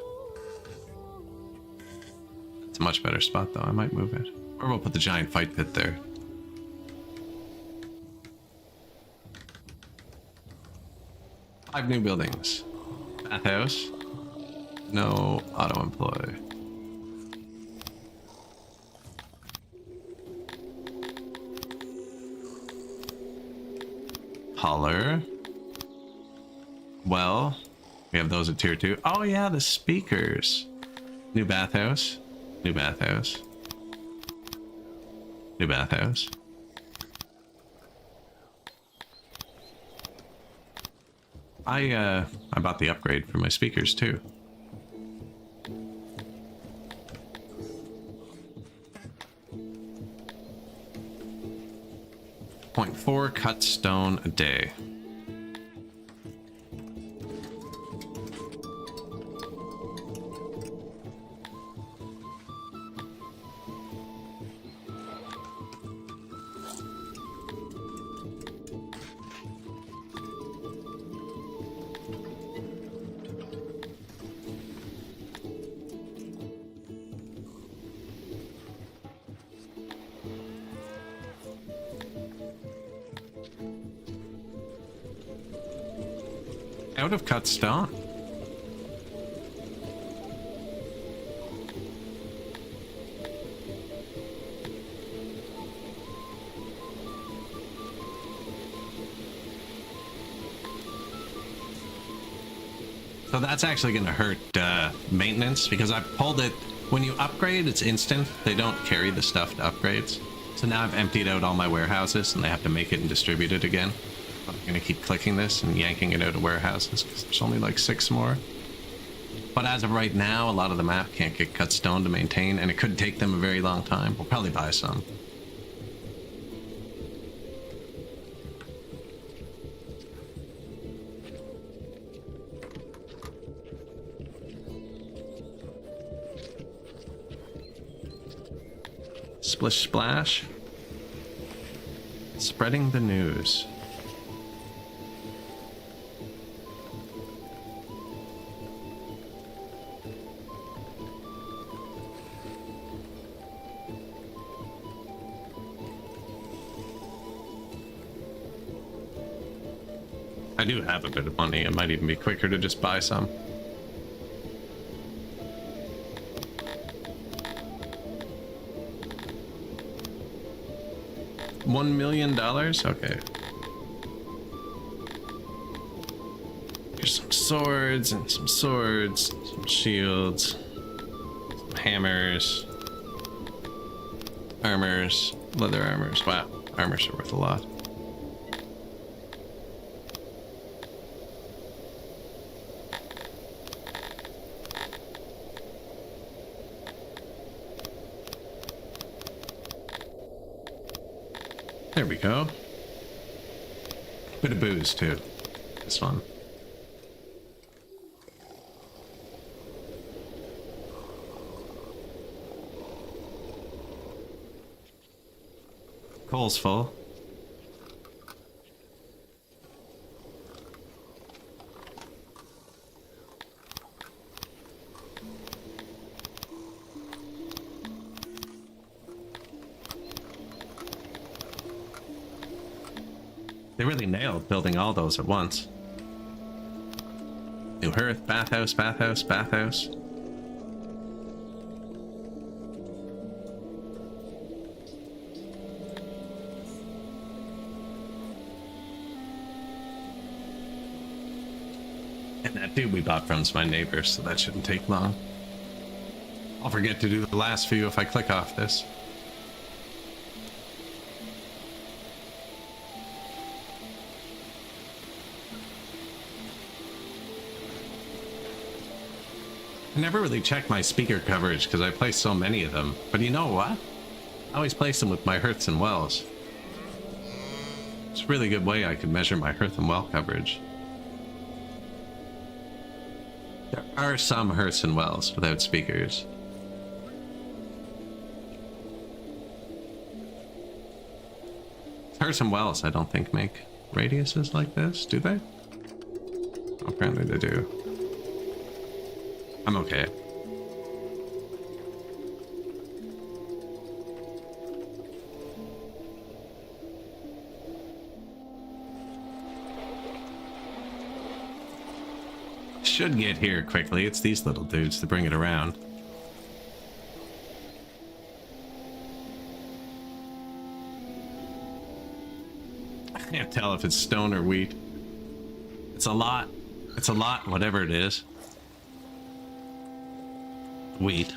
A much better spot though. I might move it, or we'll put the giant fight pit there. Five new buildings. Bathhouse. No auto employ. Holler. Well, we have those at tier 2. Oh yeah, the speakers. New bathhouse. New bathhouse. New bathhouse. I bought the upgrade for my speakers too. .4 cut stone a day. Out of cut stone. So that's actually going to hurt maintenance because I pulled it When you upgrade, it's instant. They don't carry the stuff to upgrades. So now I've emptied out all my warehouses and they have to make it and distribute it again. I'm going to keep clicking this and yanking it out of warehouses because there's only like 6 more. But as of right now, a lot of the map can't get cut stone to maintain, and it could take them a very long time. We'll probably buy some. Splish splash. Spreading the news. I do have a bit of money. It might even be quicker to just buy some. $1 million? Okay. Here's some swords and some swords, some shields, some hammers, armors, leather armors. Wow, armors are worth a lot. There we go. Bit of booze too. This one. Coal's full. They really nailed building all those at once. New hearth, bathhouse, bathhouse, bathhouse. And that dude we bought from's my neighbor, so that shouldn't take long. I'll forget to do the last few if I click off this. I never really check my speaker coverage because I play so many of them, but you know what? I always place them with my hearths and wells. It's a really good way I could measure my hearth and well coverage. There are some hearths and wells without speakers. Hearths and wells I don't think make radiuses like this, do they? Apparently they do. I'm okay. Should get here quickly. It's these little dudes to bring it around. I can't tell if it's stone or wheat. It's a lot. It's a lot, whatever it is. Wheat.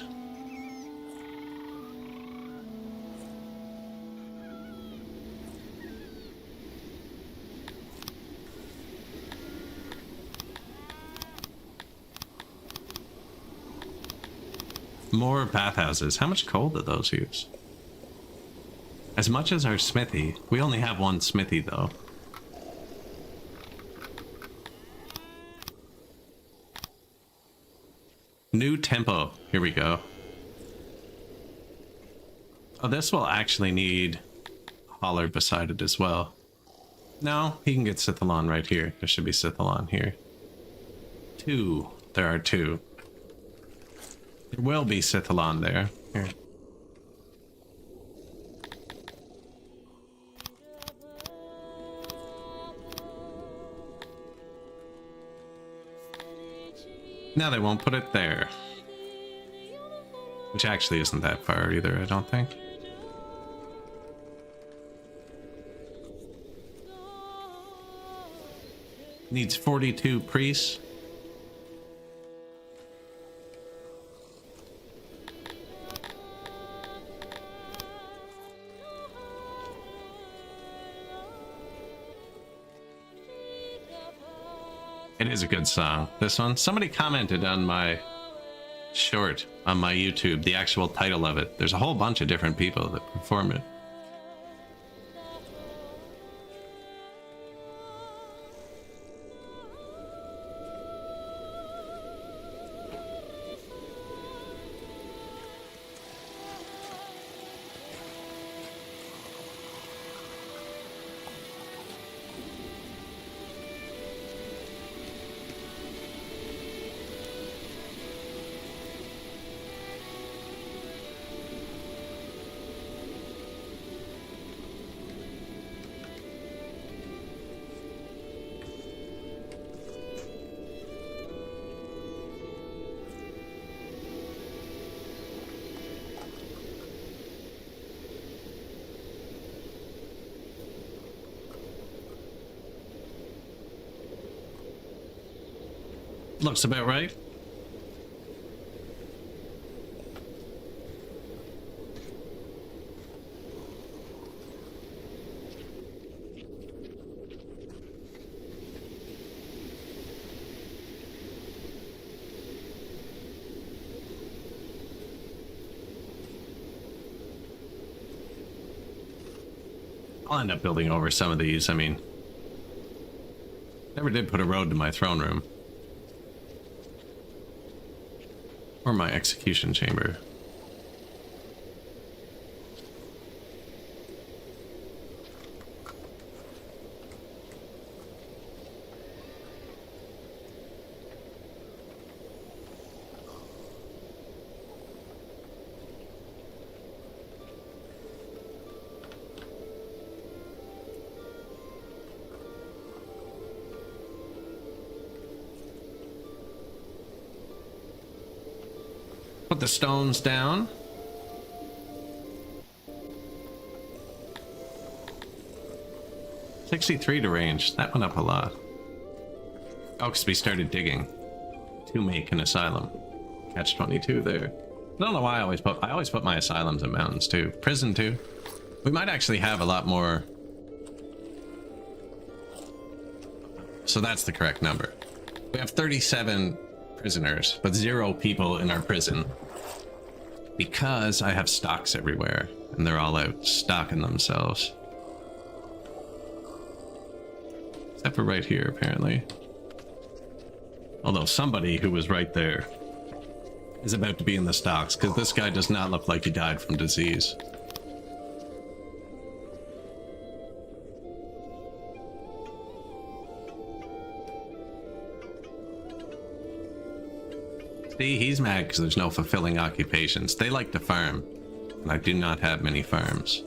More bathhouses. How much coal do those use? As much as our smithy. We only have one smithy though. New tempo. Here we go. Oh, this will actually need Holler beside it as well. No, he can get Sithalon right here. There should be Sithalon here. 2. There are 2. There will be Sithalon there. Here. No, they won't put it there. Which actually isn't that far either, I don't think. Needs 42 priests. It is a good song. This one. Somebody commented on my short on my YouTube, the actual title of it. There's a whole bunch of different people that perform it. Looks about right. I'll end up building over some of these. I mean, never did put a road to my throne room. Or my execution chamber. Put the stones down. $63 to range. That went up a lot. Oh, because we started digging to make an asylum. Catch 22 there. I don't know why I always put my asylums in mountains too. Prison too. We might actually have a lot more. So that's the correct number. We have 37 prisoners, but 0 people in our prison. Because I have stocks everywhere, and they're all out stocking themselves. Except for right here, apparently. Although somebody who was right there is about to be in the stocks, because this guy does not look like he died from disease. See, he's mad because there's no fulfilling occupations. They like to farm, and I do not have many farms.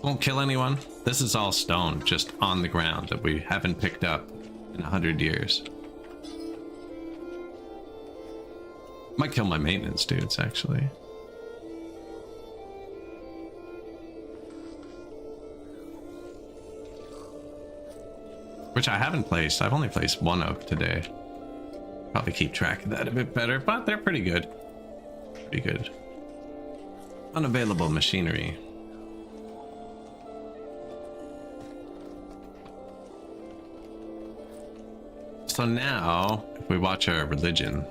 Won't kill anyone. This is all stone just on the ground that we haven't picked up in 100 years. Might kill my maintenance dudes, actually. Which I haven't placed. I've only placed 1 oak today. Probably keep track of that a bit better, but they're pretty good. Pretty good. Unavailable machinery. So now, if we watch our religion,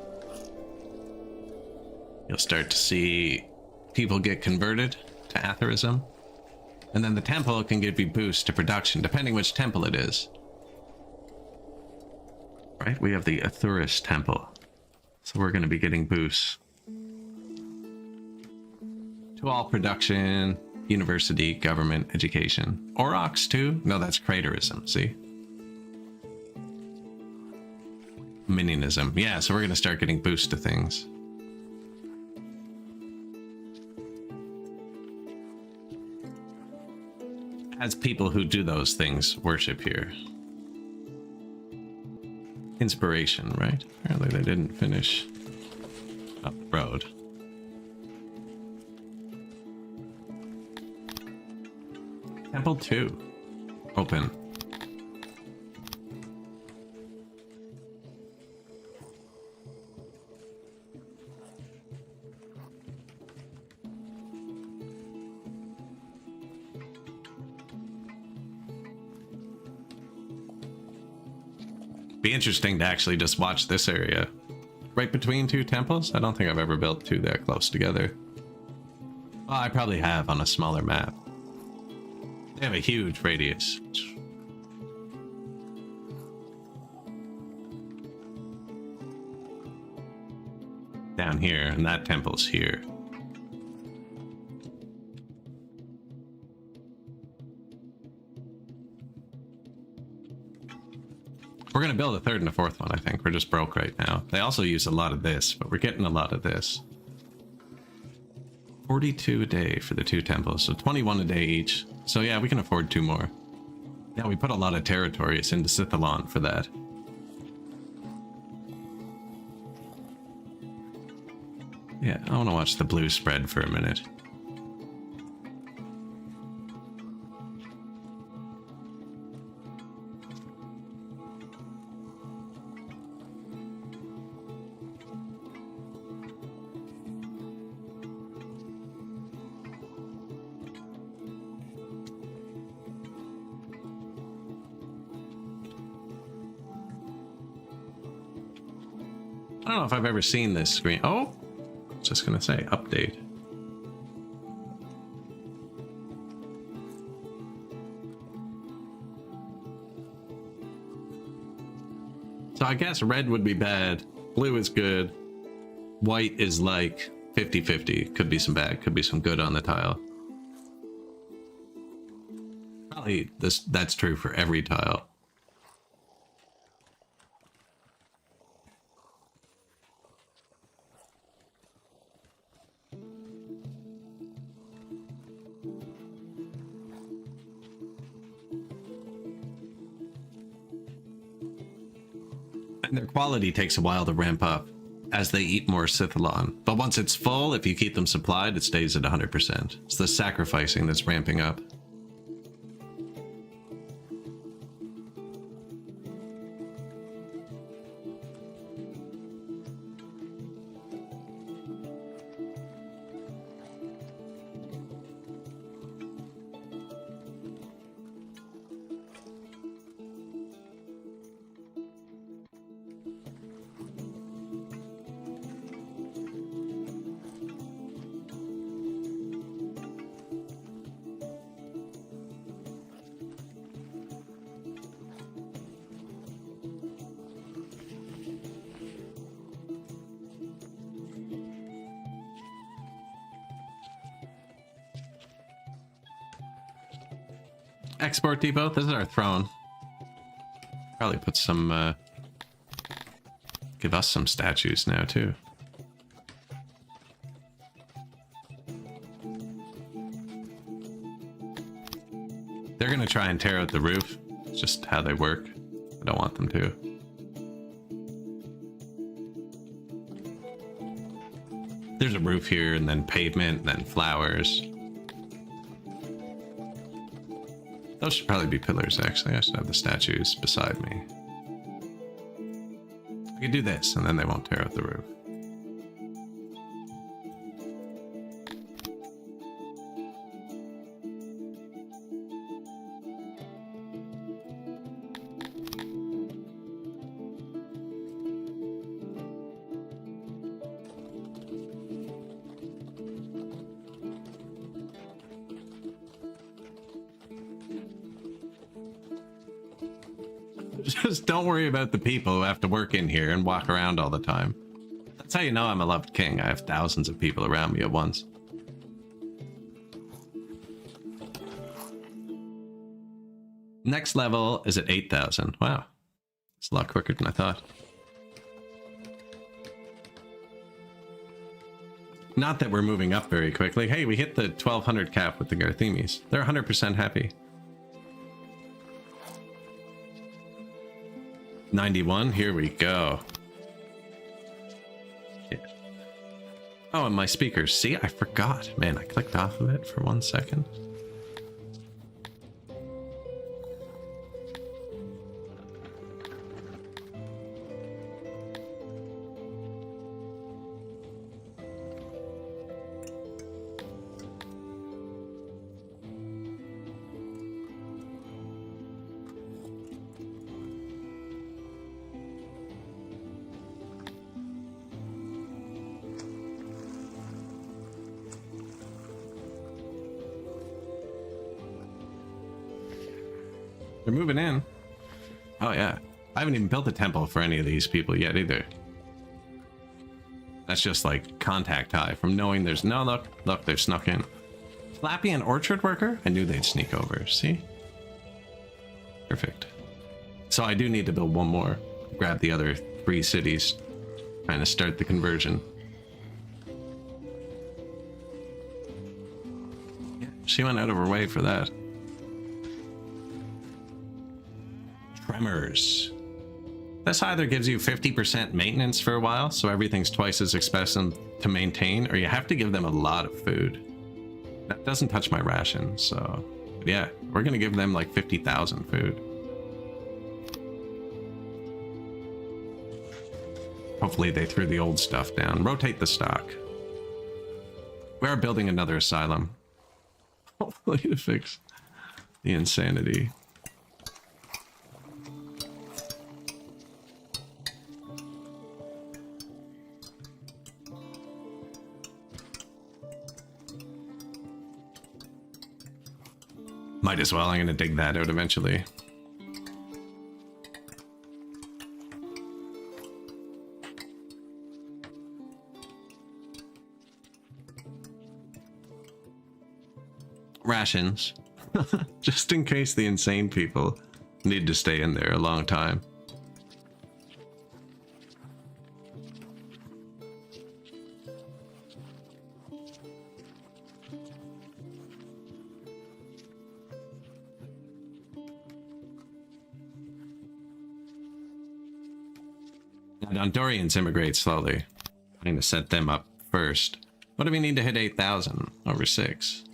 you'll start to see people get converted to atheism. And then the temple can give you boosts to production, depending which temple it is. Right? We have the Athurus temple. So we're going to be getting boosts to all production, university, government, education. Aurochs too? No, that's craterism, see? Minionism. Yeah, so we're going to start getting boosts to things. as people who do those things worship here. Inspiration, right? Apparently they didn't finish up the road. Temple 2. Open. Be interesting to actually just watch this area right between two temples. I don't think I've ever built two that close together. Well, I probably have on a smaller map. They have a huge radius. Down here, and that temple's here. We're going to build a third and a fourth one, I think. We're just broke right now. They also use a lot of this, but we're getting a lot of this. 42 a day for the two temples, so 21 a day each. So yeah, we can afford two more. Yeah, we put a lot of territories into Sithalon for that. Yeah, I want to watch the blue spread for a minute. I don't know if I've ever seen this screen. Oh, I was just gonna say update. So I guess red would be bad, blue is good, white is like 50-50. Could be some bad, could be some good on the tile. Probably that's true for every tile. And their quality takes a while to ramp up as they eat more Sithalon. But once it's full, if you keep them supplied, it stays at 100%. It's the sacrificing that's ramping up. Export depot. This is our throne. Probably put some, give us some statues now too. They're gonna try and tear out the roof. It's just how they work. I don't want them to. There's a roof here, and then pavement, and then flowers. Those should probably be pillars, actually. I should have the statues beside me. I could do this, and then they won't tear out the roof. Just don't worry about the people who have to work in here and walk around all the time. That's how you know I'm a loved king. I have thousands of people around me at once. Next level is at 8,000. Wow. It's a lot quicker than I thought. Not that we're moving up very quickly. Hey, we hit the 1,200 cap with the Garthemis. They're 100% happy. 91, here we go. Yeah. Oh, and my speakers. See, I forgot. Man, I clicked off of it for 1 second. They're moving in. Oh yeah. I haven't even built a temple for any of these people yet either. That's just like contact high from knowing there's no look, they're snuck in. Flappy and orchard worker? I knew they'd sneak over, see? Perfect. So I do need to build one more. Grab the other 3 cities. Trying to start the conversion. Yeah, she went out of her way for that. Tremors. This either gives you 50% maintenance for a while, so everything's twice as expensive to maintain, or you have to give them a lot of food. That doesn't touch my ration, so yeah, we're gonna give them like 50,000 food. Hopefully they threw the old stuff down. Rotate the stock. We are building another asylum. Hopefully to fix the insanity. Might as well. I'm going to dig that out eventually. Rations. Just in case the insane people need to stay in there a long time. Dondorians immigrate slowly. I need to set them up first. What do we need to hit 8,000 over 6?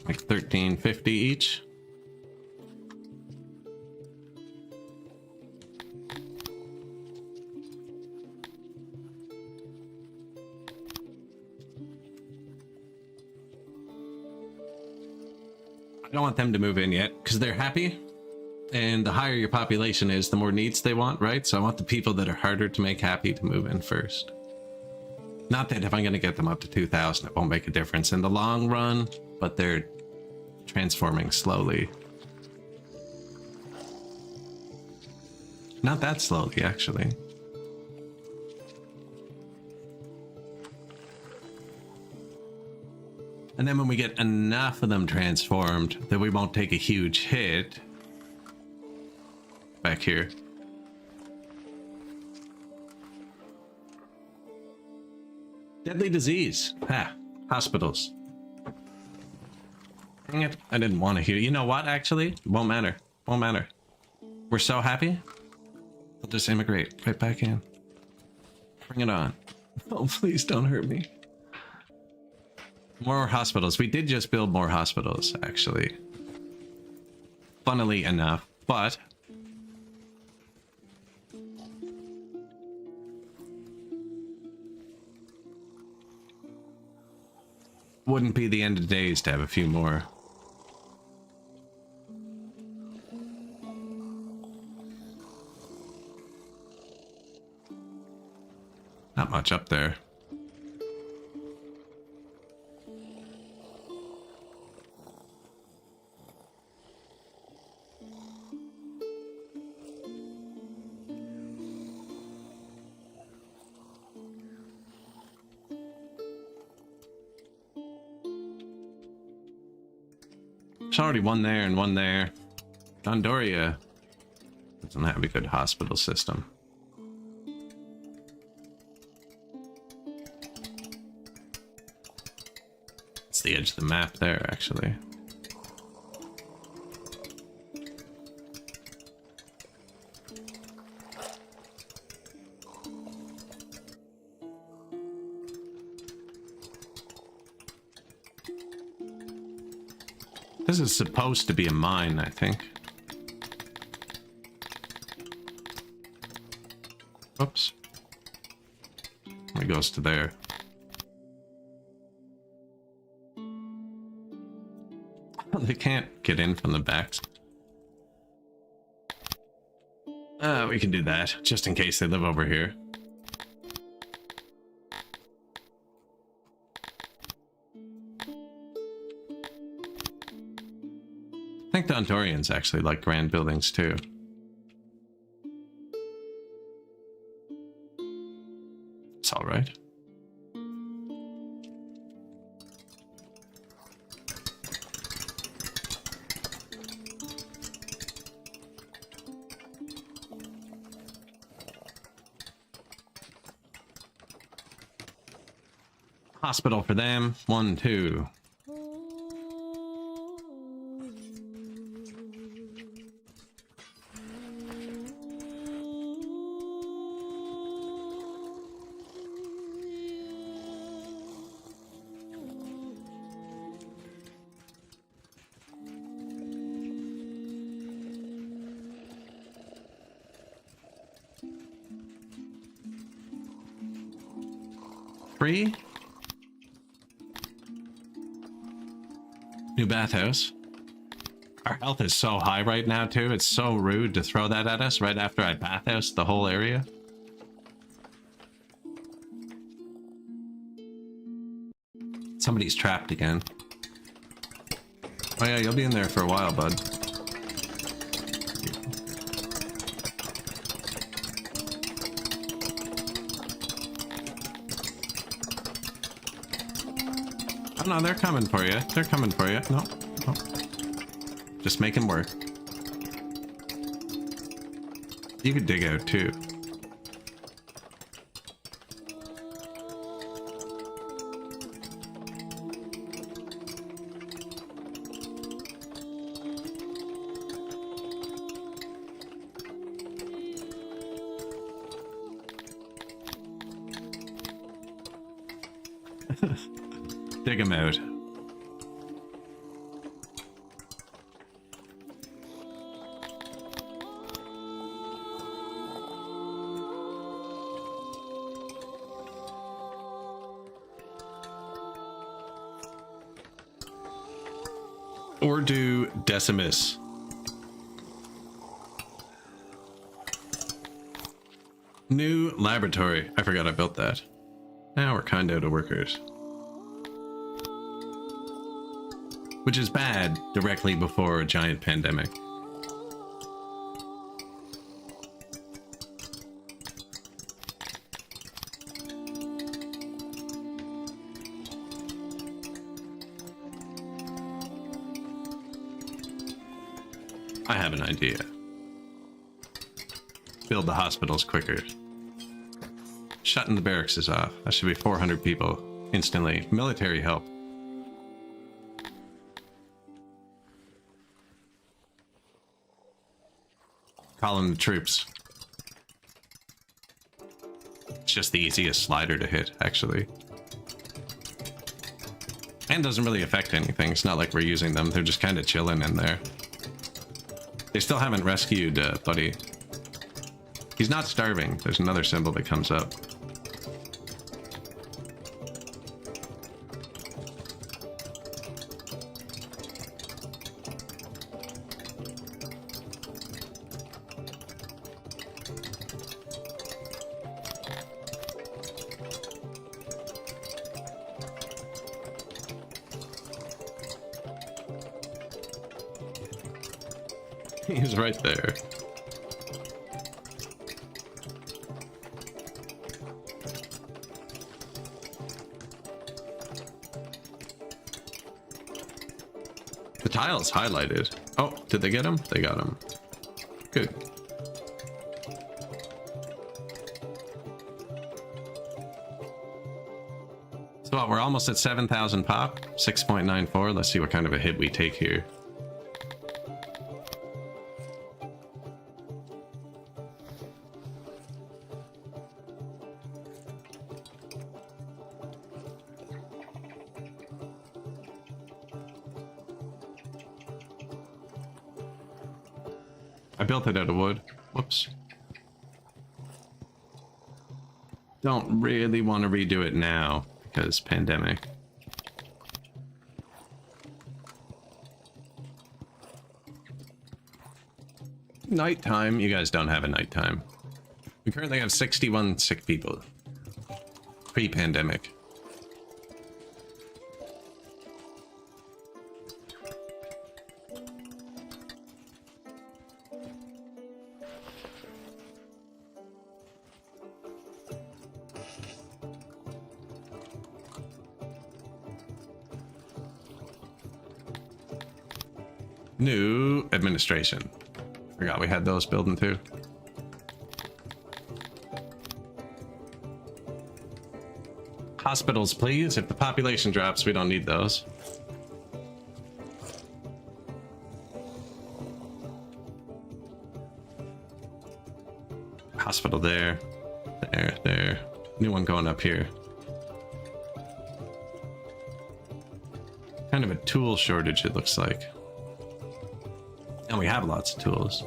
Like 1350 each. I don't want them to move in yet because they're happy, and the higher your population is, the more needs they want, right? So I want the people that are harder to make happy to move in first. Not that if I'm going to get them up to 2,000, it won't make a difference in the long run, but they're transforming slowly. Not that slowly, actually. And then when we get enough of them transformed that we won't take a huge hit. Back here. Deadly disease. Ha. Hospitals. Dang it. I didn't want to hear. You know what, actually? It won't matter. Won't matter. We're so happy. We'll just immigrate right back in. Bring it on. Oh, please don't hurt me. More hospitals. We did just build more hospitals, actually. Funnily enough, but wouldn't be the end of days to have a few more. Not much up there. There's already one there and one there. Dondoria doesn't have a good hospital system. That's the edge of the map there, actually. This is supposed to be a mine, I think. Oops. It goes to there. They can't get in from the backs. We can do that, just in case they live over here. I think the Ontarians actually like grand buildings too. It's all right. Hospital for them. 1, 2. Free. New bathhouse. Our health is so high right now too. It's so rude to throw that at us right after I bathhouse the whole area. Somebody's trapped again. Oh yeah, you'll be in there for a while, bud. Oh no, they're coming for you. They're coming for you. No, no. Just make him work. You could dig out too. Dig him out. Or do Decimus. New laboratory. I forgot I built that. Now we're kind of out of workers. Which is bad directly before a giant pandemic. I have an idea. Build the hospitals quicker. Shutting the barracks is off. That should be 400 people instantly. Military help. Calling the troops. It's just the easiest slider to hit, actually. And doesn't really affect anything. It's not like we're using them. They're just kind of chilling in there. They still haven't rescued Buddy. He's not starving. There's another symbol that comes up. He's right there. The tile's highlighted. Oh, did they get him? They got him. Good. So what, we're almost at 7,000 pop. 6.94. Let's see what kind of a hit we take here. I built it out of wood. Whoops. Don't really want to redo it now because pandemic. Nighttime. You guys don't have a nighttime. We currently have 61 sick people. Pre-pandemic. New administration. Forgot we had those building too. Hospitals, please. If the population drops, we don't need those. Hospital there. There. New one going up here. Kind of a tool shortage, it looks like. And we have lots of tools.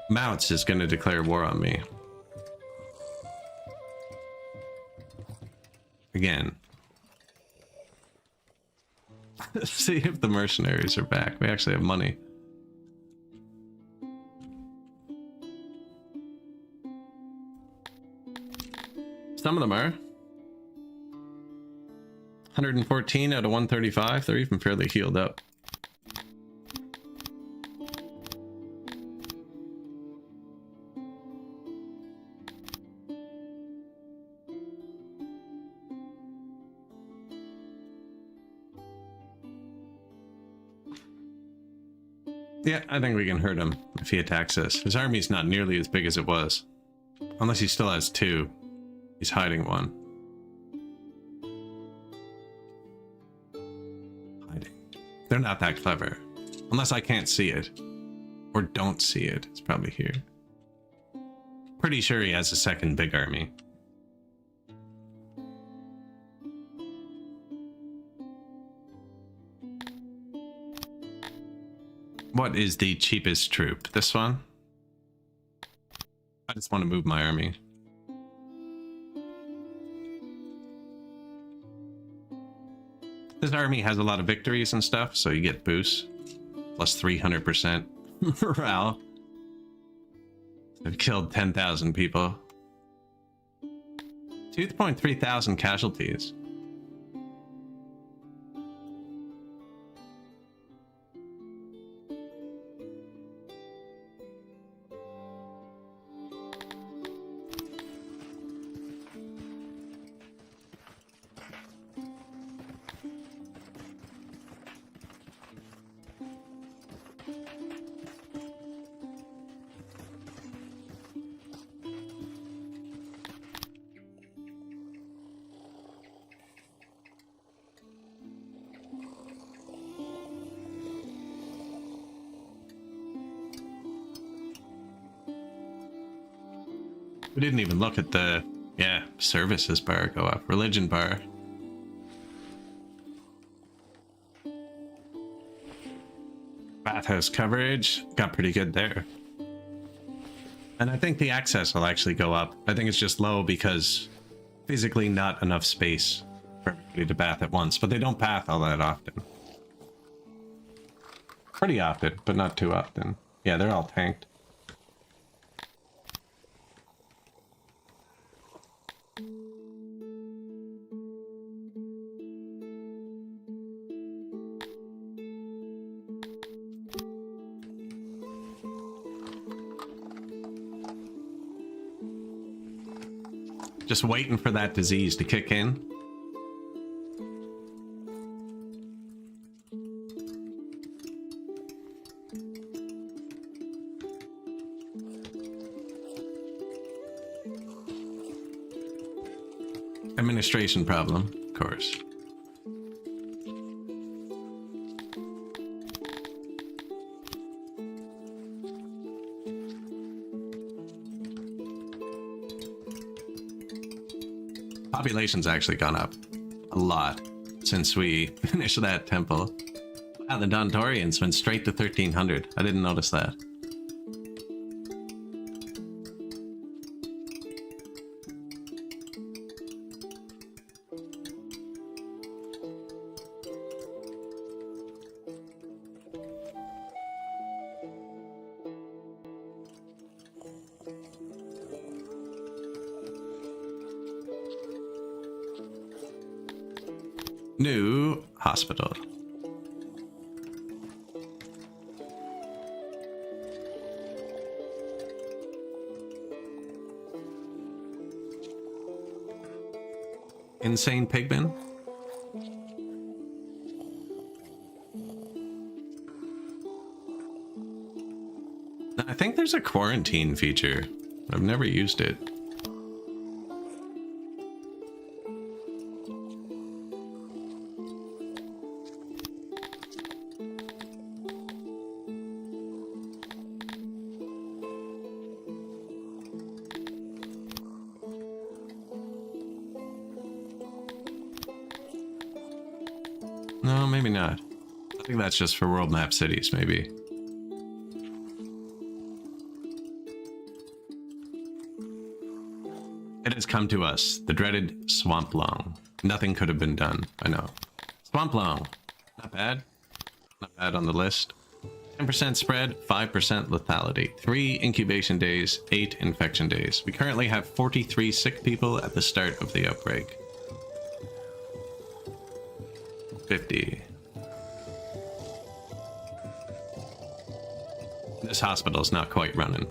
Mounts is going to declare war on me. Again. See if the mercenaries are back. We actually have money. Some of them are. 114 out of 135. They're even fairly healed up. Yeah, I think we can hurt him if he attacks us. His army's not nearly as big as it was. Unless he still has two. He's hiding one. Hiding. They're not that clever. Unless I can't see it. Or don't see it. It's probably here. Pretty sure he has a second big army. What is the cheapest troop? This one? I just want to move my army. This army has a lot of victories and stuff, so you get boosts. Plus 300% morale. They've killed 10,000 people. 2.3 thousand casualties. We didn't even look at the, services bar go up. Religion bar. Bathhouse coverage got pretty good there. And I think the access will actually go up. I think it's just low because physically not enough space for everybody to bath at once. But they don't bath all that often. Pretty often, but not too often. Yeah, they're all tanked. Just waiting for that disease to kick in. Administration problem, of course. Population's actually gone up a lot since we finished that temple. Wow, the Dondorians went straight to 1300. I didn't notice that. New hospital. Insane pigmen. I think there's a quarantine feature. I've never used it. No, maybe not. I think that's just for world map cities, maybe. It has come to us, the dreaded swamp long. Nothing could have been done, I know. Swamp long. Not bad. Not bad on the list. 10% spread, 5% lethality. 3 incubation days, 8 infection days. We currently have 43 sick people at the start of the outbreak. 50. This hospital's not quite running.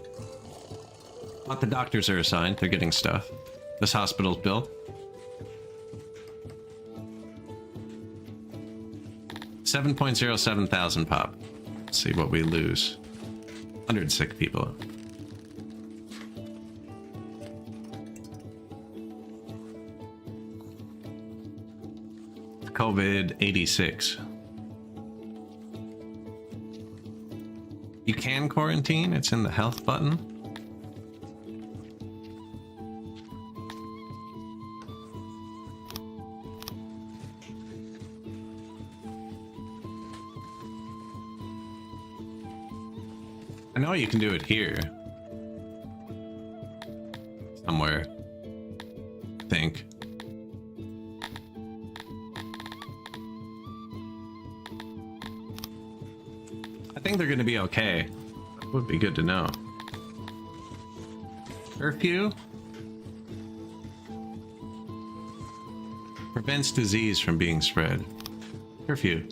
But the doctors are assigned, they're getting stuff. This hospital's built. 7.07 thousand pop. Let's see what we lose. 100 sick people. COVID 86. You can quarantine, it's in the health button. I know you can do it here. Somewhere. I think. I think they're going to be okay. Would be good to know. Curfew prevents disease from being spread. Curfew.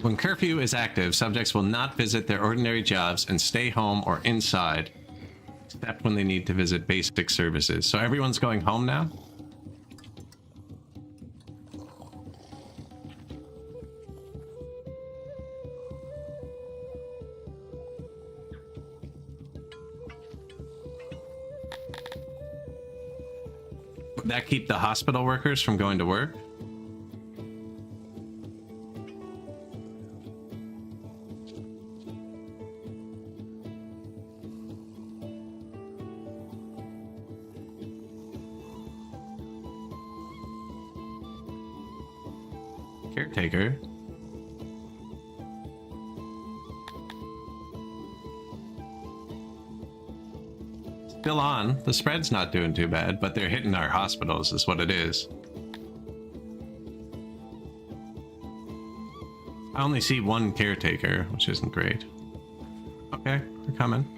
When curfew is active, subjects will not visit their ordinary jobs and stay home or inside, except when they need to visit basic services. So everyone's going home now? Would that keep the hospital workers from going to work? Caretaker. Still on. The spread's not doing too bad, but they're hitting our hospitals is what it is. I only see one caretaker, which isn't great. Okay, we're coming.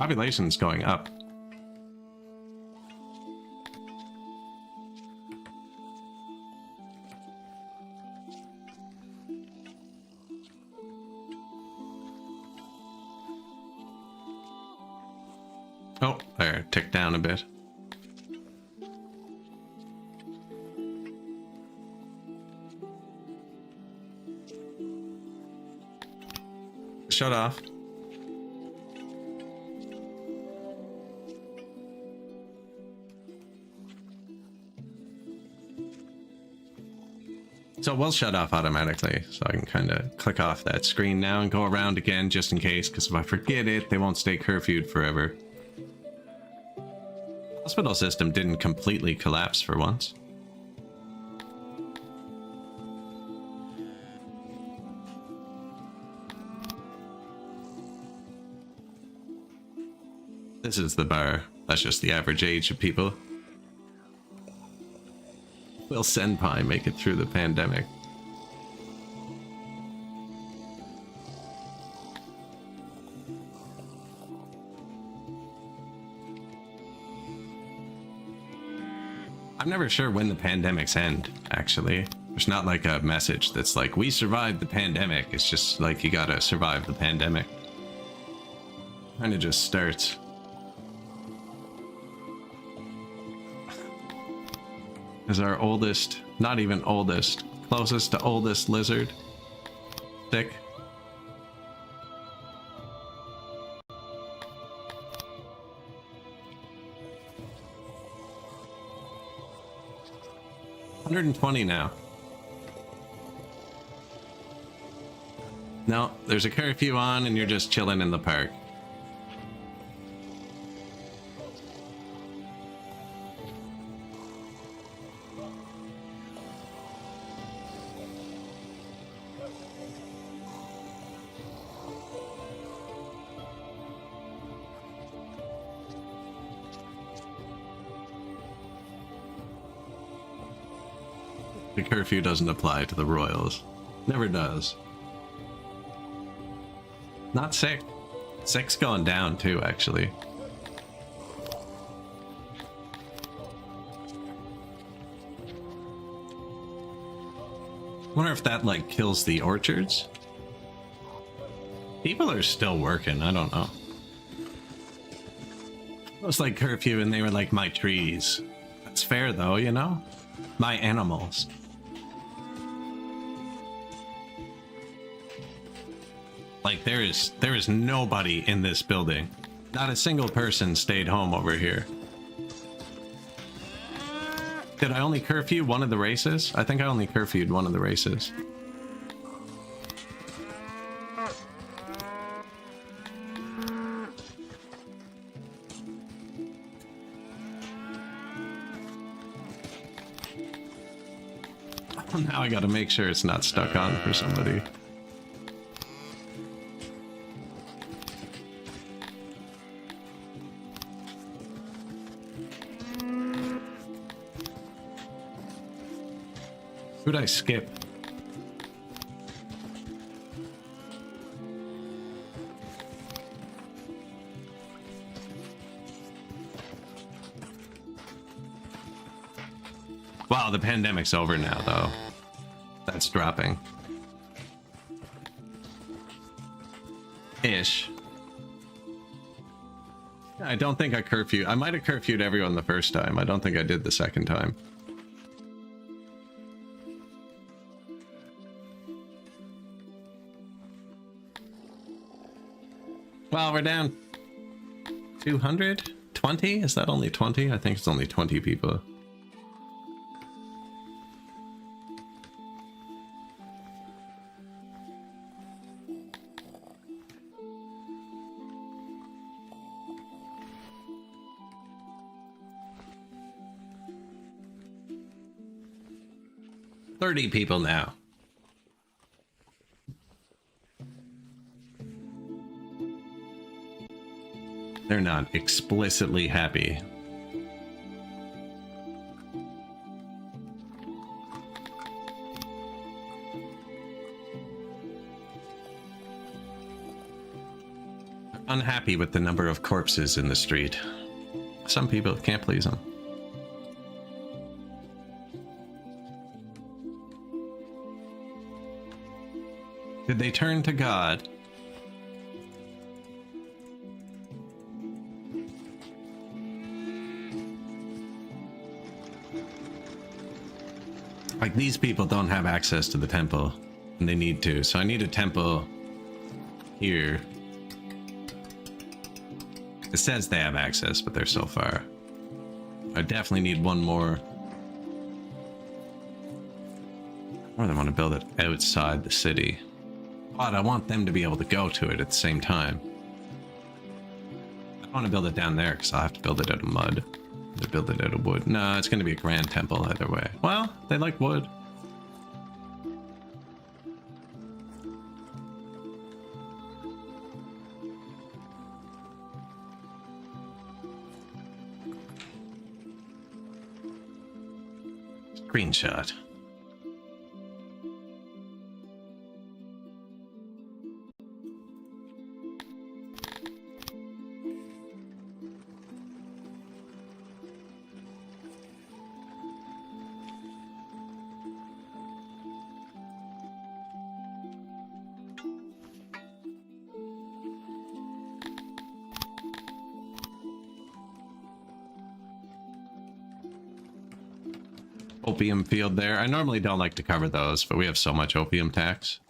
Population's going up. Oh, there, ticked down a bit. Shut off. So we'll shut off automatically, so I can kind of click off that screen now and go around again just in case, because if I forget it, they won't stay curfewed forever. Hospital system didn't completely collapse for once. This is the bar. That's just the average age of people. Will Senpai make it through the pandemic? I'm never sure when the pandemics end, actually. There's not like a message that's like, we survived the pandemic. It's just like, you gotta survive the pandemic. Kinda just starts. Is our oldest, not even oldest, closest to oldest lizard sick? $120 now. No, there's a curfew on and you're just chilling in the park. The curfew doesn't apply to the Royals. Never does. Not sick. Sick's going down too, actually. Wonder if that, like, kills the orchards? People are still working, I don't know. It was like curfew and they were like, my trees. That's fair though, you know? My animals. Like, there is nobody in this building. Not a single person stayed home over here. Did I only curfew one of the races? I think I only curfewed one of the races. Now I gotta make sure it's not stuck on for somebody. Who'd I skip? Wow, the pandemic's over now, though. That's dropping. Ish. I don't think I curfewed. I might have curfewed everyone the first time. I don't think I did the second time. Well, we're down 220? Is that only 20? I think it's only 20 people. $30 people now. They're not explicitly happy. unhappy with the number of corpses in the street. Some people can't please them. Did they turn to God? Like, these people don't have access to the temple, and they need to. So I need a temple here. It says they have access, but they're so far. I definitely need one more. Or they want to build it outside the city. But I want them to be able to go to it at the same time. I don't want to build it down there because I'll have to build it out of mud. To build it out of wood. No, it's going to be a grand temple either way. Well, they like wood. Screenshot. Opium field there. I normally don't like to cover those, but we have so much opium tax.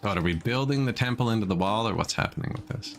So are we building the temple into the wall, or what's happening with this?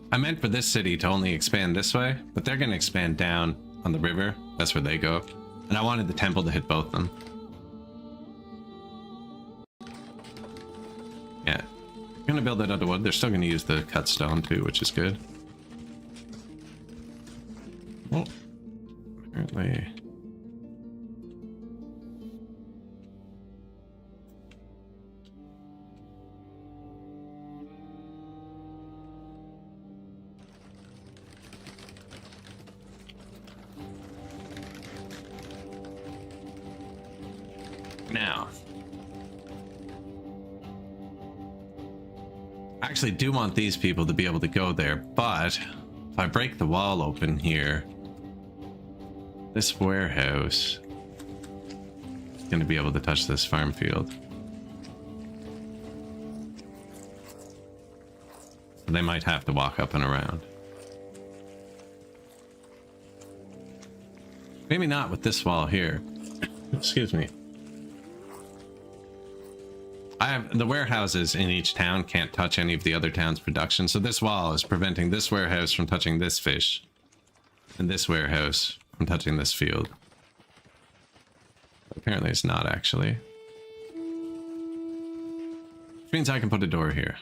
I meant for this city to only expand this way, but they're going to expand down on the river. That's where they go. And I wanted the temple to hit both of them. Yeah. I'm going to build it out of wood. They're still going to use the cut stone too, which is good. Oh. Apparently... Now, I actually do want these people to be able to go there, but if I break the wall open here, this warehouse is going to be able to touch this farm field. So they might have to walk up and around. Maybe not with this wall here. Excuse me. The warehouses in each town can't touch any of the other town's production, so this wall is preventing this warehouse from touching this fish, and this warehouse from touching this field. Apparently it's not, actually. Which means I can put a door here.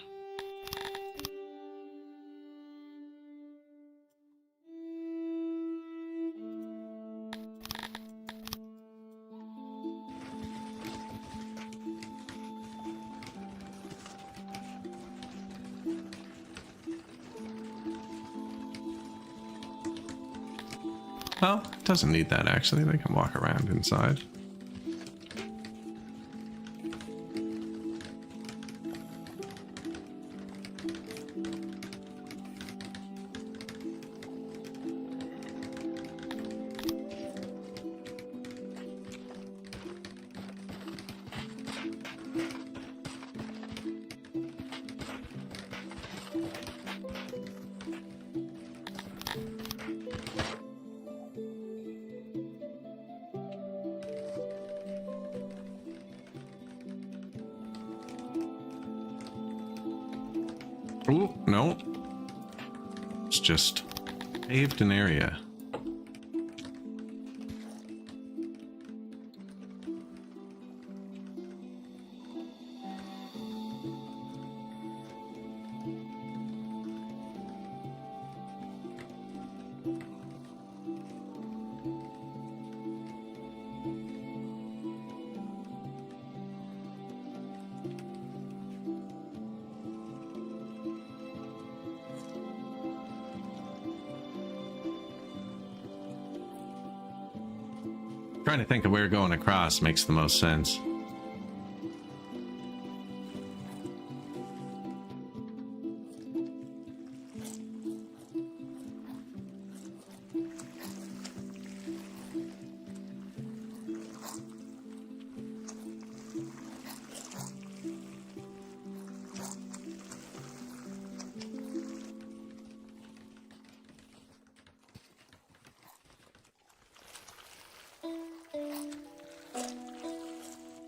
Well, it doesn't need that, actually. They can walk around inside. Ooh, no. It's just paved an area. Trying to think of where going across makes the most sense.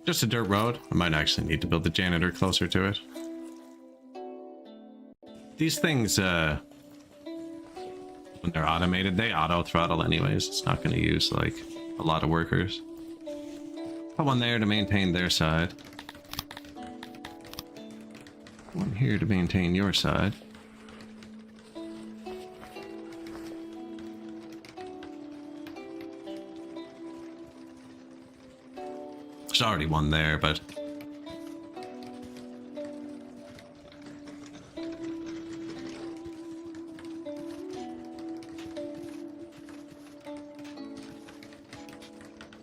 Just a dirt road. I might actually need to build the janitor closer to it. These things, when they're automated, they auto-throttle anyways. It's not going to use, like, a lot of workers. Put one there to maintain their side. One here to maintain your side. There's already one there, but...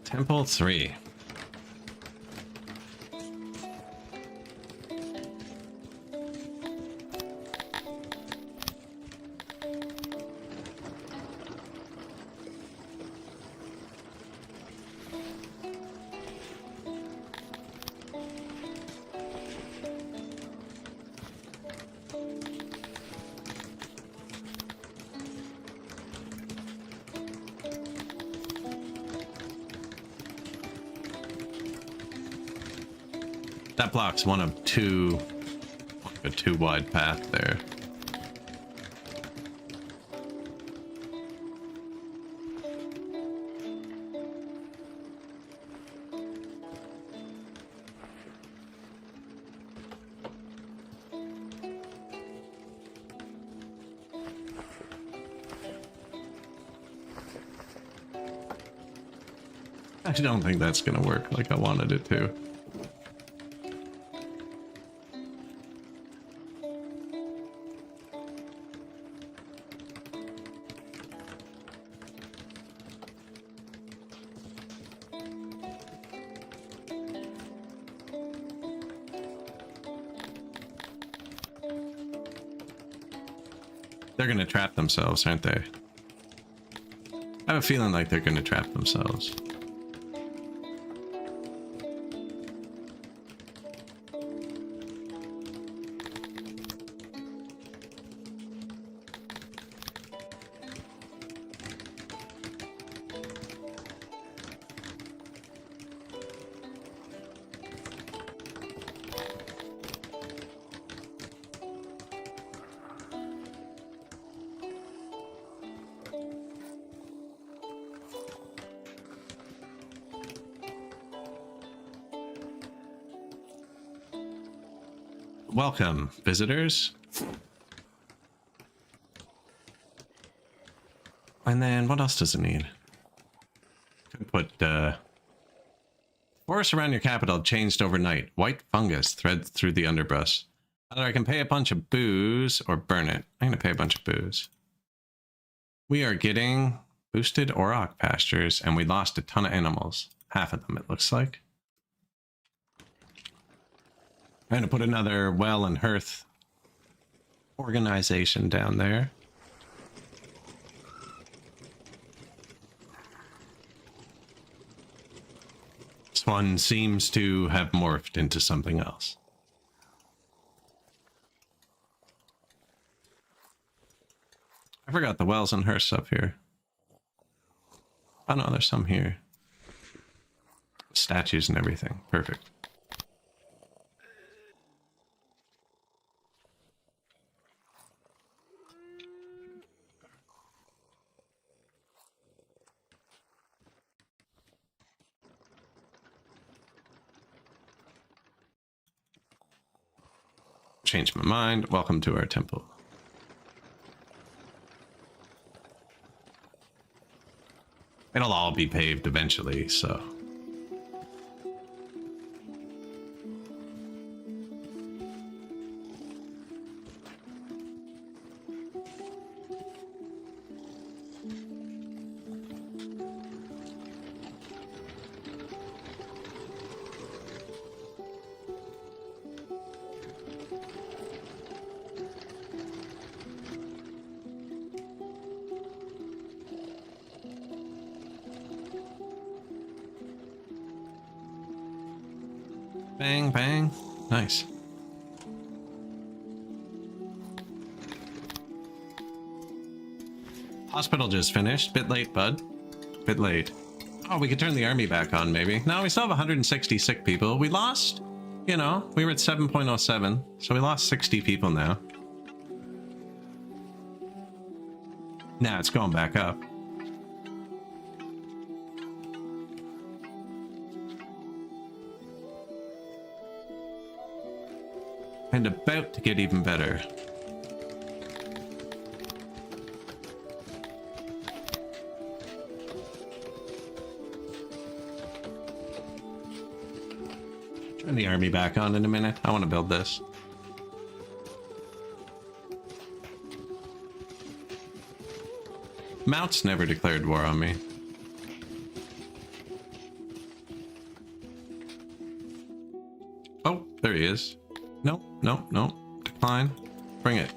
Temple 3. That blocks one of two, a two wide path there. I don't think that's gonna work like I wanted it to. They're gonna trap themselves, aren't they? I have a feeling like they're gonna trap themselves. Welcome, visitors. And then what else does it need? Could put forest around your capital changed overnight. White fungus threads through the underbrush. Either I can pay a bunch of booze or burn it. I'm gonna pay a bunch of booze. We are getting boosted auroch pastures and we lost a ton of animals. Half of them, it looks like. I'm gonna put another well and hearth organization down there. This one seems to have morphed into something else. I forgot the wells and hearths up here. Oh no, there's some here. Statues and everything. Perfect. changed my mind. Welcome to our temple. It'll all be paved eventually, so... Bang, bang. Nice. Hospital just finished. Bit late, bud. Bit late. Oh, we could turn the army back on, maybe. No, we still have 160 sick people. We lost, you know, we were at 7.07, so we lost 60 people now. Now it's going back up. And about to get even better. Turn the army back on in a minute. I want to build this. Mounts never declared war on me. Oh, there he is. No, no, no. Decline. Bring it.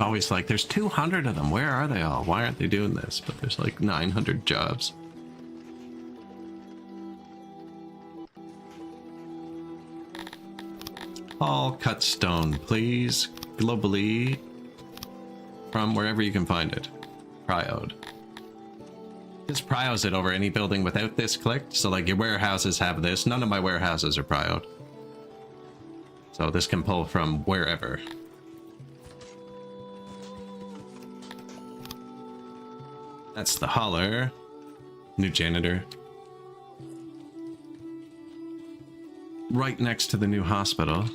Always like, there's 200 of them. Where are they all? Why aren't they doing this? But there's like 900 jobs. All cut stone, please. Globally, from wherever you can find it. Pryode. Just pryos it over any building without this clicked. So like your warehouses have this. None of my warehouses are pryode. So this can pull from wherever. That's the hauler. New janitor. Right next to the new hospital.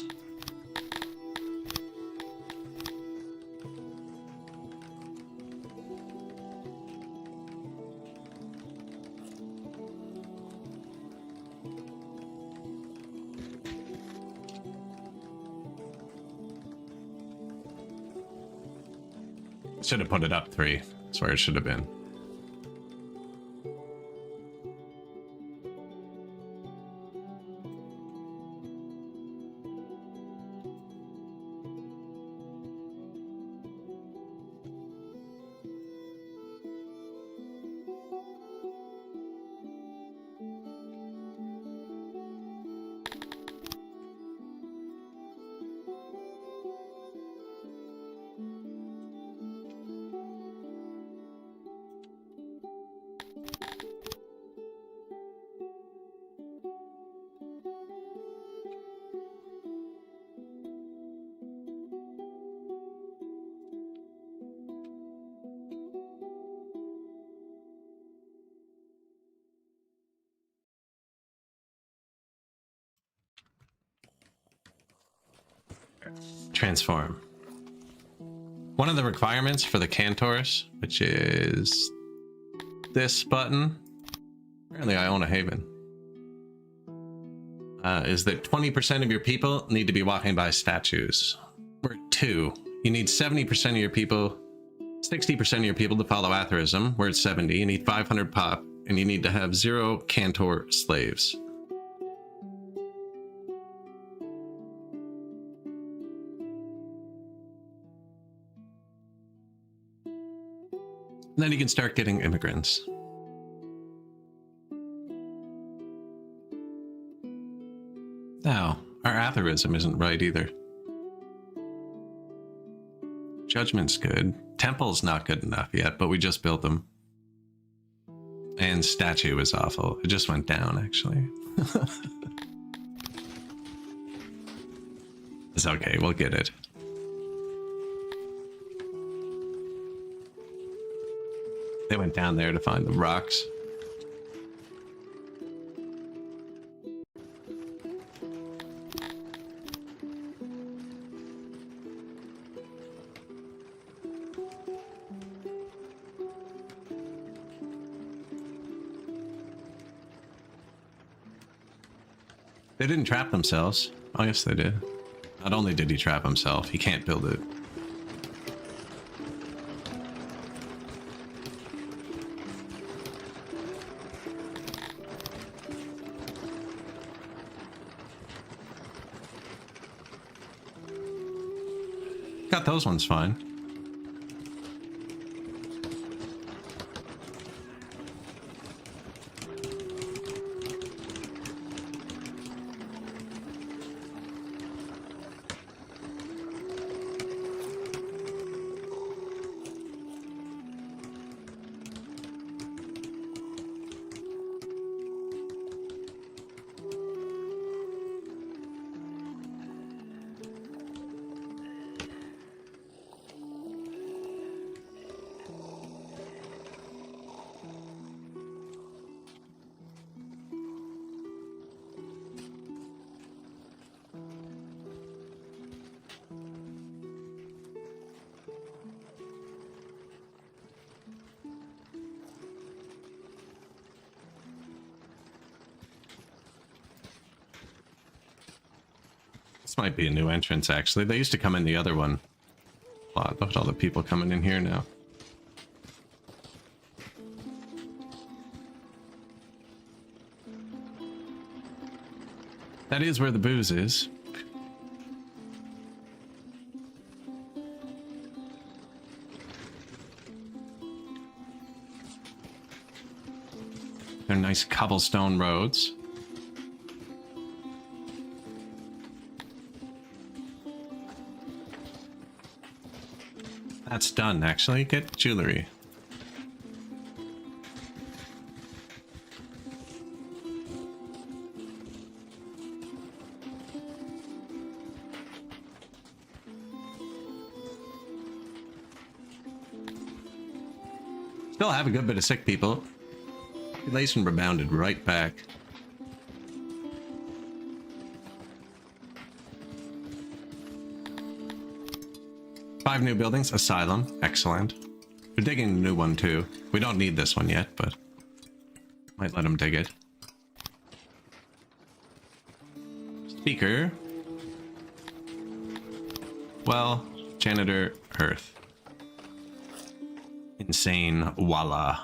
Should have put it up 3. That's where it should have been. Transform. One of the requirements for the Cantors, which is this button, apparently I own a Haven, is that 20% of your people need to be walking by statues. We're at 2. You need 70% of your people, 60% of your people to follow Atherism. We're at 70. You need 500 pop, and you need to have 0 Cantor slaves. And then you can start getting immigrants. Now, our Atherism isn't right either. Judgment's good. Temple's not good enough yet, but we just built them. And statue is awful. It just went down, actually. It's okay, we'll get it. They went down there to find the rocks. They didn't trap themselves. Oh, yes, they did. Not only did he trap himself, he can't build it. Got those ones fine. This might be a new entrance, actually. They used to come in the other one. Wow, look at all the people coming in here now. That is where the booze is. They're nice cobblestone roads. That's done, actually. Get jewelry. Still have a good bit of sick people. Population rebounded right back. Five new buildings. Asylum. Excellent. We're digging a new one too. We don't need this one yet, but might let them dig it. Speaker. Well, janitor, hearth. Insane. Voila.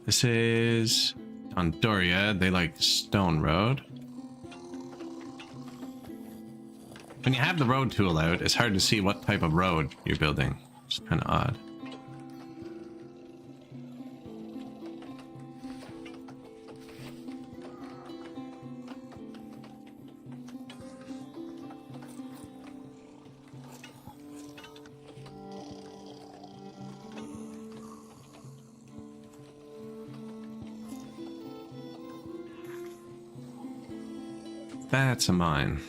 This is Dondoria. They like Stone Road. When you have the road tool out, it's hard to see what type of road you're building. It's kind of odd. That's a mine.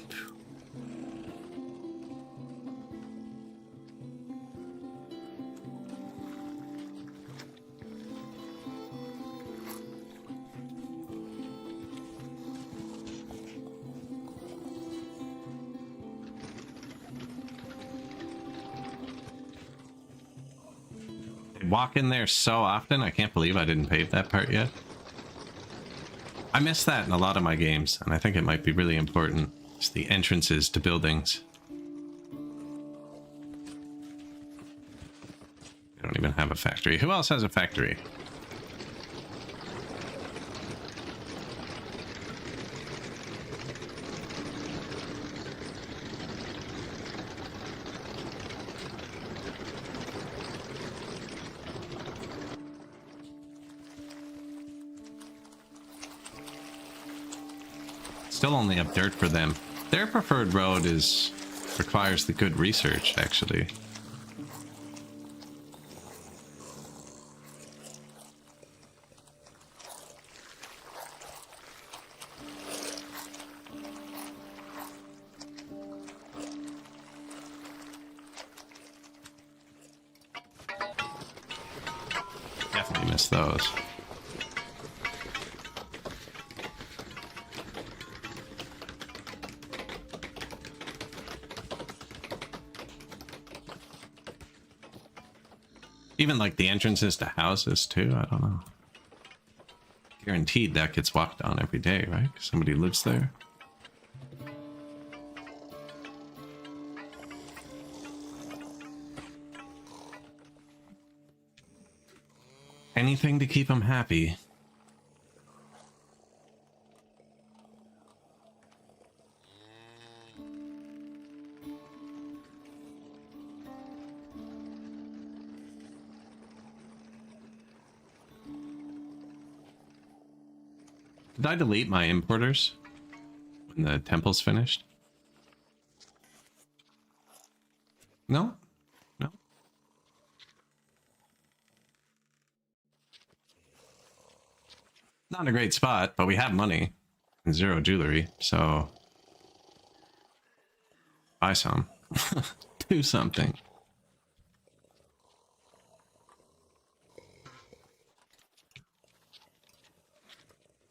They walk in there so often, I can't believe I didn't pave that part yet. I miss that in a lot of my games, and I think it might be really important. It's the entrances to buildings. We don't even have a factory. Who else has a factory? Still only have dirt for them. Their preferred road requires the good research, actually. miss those. Even like the entrances to houses too, I don't know. Guaranteed that gets walked on every day, right? Somebody lives there. Anything to keep them happy. Did I delete my importers when the temple's finished? No? No? Not a great spot, but we have money and 0 jewelry, so buy some. Do something.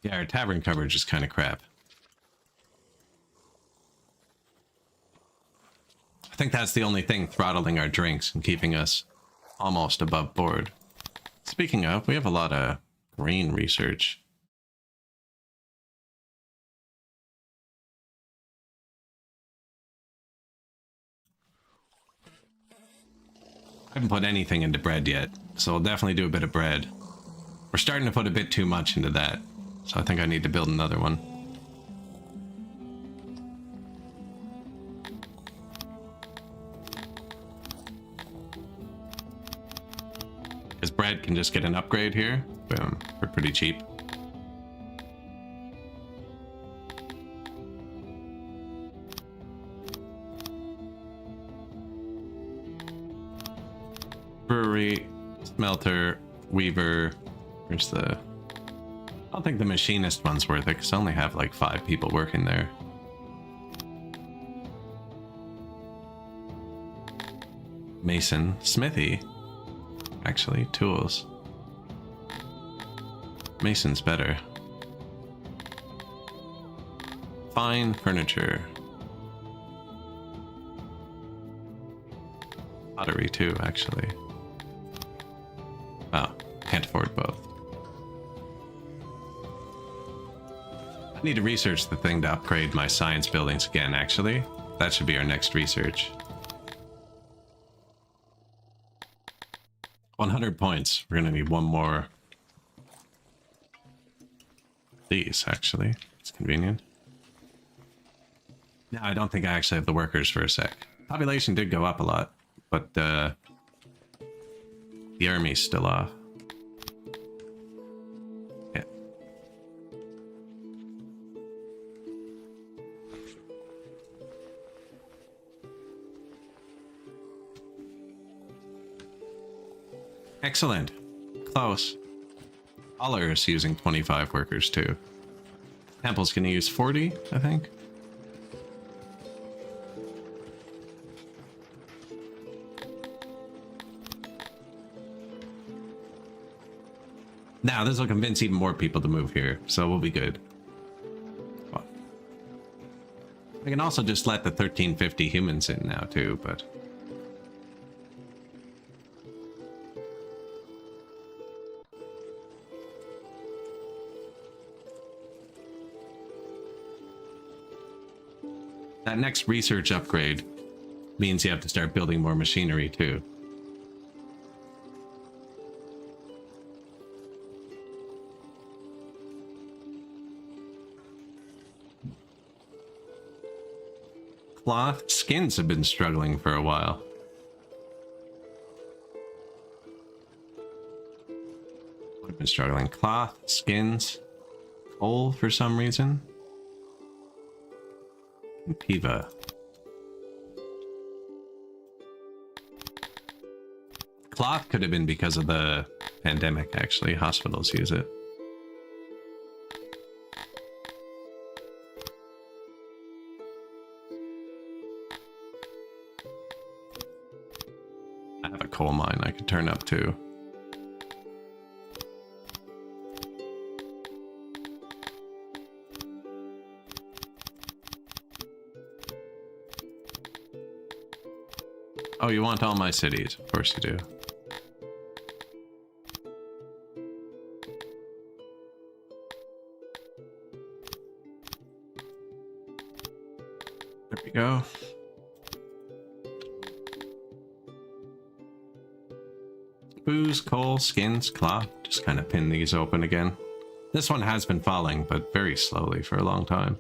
Yeah, our tavern coverage is kind of crap. I think that's the only thing throttling our drinks and keeping us almost above board. Speaking of, we have a lot of grain research. I haven't put anything into bread yet, so we'll definitely do a bit of bread. We're starting to put a bit too much into that, so I think I need to build another one. Because bread can just get an upgrade here. Boom, we're pretty cheap. Brewery, smelter, weaver. Where's the... I don't think the machinist one's worth it because I only have like 5 people working there. Mason, smithy. Actually, tools. Mason's better. Fine furniture. Pottery too, actually. Oh, can't afford both. I need to research the thing to upgrade my science buildings again, actually. That should be our next research. 100 points. We're gonna need one more. These, actually. It's convenient. No, I don't think I actually have the workers for a sec. Population did go up a lot, but the army's still off. Yeah. Excellent. Close. Aller is using 25 workers too. Temple's gonna use 40, I think. Now, this will convince even more people to move here, so we'll be good. Well, I can also just let the 1350 humans in now too, but... that next research upgrade means you have to start building more machinery too. Cloth skins have been struggling for a while. I've been struggling. Cloth, skins, coal for some reason. And Piva. Cloth could have been because of the pandemic, actually. Hospitals use it. I have a coal mine I could turn up too. Oh, you want all my cities? Of course you do. There we go. Booze, coal, skins, cloth. Just kind of pin these open again. This one has been falling, but very slowly for a long time.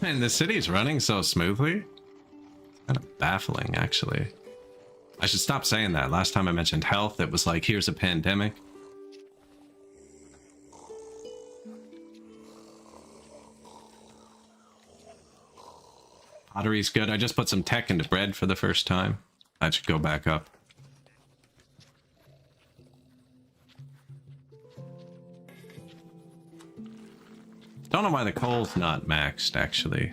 And the city's running so smoothly. It's kind of baffling, actually. I should stop saying that. Last time I mentioned health, it was like, here's a pandemic. Pottery's good. I just put some tech into bread for the first time. That should go back up. Don't know why the coal's not maxed, actually.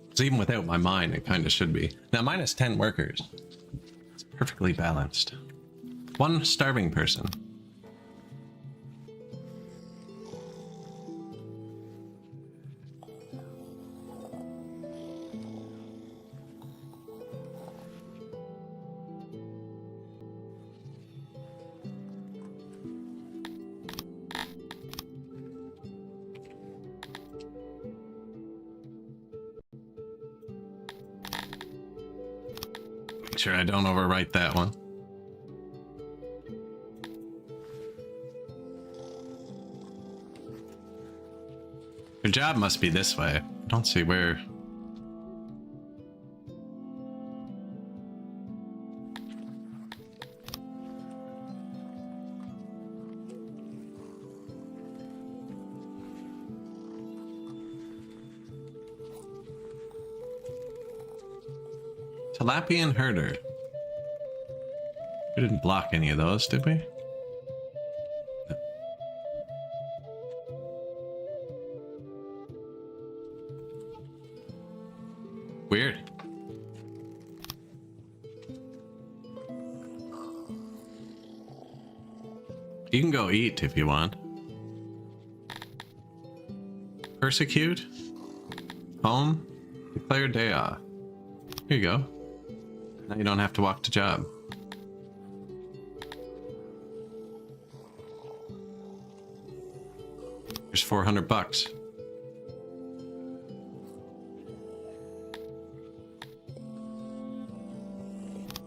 Because even without my mine, it kind of should be. Now, minus 10 workers. It's perfectly balanced. One starving person. Sure I don't overwrite that one. Your job must be this way. I don't see where. Tilapian herder. We didn't block any of those, did we? No. Weird. You can go eat if you want. Persecute. Home. Declare day off. Here you go. Now you don't have to walk to job. There's 400 bucks.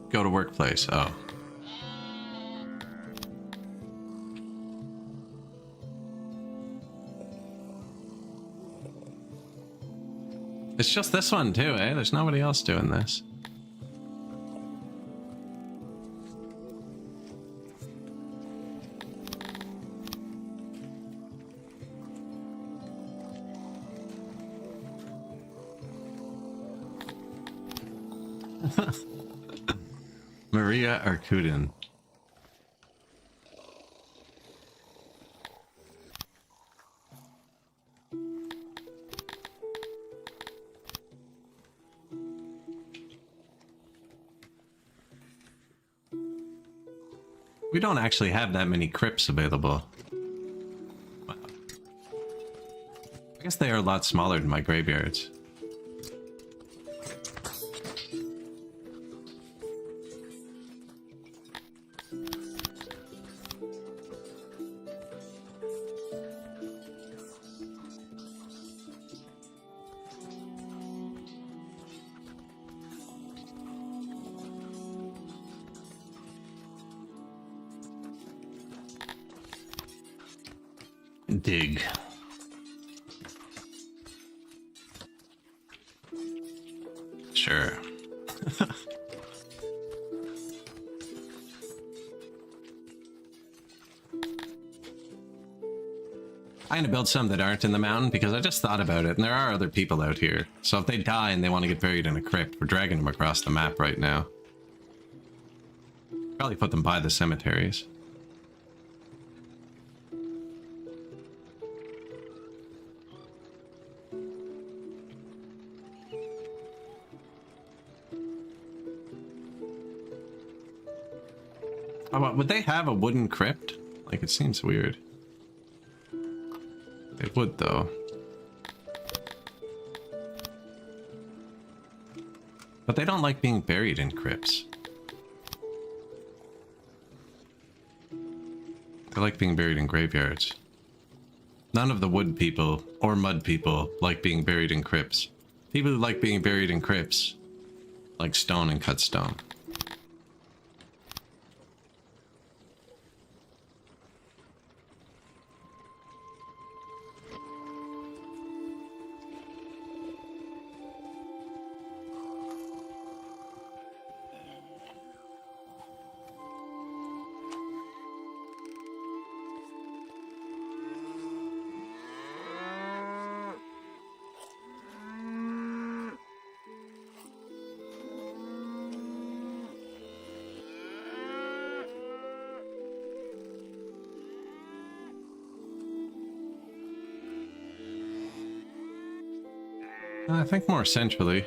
Go to workplace. Oh. It's just this one too, eh? There's nobody else doing this. Maria Arkudin. We don't actually have that many crypts available. Wow. I guess they are a lot smaller than my graveyards. Dig. Sure. trying to build some that aren't in the mountain because I just thought about it, and there are other people out here. So if they die and they want to get buried in a crypt, we're dragging them across the map right now. Probably put them by the cemeteries. Oh, would they have a wooden crypt? Like, it seems weird. They would, though. But they don't like being buried in crypts. They like being buried in graveyards. None of the wood people or mud people like being buried in crypts. People who like being buried in crypts like stone and cut stone. I think more centrally.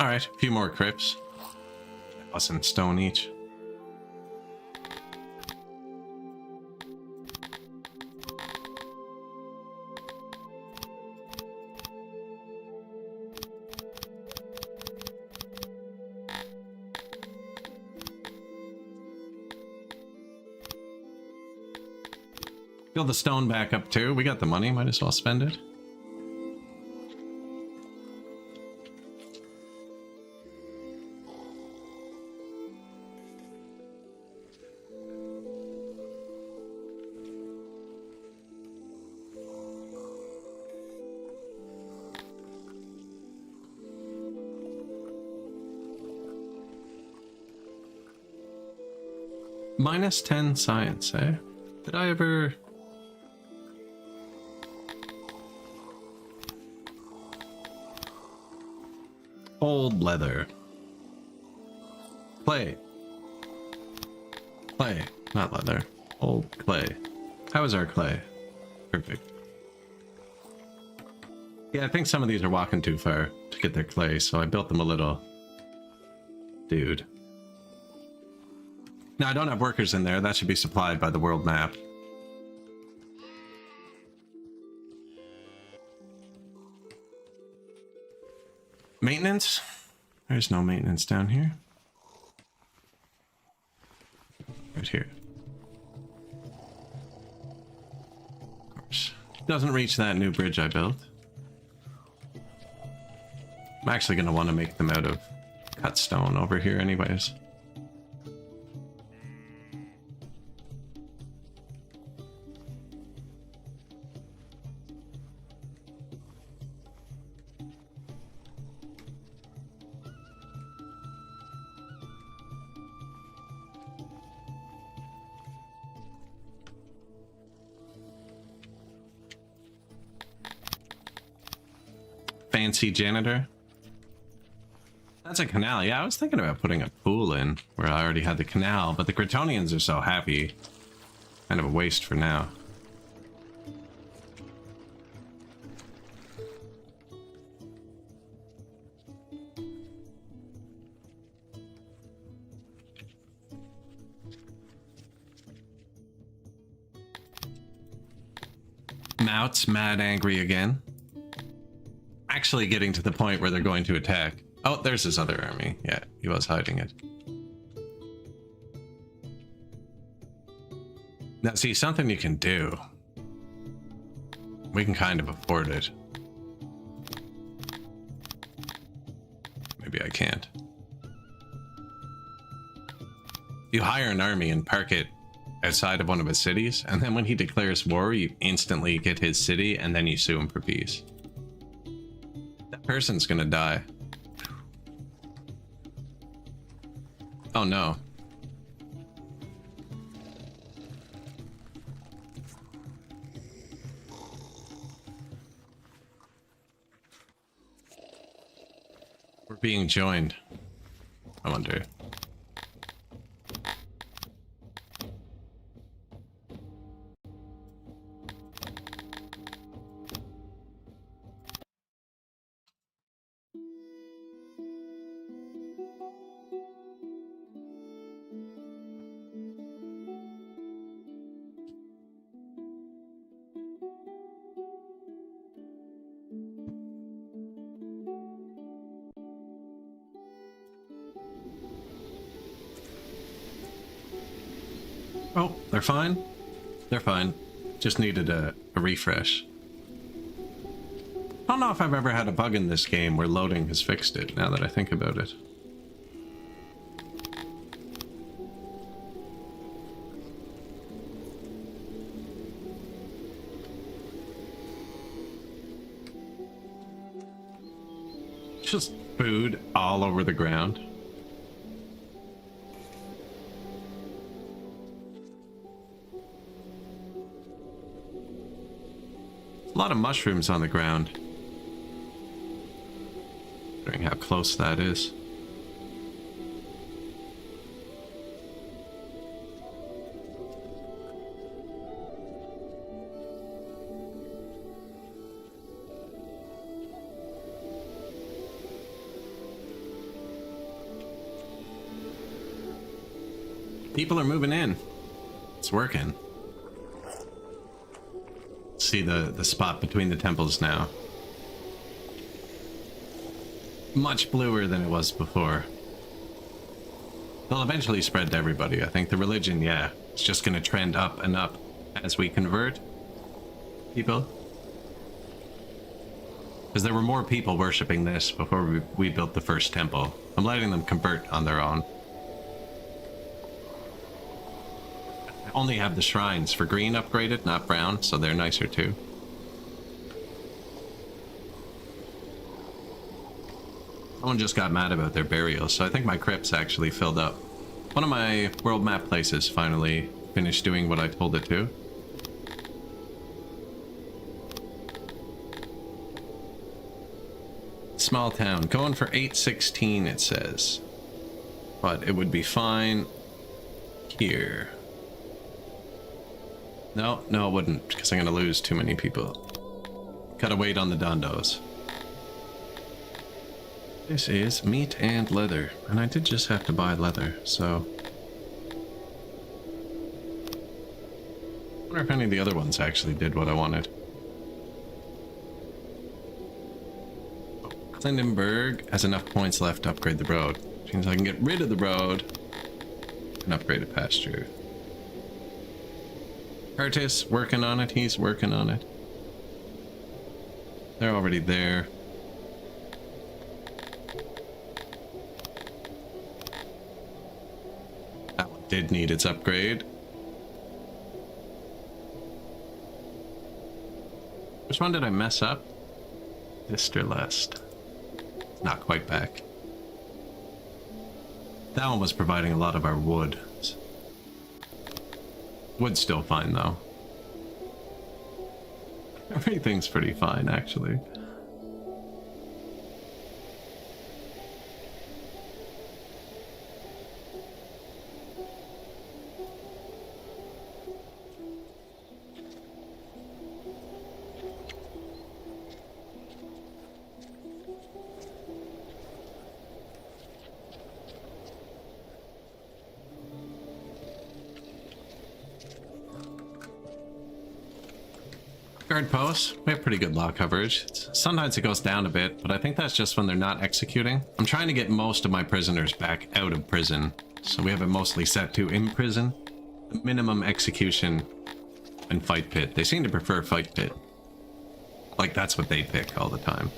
All right, a few more crypts. Less than stone each. Build the stone back up too. We got the money, might as well spend it. Minus 10 science, eh? Did I ever... Old leather. Clay. Clay, not leather. Old clay. How is our clay? Perfect. Yeah, I think some of these are walking too far to get their clay, so I built them a little... Dude. No, I don't have workers in there. That should be supplied by the world map. Maintenance? There's no maintenance down here. Right here. Of course. Doesn't reach that new bridge I built. I'm actually going to want to make them out of cut stone over here anyways. Fancy janitor. That's a canal. Yeah, I was thinking about putting a pool in where I already had the canal, but the Gratonians are so happy. Kind of a waste for now. Mout's mad angry again. Actually getting to the point where they're going to attack. Oh, there's his other army. Yeah, he was hiding it. Now, see, something you can do. We can kind of afford it. Maybe I can't. You hire an army and park it outside of one of his cities, and then when he declares war, you instantly get his city, and then you sue him for peace. That person's gonna die. Oh no. We're being joined. I wonder. Oh, they're fine? They're fine. Just needed a refresh. I don't know if I've ever had a bug in this game where loading has fixed it, now that I think about it. Just food all over the ground. A lot of mushrooms on the ground. Wondering how close that is. People are moving in. It's working. See the spot between the temples now. Much bluer than it was before. They'll eventually spread to everybody. I think the religion, yeah, it's just going to trend up and up as we convert people. Because there were more people worshipping this before we built the first temple. I'm letting them convert on their own. Only have the shrines for green upgraded, not brown, so they're nicer too. Someone just got mad about their burials, so I think my crypt's actually filled up. One of my world map places finally finished doing what I told it to. Small town, going for 816 it says. But it would be fine here. No, it wouldn't, because I'm going to lose too many people. Gotta wait on the Dondos. This is meat and leather, and I did just have to buy leather, so... I wonder if any of the other ones actually did what I wanted. Lindenberg has enough points left to upgrade the road. Which means I can get rid of the road and upgrade a pasture. Curtis working on it, he's working on it. They're already there. That one did need its upgrade. Which one did I mess up? Distrelest. It's not quite back. That one was providing a lot of our wood. Wood's still fine, though. Everything's pretty fine, actually. Guard posts, we have pretty good law coverage. Sometimes it goes down a bit, but I think that's just when they're not executing. I'm trying to get most of my prisoners back out of prison, so we have it mostly set to in prison. The minimum execution and fight pit. They seem to prefer fight pit. Like that's what they pick all the time.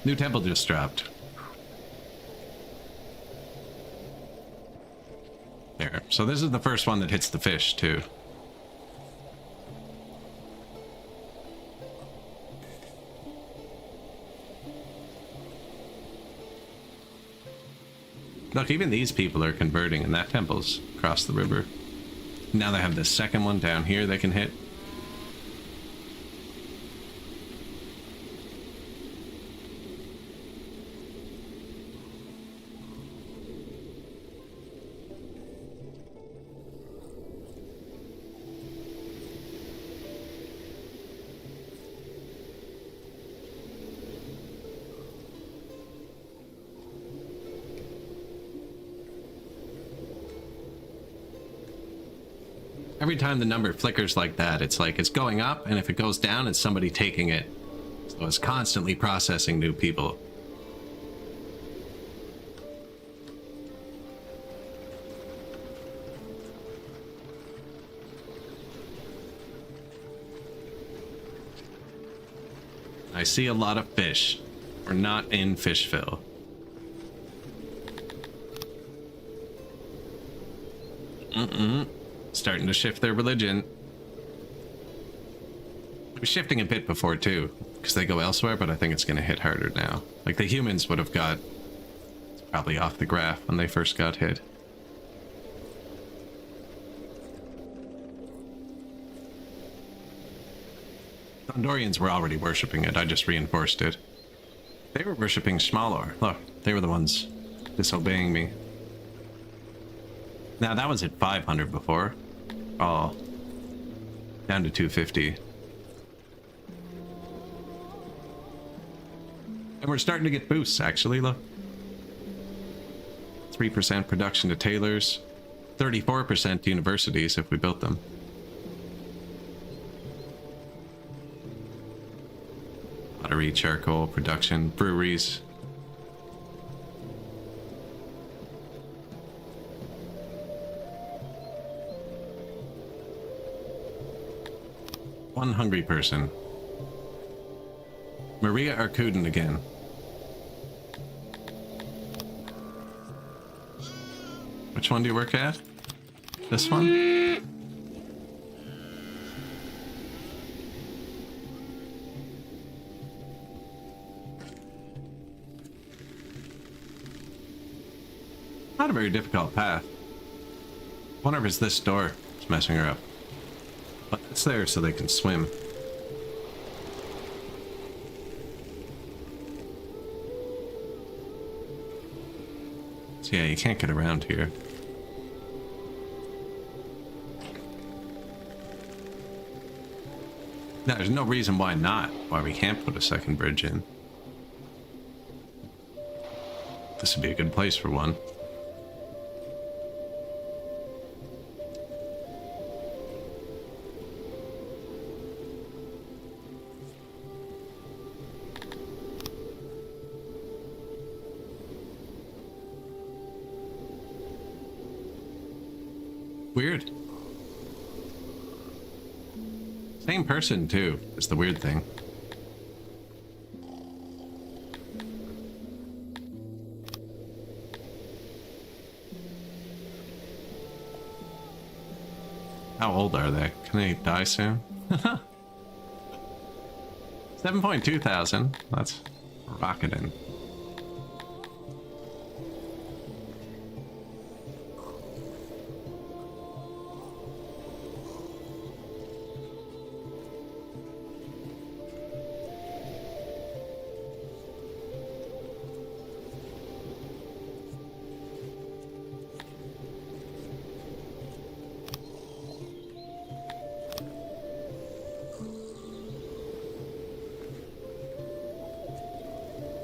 New temple just dropped. There. So this is the first one that hits the fish, too. Look, even these people are converting, and that temple's across the river. Now they have the second one down here they can hit. Every time the number flickers like that, it's like it's going up, and if it goes down, it's somebody taking it. So it's constantly processing new people. I see a lot of fish. We're not in Fishville. Starting to shift their religion. It was shifting a bit before too, because they go elsewhere, but I think it's going to hit harder now. Like the humans would have got, it's probably off the graph when they first got hit. The Andorians were already worshipping it, I just reinforced it. They were worshipping Schmalor. Look, they were the ones disobeying me. Now that was at 500 before. Oh, down to 250. And we're starting to get boosts, actually, look. 3% production to tailors, 34% to universities if we built them. Pottery, charcoal, production, breweries. One hungry person. Maria Arkuden again. Which one do you work at? This one? Not a very difficult path. Wonder if it's this door that's messing her up. But it's there so they can swim. So yeah, you can't get around here. No, there's no reason why not. Why we can't put a second bridge in. This would be a good place for one. Weird. Same person, too, is the weird thing. How old are they? Can they die soon? 7.2 thousand. That's rocketing.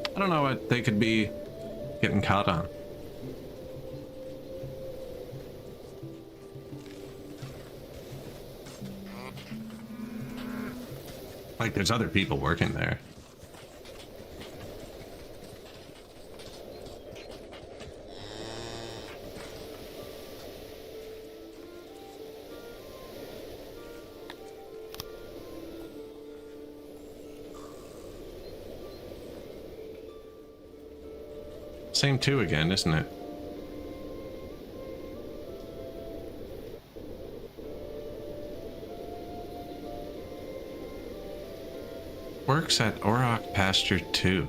I don't know what they could be getting caught on. Like, there's other people working there. Same two again, isn't it? Works at Orok Pasture 2.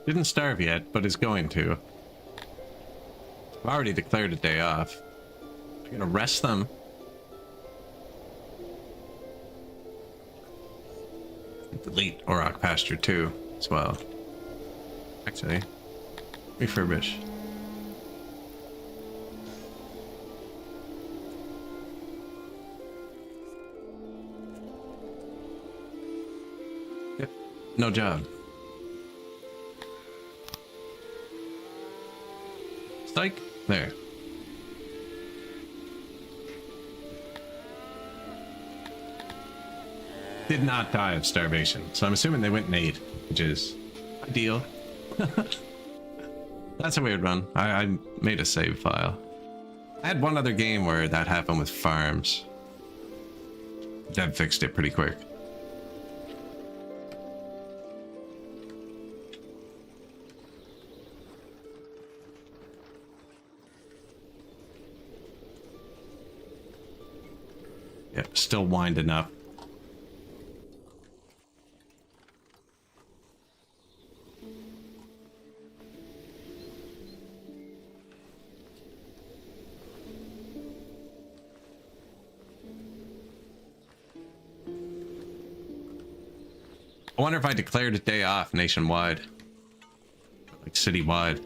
Didn't starve yet, but is going to. I've already declared a day off. I'm gonna rest them. Delete Orok Pasture 2 as well. Actually, refurbish. Yep, no job. Psych. There. Did not die of starvation, so I'm assuming they went and ate, which is ideal. That's a weird one. I made a save file. I had one other game where that happened with farms. Dev fixed it pretty quick. Yep, still winding up. I wonder if I declared a day off nationwide, like citywide,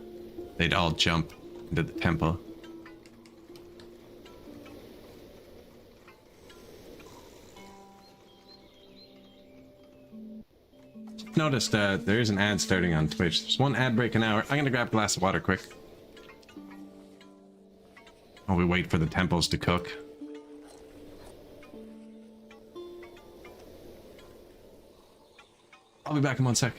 they'd all jump into the temple. Noticed there is an ad starting on Twitch. There's one ad break an hour. I'm gonna grab a glass of water quick while we wait for the temples to cook. I'll be back in 1 sec.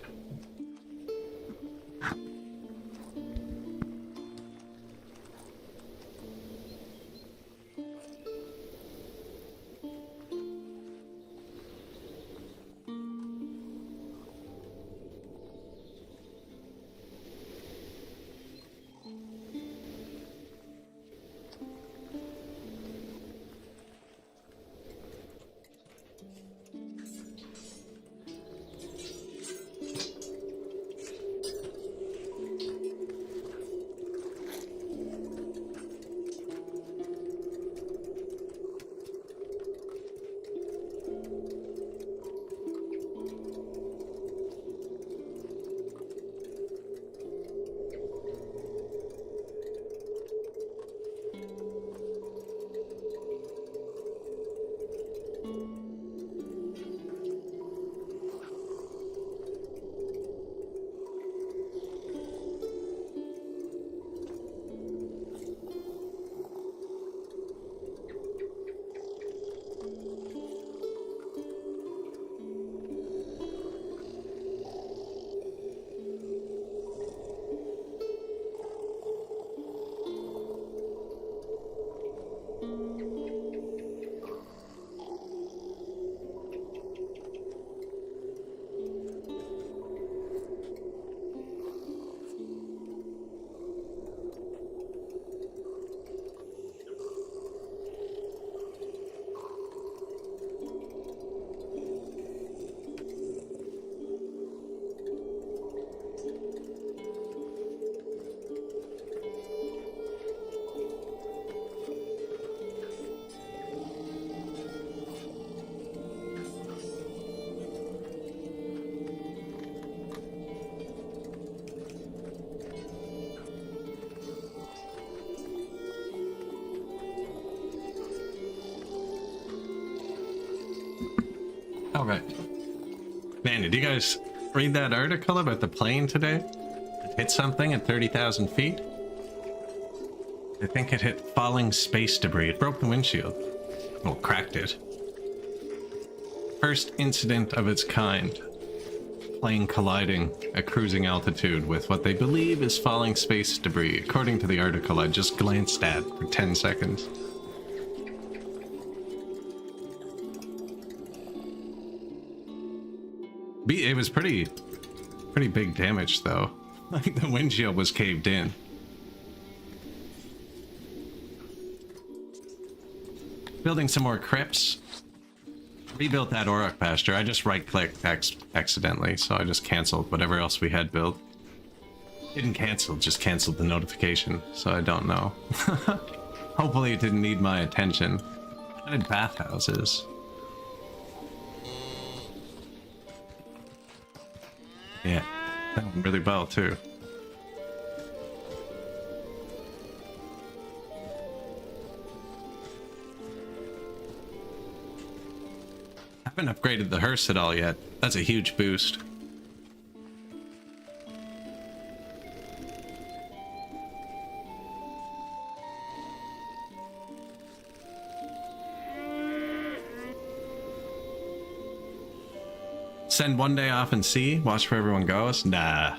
right. Man, did you guys read that article about the plane today? It hit something at 30,000 feet? I think it hit falling space debris. It broke the windshield. Well, cracked it. First incident of its kind. Plane colliding at cruising altitude with what they believe is falling space debris, according to the article I just glanced at for 10 seconds. It was pretty big damage, though. Like, the windshield was caved in. Building some more crypts. Rebuilt that Auroch pasture. I just right-clicked accidentally, so I just canceled whatever else we had built. Didn't cancel, just canceled the notification, so I don't know. Hopefully it didn't need my attention. I did bathhouses. Yeah, that went really well too. I haven't upgraded the hearse at all yet. That's a huge boost. Send one day off and see, watch where everyone goes? Nah.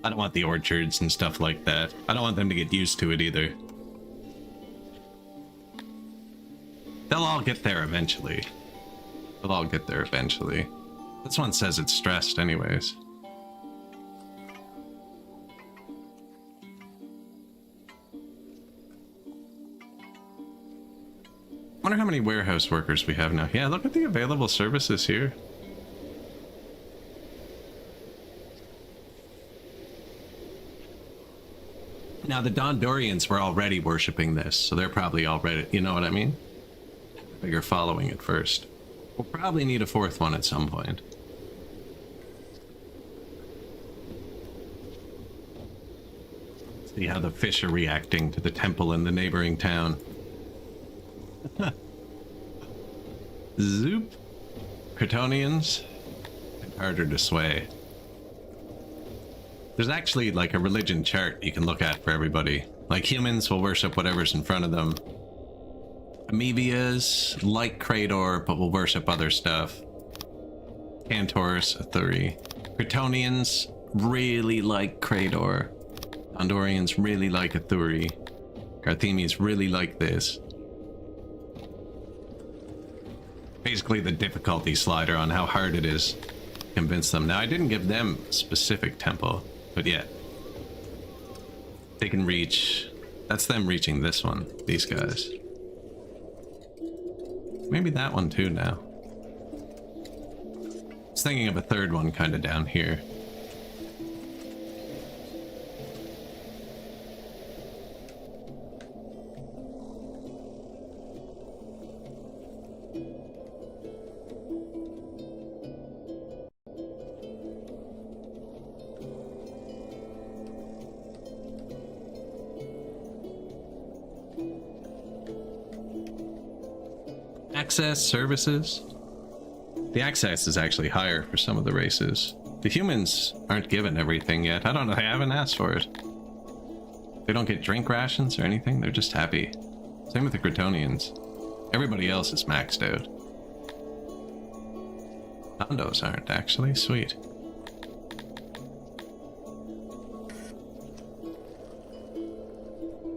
I don't want the orchards and stuff like that. I don't want them to get used to it either. They'll all get there eventually. They'll all get there eventually. This one says it's stressed anyways. Wonder how many warehouse workers we have now. Yeah, look at the available services here. Now, the Dondorians were already worshipping this, so they're probably already, you know what I mean? Bigger following at first. We'll probably need a fourth one at some point. See how the fish are reacting to the temple in the neighboring town. Zoop. Kryptonians. Harder to sway. There's actually like a religion chart you can look at for everybody. Like humans will worship whatever's in front of them. Amoebias like Krator, but will worship other stuff. Cantors, Athuri. Kryptonians really like Krator. Dondorians really like Athuri. Garthemians really like this. Basically the difficulty slider on how hard it is to convince them. Now, I didn't give them a specific temple, but yeah. They can reach... That's them reaching this one, these guys. Maybe that one too now. I was thinking of a third one kind of down here. Access services. The access is actually higher for some of the races. The humans aren't given everything yet. I don't know, they haven't asked for it. They don't get drink rations or anything, they're just happy. Same with the Kryptonians. Everybody else is maxed out. Dondos aren't actually, sweet.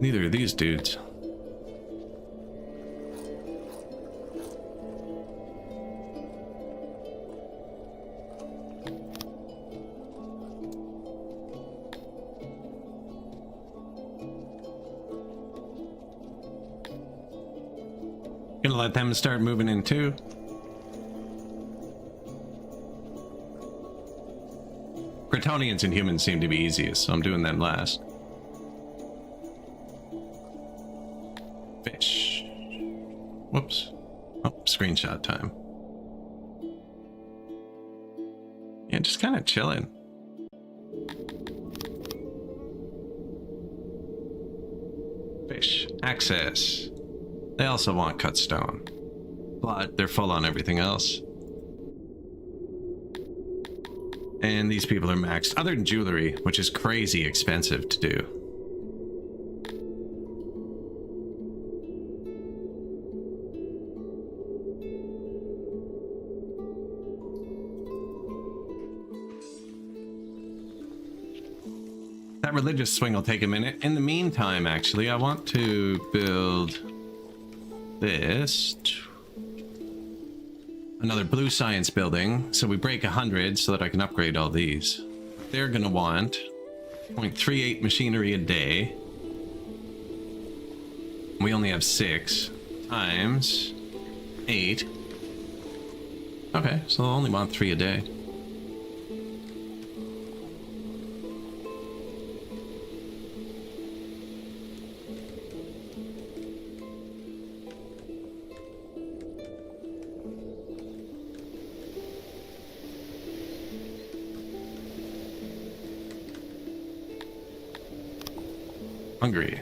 Neither are these dudes. Gonna let them start moving in too. Kryptonians and humans seem to be easiest, so I'm doing them last. Fish. Whoops. Oh, screenshot time. Yeah, just kind of chilling. Fish. Access. They also want cut stone, but they're full on everything else. And these people are maxed. Other than jewelry, which is crazy expensive to do. That religious swing will take a minute. In the meantime, actually, I want to build this. Another blue science building. So we break 100 so that I can upgrade all these. They're going to want 0.38 machinery a day. We only have 6 times 8. Okay, so they'll only want 3 a day. Hungry.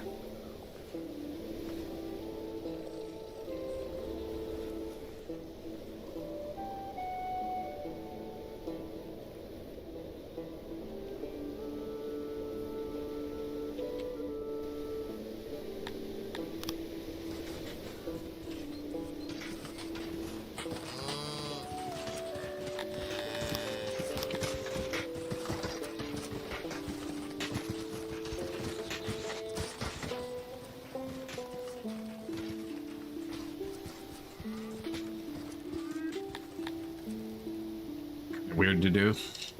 Weird to do. See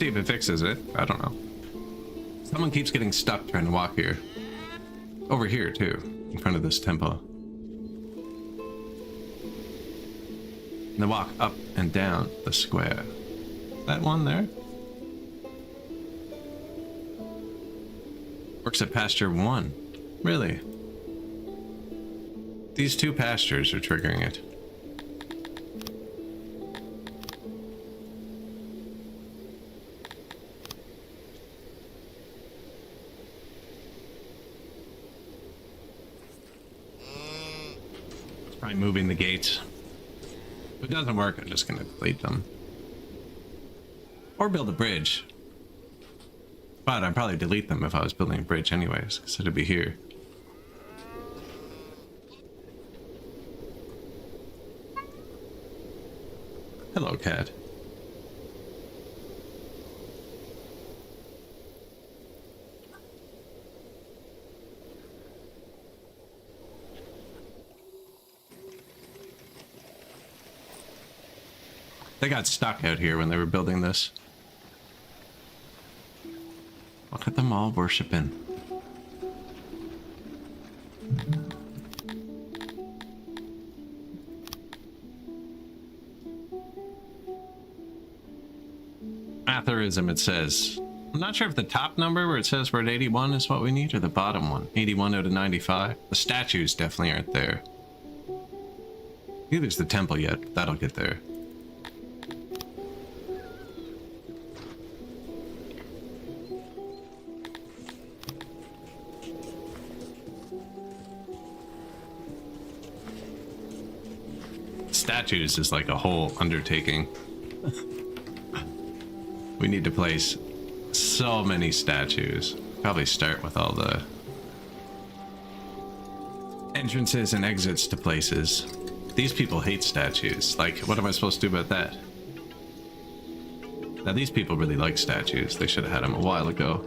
if it fixes it. I don't know. Someone keeps getting stuck trying to walk here. Over here, too. In front of this temple. And they walk up and down the square. That one there? Works at pasture 1. Really? These 2 pastures are triggering it. Try moving the gates. If it doesn't work, I'm just gonna delete them. Or build a bridge. But I'd probably delete them if I was building a bridge anyways, because it'd be here. Hello, cat. They got stuck out here when they were building this. Look at them all worshiping. Atherism, it says. I'm not sure if the top number where it says we're at 81 is what we need, or the bottom one. 81 out of 95. The statues definitely aren't there. Neither's the temple yet. That'll get there. Statues is like a whole undertaking. We need to place so many statues. Probably start with all the entrances and exits to places. These people hate statues. Like, what am I supposed to do about that? Now, these people really like statues. They should have had them a while ago.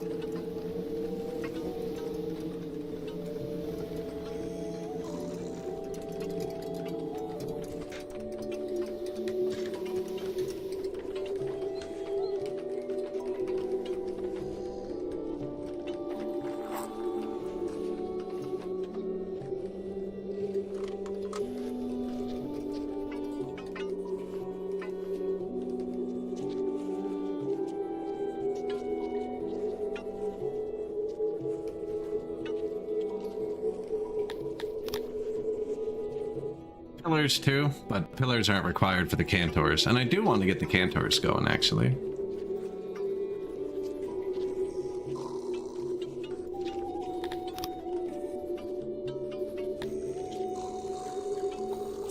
Pillars too, but pillars aren't required for the cantors, and I do want to get the cantors going actually.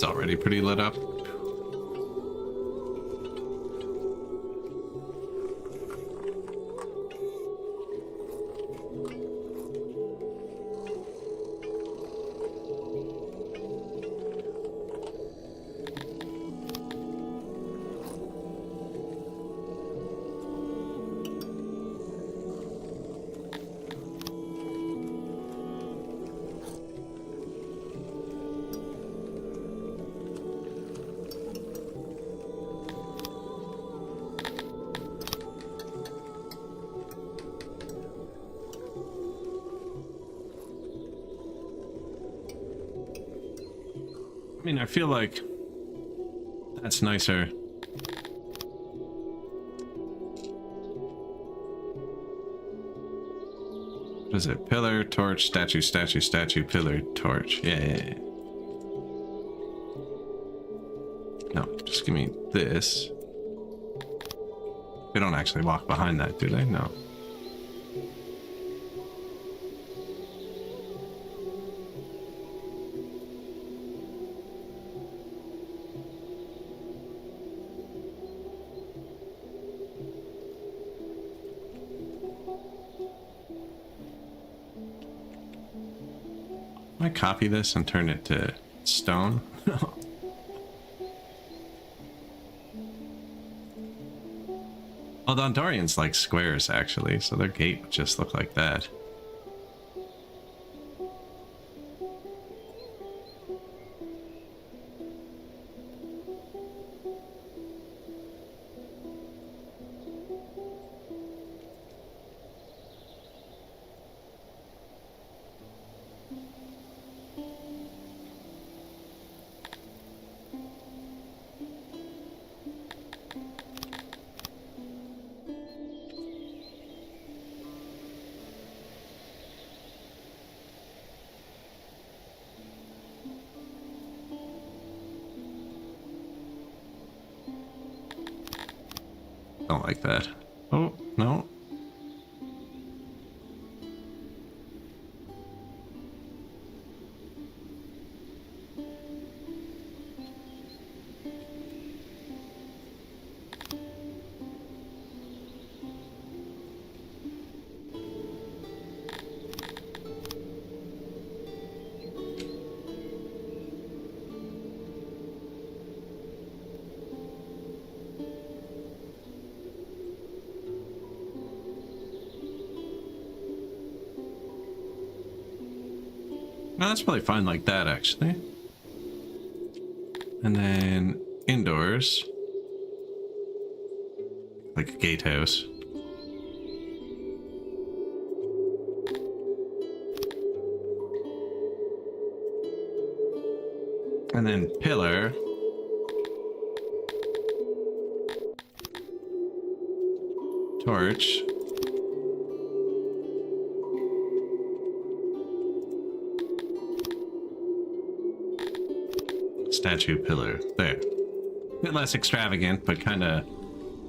It's already pretty lit up. I mean, I feel like that's nicer. What is it? Pillar, torch, statue, statue, statue, pillar, torch. Yeah. No, just give me this. They don't actually walk behind that, do they? No. I copy this and turn it to stone. Well, Dondorians like squares actually, so their gate would just look like that. Don't like that. Oh, no. No, that's probably fine like that, actually. And then indoors, like a gatehouse. And then pillar. Torch. Statue, pillar. There. A bit less extravagant, but kind of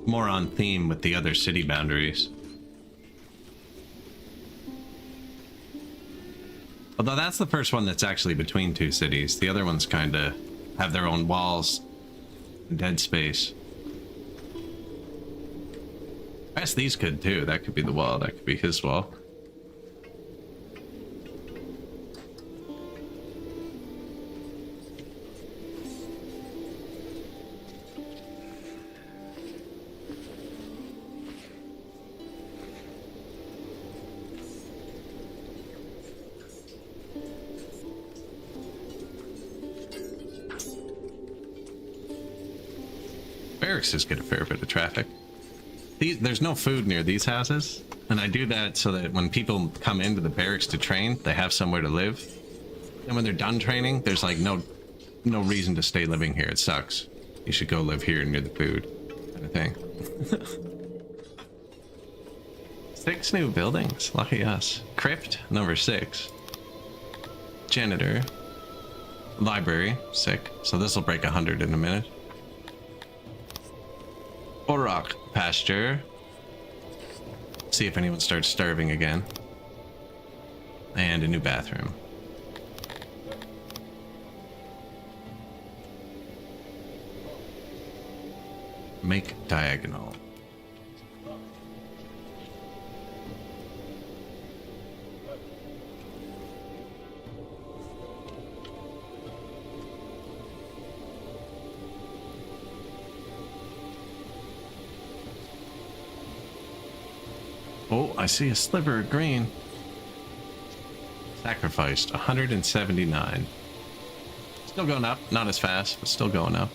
more on theme with the other city boundaries. Although that's the first one that's actually between two cities. The other ones kind of have their own walls and dead space. I guess these could too. That could be the wall. That could be his wall. Barracks just get a fair bit of traffic. There's no food near these houses, and I do that so that when people come into the barracks to train, they have somewhere to live. And when they're done training, there's like no reason to stay living here. It sucks. You should go live here near the food, kind of thing. 6 new buildings. Lucky us. Crypt, number 6. Janitor. Library, sick. So this will break 100 in a minute. Orok pasture. See if anyone starts starving again. And a new bathroom. Make diagonal. Oh, I see a sliver of green. Sacrificed 179. Still going up, not as fast, but still going up.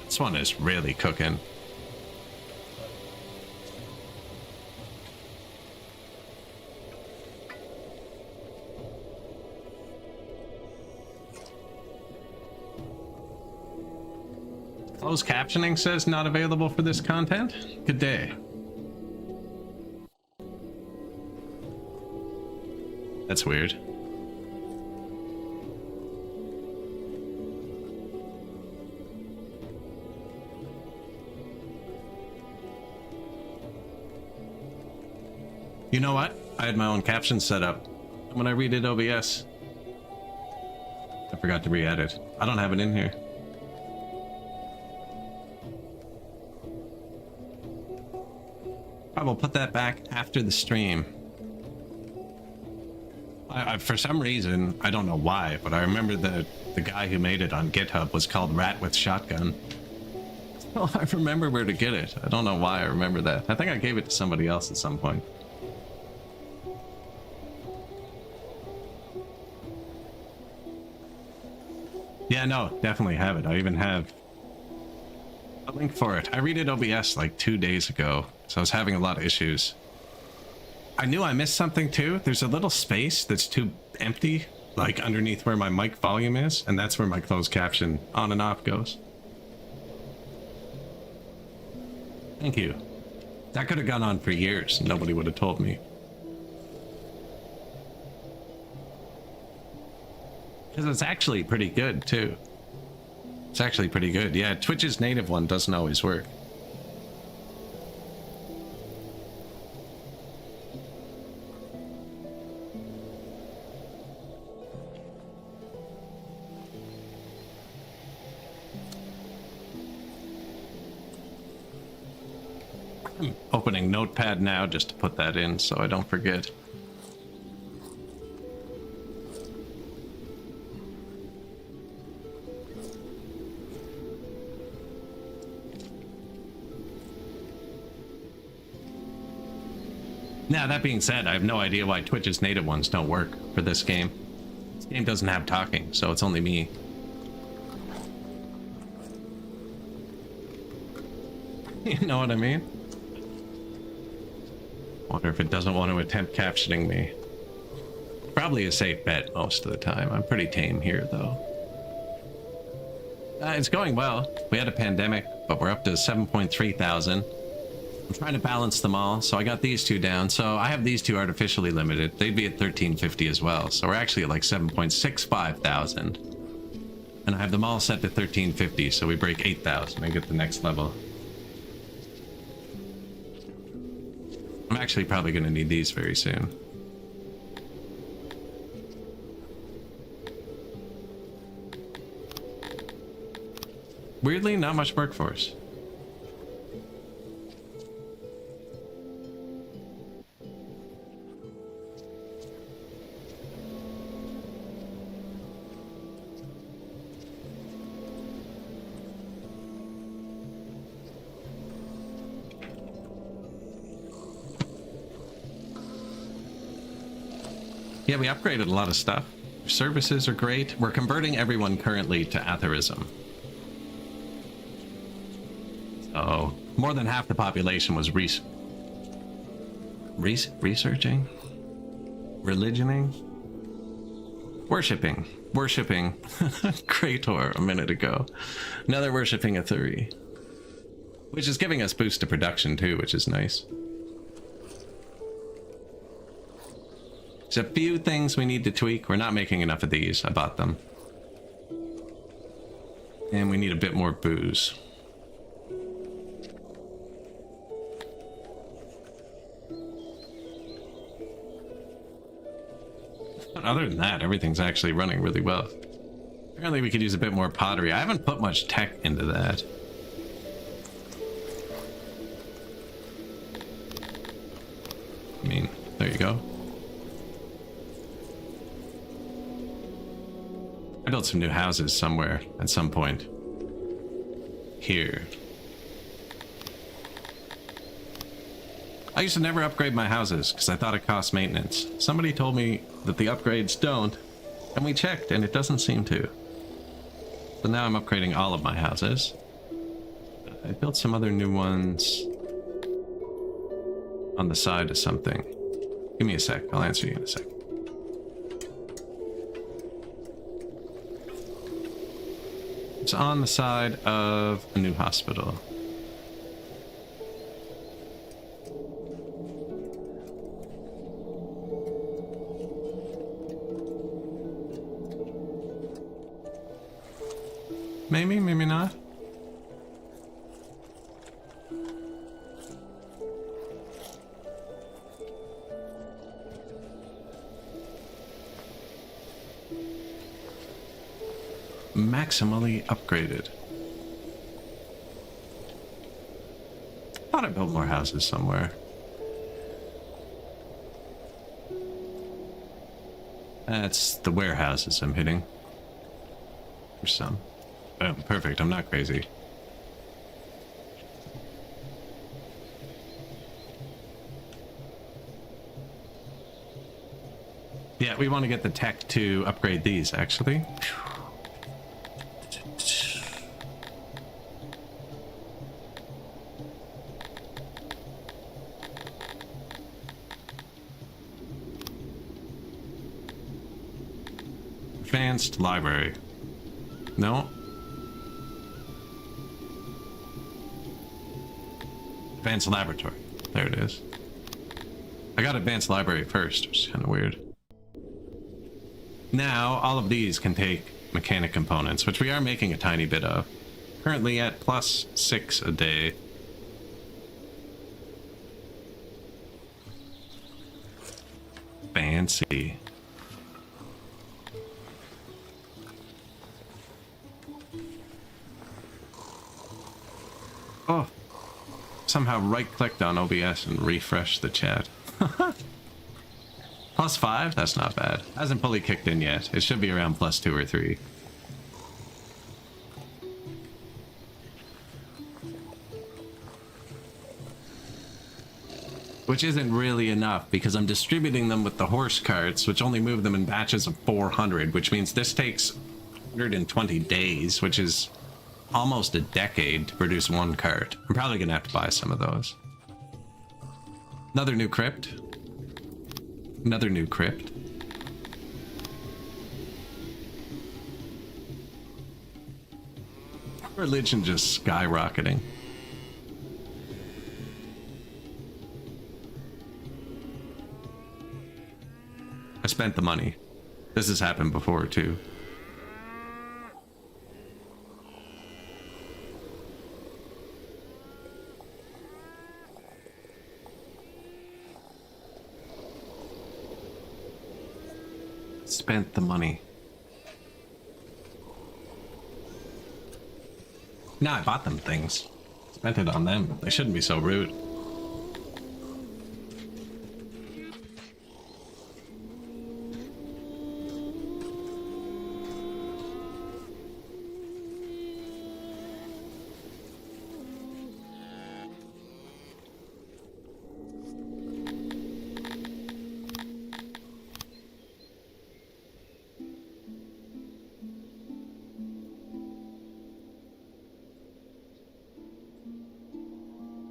This one is really cooking. Closed captioning says not available for this content. Good day. That's weird. You know what? I had my own caption set up. When I redid OBS, I forgot to re-edit. I don't have it in here. I will put that back after the stream. I for some reason, I don't know why, but I remember the guy who made it on GitHub was called Rat with Shotgun. Oh, I remember where to get it. I don't know why I remember that. I think I gave it to somebody else at some point. Yeah, no, definitely have it. I even have a link for it. I redid OBS like 2 days ago, so I was having a lot of issues. I knew I missed something too. There's a little space that's too empty, like underneath where my mic volume is, and that's where my closed caption on and off goes. Thank you. That could have gone on for years and nobody would have told me. Because it's actually pretty good too. It's actually pretty good. Yeah, Twitch's native one doesn't always work. I'm opening Notepad now just to put that in so I don't forget. Now, that being said, I have no idea why Twitch's native ones don't work for this game. This game doesn't have talking, so it's only me. You know what I mean? Wonder if it doesn't want to attempt captioning me. Probably a safe bet most of the time. I'm pretty tame here, though. It's going well. We had a pandemic, but we're up to 7.3 thousand. I'm trying to balance them all, so I got these two down. So I have these two artificially limited. They'd be at 1350 as well. So we're actually at like 7.65 thousand. And I have them all set to 1350, so we break 8,000 and get the next level. I'm actually probably going to need these very soon. Weirdly, not much workforce. Yeah, we upgraded a lot of stuff. Services are great. We're converting everyone currently to atherism. So, more than half the population was researching? Religioning? Worshipping Krator a minute ago. Now they're worshipping a theory. Which is giving us boost to production too, which is nice. There's a few things we need to tweak. We're not making enough of these. I bought them. And we need a bit more booze. But other than that, everything's actually running really well. Apparently we could use a bit more pottery. I haven't put much tech into that. I mean, there you go. I built some new houses somewhere at some point. Here. I used to never upgrade my houses because I thought it cost maintenance. Somebody told me that the upgrades don't, and we checked and it doesn't seem to. So now I'm upgrading all of my houses. I built some other new ones on the side of something. Give me a sec, I'll answer you in a sec. It's on the side of a new hospital. Maybe, maybe not. Maximally upgraded. Thought I built more houses somewhere. That's the warehouses I'm hitting. There's some. Oh, perfect. I'm not crazy. Yeah, we want to get the tech to upgrade these, actually. Advanced library. No. Advanced laboratory. There it is. I got advanced library first, which is kind of weird. Now, all of these can take mechanic components, which we are making a tiny bit of. Currently at +6 a day. Fancy. Oh. Somehow right-clicked on OBS and refreshed the chat. +5? That's not bad. Hasn't fully kicked in yet. It should be around +2 or 3. Which isn't really enough because I'm distributing them with the horse carts, which only move them in batches of 400, which means this takes 120 days, which is almost a decade to produce one cart. I'm probably gonna have to buy some of those. Another new crypt. Another new crypt. Religion just skyrocketing. I spent the money. This has happened before too. Spent the money. Now I bought them things. Spent it on them. They shouldn't be so rude.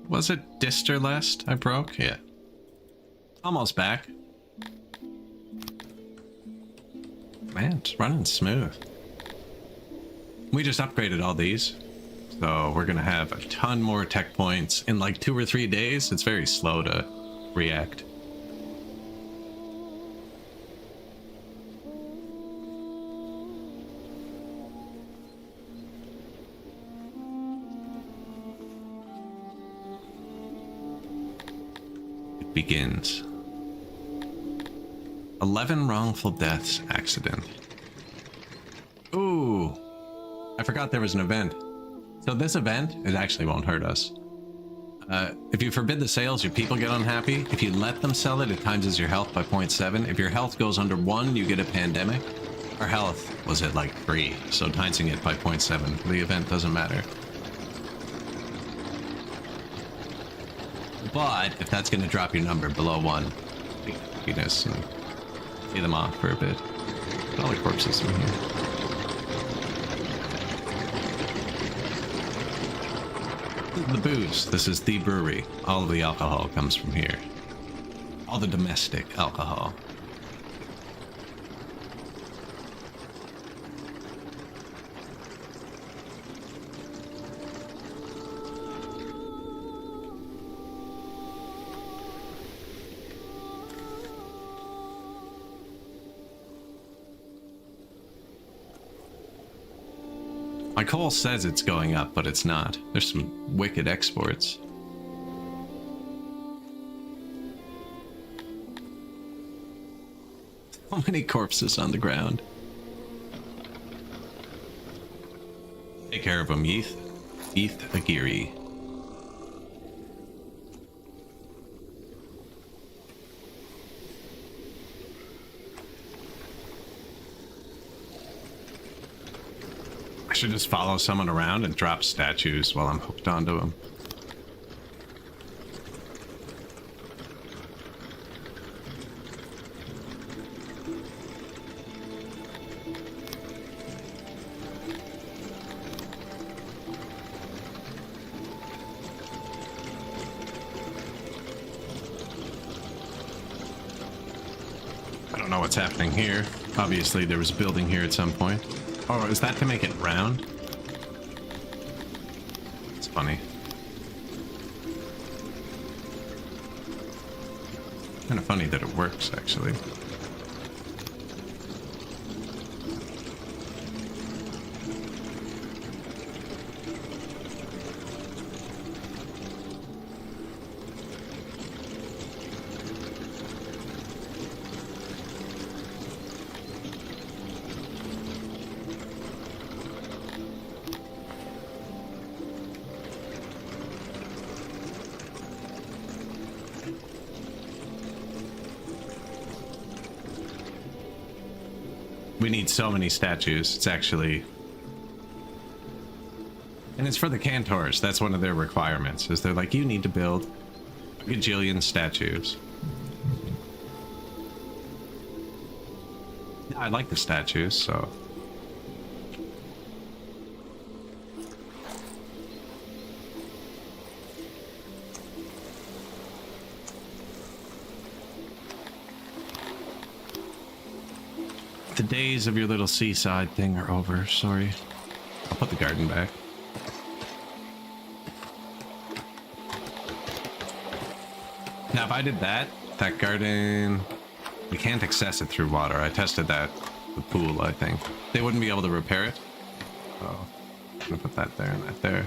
Was it Disterlest I broke? Yeah. Almost back. Man, it's running smooth. We just upgraded all these. So we're gonna have a ton more tech points in like 2 or 3 days. It's very slow to react. Begins. 11 wrongful deaths accident. Ooh, I forgot there was an event. So this event, it actually won't hurt us. If you forbid the sales, your people get unhappy. If you let them sell it, it times your health by 0.7. If your health goes under 1, you get a pandemic. Our health was at like 3, so timesing it by 0.7. The event doesn't matter. But if that's going to drop your number below 1, happiness and pay them off for a bit. All the corpses in here. The booze. This is the brewery. All of the alcohol comes from here. All the domestic alcohol. My coal says it's going up, but it's not. There's some wicked exports. So many corpses on the ground. Take care of them, Yeeth. Yeeth Aguirre. I should just follow someone around and drop statues while I'm hooked onto them. I don't know what's happening here. Obviously there was a building here at some point. Oh, is that to make it round? It's funny. Kind of funny that it works, actually. We need so many statues. It's actually... And it's for the cantors. That's one of their requirements. Is they're like, you need to build a gajillion statues. Yeah, I like the statues, so... The days of your little seaside thing are over, sorry. I'll put the garden back. Now, if I did that garden, we can't access it through water. I tested that, the pool, I think. They wouldn't be able to repair it. Oh, I'm gonna put that there and that there.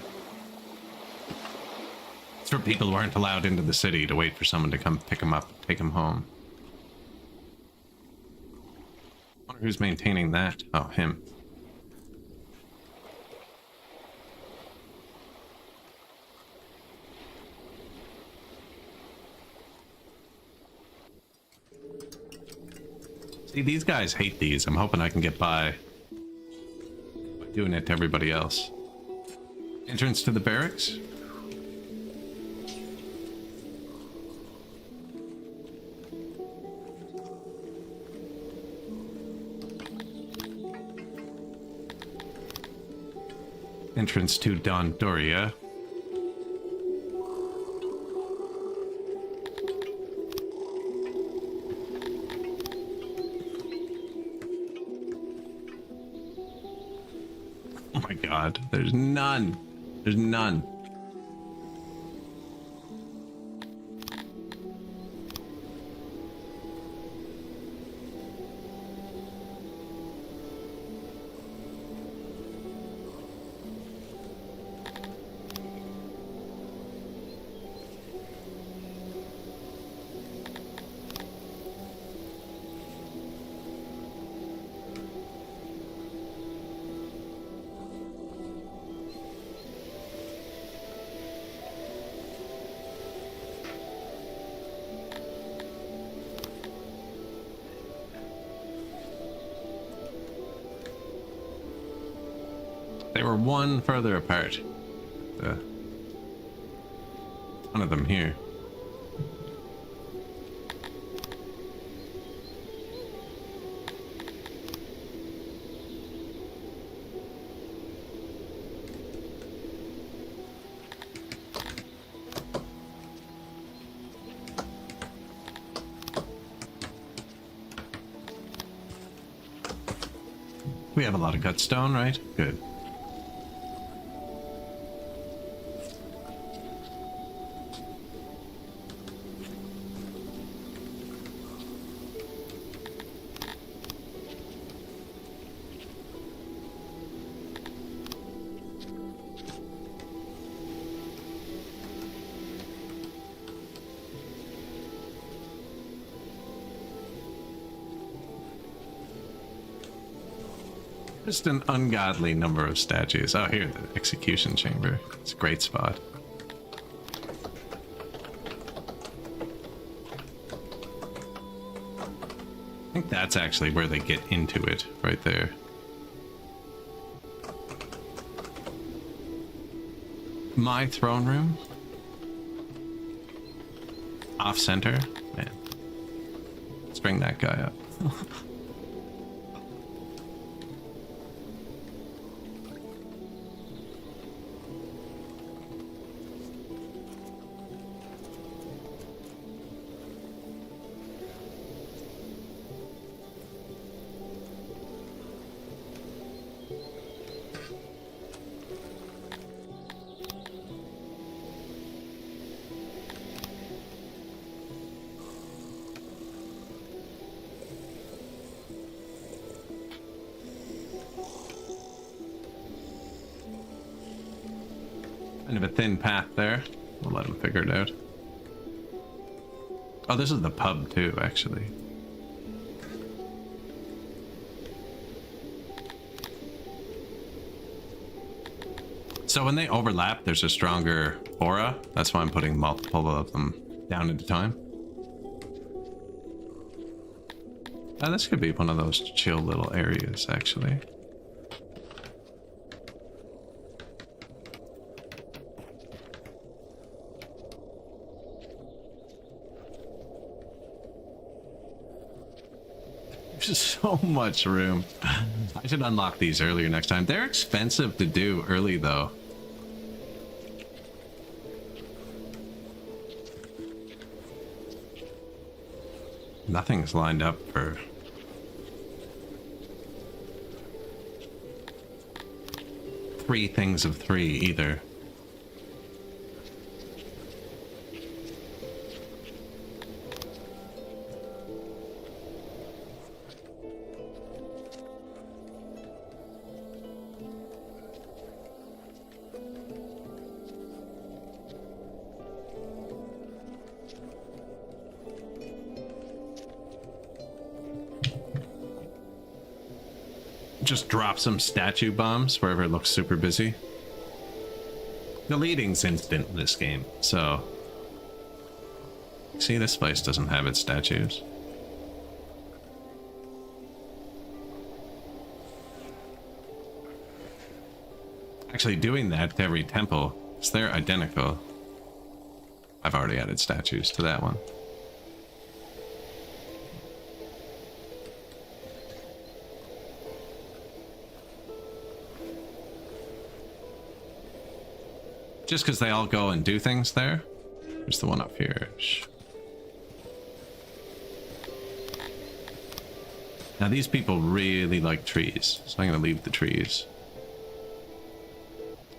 It's for people who aren't allowed into the city to wait for someone to come pick them up, take them home. Who's maintaining that? Oh, him. See, these guys hate these. I'm hoping I can get by doing it to everybody else. Entrance to the barracks? Entrance to Don Doria. Oh my god, there's none. There's none. They were one further apart. One of them here. We have a lot of cut stone, right? Good. Just an ungodly number of statues. Oh, here, the execution chamber. It's a great spot. I think that's actually where they get into it, right there. My throne room? Off center? Man. Let's bring that guy up. Kind of a thin path there. We'll let him figure it out. Oh, this is the pub too, actually. So when they overlap, there's a stronger aura. That's why I'm putting multiple of them down at a time. Oh, this could be one of those chill little areas, actually. There's so much room. I should unlock these earlier next time. They're expensive to do early, though. Nothing's lined up for... three things of three, either. Just drop some statue bombs wherever it looks super busy. The leading's instant in this game, so... See, this place doesn't have its statues. Actually, doing that to every temple, because they're identical. I've already added statues to that one. Just because they all go and do things there. There's the one up here. Now these people really like trees, so I'm going to leave the trees.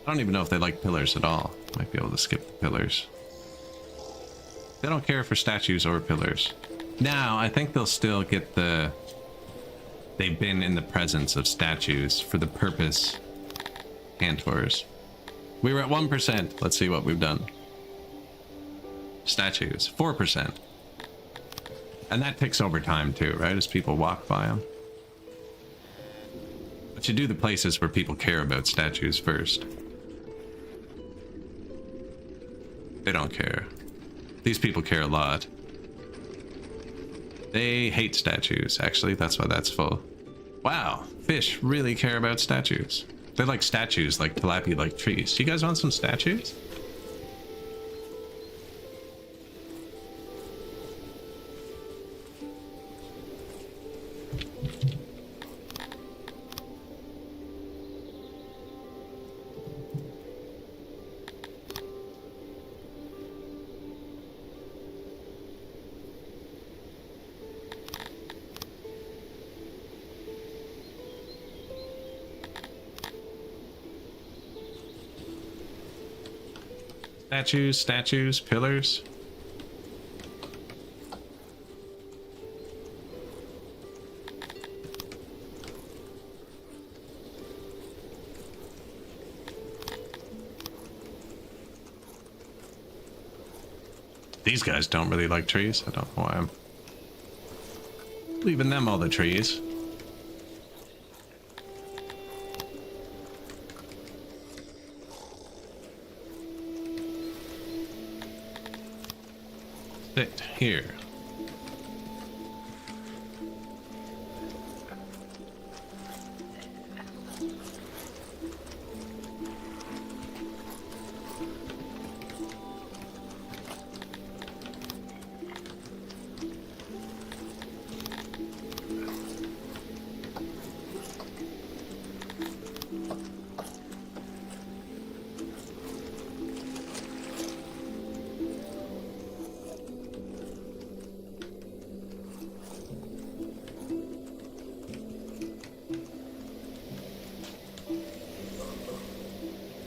I don't even know if they like pillars at all. Might be able to skip the pillars. They don't care for statues or pillars. Now, I think they'll still get the... They've been in the presence of statues for the purpose hand tours. We were at 1%. Let's see what we've done. Statues, 4%. And that ticks over time too, right? As people walk by them. But you do the places where people care about statues first. They don't care. These people care a lot. They hate statues, actually. That's why that's full. Wow, fish really care about statues. They're like statues, like tilapia, like trees. Do you guys want some statues? Statues, statues, pillars. These guys don't really like trees. I don't know why I'm leaving them all the trees. Sit here.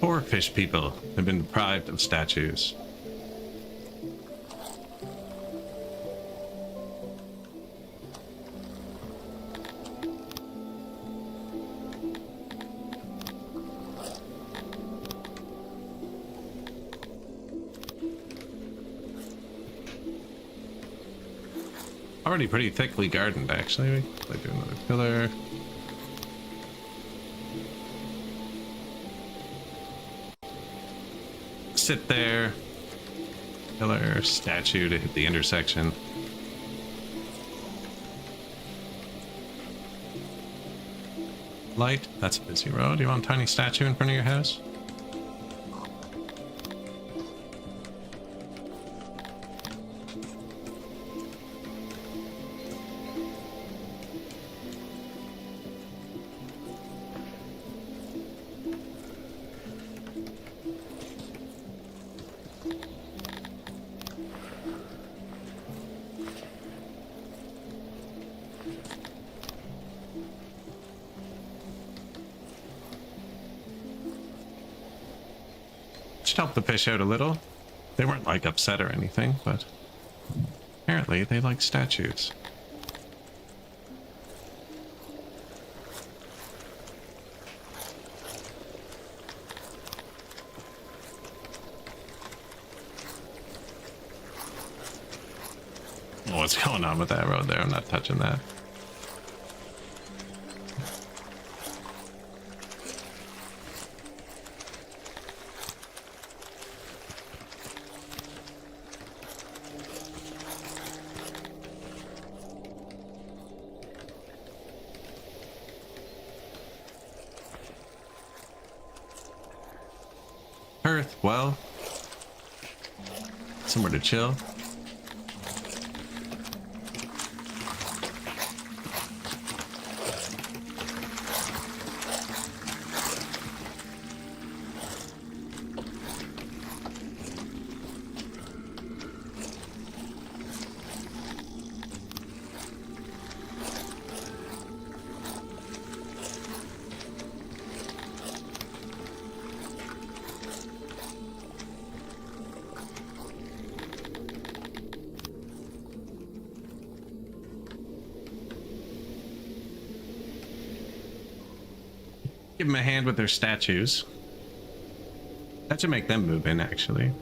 Poor fish people have been deprived of statues. Already pretty thickly gardened, actually. Like do another pillar. Sit there. Pillar, statue to hit the intersection. Light, that's a busy road. You want a tiny statue in front of your house? Should help the fish out a little. They weren't like upset or anything, but apparently they like statues. What's going on with that road there? I'm not touching that. Earth, well, somewhere to chill. Give them a hand with their statues. That should make them move in, actually.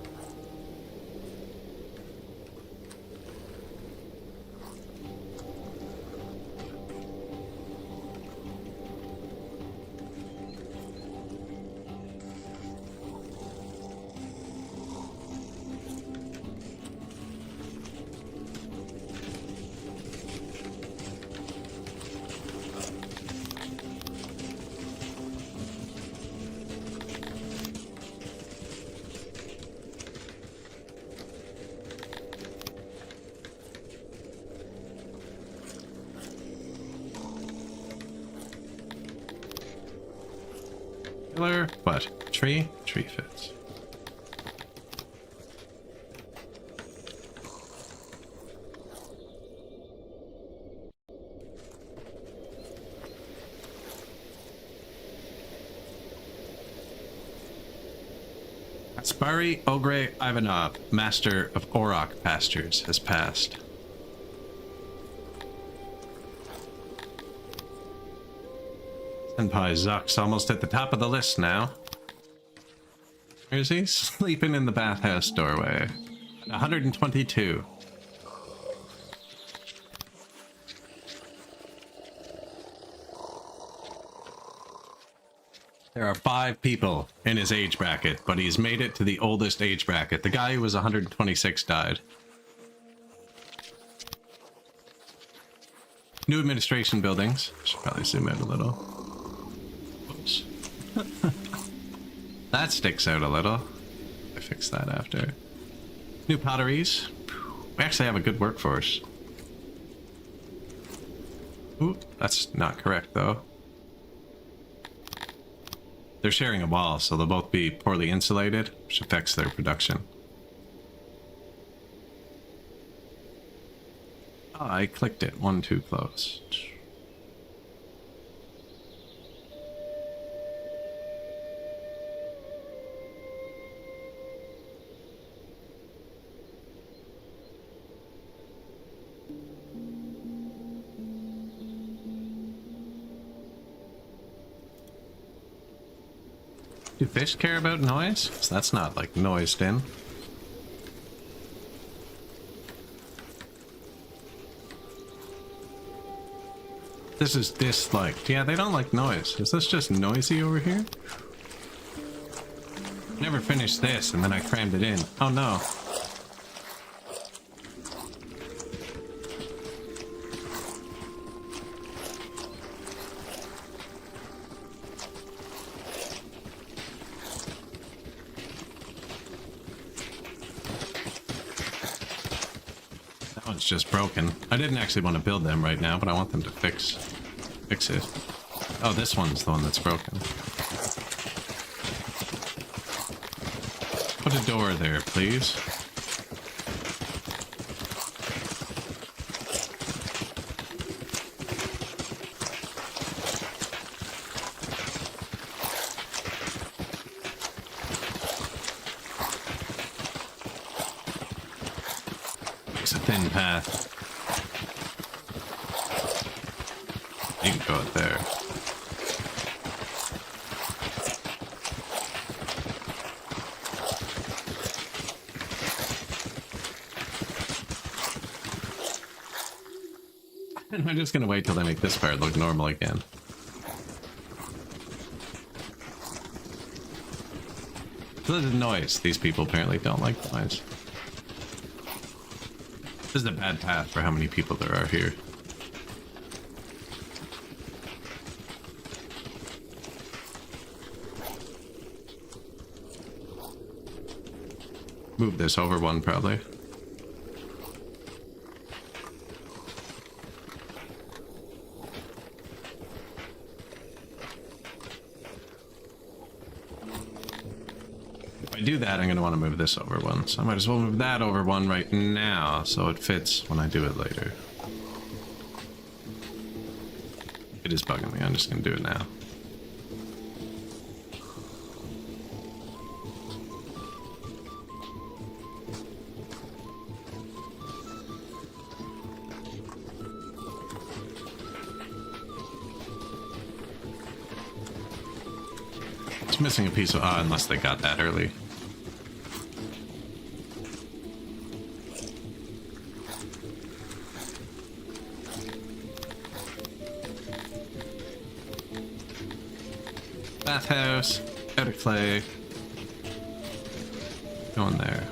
Pillar, what? Tree? Tree fits. Aspari Ogre Ivanov, master of Orok pastures, has passed. Senpai Zuck's almost at the top of the list now. Where is he? Sleeping in the bathhouse doorway. 122. There are 5 people in his age bracket, but he's made it to the oldest age bracket. The guy who was 126 died. New administration buildings. Should probably zoom out a little. Whoops. That sticks out a little. I fix that after. New potteries. We actually have a good workforce. Ooh, that's not correct though. They're sharing a wall, so they'll both be poorly insulated, which affects their production. Oh, I clicked it one too close. Do fish care about noise? 'Cause that's not like noised in. This is disliked. Yeah, they don't like noise. Is this just noisy over here? Never finished this and then I crammed it in. Oh no. It's just broken. I didn't actually want to build them right now, but I want them to fix it. Oh, this one's the one that's broken. Put a door there, please. Thin path. You can go out there. And I'm just gonna wait till they make this part look normal again. So there's noise. These people apparently don't like noise. This is a bad path for how many people there are here. Move this over one, probably. If I do that, I'm going to want to move this over one. So I might as well move that over one right now so it fits when I do it later. It is bugging me. I'm just going to do it now. It's missing a piece of... unless they got that early. Bathhouse, out of clay. Go in there.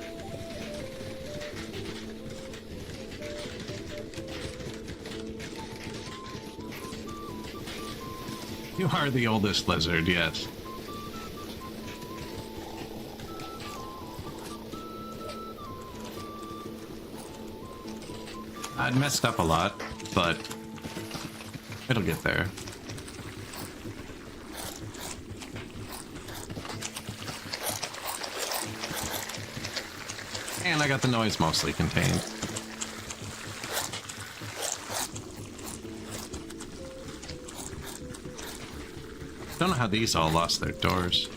You are the oldest lizard, yes. I'd messed up a lot, but it'll get there. And I got the noise mostly contained. Don't know how these all lost their doors.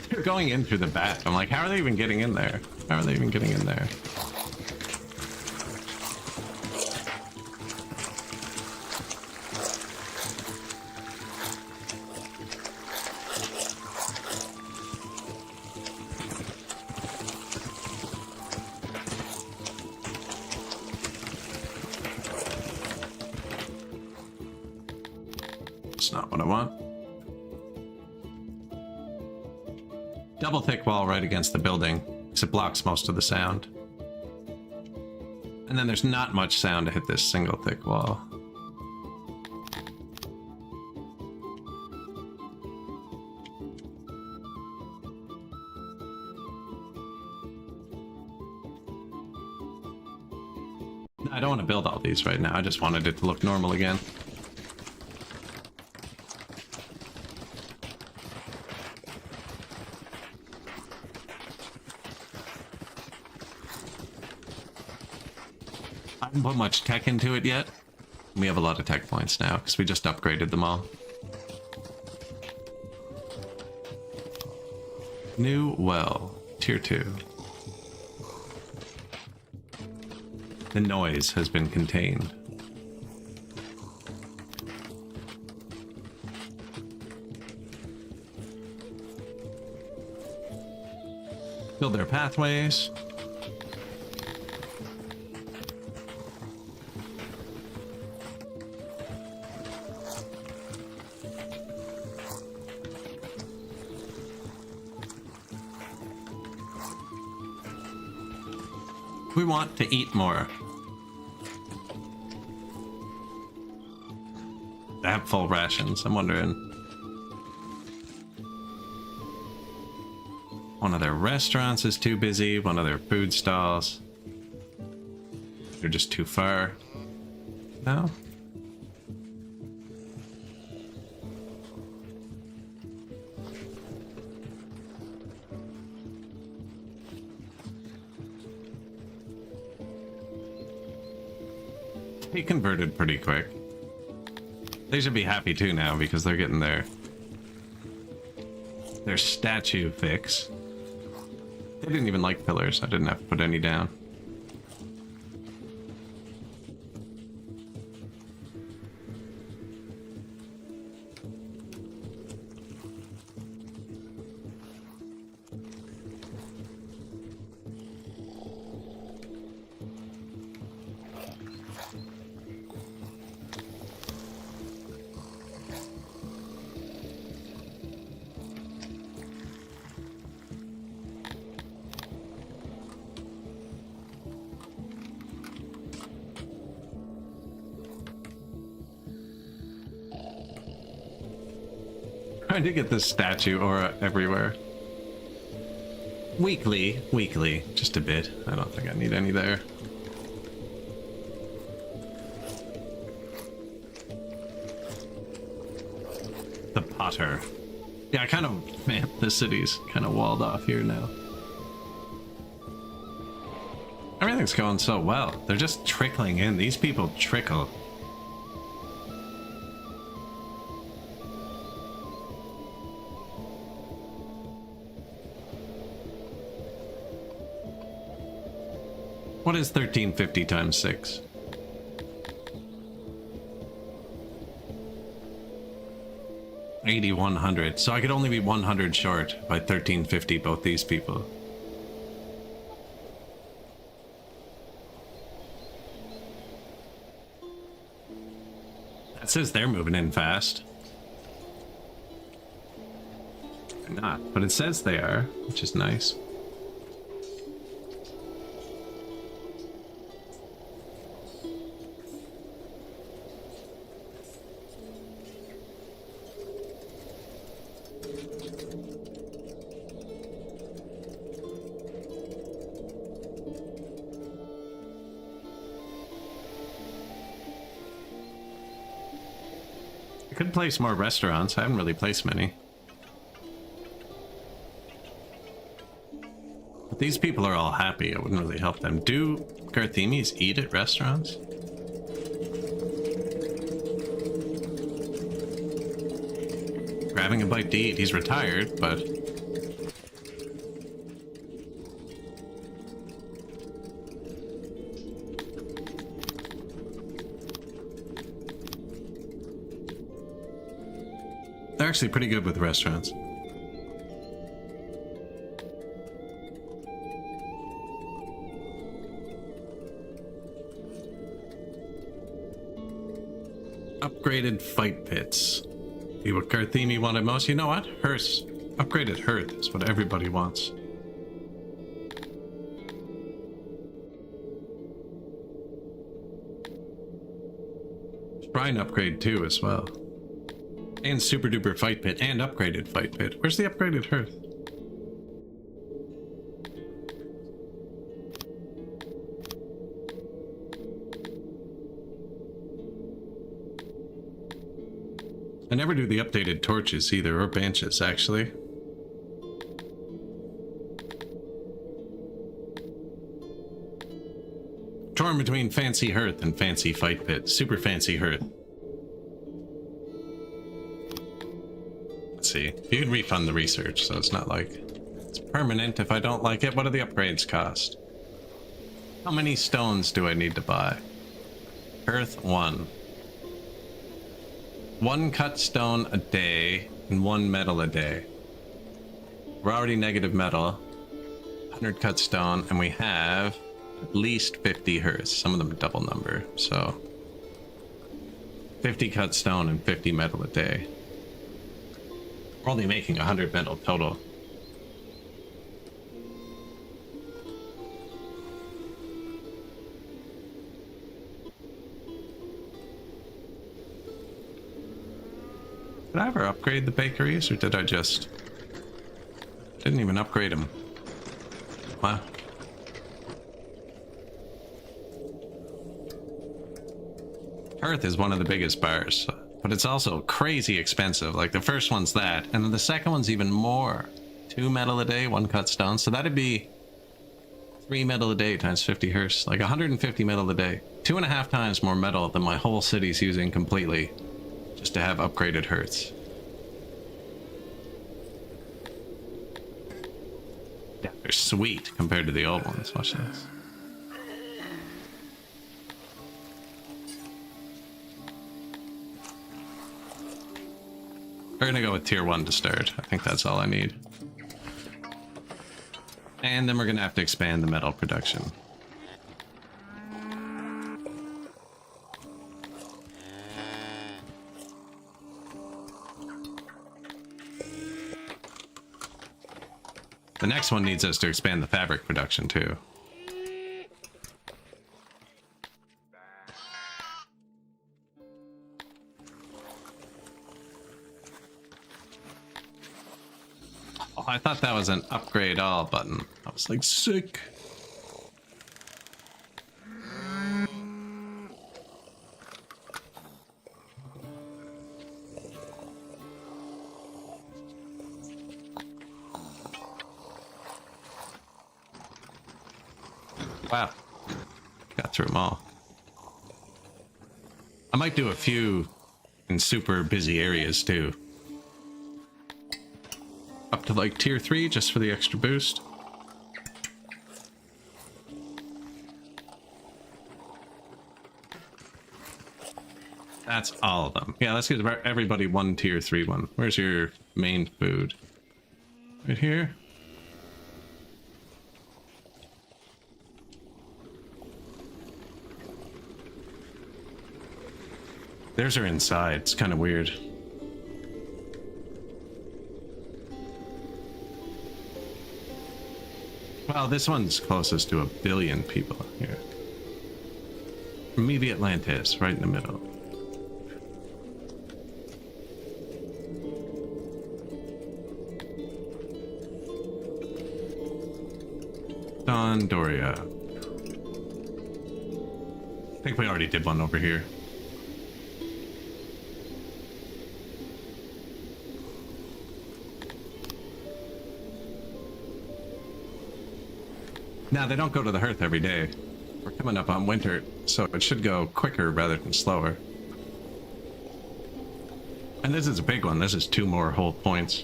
They're going in through the back. I'm like, how are they even getting in there? How are they even getting in there? That's not what I want. Double thick wall right against the building, because it blocks most of the sound. And then there's not much sound to hit this single thick wall. I don't want to build all these right now, I just wanted it to look normal again. I haven't put much tech into it yet. We have a lot of tech points now because we just upgraded them all. New well, tier 2. The noise has been contained. Build their pathways. We want to eat more. They have full rations, I'm wondering. One of their restaurants is too busy, one of their food stalls. They're just too far. No? He converted pretty quick. They should be happy too now because they're getting their statue fix. They didn't even like pillars. I didn't have to put any down. Trying to get this statue aura everywhere. Weekly, just a bit. I don't think I need any there. The Potter. Yeah, I kind of, man, the city's kind of walled off here now. Everything's going so well. They're just trickling in. These people trickle. What is 1350 times 6? $8,100. So I could only be 100 short by 1350 both these people. That says they're moving in fast. They're not, but it says they are, which is nice. I could place more restaurants. I haven't really placed many. But these people are all happy. I wouldn't really help them. Do Garthemis eat at restaurants? Grabbing a bite to eat. He's retired, but... they're actually pretty good with restaurants. Upgraded fight pits. Be what Garthemi wanted most. You know what? Hearth. Upgraded Hearth is what everybody wants. Shrine upgrade too as well. And super duper fight pit and upgraded fight pit. Where's the upgraded Hearth? I never do the updated torches either, or benches actually. Torn between fancy Hearth and fancy fight pit. Super fancy Hearth. Let's see. You can refund the research, so it's not like it's permanent if I don't like it. What do the upgrades cost? How many stones do I need to buy? Hearth 1. 1 cut stone a day and 1 metal a day. We're already negative metal. 100 cut stone, and we have at least 50 hearths. Some of them are double number, so 50 cut stone and 50 metal a day. We're only making 100 metal total. Did I ever upgrade the bakeries, or did I just... didn't even upgrade them. Wow. Hearth is one of the biggest bars, but it's also crazy expensive. Like the first one's that, and then the second one's even more. 2 metal a day, 1 cut stone, so that'd be 3 metal a day times 50 hearths, like 150 metal a day. 2.5 times more metal than my whole city's using completely. Just to have upgraded hearths. Yeah, they're sweet compared to the old ones. Watch this. We're gonna go with tier 1 to start. I think that's all I need. And then we're gonna have to expand the metal production. The next one needs us to expand the fabric production too. Oh, I thought that was an upgrade all button. I was like, sick. Wow, got through them all. I might do a few in super busy areas too. Up to like tier 3 just for the extra boost. That's all of them. Yeah, let's give everybody 1 tier 3 one. Where's your main food? Right here? Theirs are inside. It's kind of weird. Well, this one's closest to 1 billion people here. Maybe Atlantis, right in the middle. Dondoria. I think we already did one over here. Now, they don't go to the hearth every day. We're coming up on winter, so it should go quicker rather than slower. And this is a big one. This is 2 more whole points.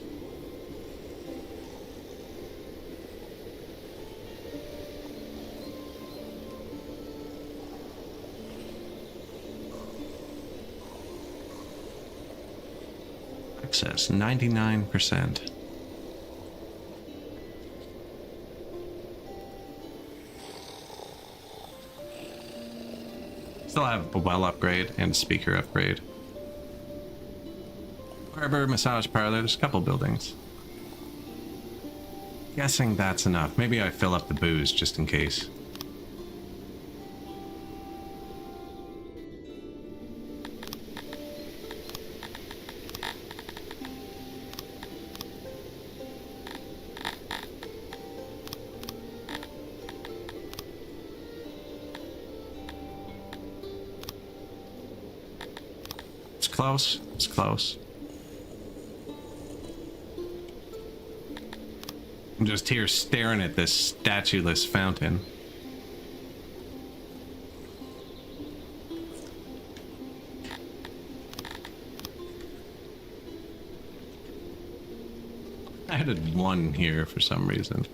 Access 99%. Still have a well upgrade and a speaker upgrade. Barber, massage parlor, there's a couple buildings. Guessing that's enough. Maybe I fill up the booze just in case. It's close. It's close. I'm just here staring at this statueless fountain. I added 1 here for some reason.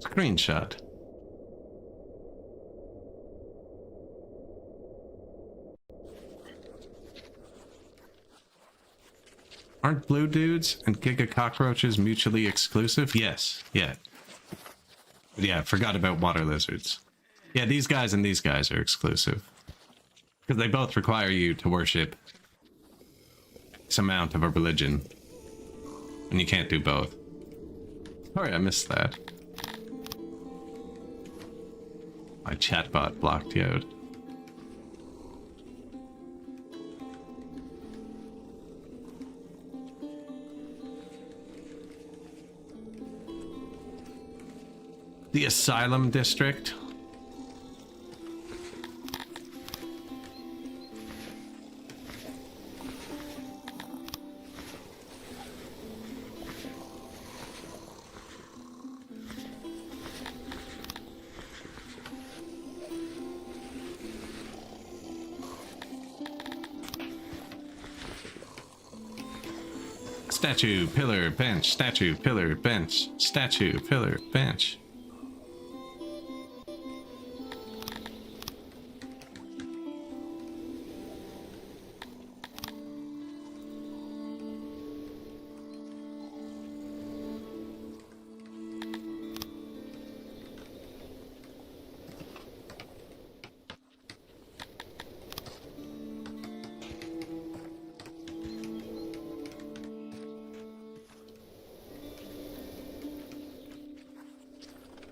Screenshot. Aren't blue dudes and giga cockroaches mutually exclusive? Yes. Yeah. Yeah, forgot about water lizards. Yeah, these guys and these guys are exclusive. Because they both require you to worship some amount of a religion. And you can't do both. Sorry, I missed that. My chatbot blocked you out. The Asylum District. Statue, pillar, bench, statue, pillar, bench, statue, pillar, bench.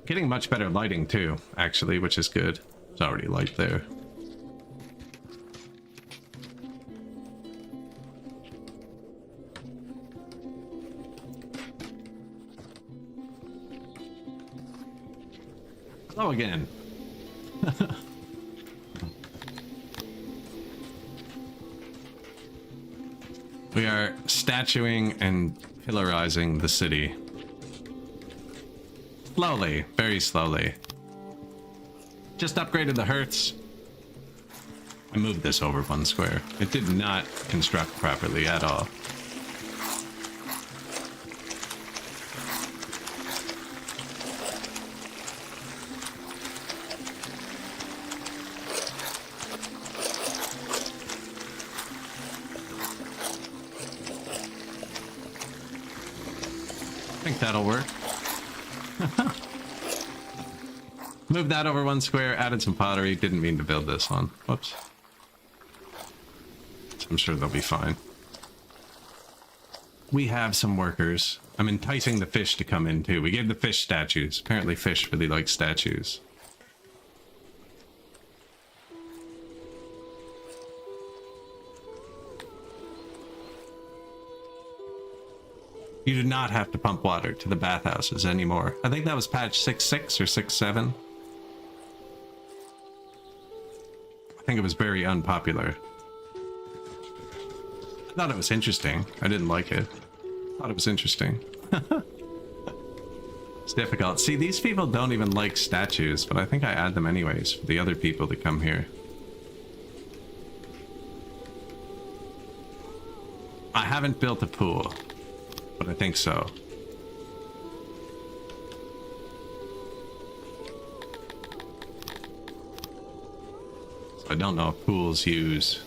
Getting much better lighting too, actually, which is good. There's already light there. Hello again. We are statuing and pillarizing the city. Slowly, very slowly. Just upgraded the hearths. I moved this over 1 square. It did not construct properly at all. I think that'll work. Moved that over 1 square, added some pottery. Didn't mean to build this one. Whoops. I'm sure they'll be fine. We have some workers. I'm enticing the fish to come in too. We gave the fish statues. Apparently fish really like statues. You do not have to pump water to the bathhouses anymore. I think that was patch 6.6 or 6.7. I think it was very unpopular. I thought it was interesting. I didn't like it. I thought it was interesting. It's difficult. See, these people don't even like statues, but I think I add them anyways for the other people to come here. I haven't built a pool, but I think so. So I don't know if pools use...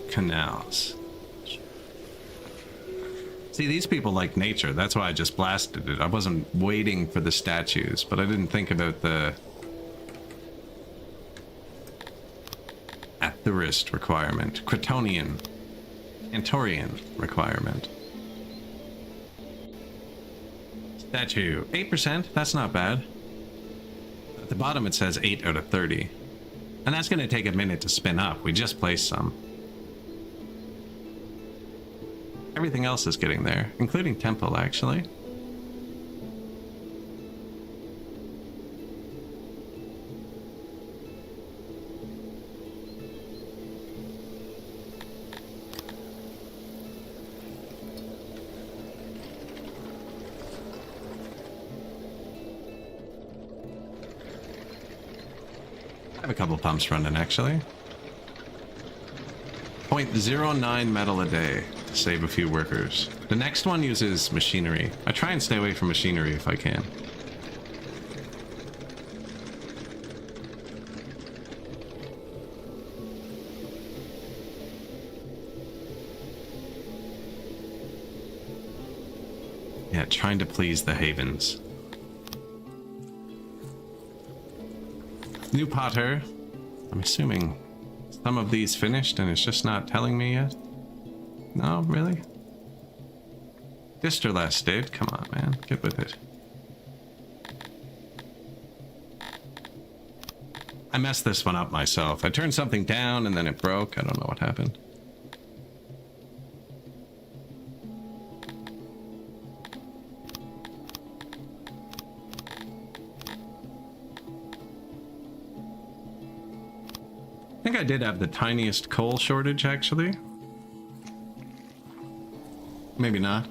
canals. See, these people like nature. That's why I just blasted it. I wasn't waiting for the statues, but I didn't think about the... at the wrist requirement. Cretonian. Antorian requirement. Statue. 8%? That's not bad. At the bottom it says 8 out of 30. And that's going to take a minute to spin up. We just placed some. Everything else is getting there, including temple, actually. I have a couple pumps running, actually. 0.09 metal a day to save a few workers. The next one uses machinery. I try and stay away from machinery if I can. Yeah, trying to please the havens. New potter. I'm assuming some of these finished and it's just not telling me yet. No, really? Distress did. Come on, man. Get with it. I messed this one up myself. I turned something down and then it broke. I don't know what happened. I think I did have the tiniest coal shortage, actually. Maybe not.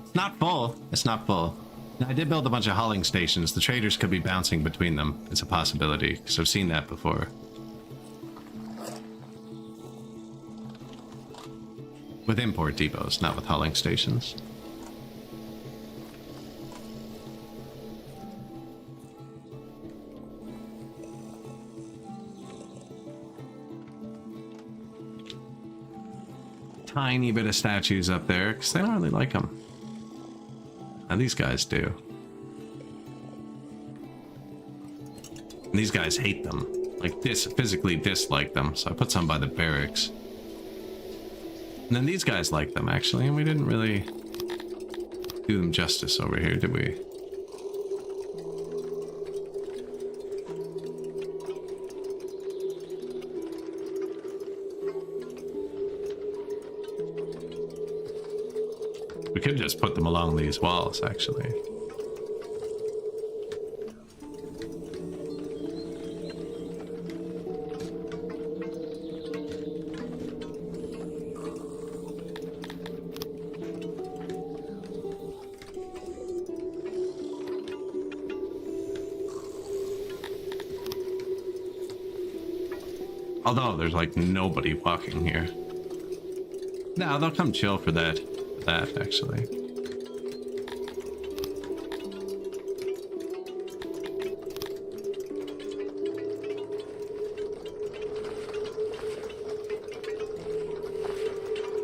It's not full. It's not full. Now, I did build a bunch of hauling stations. The traders could be bouncing between them. It's a possibility, because I've seen that before. With import depots, not with hauling stations. Tiny bit of statues up there because they don't really like them. And these guys do. And these guys hate them. Like, physically dislike them. So I put some by the barracks. And then these guys like them, actually. And we didn't really do them justice over here, did we? We could just put them along these walls, actually. Although there's like nobody walking here. No, they'll come chill for that. Actually.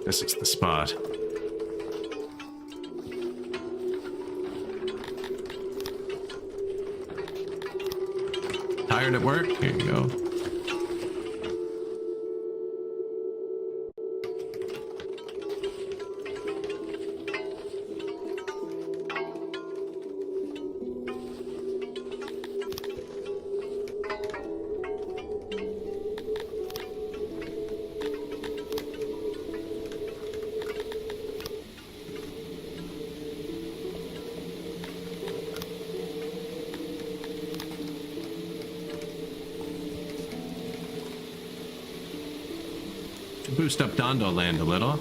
This is the spot. Tired at work? Here you go. boost up Dondo land a little.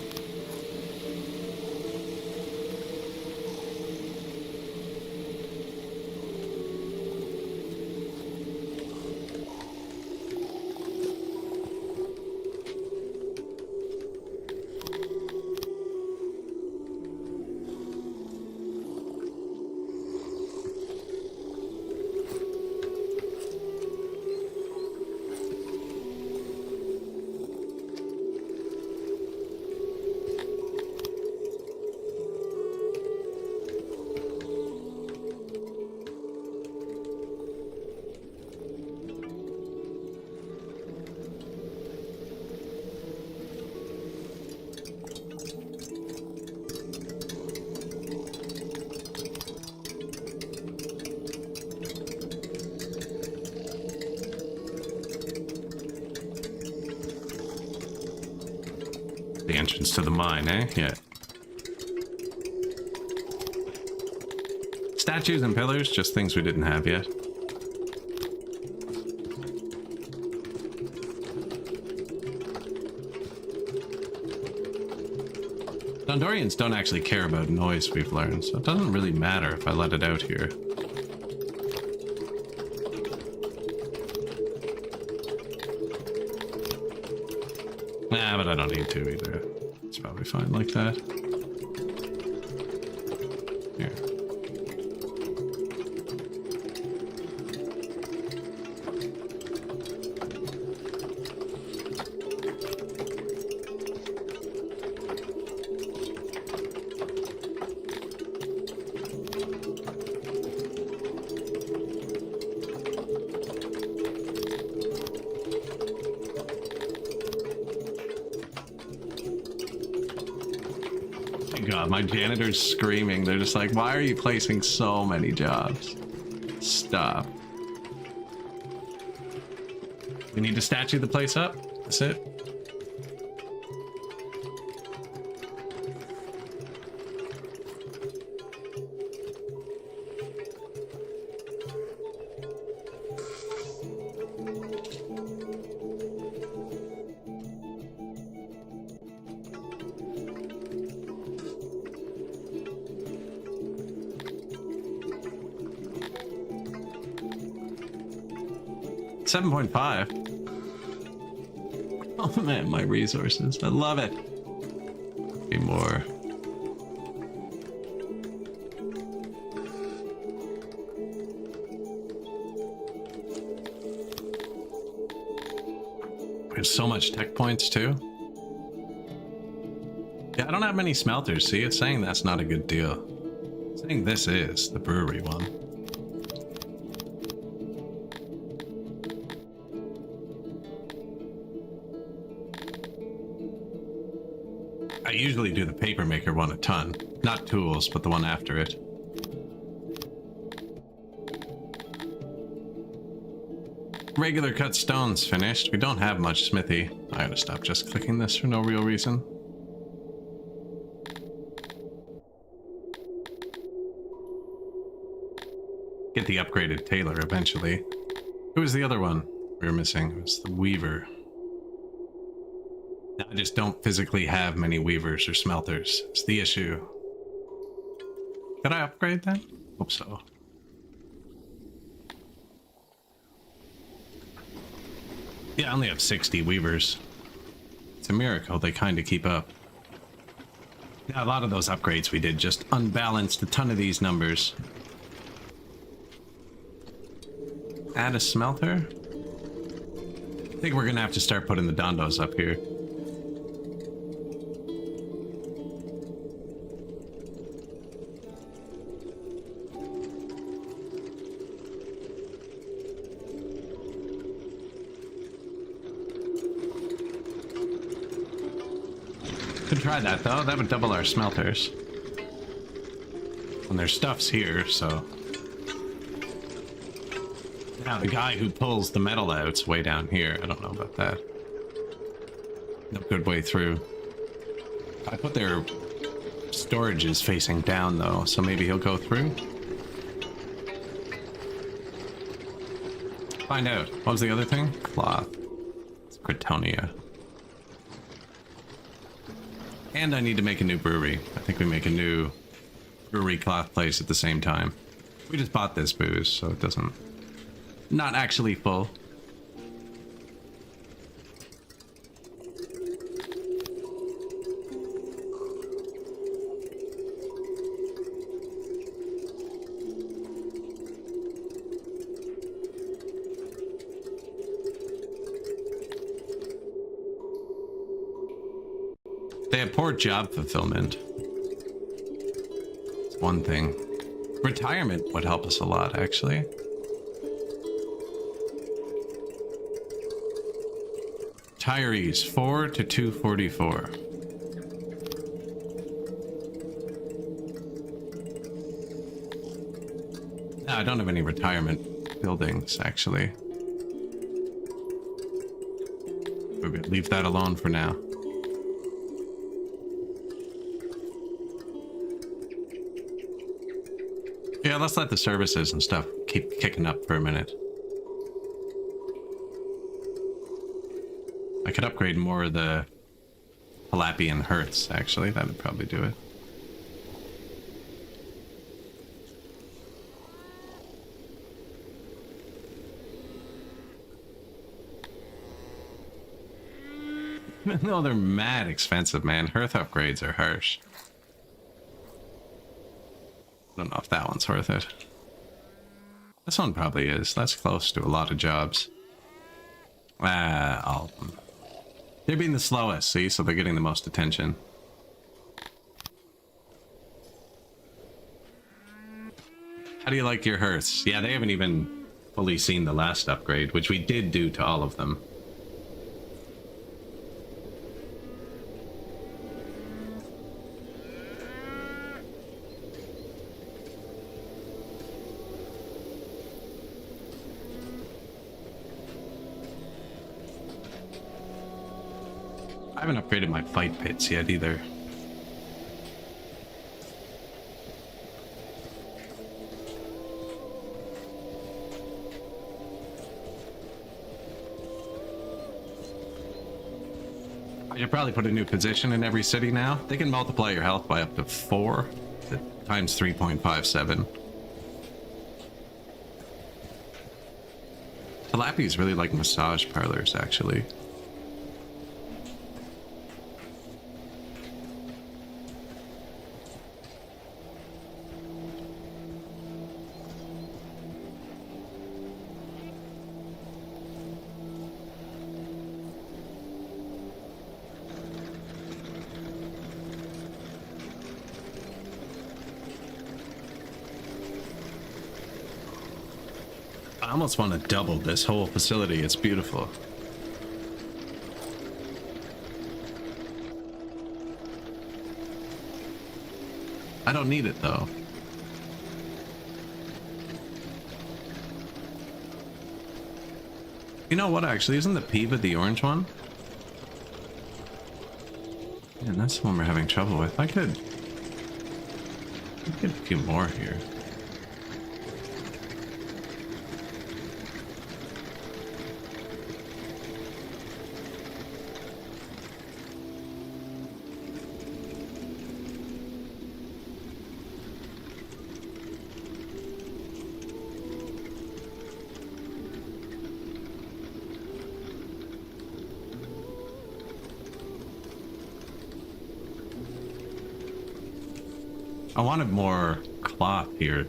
The entrance to the mine, eh? Yeah. Statues and pillars, just things we didn't have yet. Dondorians don't actually care about noise, we've learned, so it doesn't really matter if I let it out here. Nah, but I don't need to either. It's probably fine like that. Here. God, my janitor's screaming. They're just like, why are you placing so many jobs? Stop. We need to statue the place up. That's it. $7.5. Oh man, my resources. I love it. Be more. There's so much tech points too. Yeah, I don't have many smelters. See, it's saying that's not a good deal. It's saying this is the brewery one. I usually do the paper maker one a ton. Not tools, but the one after it. Regular cut stones finished. We don't have much smithy. I gotta stop just clicking this for no real reason. Get the upgraded tailor eventually. Who was the other one we were missing? It was the weaver. I just don't physically have many weavers or smelters. It's the issue. Did I upgrade that? Hope so. Yeah, I only have 60 weavers. It's a miracle they kind of keep up. Yeah, a lot of those upgrades we did just unbalanced a ton of these numbers. Add a smelter? I think we're gonna have to start putting the Dondos up here. Could try that though, that would double our smelters. And their stuff's here, so... Now the guy who pulls the metal out's way down here. I don't know about that. No good way through. I put their storages facing down though, so maybe he'll go through. Find out. What was the other thing? Cloth. It's Cretonia. And I need to make a new brewery. I think we make a new brewery cloth place at the same time. We just bought this booze, so it doesn't... Not actually full. They have poor job fulfillment. It's one thing. Retirement would help us a lot, actually. Retirees, 4 to 244. No, I don't have any retirement buildings, actually. Maybe leave that alone for now. Yeah, let's let the services and stuff keep kicking up for a minute. I could upgrade more of the Palapian hearths, actually. That would probably do it. No, they're mad expensive, man. Hearth upgrades are harsh. I don't know if that one's worth it. This one probably is. That's close to a lot of jobs. All of them. They're being the slowest, see? So they're getting the most attention. How do you like your hearths? Yeah, they haven't even fully seen the last upgrade, which we did do to all of them. I haven't upgraded my fight pits yet either. I should probably put a new position in every city now. They can multiply your health by up to 4 times 3.57. Tilapia is really like massage parlors, actually. I almost want to double this whole facility. It's beautiful. I don't need it though. You know what, actually? Isn't the Piva the orange one? Yeah, that's the one we're having trouble with. I could get a few more here. I wanted more cloth here.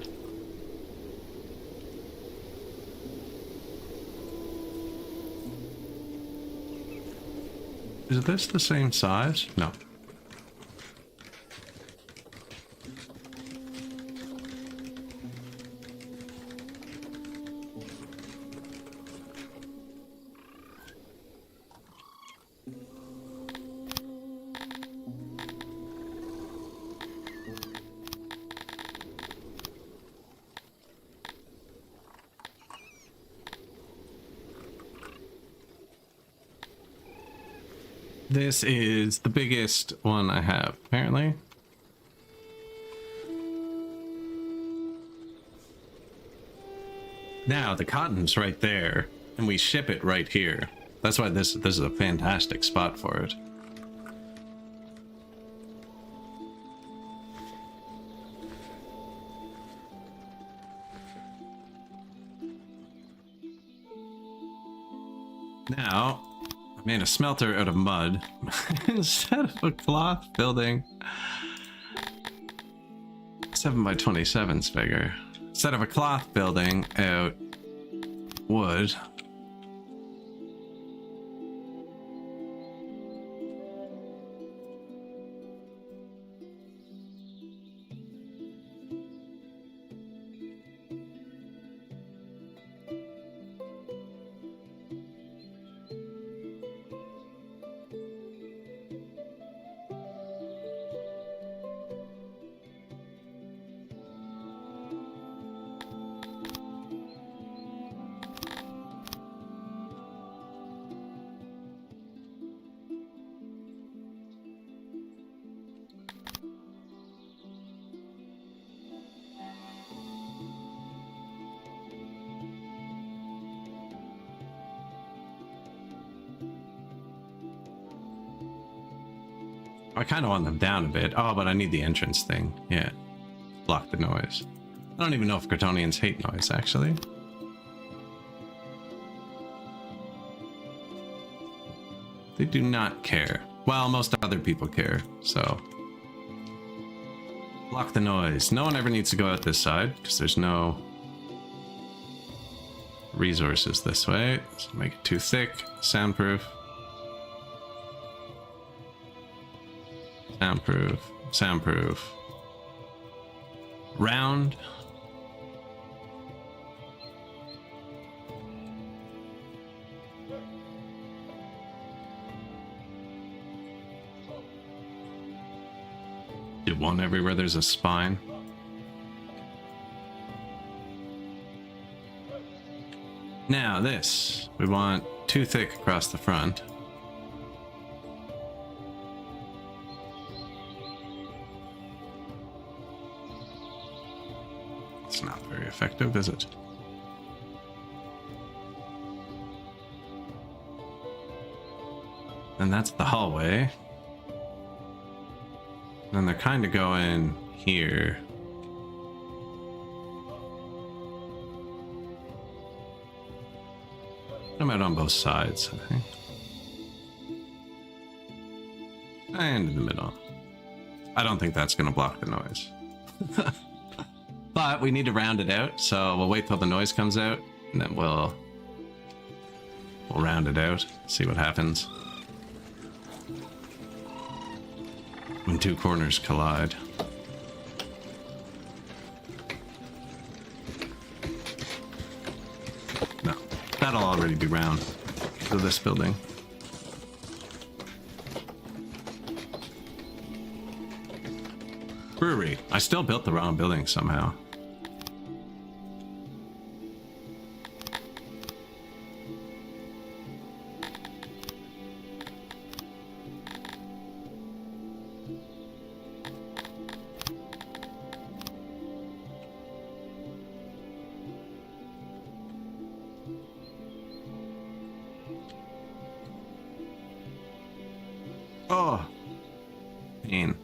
Is this the same size? No. This is the biggest one I have, apparently. Now, the cotton's right there, and we ship it right here. That's why this is a fantastic spot for it. Now, I made a smelter out of mud instead of a cloth building. 7 by 27's figure. Instead of a cloth building out wood. I kind of want them down a bit. Oh, but I need the entrance thing. Yeah. Block the noise. I don't even know if Kryptonians hate noise, actually. They do not care. Well, most other people care, so. Block the noise. No one ever needs to go out this side, because there's no resources this way. So make it too thick. Soundproof. Soundproof. Soundproof. Round. Do one everywhere there's a spine. Now this. We want too thick across the front. It's not very effective, is it? And that's the hallway. And they're kind of going here. I'm out on both sides, I think. And in the middle. I don't think that's going to block the noise. But we need to round it out, so we'll wait till the noise comes out, and then we'll round it out, see what happens when two corners collide. No, that'll already be round for this building. Brewery. I still built the wrong building somehow. Oh, pain.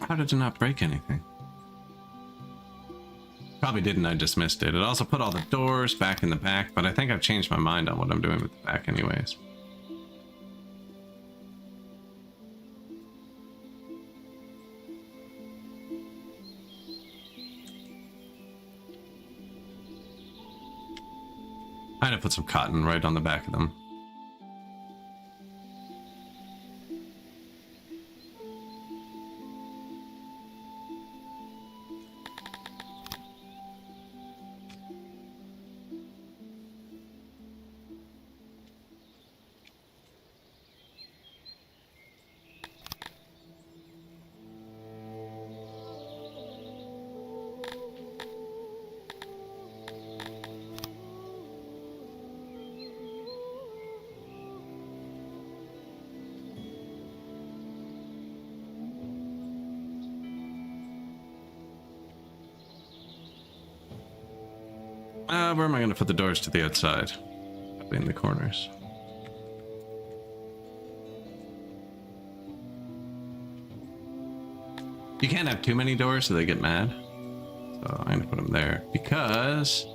How did it not break anything? Probably didn't, I just missed it. It also put all the doors back in the back, but I think I've changed my mind on what I'm doing with the back anyways. I'm gonna put some cotton right on the back of them. Where am I going to put the doors to the outside? Probably in the corners. You can't have too many doors so they get mad. So I'm gonna put them there because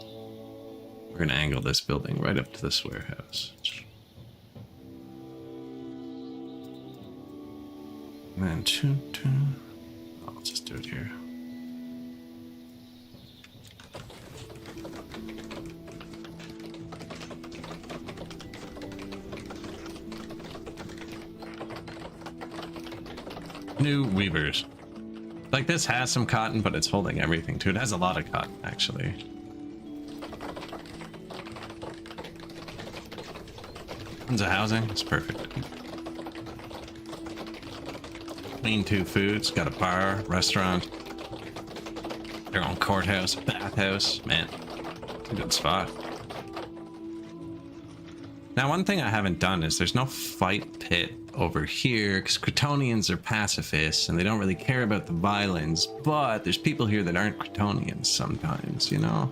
we're gonna angle this building right up to this warehouse. And then I'll just do it here. New weavers. Like this has some cotton, but it's holding everything too. It has a lot of cotton, actually. Tons of housing. It's perfect. Clean 2 foods. Got a bar, restaurant, their own courthouse, bathhouse. Man, it's a good spot. Now, one thing I haven't done is there's no fight pit over here because Kryptonians are pacifists and they don't really care about the violence, but there's people here that aren't Kryptonians sometimes, you know?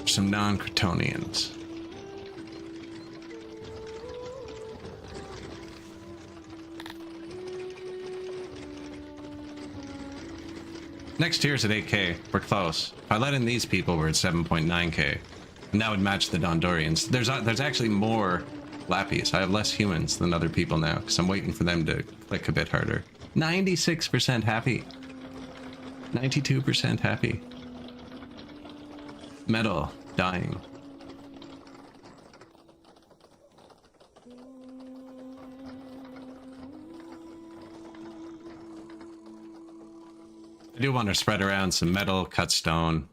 Some non-Kryptonians. Next tier's at 8k. We're close. If I let in these people, we're at 7.9k. And that would match the Dondorians. There's actually more Lappies. I have less humans than other people now, because I'm waiting for them to click a bit harder. 96% happy. 92% happy. Metal dying. I do want to spread around some metal, cut stone,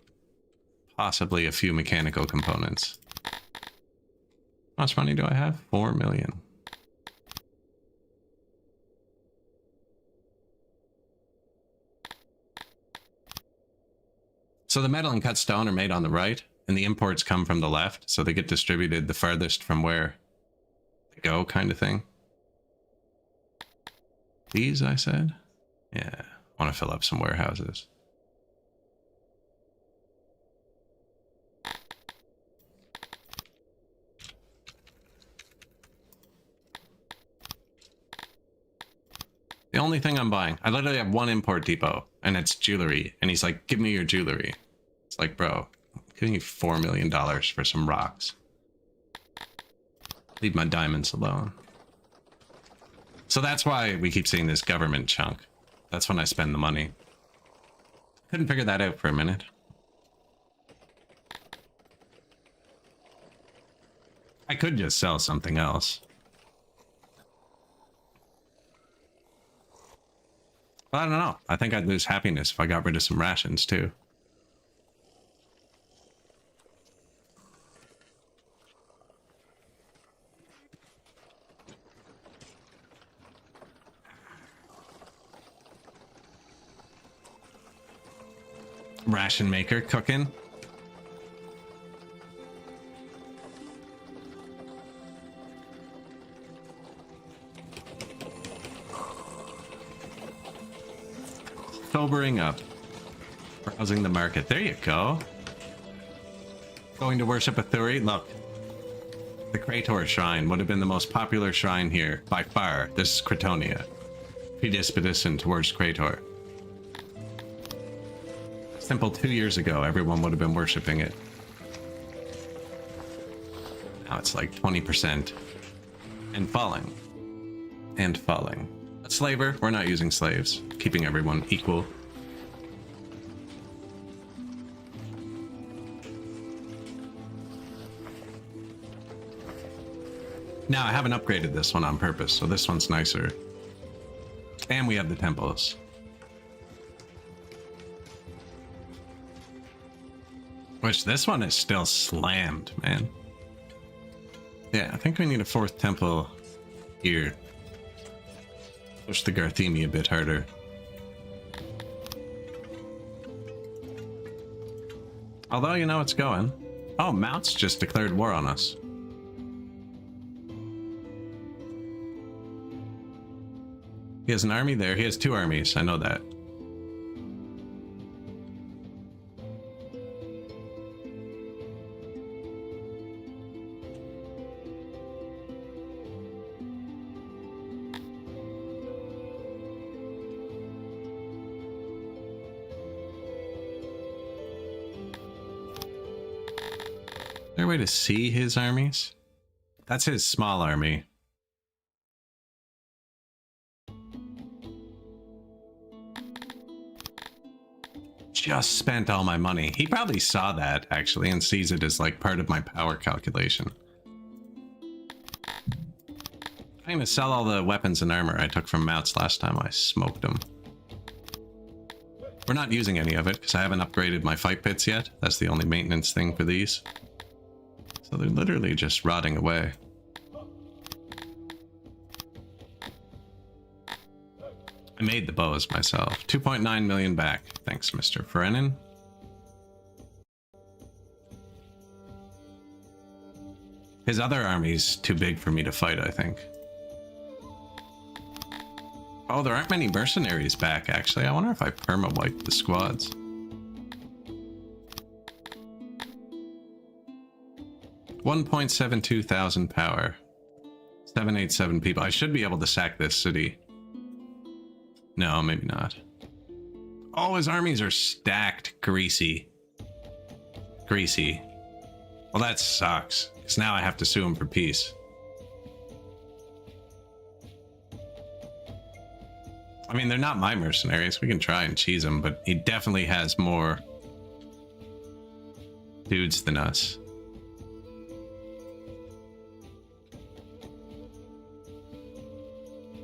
possibly a few mechanical components. How much money do I have? 4 million. So the metal and cut stone are made on the right, and the imports come from the left, so they get distributed the farthest from where they go, kind of thing. These, I said? Yeah, I want to fill up some warehouses. The only thing I'm buying, I literally have one import depot, and it's jewelry, and he's like, give me your jewelry. It's like, bro, I'm giving you $4 million for some rocks. Leave my diamonds alone. So that's why we keep seeing this government chunk. That's when I spend the money. Couldn't figure that out for a minute. I could just sell something else. But I don't know. I think I'd lose happiness if I got rid of some rations too. Ration maker cooking. Sobering up. Browsing the market. There you go. Going to worship a Thuri. Look. The Krator shrine would have been the most popular shrine here by far. This is Kryptonia. Predisposition towards Krator. Simple 2 years ago, everyone would have been worshipping it. Now it's like 20%. And falling. And falling. A slaver, we're not using slaves. Keeping everyone equal. Now, I haven't upgraded this one on purpose, so this one's nicer. And we have the temples. Which this one is still slammed, man. Yeah, I think we need a 4th temple here. Push the Garthemi a bit harder. Although, you know, it's going. Oh, Mounts just declared war on us. He has an army there. He has 2 armies. I know that. Is there a way to see his armies? That's his small army. Just spent all my money. He probably saw that, actually, and sees it as, like, part of my power calculation. I'm gonna sell all the weapons and armor I took from mounts last time I smoked them. We're not using any of it, because I haven't upgraded my fight pits yet. That's the only maintenance thing for these. So they're literally just rotting away. I made the bows myself. 2.9 million back. Thanks, Mr. Ferenin. His other army's too big for me to fight, I think. Oh, there aren't many mercenaries back, actually. I wonder if I perma-wiped the squads. $1.72 thousand power. 787 people. I should be able to sack this city. No, maybe not. Oh, his armies are stacked. Greasy. Greasy. Well, that sucks. Because now I have to sue him for peace. I mean, they're not my mercenaries. We can try and cheese him, but he definitely has more dudes than us.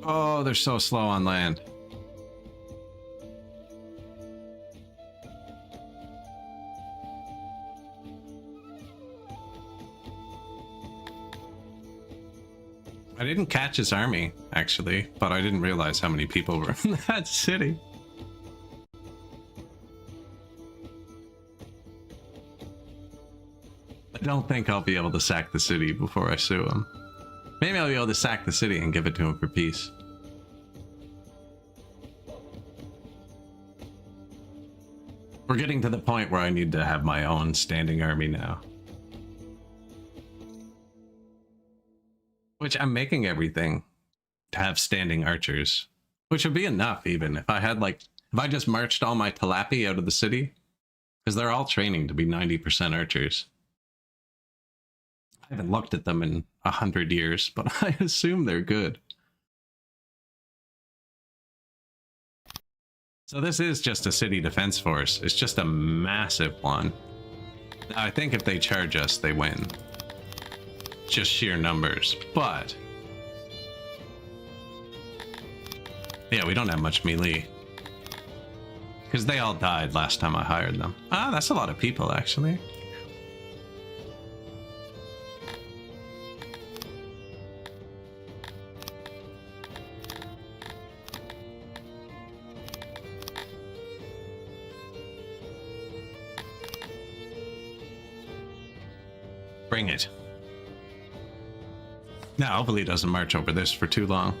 Oh, they're so slow on land. I didn't catch his army, actually, but I didn't realize how many people were in that city. I don't think I'll be able to sack the city before I sue him. Maybe I'll be able to sack the city and give it to him for peace. We're getting to the point where I need to have my own standing army now. Which I'm making everything to have standing archers. Which would be enough even if I had like... If I just marched all my Talapi out of the city. Because they're all training to be 90% archers. I haven't looked at them in 100 years, but I assume they're good. So this is just a city defense force. It's just a massive one. I think if they charge us, they win. Just sheer numbers, but... Yeah, we don't have much melee. Because they all died last time I hired them. Ah, that's a lot of people, actually. Bring it. Now, hopefully it doesn't march over this for too long.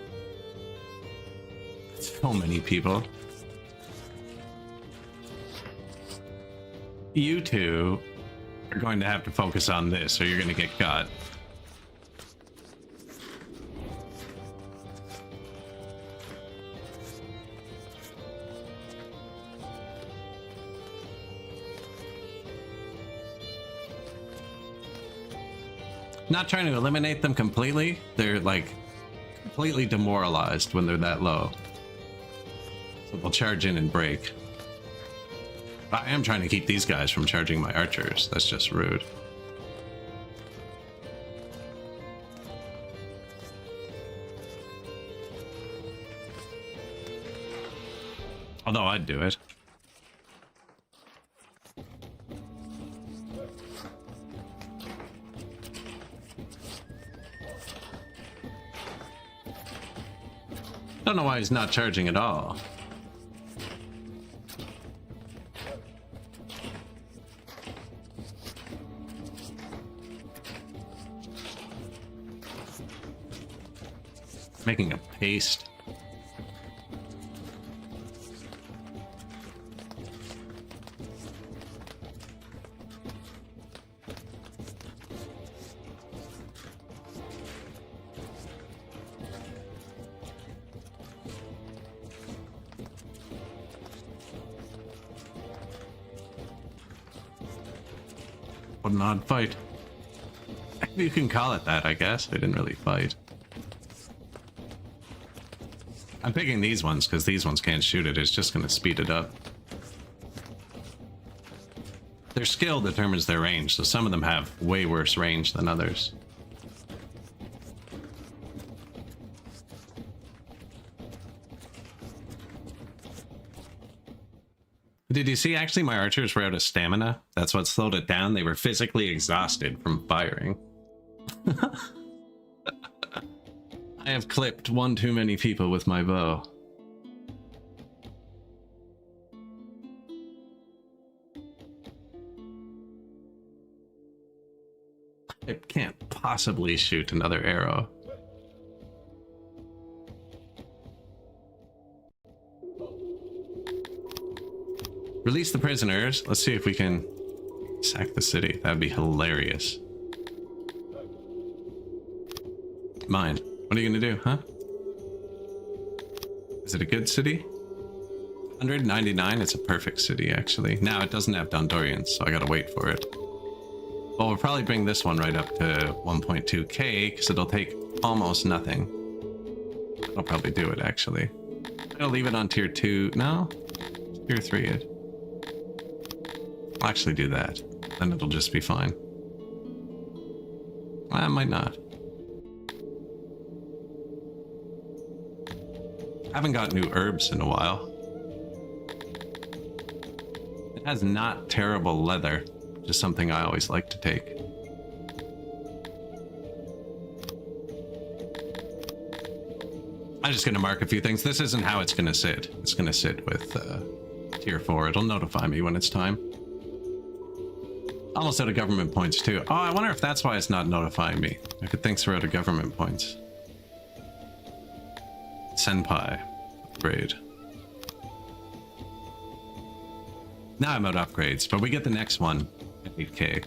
So many people. You two are going to have to focus on this or you're going to get caught. Not trying to eliminate them completely. They're like completely demoralized when they're that low. So they'll charge in and break. I am trying to keep these guys from charging my archers. That's just rude. Although I'd do it. Don't know why he's not charging at all. Making a paste. What an odd fight. You can call it that, I guess. They didn't really fight. I'm picking these ones because these ones can't shoot it. It's just going to speed it up. Their skill determines their range, so some of them have way worse range than others. Did you see, actually, my archers were out of stamina? That's what slowed it down. They were physically exhausted from firing. I have clipped one too many people with my bow. I can't possibly shoot another arrow. Release the prisoners. Let's see if we can sack the city. That'd be hilarious. Mine. What are you gonna do, huh? Is it a good city? 199, it's a perfect city, actually. Now, it doesn't have Dondorians, so I gotta wait for it. Well, we'll probably bring this one right up to 1.2k, because it'll take almost nothing. I'll probably do it, actually. I'll leave it on tier 2. No? Tier 3 it. I'll actually do that. Then it'll just be fine. I might not. Haven't got new herbs in a while. It has not terrible leather, just something I always like to take. I'm just gonna mark a few things. This isn't how it's gonna sit. It's gonna sit with tier 4. It'll notify me when it's time. Almost out of government points too. Oh, I wonder if that's why it's not notifying me. I could think we're out of government points. Senpai. Upgrade. Now I'm out of upgrades, but we get the next one at 8k.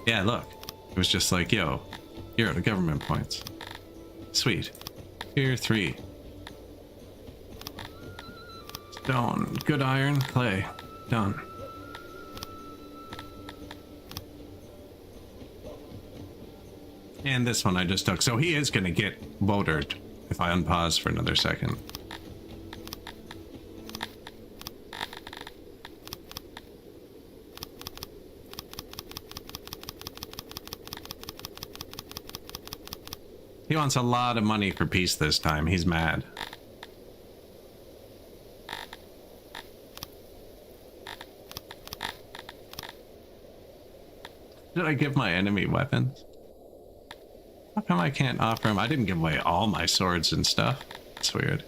Yeah, look. It was just like, yo, you're out of government points. Sweet. Tier 3. Stone. Good iron. Clay. Done. And this one I just took. So he is going to get voted if I unpause for another second. He wants a lot of money for peace this time. He's mad. Did I give my enemy weapons? How come I can't offer him? I didn't give away all my swords and stuff. That's weird.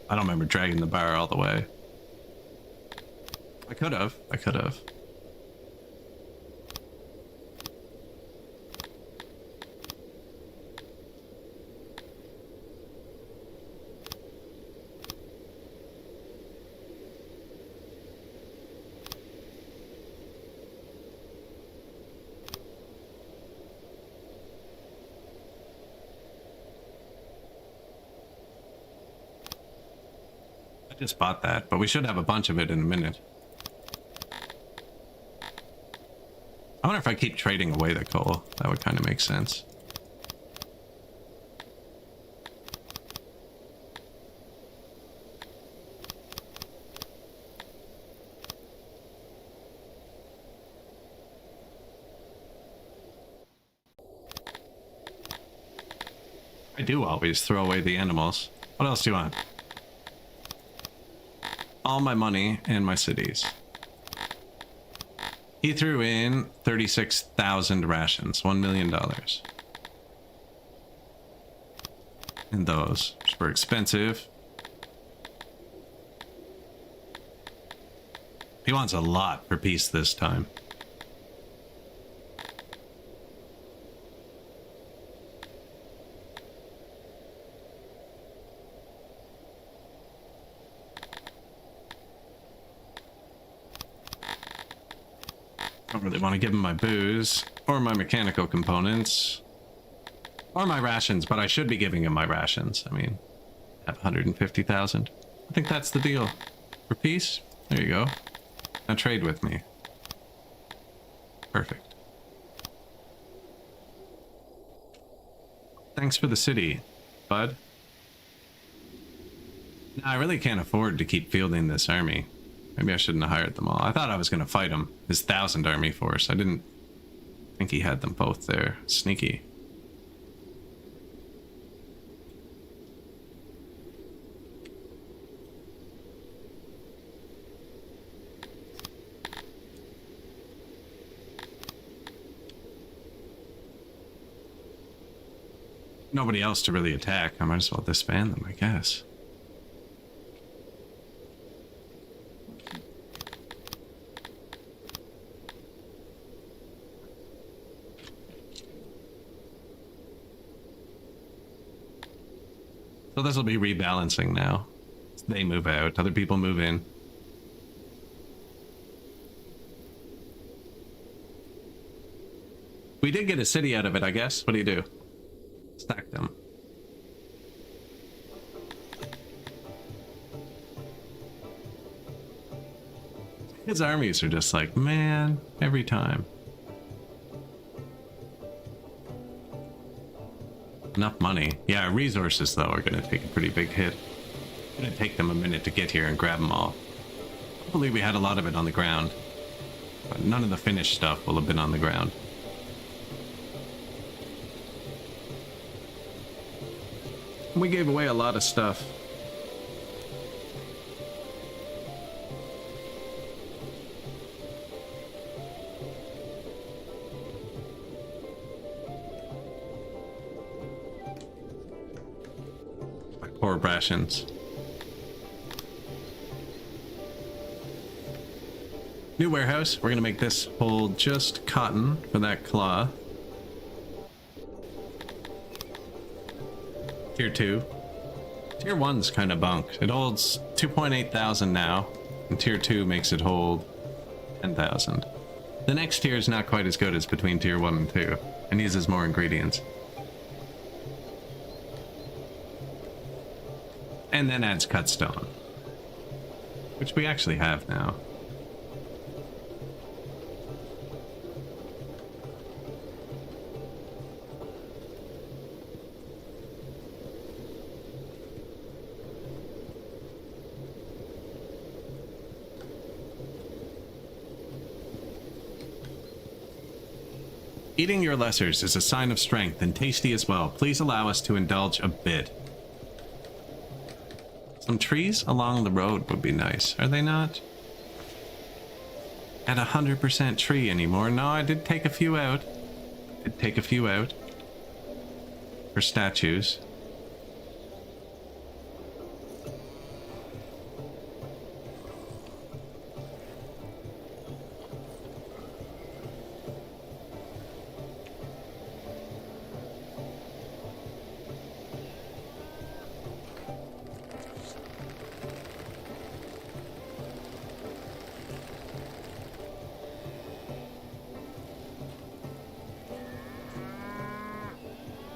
I don't remember dragging the bar all the way. I could have. I could have. Just bought that, but we should have a bunch of it in a minute. I wonder if I keep trading away the coal. That would kind of make sense. I do always throw away the animals. What else do you want? All my money and my cities. He threw in 36,000 rations, $1 million. And those, which were expensive. He wants a lot for peace this time. Don't really want to give him my booze, or my mechanical components, or my rations, but I should be giving him my rations. I mean, I have 150,000. I think that's the deal. For peace? There you go. Now trade with me. Perfect. Thanks for the city, bud. No, I really can't afford to keep fielding this army. Maybe I shouldn't have hired them all. I thought I was going to fight him. His 1,000 army force. I didn't think he had them both there. Sneaky. Nobody else to really attack. I might as well disband them, I guess. So this will be rebalancing now. They move out, other people move in. We did get a city out of it, I guess. What do you do? Stack them. His armies are just like, man, every time. Enough money. Yeah, resources, though, are going to take a pretty big hit. It's going to take them a minute to get here and grab them all. I believe we had a lot of it on the ground. But none of the finished stuff will have been on the ground. We gave away a lot of stuff. My poor rations. New warehouse. We're gonna make this hold just cotton for that cloth. Tier 2. Tier 1's kind of bunked. It holds 2,800 now, and Tier 2 makes it hold 10,000. The next tier is not quite as good as between Tier 1 and 2, and uses more ingredients. And then adds cut stone, which we actually have now. Eating your lessers is a sign of strength and tasty as well. Please allow us to indulge a bit. Some trees along the road would be nice, are they not? At 100% tree anymore. No, I did take a few out. For statues.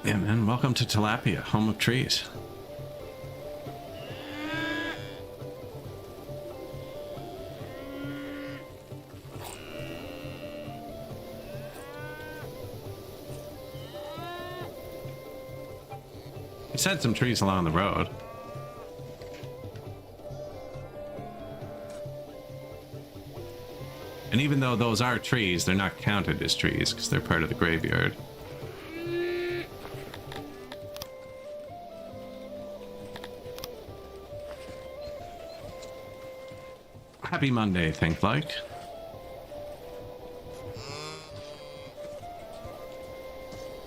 Yeah, man, welcome to Tilapia, home of trees. He said some trees along the road. And even though those are trees, they're not counted as trees because they're part of the graveyard. Happy Monday, think like.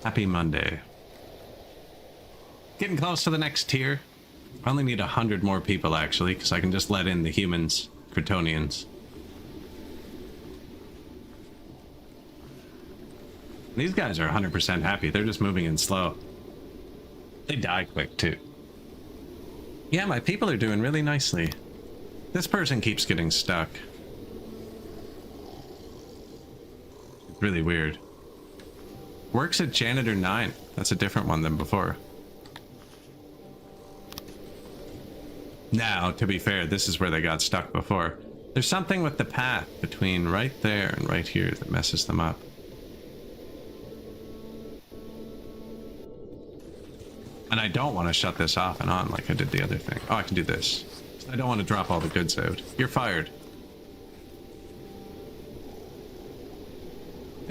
Happy Monday. Getting close to the next tier. I only need 100 more people, actually, because I can just let in the humans, Kryptonians. These guys are 100% happy. They're just moving in slow. They die quick, too. Yeah, my people are doing really nicely. This person keeps getting stuck. It's really weird. Works at Janitor 9. That's a different one than before. Now, to be fair, this is where they got stuck before. There's something with the path between right there and right here that messes them up. And I don't want to shut this off and on like I did the other thing. Oh, I can do this. I don't want to drop all the goods out. You're fired.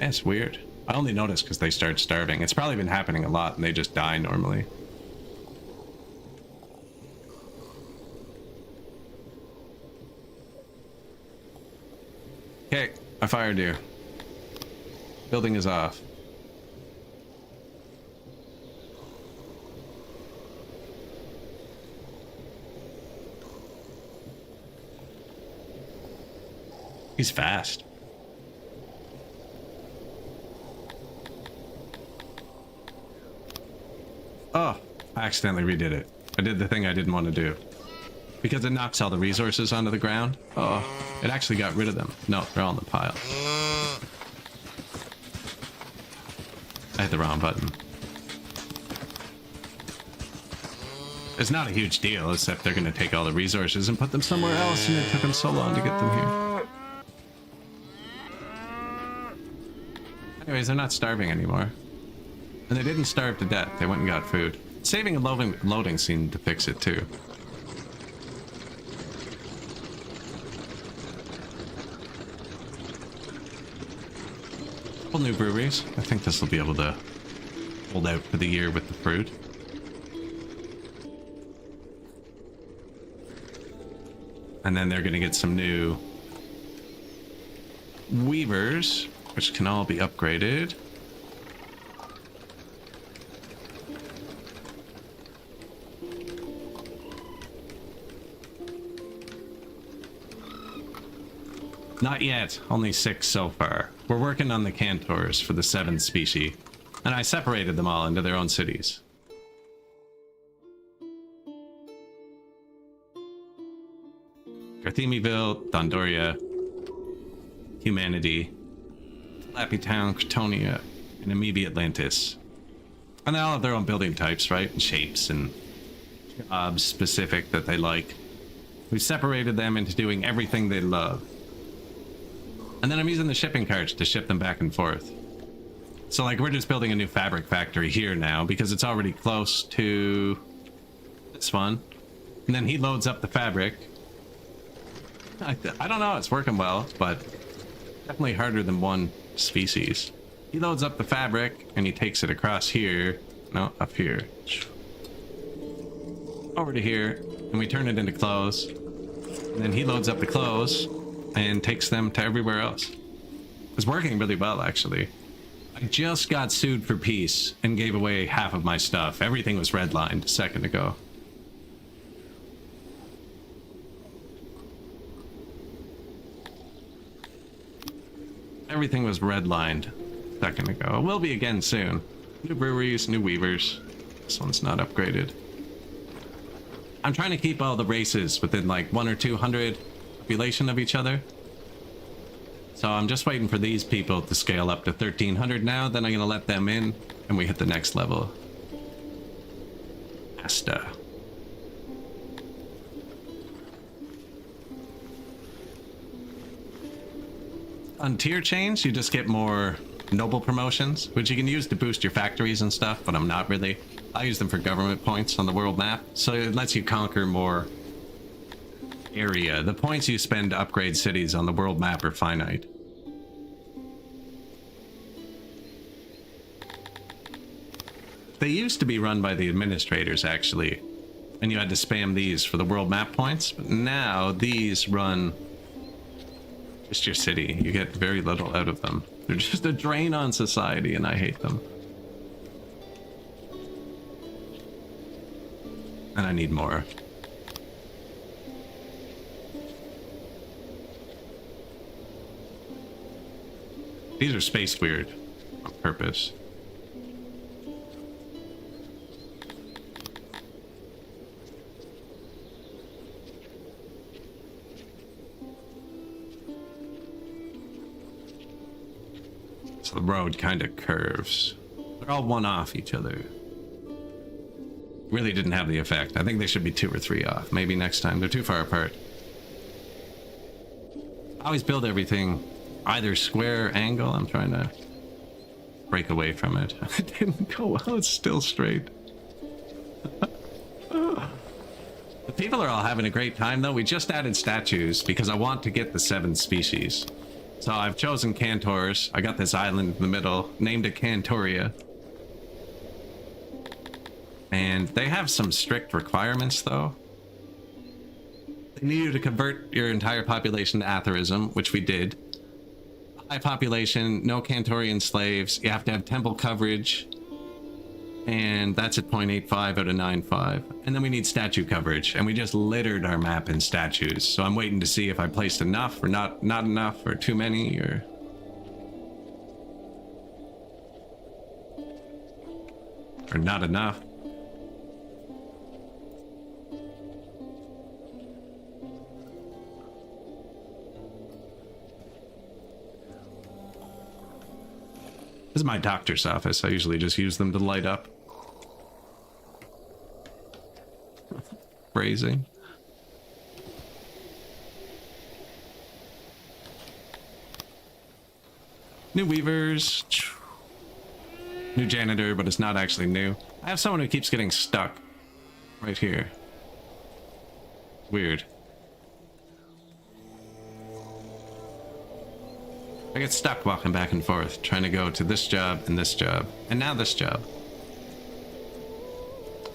Yeah, it's weird. I only noticed because they start starving. It's probably been happening a lot and they just die normally. Okay, I fired you. Building is off. He's fast. Oh, I accidentally redid it. I did the thing I didn't want to do. Because it knocks all the resources onto the ground. Oh, it actually got rid of them. No, they're all in the pile. I hit the wrong button. It's not a huge deal, except they're going to take all the resources and put them somewhere else, and it took them so long to get them here. Anyways, they're not starving anymore. And they didn't starve to death. They went and got food. Saving and loading seemed to fix it too. Couple new breweries. I think this will be able to hold out for the year with the fruit. And then they're going to get some new weavers, which can all be upgraded. Not yet, only 6 so far. We're working on the cantors for the 7th species, and I separated them all into their own cities. Garthemiville, Dondoria, Humanity, Lapitown, Cretonia, and Amoebi Atlantis. And they all have their own building types, right? And shapes and jobs specific that they like. We separated them into doing everything they love. And then I'm using the shipping carts to ship them back and forth. So like we're just building a new fabric factory here now because it's already close to this one. And then he loads up the fabric. I don't know, it's working well, but definitely harder than one species. He loads up the fabric and he takes it across here. No, up here. Over to here, and we turn it into clothes. And then he loads up the clothes and takes them to everywhere else. It's working really well, actually. I just got sued for peace and gave away half of my stuff. Everything was redlined a second ago. Everything was redlined a second ago. It will be again soon. New breweries, new weavers. This one's not upgraded. I'm trying to keep all the races within like 100 or 200 population of each other. So I'm just waiting for these people to scale up to 1300 now, then I'm gonna let them in and we hit the next level. Asta. On tier chains, you just get more noble promotions, which you can use to boost your factories and stuff, but I'm not really. I use them for government points on the world map, so it lets you conquer more area. The points you spend to upgrade cities on the world map are finite. They used to be run by the administrators, actually, and you had to spam these for the world map points, but now these run just your city. You get very little out of them. They're just a drain on society, and I hate them. And I need more. These are spaced weird on purpose. So the road kind of curves. They're all one off each other. Really didn't have the effect. I think they should be 2 or 3 off. Maybe next time. They're too far apart. I always build everything either square or angle. I'm trying to break away from it. It didn't go well. It's still straight. The people are all having a great time, though. We just added statues because I want to get the 7 species. So I've chosen Cantors. I got this island in the middle, named it Cantoria. And they have some strict requirements, though. They need you to convert your entire population to atherism, which we did. High population, no Cantorian slaves. You have to have temple coverage. And that's at 0.85 out of 9.5. And then we need statue coverage. And we just littered our map in statues. So I'm waiting to see if I placed enough or not enough or too many or not enough. This is my doctor's office. I usually just use them to light up. Phrasing. New weavers. New janitor, but it's not actually new. I have someone who keeps getting stuck. Right here. Weird. I get stuck walking back and forth, trying to go to this job and this job. And now this job.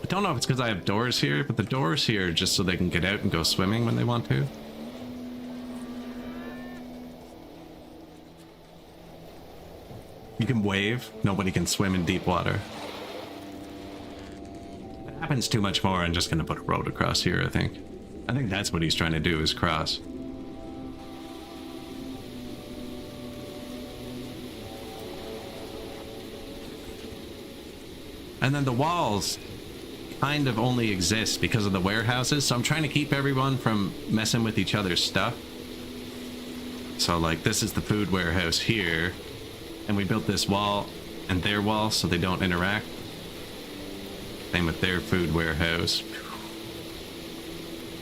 I don't know if it's because I have doors here, but the doors here are just so they can get out and go swimming when they want to. You can wave. Nobody can swim in deep water. If it happens too much more, I'm just going to put a road across here, I think. I think that's what he's trying to do, is cross. And then the walls kind of only exist because of the warehouses, so I'm trying to keep everyone from messing with each other's stuff. So like this is the food warehouse here, and we built this wall and their wall so they don't interact. Same with their food warehouse.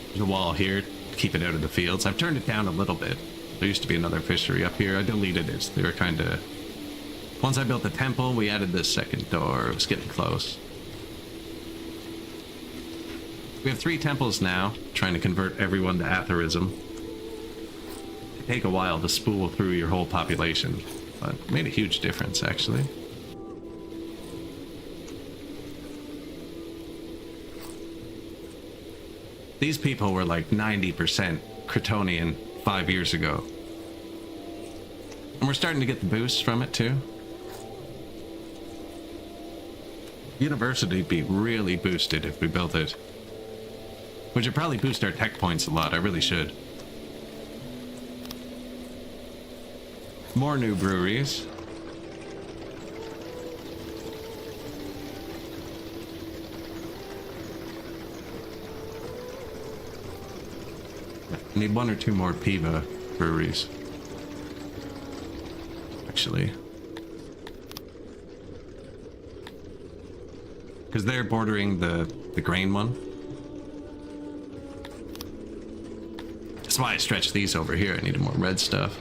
There's a wall here to keep it out of the fields. I've turned it down a little bit. There used to be another fishery up here. I deleted it. They were kind of... Once I built the temple, we added this second door. It was getting close. We have 3 temples now, trying to convert everyone to atherism. It take a while to spool through your whole population, but it made a huge difference, actually. These people were like 90% Cretonian 5 years ago. And we're starting to get the boost from it, too. University would be really boosted if we built it. Which would probably boost our tech points a lot. I really should. More new breweries. I need 1 or 2 more Piva breweries. Actually. Because they're bordering the grain one. That's why I stretched these over here. I needed more red stuff.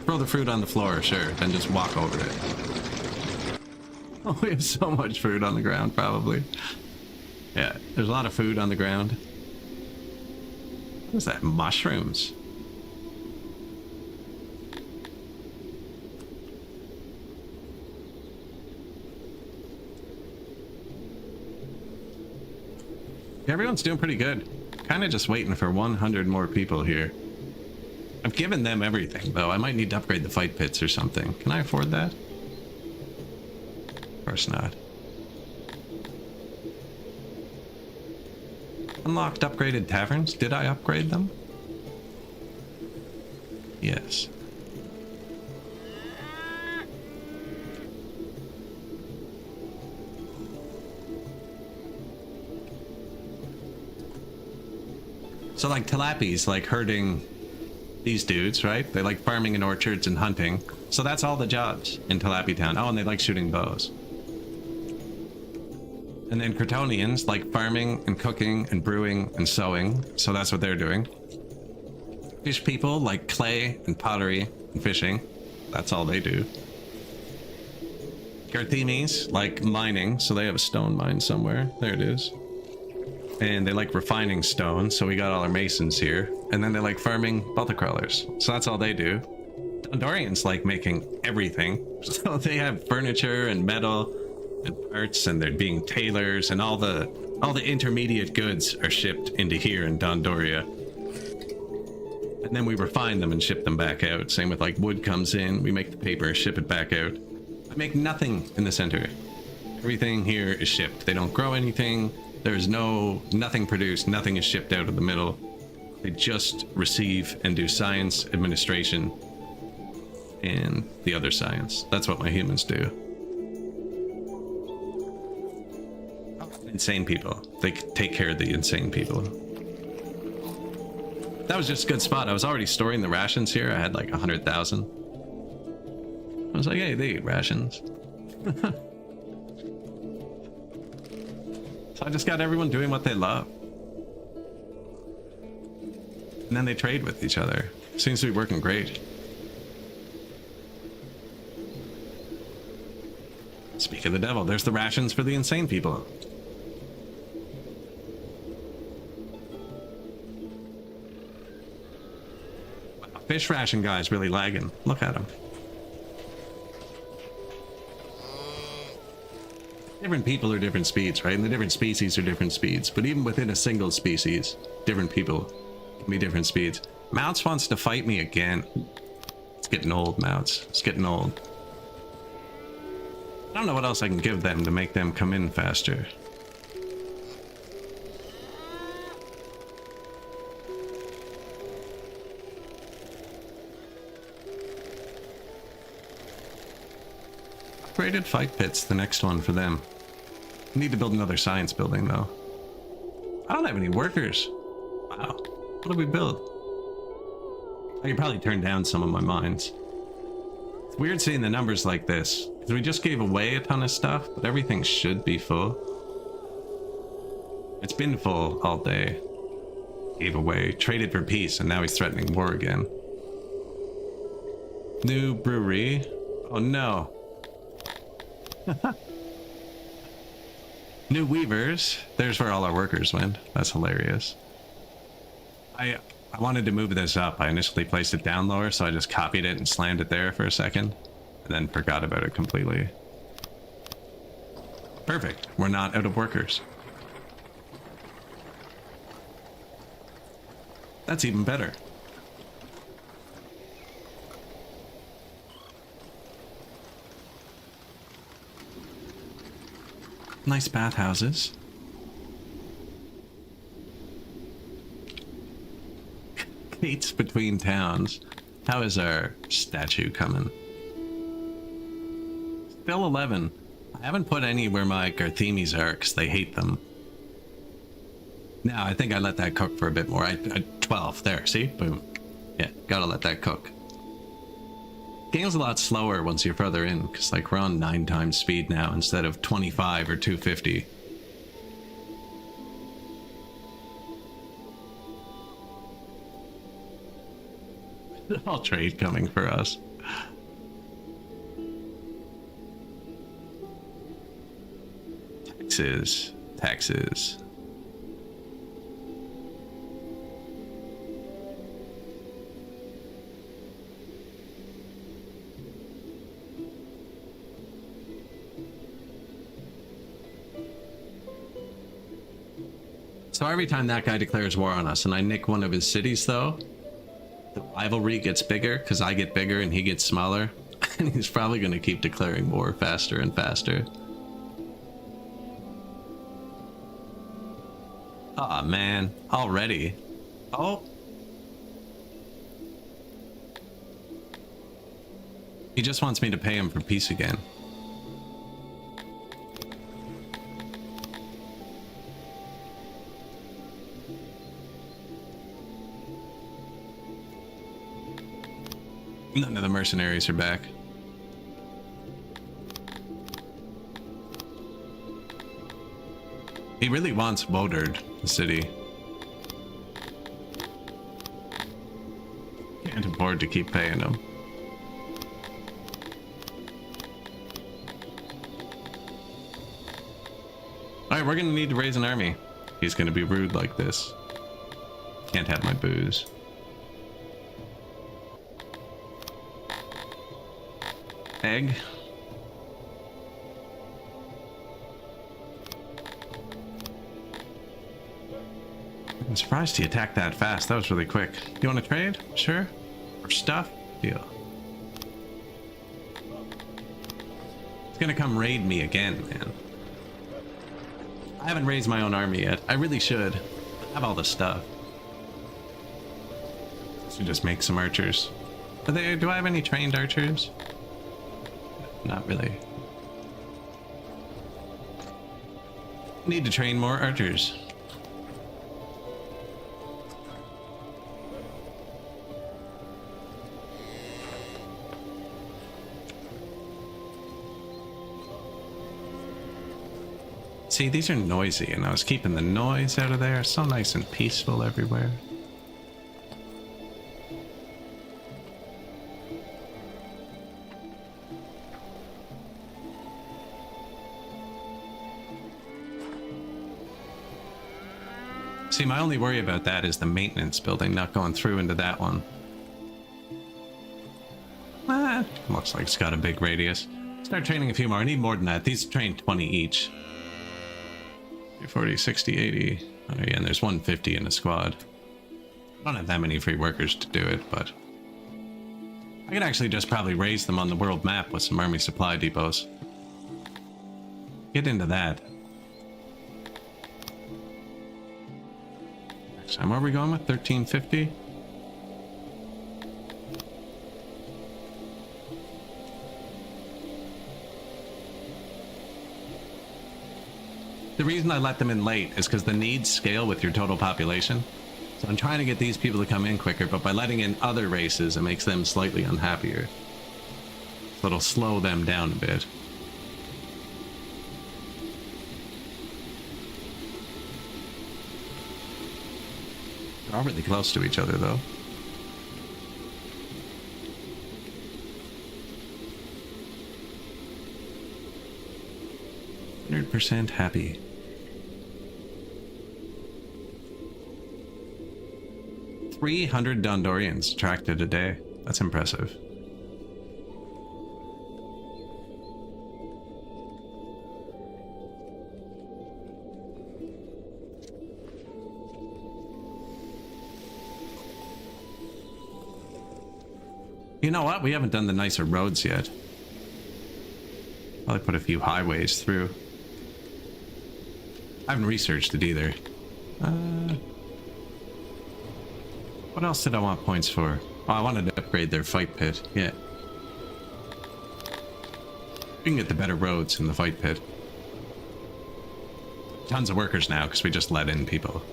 Throw the fruit on the floor, sure. Then just walk over it. Oh, we have so much food on the ground, probably. Yeah, there's a lot of food on the ground. What is that? Mushrooms. Everyone's doing pretty good. Kind of just waiting for 100 more people here. I've given them everything, though. I might need to upgrade the fight pits or something. Can I afford that? Of course not. Unlocked upgraded taverns. Did I upgrade them? Yes. So like Tilapi's like herding these dudes, right? They like farming in orchards and hunting. So that's all the jobs in Tilapi Town. Oh, and they like shooting bows. And then Cretonians like farming and cooking and brewing and sewing. So that's what they're doing. Fish people like clay and pottery and fishing. That's all they do. Garthemes like mining, so they have a stone mine somewhere. There it is. And they like refining stone, so we got all our masons here. And then they like farming multicrawlers, so that's all they do. Dondorians like making everything, so they have furniture and metal and parts, and they're being tailors, and all the intermediate goods are shipped into here in Dondoria. And then we refine them and ship them back out. Same with like wood comes in, we make the paper, ship it back out. I make nothing in the center. Everything here is shipped. They don't grow anything. There's nothing produced, nothing is shipped out of the middle. They just receive and do science, administration, and the other science. That's what my humans do. Insane people. They take care of the insane people. That was just a good spot. I was already storing the rations here. I had like 100,000. I was like, hey, they eat rations. So I just got everyone doing what they love. And then they trade with each other. Seems to be working great. Speak of the devil, there's the rations for the insane people. Wow, fish ration guy's really lagging. Look at him. Different people are different speeds, right? And the different species are different speeds. But even within a single species, different people can be different speeds. Mounts wants to fight me again. It's getting old, Mounts. It's getting old. I don't know what else I can give them to make them come in faster. Upgraded fight pits, the next one for them. I need to build another science building though. I don't have any workers. Wow. What do we build? I could probably turn down some of my mines. It's weird seeing the numbers like this, because we just gave away a ton of stuff, but everything should be full. It's been full all day. Gave away, traded for peace, and now he's threatening war again. New brewery. Oh no. New weavers. There's where all our workers went. That's hilarious. I wanted to move this up. I initially placed it down lower, so I just copied it and slammed it there for a second, and then forgot about it completely. Perfect. We're not out of workers. That's even better. Nice bathhouses. Gates between towns. How is our statue coming? Still 11. I haven't put any where my Garthemes are because they hate them. Now I think I let that cook for a bit more. I 12 there. See? Boom. Yeah, gotta let that cook. Game's a lot slower once you're further in, because like we're on 9 times speed now instead of 25 or 250. All trade coming for us. Taxes. Taxes. So every time that guy declares war on us and I nick one of his cities though, the rivalry gets bigger because I get bigger and he gets smaller. And he's probably going to keep declaring war faster and faster. Aw, man. Already. Oh. He just wants me to pay him for peace again. None of the mercenaries are back. He really wants Wodard, the city. Can't afford to keep paying him. Alright, we're gonna need to raise an army. He's gonna be rude like this. Can't have my booze. Egg. I'm surprised he attacked that fast. That was really quick. You want to trade? Sure. For stuff? Deal. He's gonna come raid me again, man. I haven't raised my own army yet. I really should. I have all the stuff. So just make some archers. Do I have any trained archers? Not really. Need to train more archers. See, these are noisy, and I was keeping the noise out of there. So nice and peaceful everywhere. See, my only worry about that is the maintenance building not going through into that one. Looks like it's got a big radius. Start training a few more. I need more than that. These train 20 each. 40, 60, 80. Oh yeah, and there's 150 in a squad. I don't have that many free workers to do it, but I could actually just probably raise them on the world map with some army supply depots. Get into that. Next time, where are we going with? 1350? The reason I let them in late is because the needs scale with your total population. So I'm trying to get these people to come in quicker, but by letting in other races, it makes them slightly unhappier. So it'll slow them down a bit. They're all really close to each other, though. %, happy. 300 Dondorians attracted a day. That's impressive. You know what? We haven't done the nicer roads yet. Probably put a few highways through. I haven't researched it either. What else did I want points for? Oh, I wanted to upgrade their fight pit. Yeah. We can get the better roads in the fight pit. Tons of workers now because we just let in people.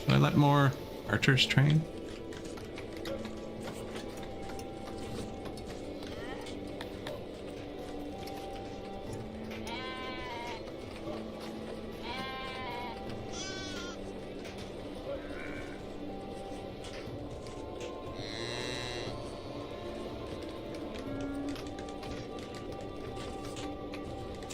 Should I let more archers train?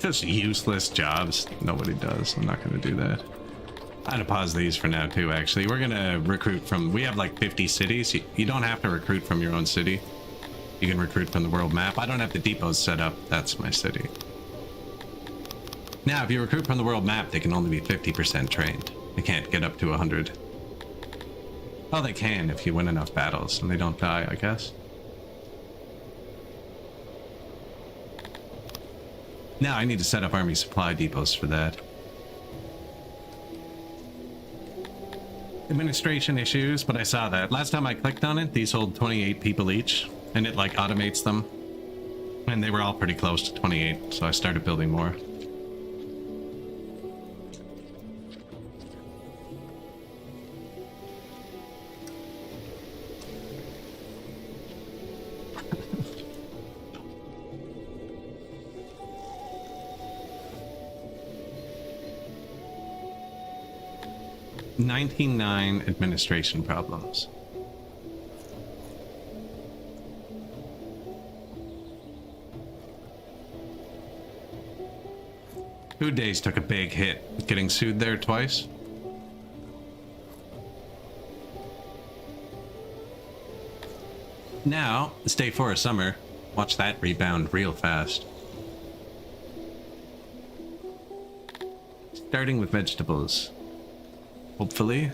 Just useless jobs nobody does. I'm not going to do that. I'm going to pause these for now too, actually. We're going to recruit from... We have like 50 cities. You don't have to recruit from your own city. You can recruit from the world map. I don't have the depots set up. That's my city. Now, if you recruit from the world map, they can only be 50% trained. They can't get up to 100. Oh, they can if you win enough battles and they don't die, I guess. Now I need to set up army supply depots for that. Administration issues, but I saw that. Last time I clicked on it, these hold 28 people each, and it like automates them. And they were all pretty close to 28, so I started building more. 99 administration problems. Food Days took a big hit, getting sued there twice. Now, it's day 4 of summer. Watch that rebound real fast. Starting with vegetables. Hopefully.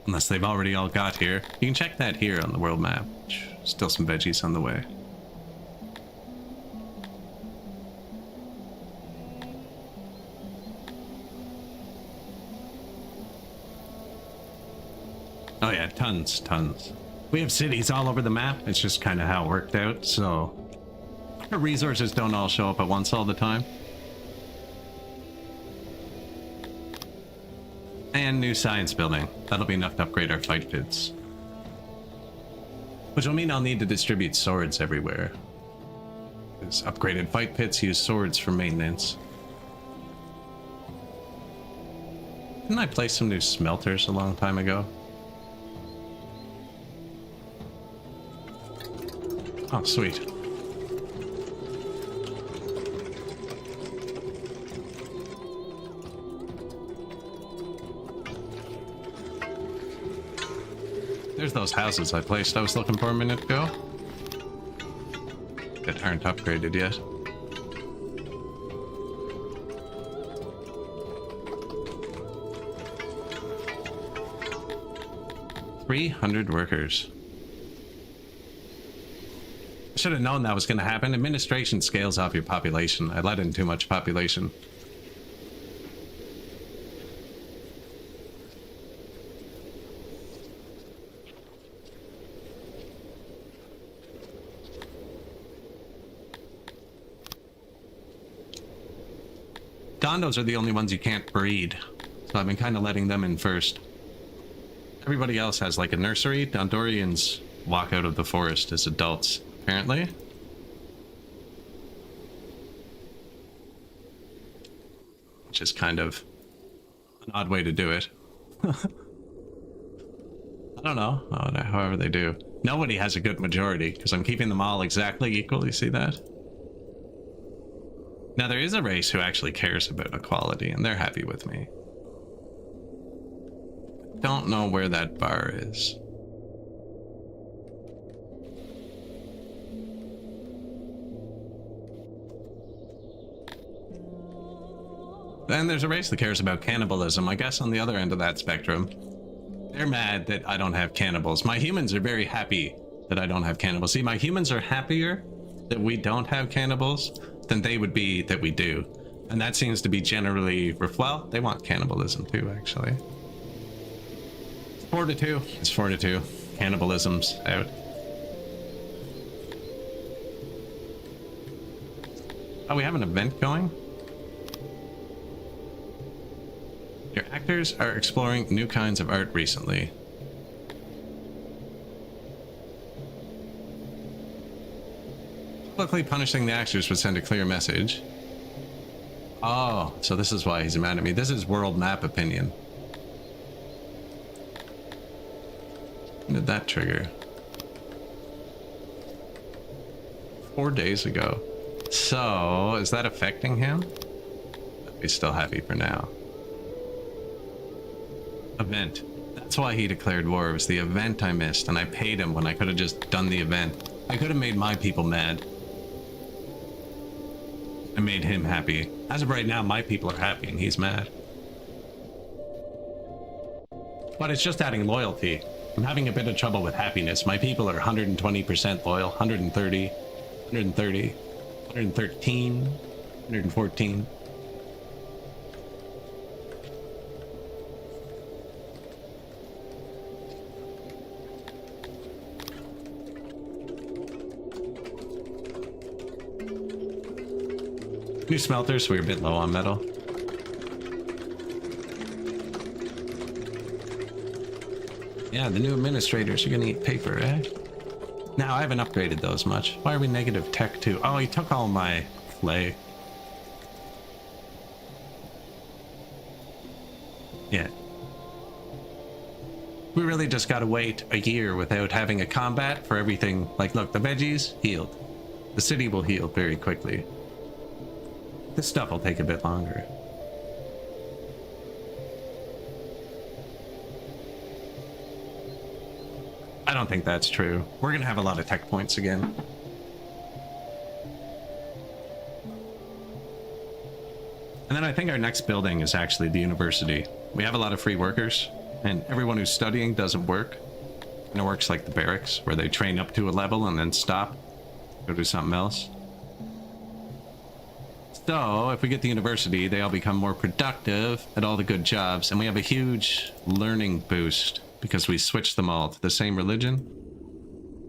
Unless they've already all got here. You can check that here on the world map. Still some veggies on the way. Oh yeah, tons. We have cities all over the map. It's just kind of how it worked out, so our resources don't all show up at once all the time. And new science building. That'll be enough to upgrade our fight pits. Which will mean I'll need to distribute swords everywhere. Because upgraded fight pits use swords for maintenance. Didn't I place some new smelters a long time ago? Oh, sweet. There's those houses I placed I was looking for a minute ago. That aren't upgraded yet. $300 workers. I should have known that was going to happen. Administration scales off your population. I let in too much population. Gondos are the only ones you can't breed, so I've been kind of letting them in first. Everybody else has like a nursery. Dondorians walk out of the forest as adults, apparently. Which is kind of an odd way to do it. I don't know, however they do. Nobody has a good majority, because I'm keeping them all exactly equal, you see that? Now there is a race who actually cares about equality, and they're happy with me. Don't know where that bar is. Then there's a race that cares about cannibalism. I guess on the other end of that spectrum, they're mad that I don't have cannibals. My humans are very happy that I don't have cannibals. See, my humans are happier that we don't have cannibals than they would be that we do. And that seems to be generally, well, they want cannibalism too, actually. 4-2. It's 4-2. Cannibalism's out. Oh, we have an event going? Your actors are exploring new kinds of art recently. Publicly punishing the actors would send a clear message. Oh, so this is why he's mad at me. This is world map opinion. When did that trigger? 4 days ago. So, is that affecting him? He's still happy for now. Event. That's why he declared war. It was the event I missed, and I paid him when I could have just done the event. I could have made my people mad. I made him happy. As of right now, my people are happy and he's mad. But it's just adding loyalty. I'm having a bit of trouble with happiness. My people are 120% loyal, 130, 130, 113, 114. New smelters, so we're a bit low on metal. Yeah, the new administrators are gonna eat paper, eh? Now, I haven't upgraded those much. Why are we negative tech 2? Oh, he took all my clay. Yeah. We really just gotta wait a year without having a combat for everything. Like, look, the veggies healed. The city will heal very quickly. This stuff will take a bit longer. I don't think that's true. We're gonna have a lot of tech points again. And then I think our next building is actually the university. We have a lot of free workers, and everyone who's studying doesn't work. And it works like the barracks, where they train up to a level and then stop, go do something else. So, if we get the university, they all become more productive at all the good jobs, and we have a huge learning boost because we switched them all to the same religion.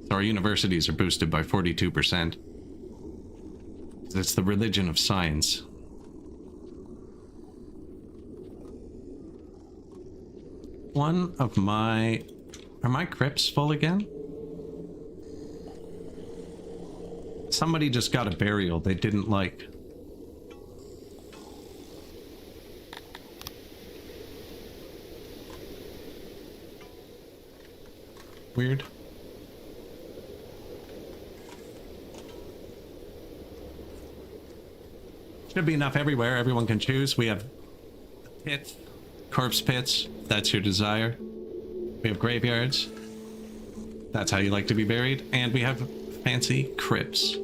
So our universities are boosted by 42%. It's the religion of science. One of my... Are my crypts full again? Somebody just got a burial they didn't like. Weird. Should be enough everywhere. Everyone can choose. We have pits, corpse pits. If that's your desire. We have graveyards. That's how you like to be buried. And we have fancy crypts.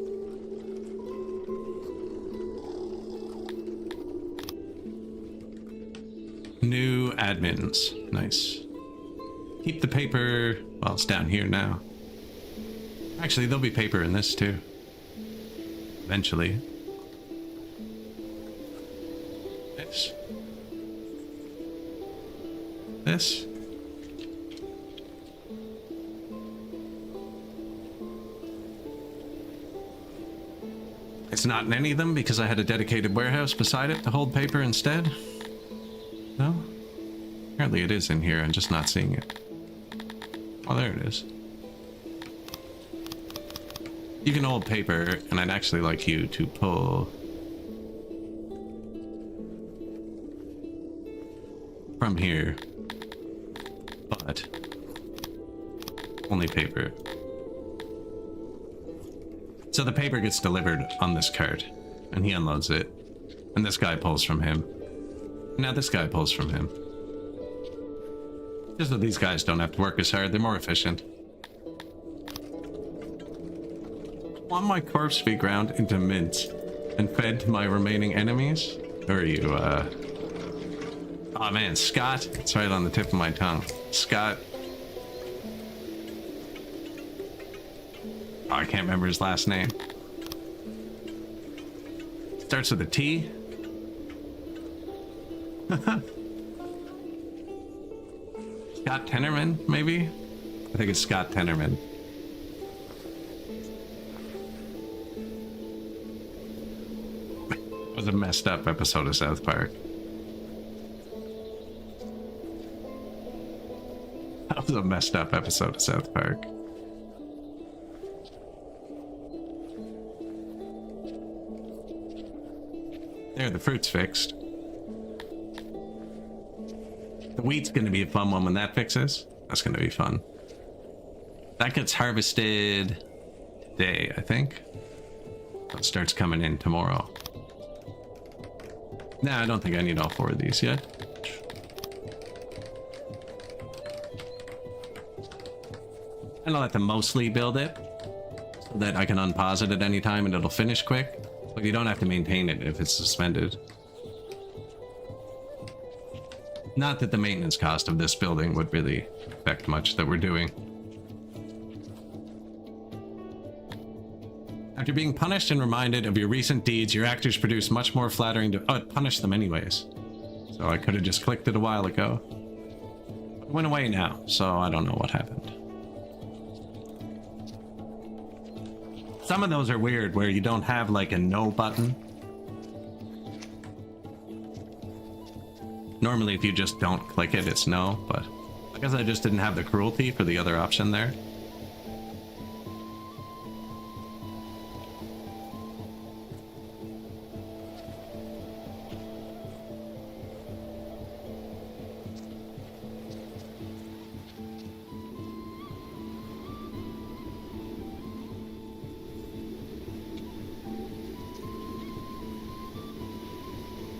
New admins. Nice. Keep the paper. Well, it's down here now. Actually, there'll be paper in this too. Eventually. This. This. It's not in any of them because I had a dedicated warehouse beside it to hold paper instead. No? Apparently it is in here, I'm just not seeing it. Oh, there it is. You can hold paper, and I'd actually like you to pull from here, but only paper. So the paper gets delivered on this cart, and he unloads it, and this guy pulls from him. Now this guy pulls from him. Just that these guys don't have to work as hard, they're more efficient. Want my corpse be ground into mince and fed to my remaining enemies? Or are you, Oh man, Scott. It's right on the tip of my tongue. Scott. Oh, I can't remember his last name. Starts with a T. Scott Tenorman, maybe? I think it's Scott Tenorman. It was a messed up episode of South Park. That was a messed up episode of South Park. There, the fruit's fixed. The wheat's gonna be a fun one when that fixes. That's gonna be fun. That gets harvested today, I think. It starts coming in tomorrow. Nah, I don't think I need all 4 of these yet. I'm gonna let them mostly build it so that I can unpause it at any time and it'll finish quick. But you don't have to maintain it if it's suspended. Not that the maintenance cost of this building would really affect much that we're doing. After being punished and reminded of your recent deeds, your actors produce much more flattering to... Oh, it punished them anyways. So I could have just clicked it a while ago. It went away now, so I don't know what happened. Some of those are weird, where you don't have like a no button. Normally if you just don't click it, it's no, but I guess I just didn't have the cruelty for the other option there.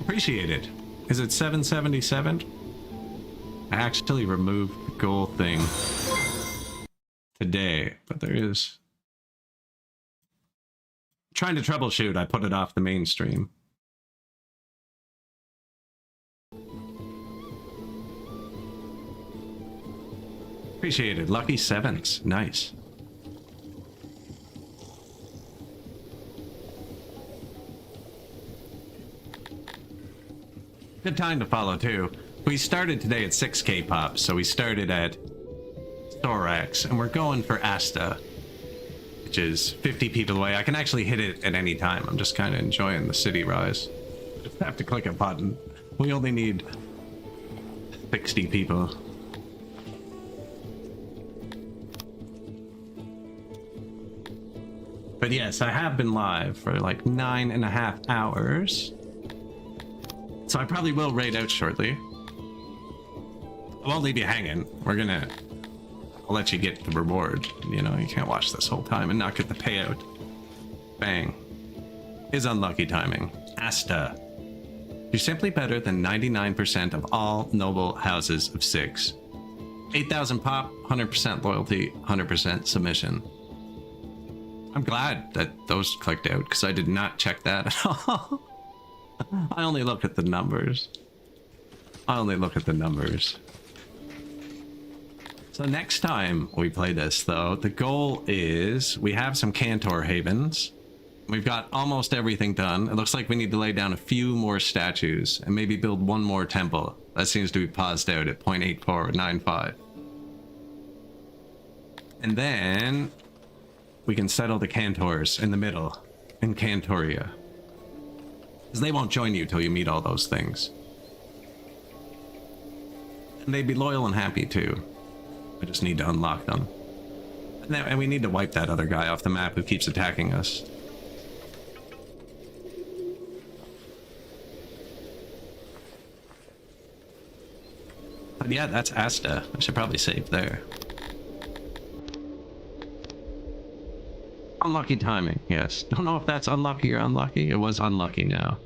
Appreciate it. Is it 777? I actually removed the goal thing today, but there is... Trying to troubleshoot, I put it off the mainstream. Appreciate it. Lucky sevens. Nice. Good time to follow, too. We started today at 6k pop, so we started at Thorax, and we're going for Asta, which is 50 people away. I can actually hit it at any time. I'm just kind of enjoying the city rise. Just have to click a button. We only need 60 people. But yes, I have been live for like 9.5 hours. So I probably will raid out shortly. I won't leave you hanging. I'll let you get the reward. You know, you can't watch this whole time and not get the payout. Bang. Is unlucky timing. Asta. You're simply better than 99% of all noble houses of 6. 8,000 pop, 100% loyalty, 100% submission. I'm glad that those clicked out because I did not check that at all. I only look at the numbers. So next time we play this, though, the goal is we have some Cantor Havens. We've got almost everything done. It looks like we need to lay down a few more statues and maybe build one more temple. That seems to be paused out at 0.8495. And then we can settle the Cantors in the middle, in Cantoria. Because they won't join you till you meet all those things. And they'd be loyal and happy too. I just need to unlock them. And we need to wipe that other guy off the map who keeps attacking us. But yeah, that's Asta. I should probably save there. Unlucky timing, yes. Don't know if that's unlucky or unlucky. It was unlucky now.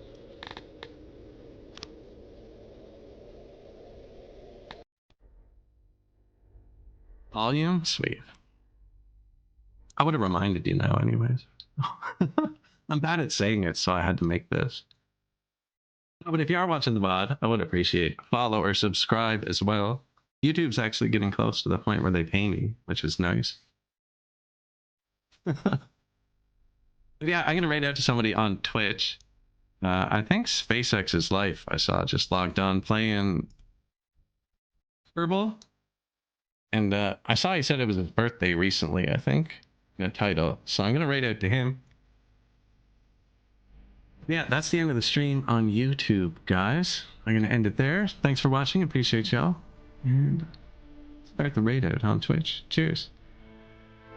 Volume? Sweet. I would have reminded you now anyways. I'm bad at saying it, so I had to make this. But if you are watching the VOD, I would appreciate a follow or subscribe as well. YouTube's actually getting close to the point where they pay me, which is nice. But yeah, I'm gonna raid out to somebody on Twitch. I think SpaceX's Life I saw just logged on playing Herbal. And I saw he said it was his birthday recently, I think, in a title. So I'm gonna raid out to him. Yeah, that's the end of the stream on YouTube, guys. I'm gonna end it there. Thanks for watching, appreciate y'all. And start the raid out on Twitch. Cheers.